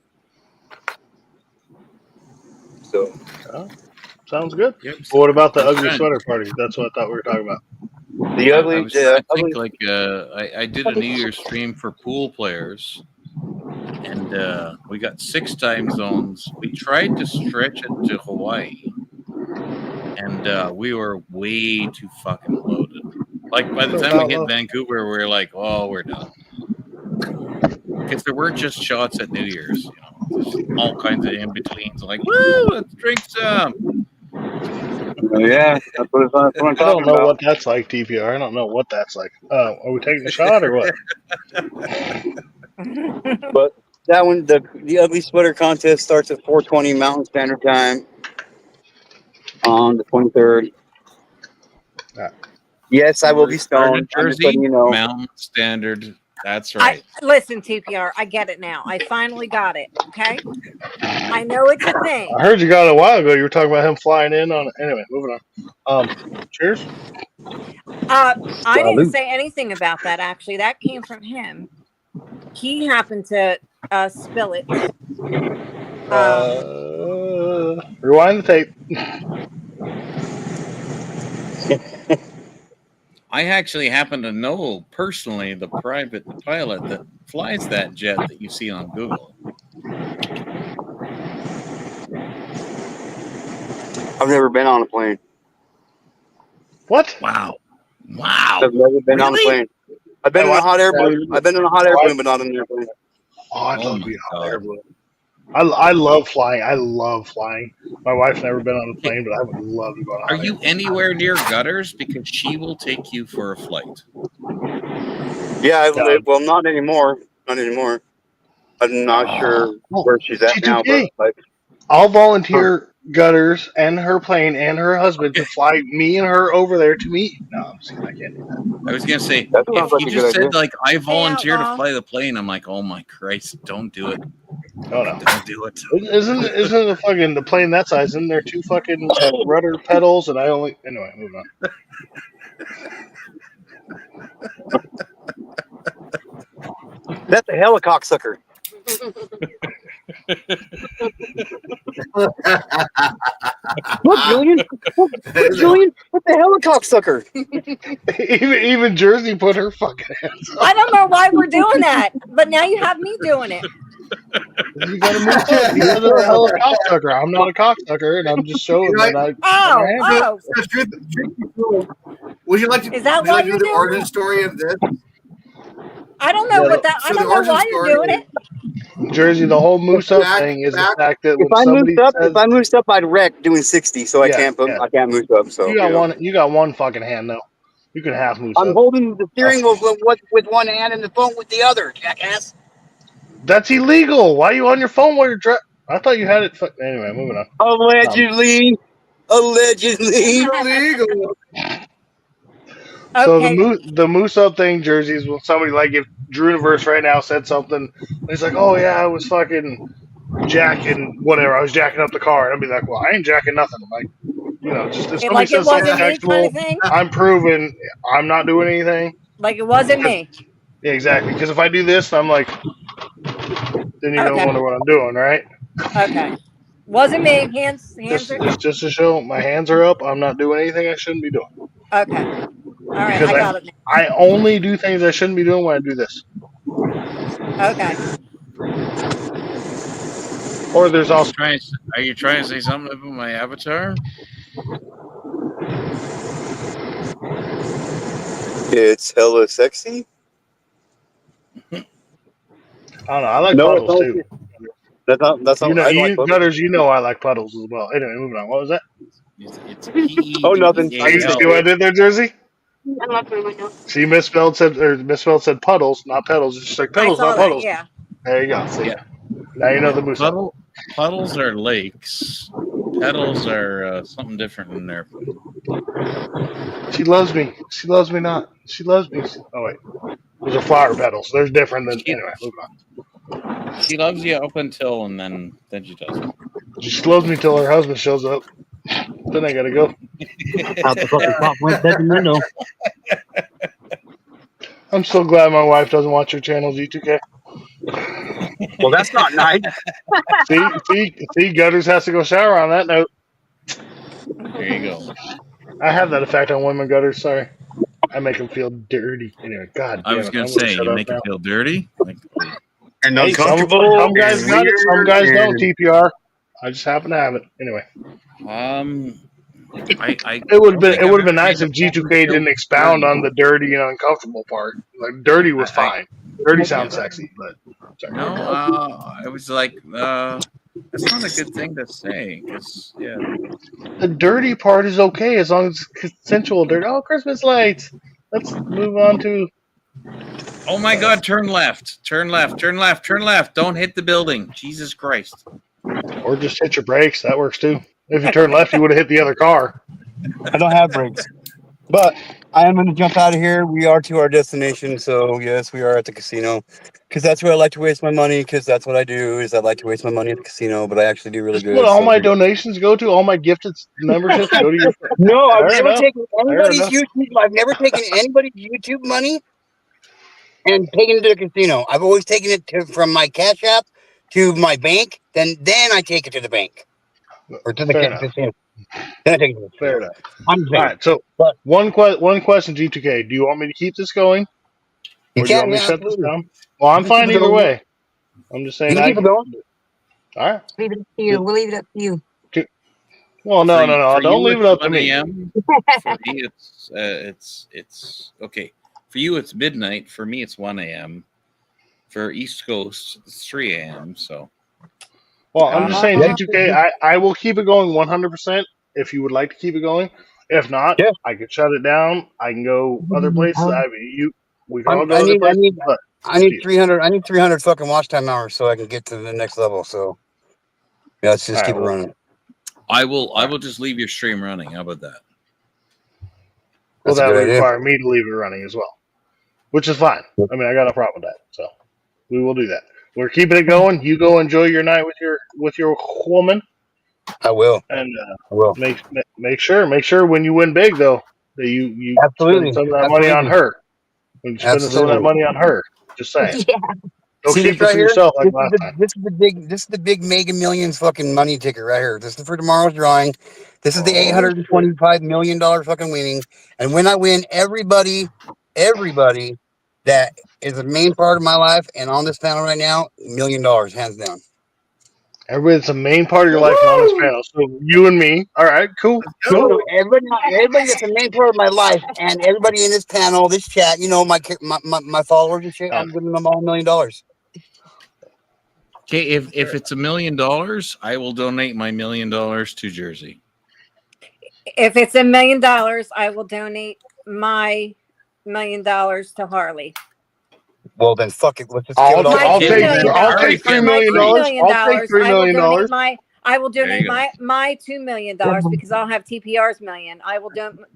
So, sounds good. Yep. Well, what about the ugly sweater party? That's what I thought we were talking about. I was trying to think, like, I did a New Year's stream for pool players, and we got 6 time zones. We tried to stretch it to Hawaii, and we were way too fucking loaded. Like, by the time we hit Vancouver, we were like, oh, we're done. Because there weren't just shots at New Year's, there's all kinds of in-betweens, like, woo, let's drink some. Yeah, that's what I'm talking about. I don't know what that's like, TPR. I don't know what that's like. Are we taking a shot or what? But that one, the ugly sweater contest starts at 4:20 Mountain Standard Time on the 23rd. Yes, I will be stoned. Jersey, Mountain Standard. That's right. Listen, TPR, I get it now. I finally got it. Okay, I know it's a thing. I heard you got it a while ago. You were talking about him flying in on. Anyway, moving on. Cheers. I didn't say anything about that. Actually, that came from him. He happened to spill it. Rewind the tape. I actually happen to know personally the private pilot that flies that jet that you see on Google. I've never been on a plane. What? Wow. I've never been on a plane. I've been in a hot air balloon. I've been in a hot air balloon, but not in an airplane. Oh, I'd love to be a hot air balloon. I love flying. I love flying. My wife's never been on a plane, but I would love to go on a hot Are you anywhere near Gutters? Because she will take you for a flight. Yeah, well, not anymore. Not anymore. I'm not sure where she's at now, but like, I'll volunteer Gutters and her plane and her husband to fly me and her over there to meet. No, I'm just kidding. I can't do that. I was gonna say, if you just said like I volunteer to fly the plane, I'm like, oh my Christ, don't do it. Oh no, don't do it. Isn't the plane that size? Isn't there 2 fucking rudder pedals? And I only anyway. Move on. That's a helicopter sucker. Look, Julian. Look, Julian. What the helicopter sucker? even Jersey put her fucking hands up. I don't know why we're doing that, but now you have me doing it. You gotta move to You're the helicopter sucker. I'm not a cocksucker, and I'm just showing that I. Would you like to? Is that why why you you're the doing origin it? story of this? I don't know what that. I don't know why you're doing it. Jersey, the whole moose up thing is the fact that when somebody says, if I moosed up, I'd wreck doing 60, so I can't moose up. So you got one fucking hand though. You can half moose up. I'm holding the steering wheel with one hand and the phone with the other, jackass. That's illegal. Why are you on your phone while you're driving? I thought you had it. Anyway, moving on. Allegedly. Illegal. So the moose up thing, Jersey, is when somebody like if Drewiverse right now said something, he's like, "Oh yeah, I was fucking jacking whatever. I was jacking up the car," and I'd be like, "Well, I ain't jacking nothing." I'm like, just if somebody says something textual, I'm proving I'm not doing anything. Like it wasn't me. Yeah, exactly. Because if I do this, I'm like, then you don't wonder what I'm doing, right? Okay. Wasn't me. Hands Just, are down. just to show my hands are up. I'm not doing anything I shouldn't be doing. Okay. All right. Because I got it now. I only do things I shouldn't be doing when I do this. Okay. Or there's also. Are you trying to say something about my avatar? It's hella sexy. I don't know. I like No, it's puddles not. too. That's You not. know, I like you puddles. gutters. You know I like puddles as well. Anyway, moving on. What was that? It's Oh, nothing. I See, just see what I did there, Jersey? I'm not putting my notes. See, misspelled said puddles, not pedals. It's just like I pedals, saw not that. puddles. Yeah. There you go. See, Yeah. now you know the moose. Puddles are lakes. Pedals are something different in there. She loves me. She loves me not. She loves me. Oh wait, those are flower petals. They're different than anyway. Moving on. She loves you up until and then she doesn't. She loves me till her husband shows up. Then I gotta go. Out the fucking top bedroom window. I'm so glad my wife doesn't watch your channel, G2K. Well, that's not nice. See, Gutters has to go shower on that note. There you go. I have that effect on women, Gutters. Sorry. I make them feel dirty. Anyway, god I damn was it. going I'm to gonna say, shut you up make now. it feel dirty? Like, And Hey, some uncomfortable. guys and got it, some weird guys don't, and- TPR. I just happen to have it. Anyway. I It would don't have think I've been ever nice made a if woman G2K feel didn't expound dirty. on the dirty and uncomfortable part. Like dirty was fine. Dirty sounds but- sexy, but sorry. No, I was like, that's not a good thing to say. Cause, yeah. The dirty part is okay as long as it's consensual dirty. Oh, Christmas lights. Let's move on to. Oh my God! Turn left. Turn left. Turn left. Turn left. Don't hit the building. Jesus Christ! Or just hit your brakes. That works too. If you turn left, you would have hit the other car. I don't have brakes. But I am going to jump out of here. We are to our destination. So, yes, we are at the casino. Because that's where I like to waste my money. Because that's what I do is I like to waste my money at the casino. But I actually do really Just good. what all So my donations go to, all my gifted memberships go to your. No, I've Fair never enough. taken Fair anybody's enough. YouTube. I've never taken anybody's YouTube money and taken it to the casino. I've always taken it from my Cash App to my bank. Then I take it to the bank or to the Fair enough. casino. Then I take it to the Fair casino. enough. I'm All saying. right. So But one question, G2K. Do you want me to keep this going, you or do you want can, me to yeah, shut this absolutely. down? Well, I'm You can keep fine it either going. way. I'm just You saying can keep it going. All right. Leave it up to you. We'll leave it up to you. Well, no. For Don't you, leave it it's up to 1 me. a.m. For me, it's okay. For you, it's midnight. For me, it's 1 a.m. For East Coast, it's 3 a.m. So. Well, I'm just saying, Yeah. G2K. I will keep it going 100% if you would like to keep it going. If not, Yeah. I could shut it down. I can go other places. We can all go I other need places. But I need 300. I need 300 fucking watch time hours so I can get to the next level. So yeah, let's just all keep right, it running. I will just leave your stream running. How about that? well, That's a that good would idea. require me to leave it running as well, which is fine. I mean, I got no problem with that. So we will do that. We're keeping it going. You go enjoy your night with your woman, I will. and I will. make sure when you win big though that you Absolutely. spend some of that money on Absolutely. her. When you spending some of that Absolutely. money on her, just saying. Yeah. Don't See keep this it right for here? yourself like last time. This is the big Mega Millions fucking money ticket right here. This is for tomorrow's drawing. This is the Oh, shit. $825 million fucking winning. And when I win, everybody that is a main part of my life and on this panel right now, $1 million, hands down. Everybody, it's a main part of your life and on this panel. So you and me. All right, cool. No, everybody that's a main part of my life and everybody in this panel, this chat, you know, my followers and shit, I'm giving them all $1 million. Okay, if it's $1 million, I will donate my $1 million to Jersey. If it's $1 million, I will donate my $1 million to Harley. Well, then fuck it. Let's just give it all. I'll take $3 million. I'll take $3 million. I will donate my $2 million because I'll have TPR's $1 million. I will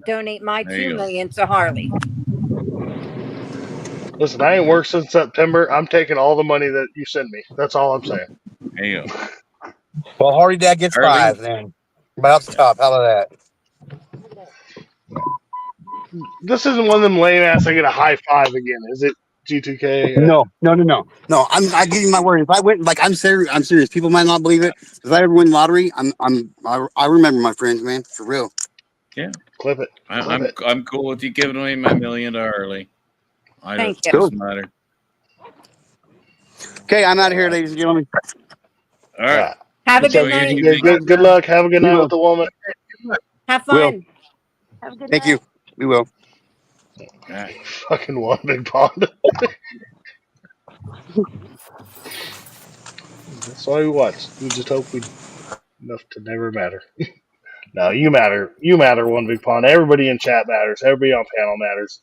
donate my $2 million to Harley. Listen, I ain't worked since September. I'm taking all the money that you send me. That's all I'm saying. There you go. Well, Harley Dad gets Harley. 5 then. Right off the top. How about that? This isn't one of them lame ass I get a high five again, is it? G2K? No. I give you my word. If I went, like, I'm serious. People might not believe it. If I ever win lottery, I remember my friends, man, for real. Yeah, Clip it. I'm cool with you giving away my $1 million to Harley. Thank you. Doesn't matter. Okay, I'm out of here, ladies and gentlemen. All right. Have a good Enjoy your night. evening. Good luck. Have a good We night will. with the woman. Have Will. fun. Have a good Thank night. you. We will. All right. Fucking one big pond. That's why we watch. We just hope we enough to never matter. No, you matter. You matter, one big pond. Everybody in chat matters. Everybody on panel matters.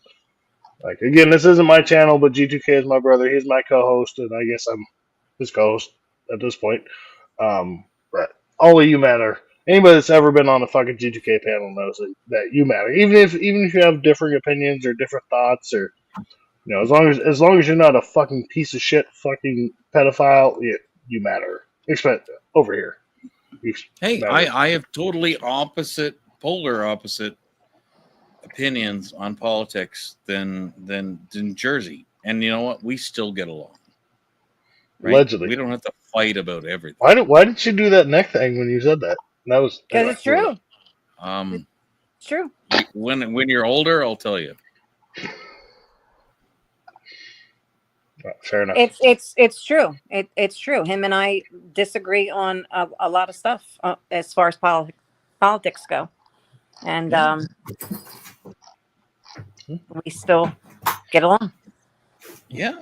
Like, again, this isn't my channel, but G2K is my brother. He's my co-host, and I guess I'm his co-host at this point. But all of you matter. Anybody that's ever been on a fucking G2K panel knows that you matter. Even if you have differing opinions or different thoughts, or as long as you're not a fucking piece of shit, fucking pedophile, you matter. Except over here. Hey, Matter. I have totally polar opposite opinions on politics than Jersey, and you know what? We still get along. Right? Allegedly, we don't have to fight about everything. Why did you do that neck thing when you said that? That was because it's true. It's true. When you're older, I'll tell you. Fair enough. It's true. It's true. Him and I disagree on a lot of stuff as far as politics go, and we still get along. Yeah,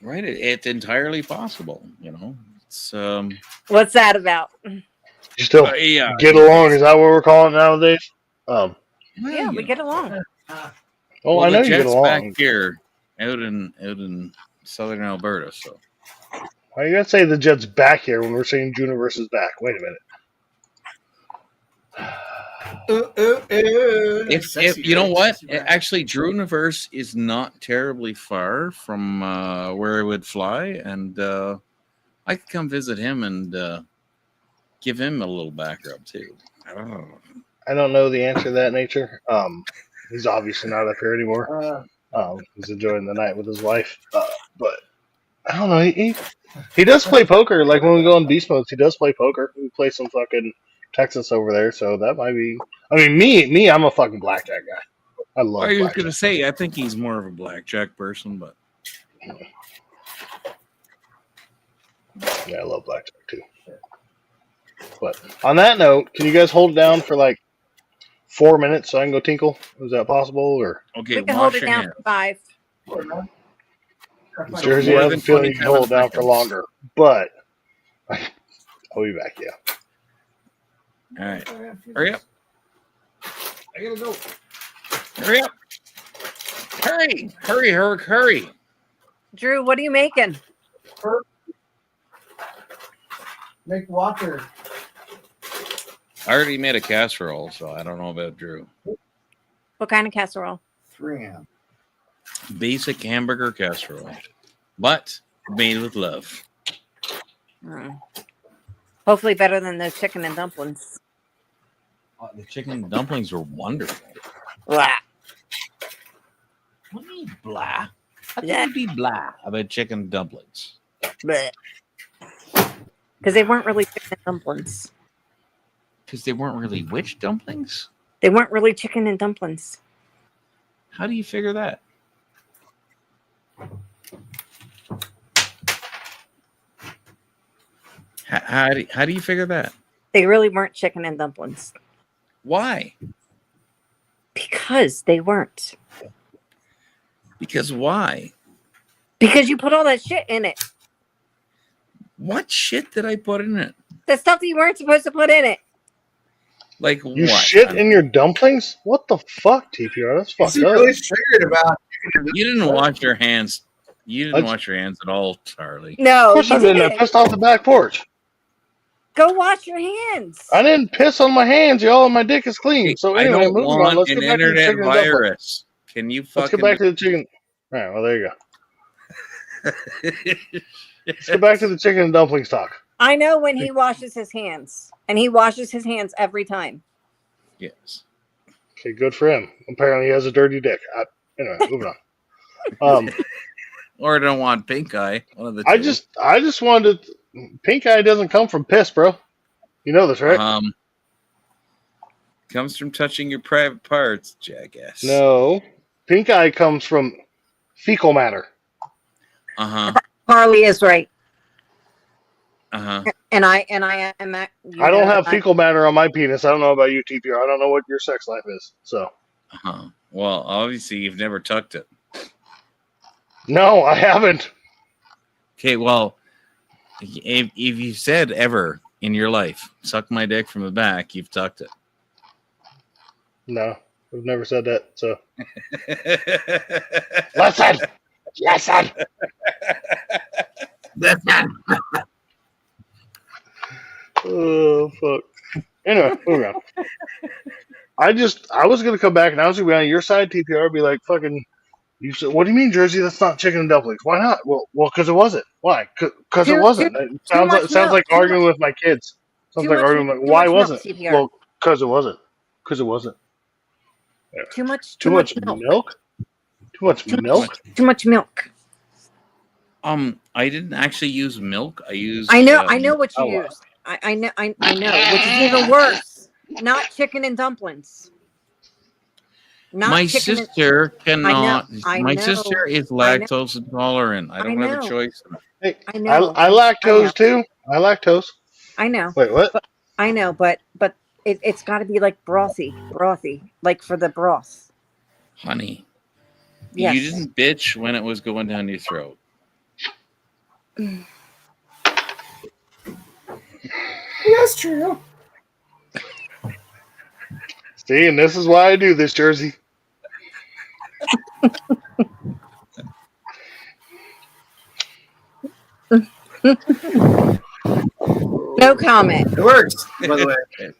right. It's entirely possible. It's What's that about? You still get along? Is that what we're calling it nowadays? Yeah, we get along. Oh, I know you get Jets along. back here, out in southern Alberta. So why you gotta say the Jets back here when we're saying Juniverse is back? Wait a minute. If you know what, actually, Juniverse is not terribly far from where I would fly, and I could come visit him and give him a little back rub too. I don't know the answer to that nature. He's obviously not up here anymore. He's enjoying the night with his wife. But I don't know. He does play poker. Like when we go on beast modes, he does play poker. We play some fucking Texas over there, so that might be. I mean, me, I'm a fucking blackjack guy. I love. I was blackjack. going to say, I think he's more of a blackjack person, but yeah, I love blackjack too. But on that note, can you guys hold it down for like 4 minutes so I can go tinkle? Is that possible? Or okay, We can hold it down for 5. Jersey, I have a feeling you can hold it down for longer, but I'll be back. Yeah. All right, hurry up! I gotta go. Hurry up! Hurry! Drew, what are you making? Make water. I already made a casserole, so I don't know about Drew. What kind of casserole? 3M. Basic hamburger casserole, but made with love. Hopefully better than those chicken and dumplings. The chicken dumplings were wonderful. Blah. What do you mean blah? How can you be blah about chicken dumplings? Because they weren't really chicken and dumplings. Because they weren't really which dumplings? They weren't really chicken and dumplings. How do you figure that? How do you figure that? They really weren't chicken and dumplings. Why? Because they weren't. Because why? Because you put all that shit in it. What shit did I put in it? The stuff that you weren't supposed to put in it. Like You what? shit in your dumplings? What the fuck, TPR? That's fucked up. Really triggered about. You didn't wash your hands. You didn't wash your hands at all, Charlie. No, Of course I didn't. I pissed off the back porch. Go wash your hands. I didn't piss on my hands, y'all, and my dick is clean. So anyway, I don't moving want on. Let's an get back to the internet chicken and dumplings. virus. Can you fucking? Let's get back to the chicken. All right. Well, there you go. Let's get back to the chicken and dumplings talk. I know when he washes his hands, and he washes his hands every time. Yes. Okay, good for him. Apparently, he has a dirty dick. Anyway, moving on. or don't want pink eye. One of the two. I just wanted pink eye doesn't come from piss, bro. You know this, right? Comes from touching your private parts, jackass. No, pink eye comes from fecal matter. Harley is right. And I am. I don't have fecal matter on my penis. I don't know about you, TPR. I don't know what your sex life is. So. Well, obviously you've never tucked it. No, I haven't. Okay, well, if you said ever in your life, suck my dick from the back, you've tucked it. No, I've never said that. So. Listen. Oh fuck. Anyway, moving on. I was gonna come back and I was gonna be on your side, TPR, be like, fucking. You said, what do you mean, Jersey? That's not chicken and dumplings. Why not? Well, because it wasn't. Why? Because it wasn't. It sounds like arguing with my kids. Sounds like arguing like, why wasn't? Well, because it wasn't. Because it wasn't. Yeah. Too much milk. Too much milk. Too much milk. I didn't actually use milk. I used. I know what you used. I know, which is even worse. Not chicken and dumplings. My sister cannot. I my know. sister is lactose intolerant. I don't have a choice. Hey, I know. I lactose too. I lactose. I know. Wait, what? I know, but it's got to be like brothy, like for the broth. Honey, yes. You didn't bitch when it was going down your throat. That's true. See, and this is why I do this, Jersey. No comment. It works, by the way.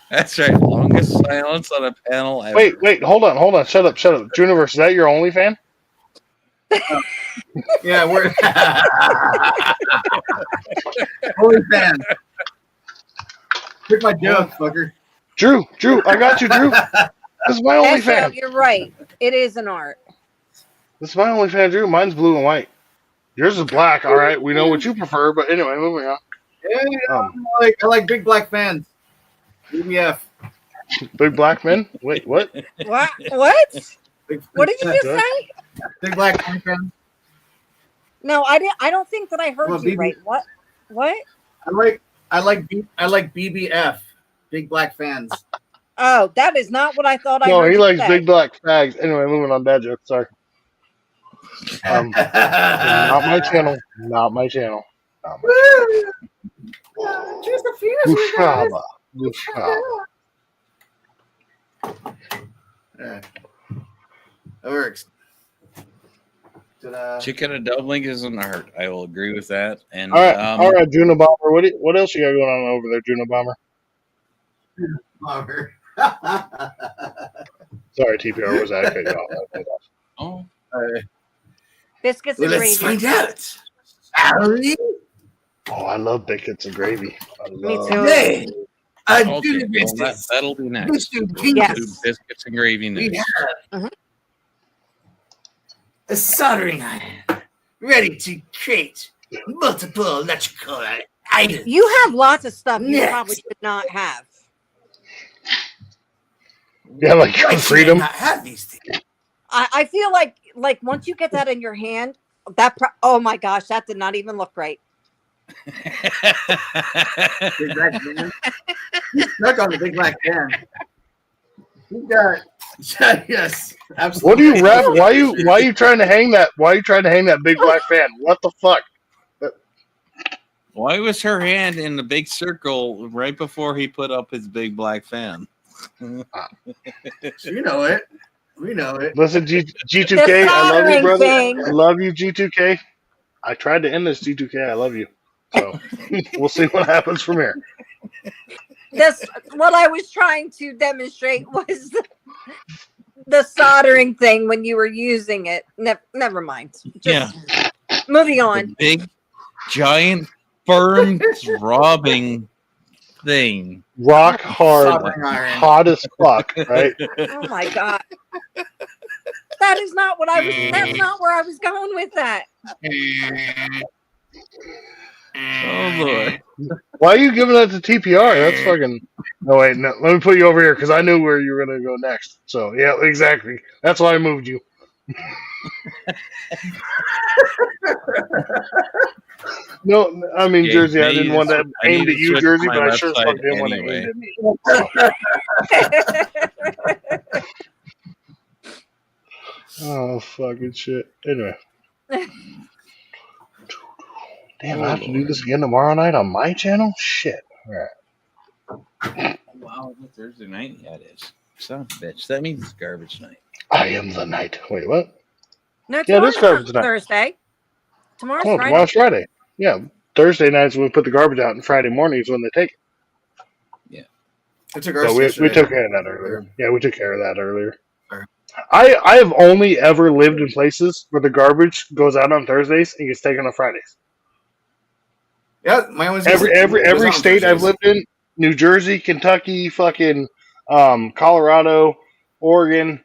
That's right. Longest silence on a panel ever. Wait, hold on. Shut up. Juniverse, is that your only fan? Yeah, we're only fan. Pick my joke, fucker. Drew, I got you, Drew. This is my only fan. You're right. It is an art. This is my only fan, Drew. Mine's blue and white. Yours is black. All right, we know what you prefer, but anyway, moving on. Yeah, I like big black fans. BBF. Big black men? Wait, what? What? What did you just say? Big black fans. No, I didn't. I don't think that I heard you right. What? I like BBF. Big black fans. Oh, that is not what I thought I heard. No, he you likes say. big black fags. Anyway, moving on. Bad joke. Sorry. Not my channel. Not my channel. Just a few of you guys. Yeah. That works. Chicken and dumpling is an art. I will agree with that. And all right, Juno Bomber. What else you got going on over there, Juno Bomber? Sorry, TPR. Was that okay? Oh. Biscuits and gravy. Let's find out. Harry? Oh, I love biscuits and gravy. Me too. Hey, that'll be next. Yes. Do biscuits and gravy next. We have a soldering iron ready to create multiple electrical items. You have lots of stuff you Next. probably should not have. Yeah, like freedom. Not have these things. I feel like once you get that in your hand, oh my gosh, that did not even look right. Big black man. He's stuck on the big black man. He got yes, absolutely. What do you rap? Why are you trying to hang that? Why are you trying to hang that big black fan? What the fuck? Why was her hand in the big circle right before he put up his big black fan? You know it. We know it. Listen, G2K, I love you, brother. I love you, G2K. I tried to end this, G2K. I love you. So we'll see what happens from here. That's what I was trying to demonstrate was the soldering thing when you were using it. Never mind. Just moving on. The big, giant, firm, throbbing thing. Rock hard, hot as fuck, right? Oh my god. That is not what I was. That's not where I was going with that. Oh Lord. Why are you giving that to TPR? That's fucking. No wait, no. Let me put you over here because I knew where you were gonna go next. So yeah, exactly. That's why I moved you. No, I mean Yeah, Jersey. I I didn't need want to that I need aimed to at you, switch to Jersey, my but I left sure as fuck side didn't want it aimed anyway. at me. Oh fucking shit. Anyway, damn, I have to do this again tomorrow night on my channel. Shit. All right. Wow, is it Thursday night? Yeah, it is. Son of a bitch. That means it's garbage night. I am the night. Wait, what? No, Yeah, it is tomorrow's garbage not night. Thursday. Tomorrow's Oh, Friday. tomorrow's Friday. Yeah, Thursday nights when we put the garbage out, and Friday mornings when they take it. Yeah. I took So ours we yesterday. took care of that earlier. Yeah, we took care of that earlier. Sorry. I have only ever lived in places where the garbage goes out on Thursdays and gets taken on Fridays. Yeah, my one's Every state I've lived in, New Jersey, Kentucky, fucking Colorado, Oregon,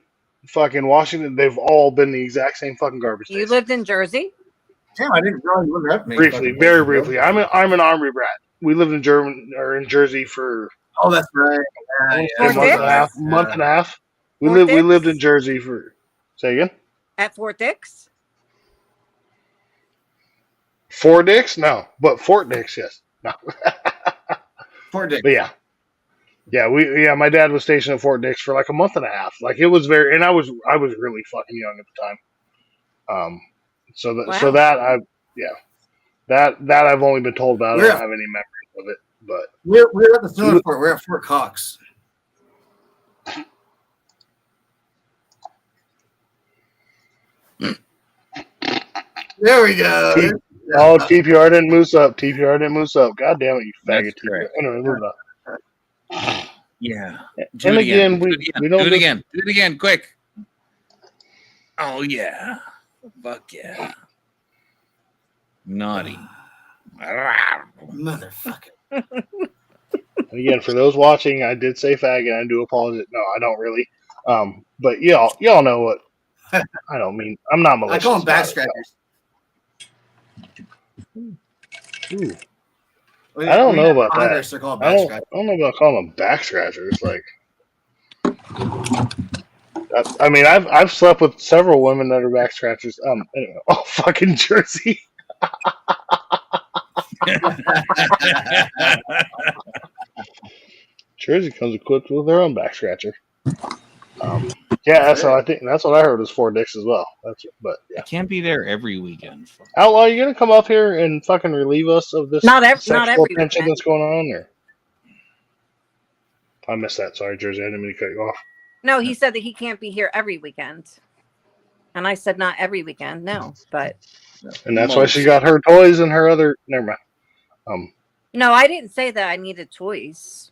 fucking Washington, they've all been the exact same fucking garbage You days. lived in Jersey? Damn, I didn't realize you lived that many Briefly, fucking very places, briefly. bro. I'm an Army brat. We lived in Jersey for Oh, that's right. a Fort month and a half. Dix? Month and a half. We Fort lived Dix? in Jersey for. Say again. At Fort Dix? Fort Dix? No, but Fort Dix, yes. No. Fort Dix. But yeah. My dad was stationed at Fort Dix for like a month and a half. Like it was very, and I was really fucking young at the time. So that I've only been told about. I don't have any memories of it, but we're at the Southern Fort. We're at Fort Cox. There we go. Oh, TPR didn't moose up. TPR didn't moose up. God damn it, you faggot. That's correct. Anyway, moving on. Yeah. And again, we don't do it again. Do it again, quick. Oh yeah. Fuck yeah. Naughty. Motherfucker. Again, for those watching, I did say faggot. I do apologize. No, I don't really. But y'all know what I don't mean. I'm not malicious. I call them back scratchers. Ooh. I don't know about that. They're called I back don't scratchers. know about calling them back scratchers. Like, I mean, I've slept with several women that are back scratchers. Anyway, oh fucking Jersey. Jersey comes equipped with their own back scratcher. Yeah, so I think that's what I heard was Fort Dix as well. But I can't be there every weekend. Outlaw, you gonna come up here and fucking relieve us of this Not every sexual tension weekend. that's going on? Or I missed that. Sorry, Jersey. I didn't mean to cut you off. No, he said that he can't be here every weekend. And I said not every weekend, no, but And that's why she got her toys and her other. Never mind. no, I didn't say that I needed toys.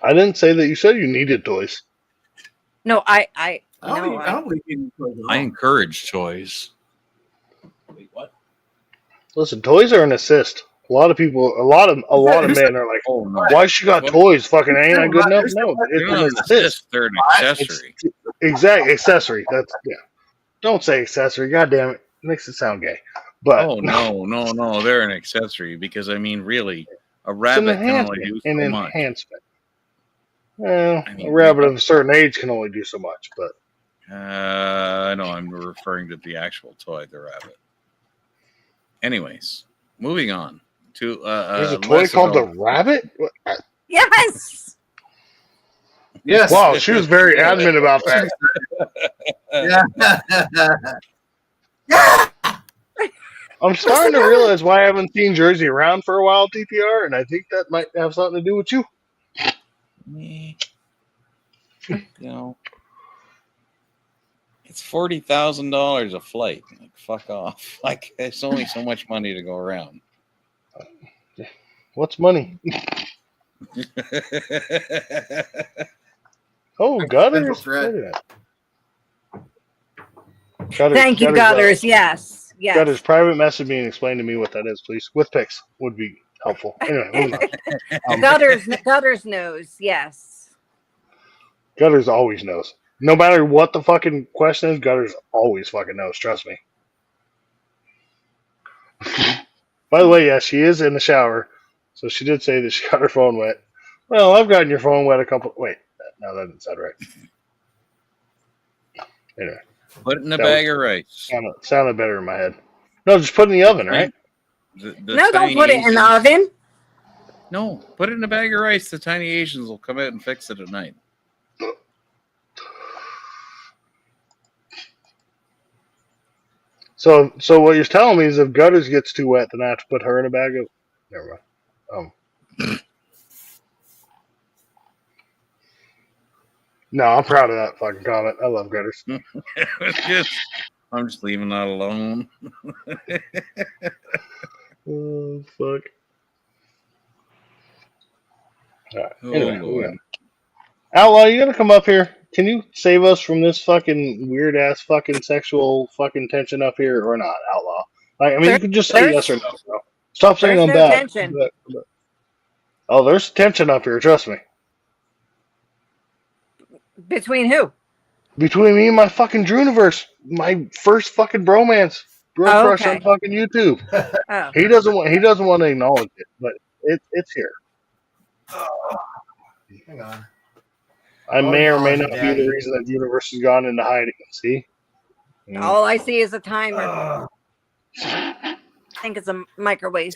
I didn't say that. You said you needed toys. No, I encourage toys. Wait, what? Listen, toys are an assist. A lot of people, a lot of men are like, "Why she got toys? Fucking ain't that good enough?" No, it's an assist. They're an accessory. Exactly, accessory. That's yeah. Don't say accessory. God damn it, it makes it sound gay. But no, they're an accessory because I mean, really, a rabbit can only do so much. Enhancement. Well, a rabbit of a certain age can only do so much, but no, I'm referring to the actual toy, the rabbit. Anyways, moving on to there's a toy called the rabbit. Yes. Yes. Wow, she was very adamant about that. I'm starting to realize why I haven't seen Jersey around for a while, TPR, and I think that might have something to do with you. You know, it's $40,000 a flight. Like, fuck off. Like, it's only so much money to go around. What's money? Oh, Gutters. Thank you, Gutters. Yes. Gutters, private message me and explain to me what that is, please. With pics would be helpful. Anyway, moving on. Gutters knows. Yes. Gutters always knows. No matter what the fucking question is, Gutters always fucking knows. Trust me. By the way, yeah, she is in the shower, so she did say that she got her phone wet. Well, I've gotten your phone wet a couple. Wait, no, that didn't sound right. Anyway, Put it in a bag of rice. Sounded better in my head. No, just put it in the oven, right? No, don't put it in the oven. No, put it in a bag of rice. The tiny Asians will come out and fix it at night. So what you're telling me is if Gutters gets too wet, then I have to put her in a bag of. Never mind. No, I'm proud of that fucking comment. I love Gutters. I'm just leaving that alone. Oh fuck. All right. Oh, Anyway, Lord. Outlaw, you gonna come up here? Can you save us from this fucking weird ass fucking sexual fucking tension up here or not, Outlaw? Like, I mean, you can just say yes or no, bro. Stop saying There's I'm no bad. tension. Oh, there's tension up here. Trust me. Between who? Between me and my fucking Druniverse, my first fucking bromance, bro crush on fucking YouTube. Oh. He doesn't want to acknowledge it, but it's here. Hang on. I may or may not Daddy. be the reason that the universe has gone into hiding. See? All I see is a timer. I think it's a microwave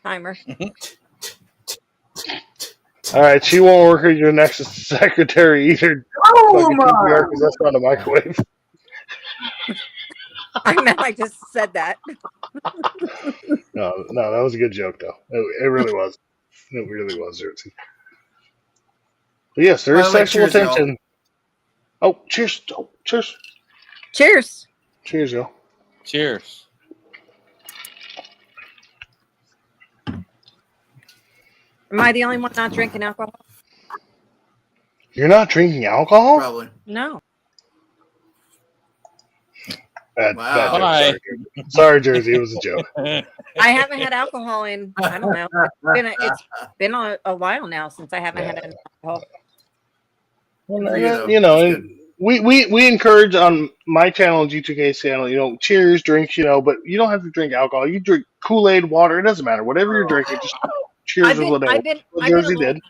timer. All right, she won't work as your next secretary either. Because that's not a microwave. I know. I just said that. No, that was a good joke though. It really was. It really was, Jersey. But yes, there is sexual tension. Oh, cheers! Oh, cheers! Cheers! Cheers, yo! Cheers! Am I the only one not drinking alcohol? You're not drinking alcohol? Probably. No. Bad joke. Bye. Sorry, Jersey. It was a joke. I haven't had alcohol in, I don't know. It's been a while now since I haven't had alcohol. Well, you know, we encourage on my channel and G2K's channel, you know, cheers, drinks, you know, but you don't have to drink alcohol. You drink Kool-Aid, water, it doesn't matter. Whatever you're drinking, just cheers with whatever. Jersey did.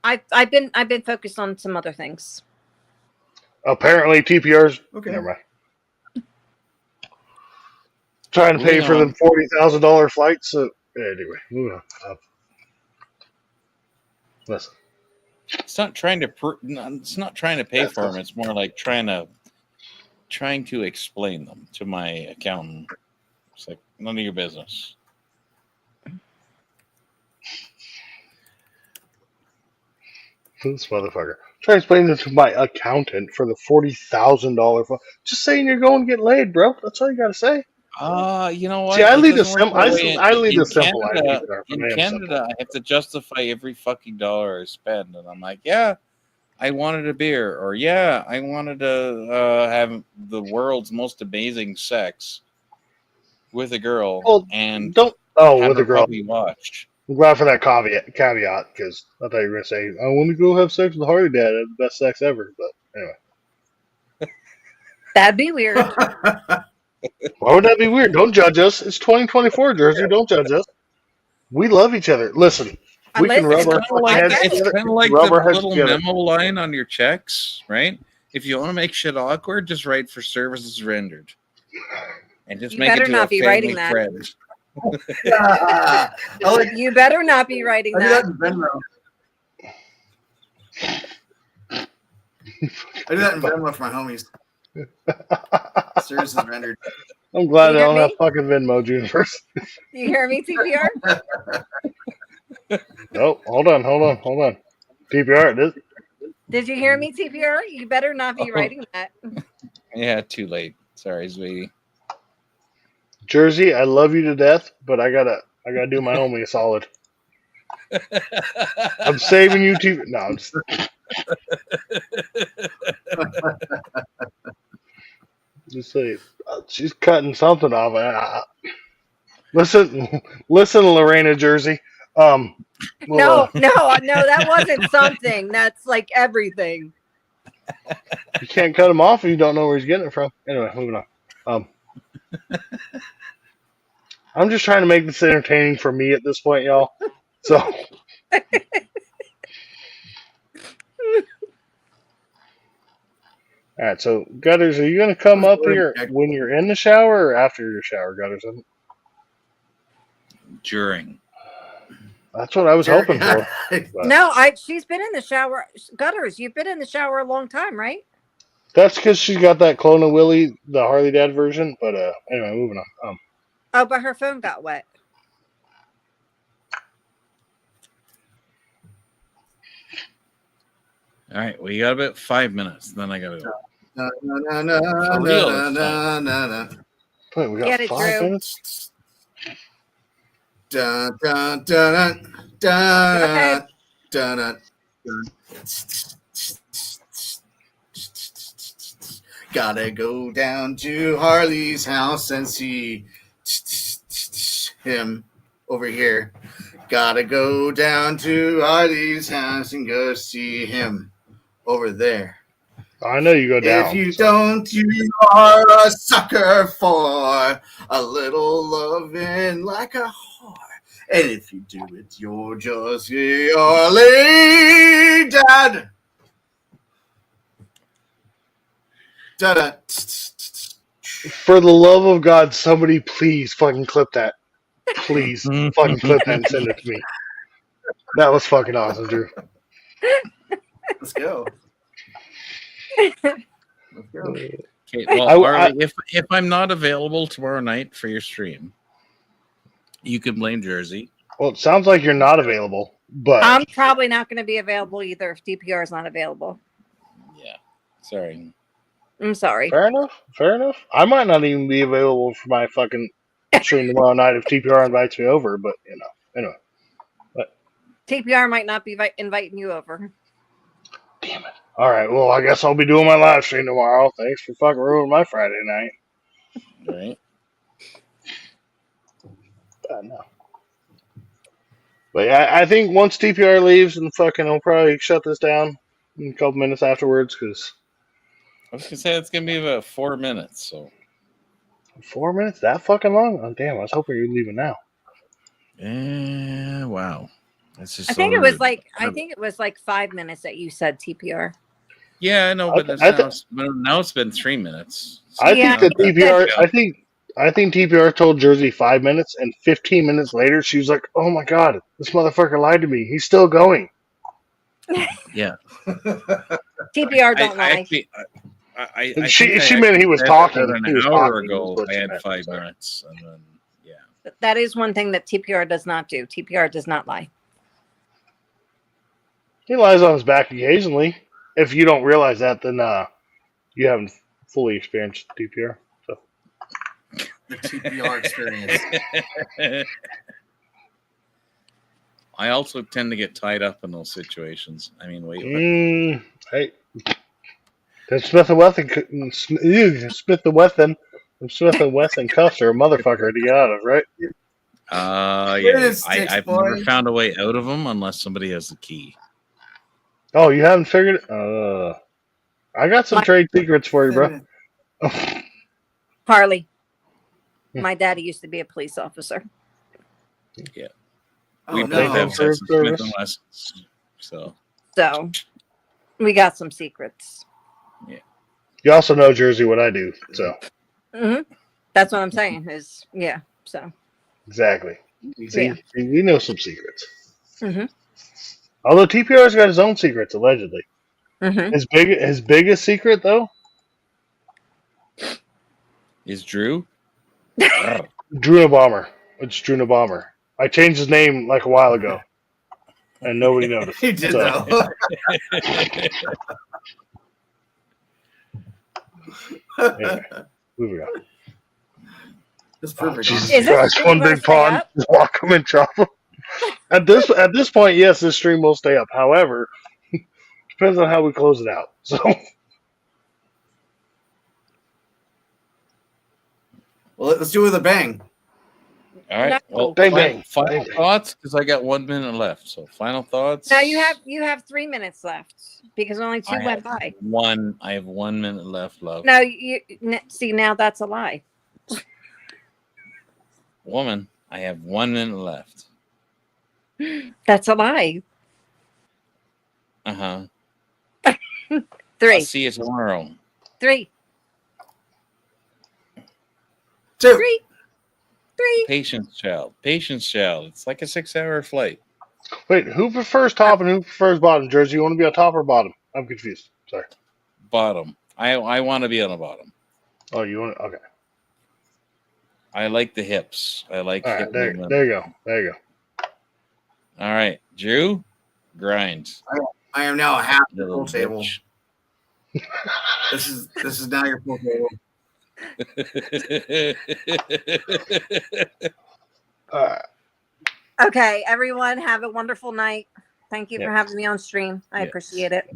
I've been focused on some other things. Apparently TPR's never mind. Trying to pay for them $40,000 flights. So anyway, moving on. Listen. It's not trying to. It's not trying to pay for them. It's more like trying to explain them to my accountant. It's like none of your business. This motherfucker. Try to explain this to my accountant for the $40,000 flight. Just saying you're going to get laid, bro. That's all you gotta say. You know what? See, I lead a simple. simple life. In Canada, I have to justify every fucking dollar I spend, and I'm like, yeah, I wanted a beer, or yeah, I wanted to have the world's most amazing sex with a girl, and with a girl. Watched. I'm glad for that caveat because I thought you were gonna say I want to go have sex with Harley Dad. That's the best sex ever. But anyway, that'd be weird. Why would that be weird? Don't judge us. It's 2024, Jersey. Don't judge us. We love each other. Listen, we can rub our heads It's together. kind of like Rub our the heads little together. memo line on your checks, right? If you want to make shit awkward, just write for services rendered, and just You make it better to not a be family writing that. friend. You better not be writing that. I do that in Venmo for my homies. Services rendered. I'm glad You they hear don't have me? fucking Venmo Juniors. You hear me, TPR? Oh, hold on. TPR, Did you hear me, TPR? You better not be writing that. Yeah, too late. Sorry, sweetie. Jersey, I love you to death, but I gotta do my homie a solid. I'm saving you, TV. No, I'm just... Just say she's cutting something off. Listen, Lorena Jersey. No, that wasn't something. That's like everything. You can't cut him off if you don't know where he's getting it from. Anyway, moving on. I'm just trying to make this entertaining for me at this point, y'all. So. All right, so Gutters, are you going to come up here when you're in the shower or after your shower, Gutters? During. That's what I was hoping for. No, she's been in the shower. Gutters, you've been in the shower a long time, right? That's because she's got that Clone of Willie, the Harley Dad version. But anyway, moving on. Oh, but her phone got wet. All right, well, you got about 5 minutes. Then I got to go. Wait, we got Get it, 5 Drew. minutes? Dun, dun, dun, dun, dun, dun, Gotta go down to Harley's house and see him over here. Gotta go down to Harley's house and go see him over there. I know you go down. If you don't, you are a sucker for a little loving like a whore. And if you do it, you're just your lady dad. Da-da. For the love of God, somebody please fucking clip that. Please fucking clip that and send it to me. That was fucking awesome, Drew. Let's go. Let's go. Okay, well, Harley, if I'm not available tomorrow night for your stream, you can blame Jersey. Well, it sounds like you're not available, but I'm probably not going to be available either if DPR is not available. Yeah, sorry. I'm sorry. Fair enough. I might not even be available for my fucking stream tomorrow night if TPR invites me over, but anyway. But, TPR might not be inviting you over. damn it. All right, well, I guess I'll be doing my live stream tomorrow. Thanks for fucking ruining my Friday night. All right. No. But yeah, I think once TPR leaves, and fucking I'll probably shut this down in a couple minutes afterwards, because I was gonna say it's gonna be about 4 minutes. So 4 minutes? That fucking long? Oh damn! I was hoping you were leaving now. Wow. That's just I think it was like 5 minutes that you said TPR. Yeah, I know, but now it's been 3 minutes. So I think that TPR. I think TPR told Jersey 5 minutes, and 15 minutes later, she was like, "Oh my god, this motherfucker lied to me. He's still going." Yeah. TPR don't lie. She meant he was talking. An hour ago, I had 5 minutes, and then that is one thing that TPR does not do. TPR does not lie. He lies on his back occasionally. If you don't realize that, then you haven't fully experienced TPR. So the TPR experience. I also tend to get tied up in those situations. I mean, wait. Hey, that Smith and Wesson cuffs are a motherfucker to get out of, right? Yeah. I've never found a way out of them unless somebody has the key. Oh, you haven't figured it? I got some trade secrets for you, bro. Harley, my daddy used to be a police officer. Yeah. We both have Smith and Wessons. So we got some secrets. Yeah. You also know, Jersey, what I do, so. That's what I'm saying. So. Exactly. Yeah. We know some secrets. Although TPR's got his own secrets, allegedly. His biggest secret, though, is Drew. Drew Bomber. It's Drew Bomber. I changed his name like a while ago, and nobody noticed. He did though. Anyway, moving on. That's perfect. Jesus Christ, one big pond. Just walk them and chop them. At this point, yes, this stream will stay up. However, depends on how we close it out. So, well, let's do it with a bang. All right. Well, Bang, bang. final Bang, bang. thoughts because I got 1 minute left. So final thoughts. Now you have 3 minutes left because only two went by. I have 1 minute left, love. No, see now that's a lie. Woman, I have 1 minute left. That's a lie. Uh-huh. 3. I'll see you tomorrow. 3. 2. 3. Patience, child. Patience, child. It's like a 6-hour flight. Wait, who prefers top and who prefers bottom? Jersey, you want to be on top or bottom? I'm confused. Sorry. Bottom. I want to be on the bottom. Oh, you want to? Okay. I like the hips. I like All right, hip there movement. you go. There you go. All right, Drew, grind. I am now half the Little pool table. bitch. This is now your pool table. All right. Okay, everyone, have a wonderful night. Thank you for having me on stream. I appreciate it.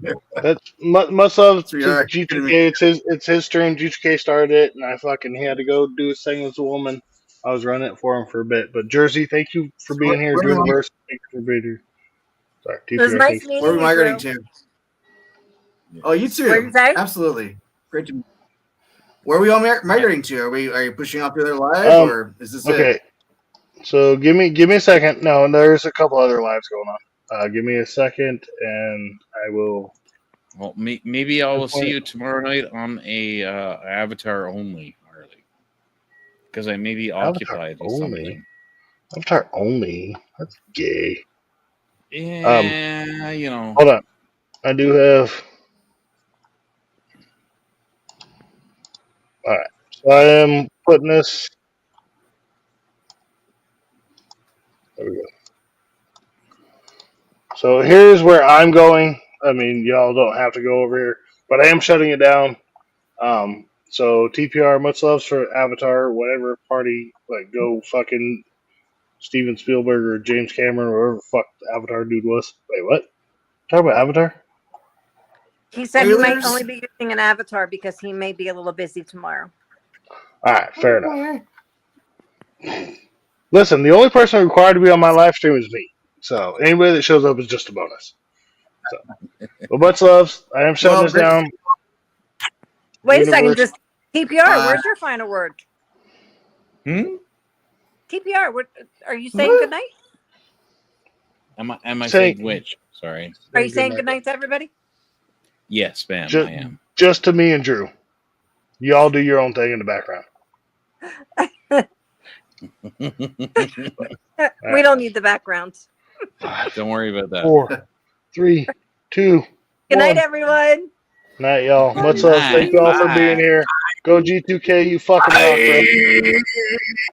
That's much love to Yeah, G2K. It's his stream. G2K started it, and he had to go do his thing as a woman. I was running it for him for a bit. But Jersey, thank you for being here. Drewiverse, thank you for being here. Sorry, It was TPR, nice thanks. meeting Where are we you, migrating Drew. to? Oh, you too. What did you say? Absolutely. Great to meet you. Where are we all migrating to? Are you pushing off to other lives, or is this okay. it? So give me a second. No, there's a couple other lives going on. Give me a second, and I will. Well, maybe I will see you tomorrow night on a Avatar only, Harley, because I may be occupied with something. Avatar only. That's gay. Yeah, you know. Hold on. I do have. All right. So I am putting this. There we go. So here's where I'm going. I mean, y'all don't have to go over here, but I am shutting it down. So TPR, much loves for Avatar, whatever party, like go fucking Steven Spielberg or James Cameron or whoever the fuck the Avatar dude was. Wait, what? Talk about Avatar? He said he might only be using an avatar because he may be a little busy tomorrow. All right, fair enough. Listen, the only person required to be on my live stream is me. So anybody that shows up is just a bonus. So, but much loves. I am shutting this down. Wait a second, just TPR. Where's your final word? TPR. What are you saying? Good night. Am I saying which? Sorry. Are you saying good night to everybody? Yes, ma'am. Just, I am. Just to me and Drew. Y'all do your own thing in the background. We don't need the background. Don't worry about that. 4, 3, 2. Good night, 1. everyone. Night, y'all. Much love. Thank y'all for being here. Go G2K, you fucking rock, bro.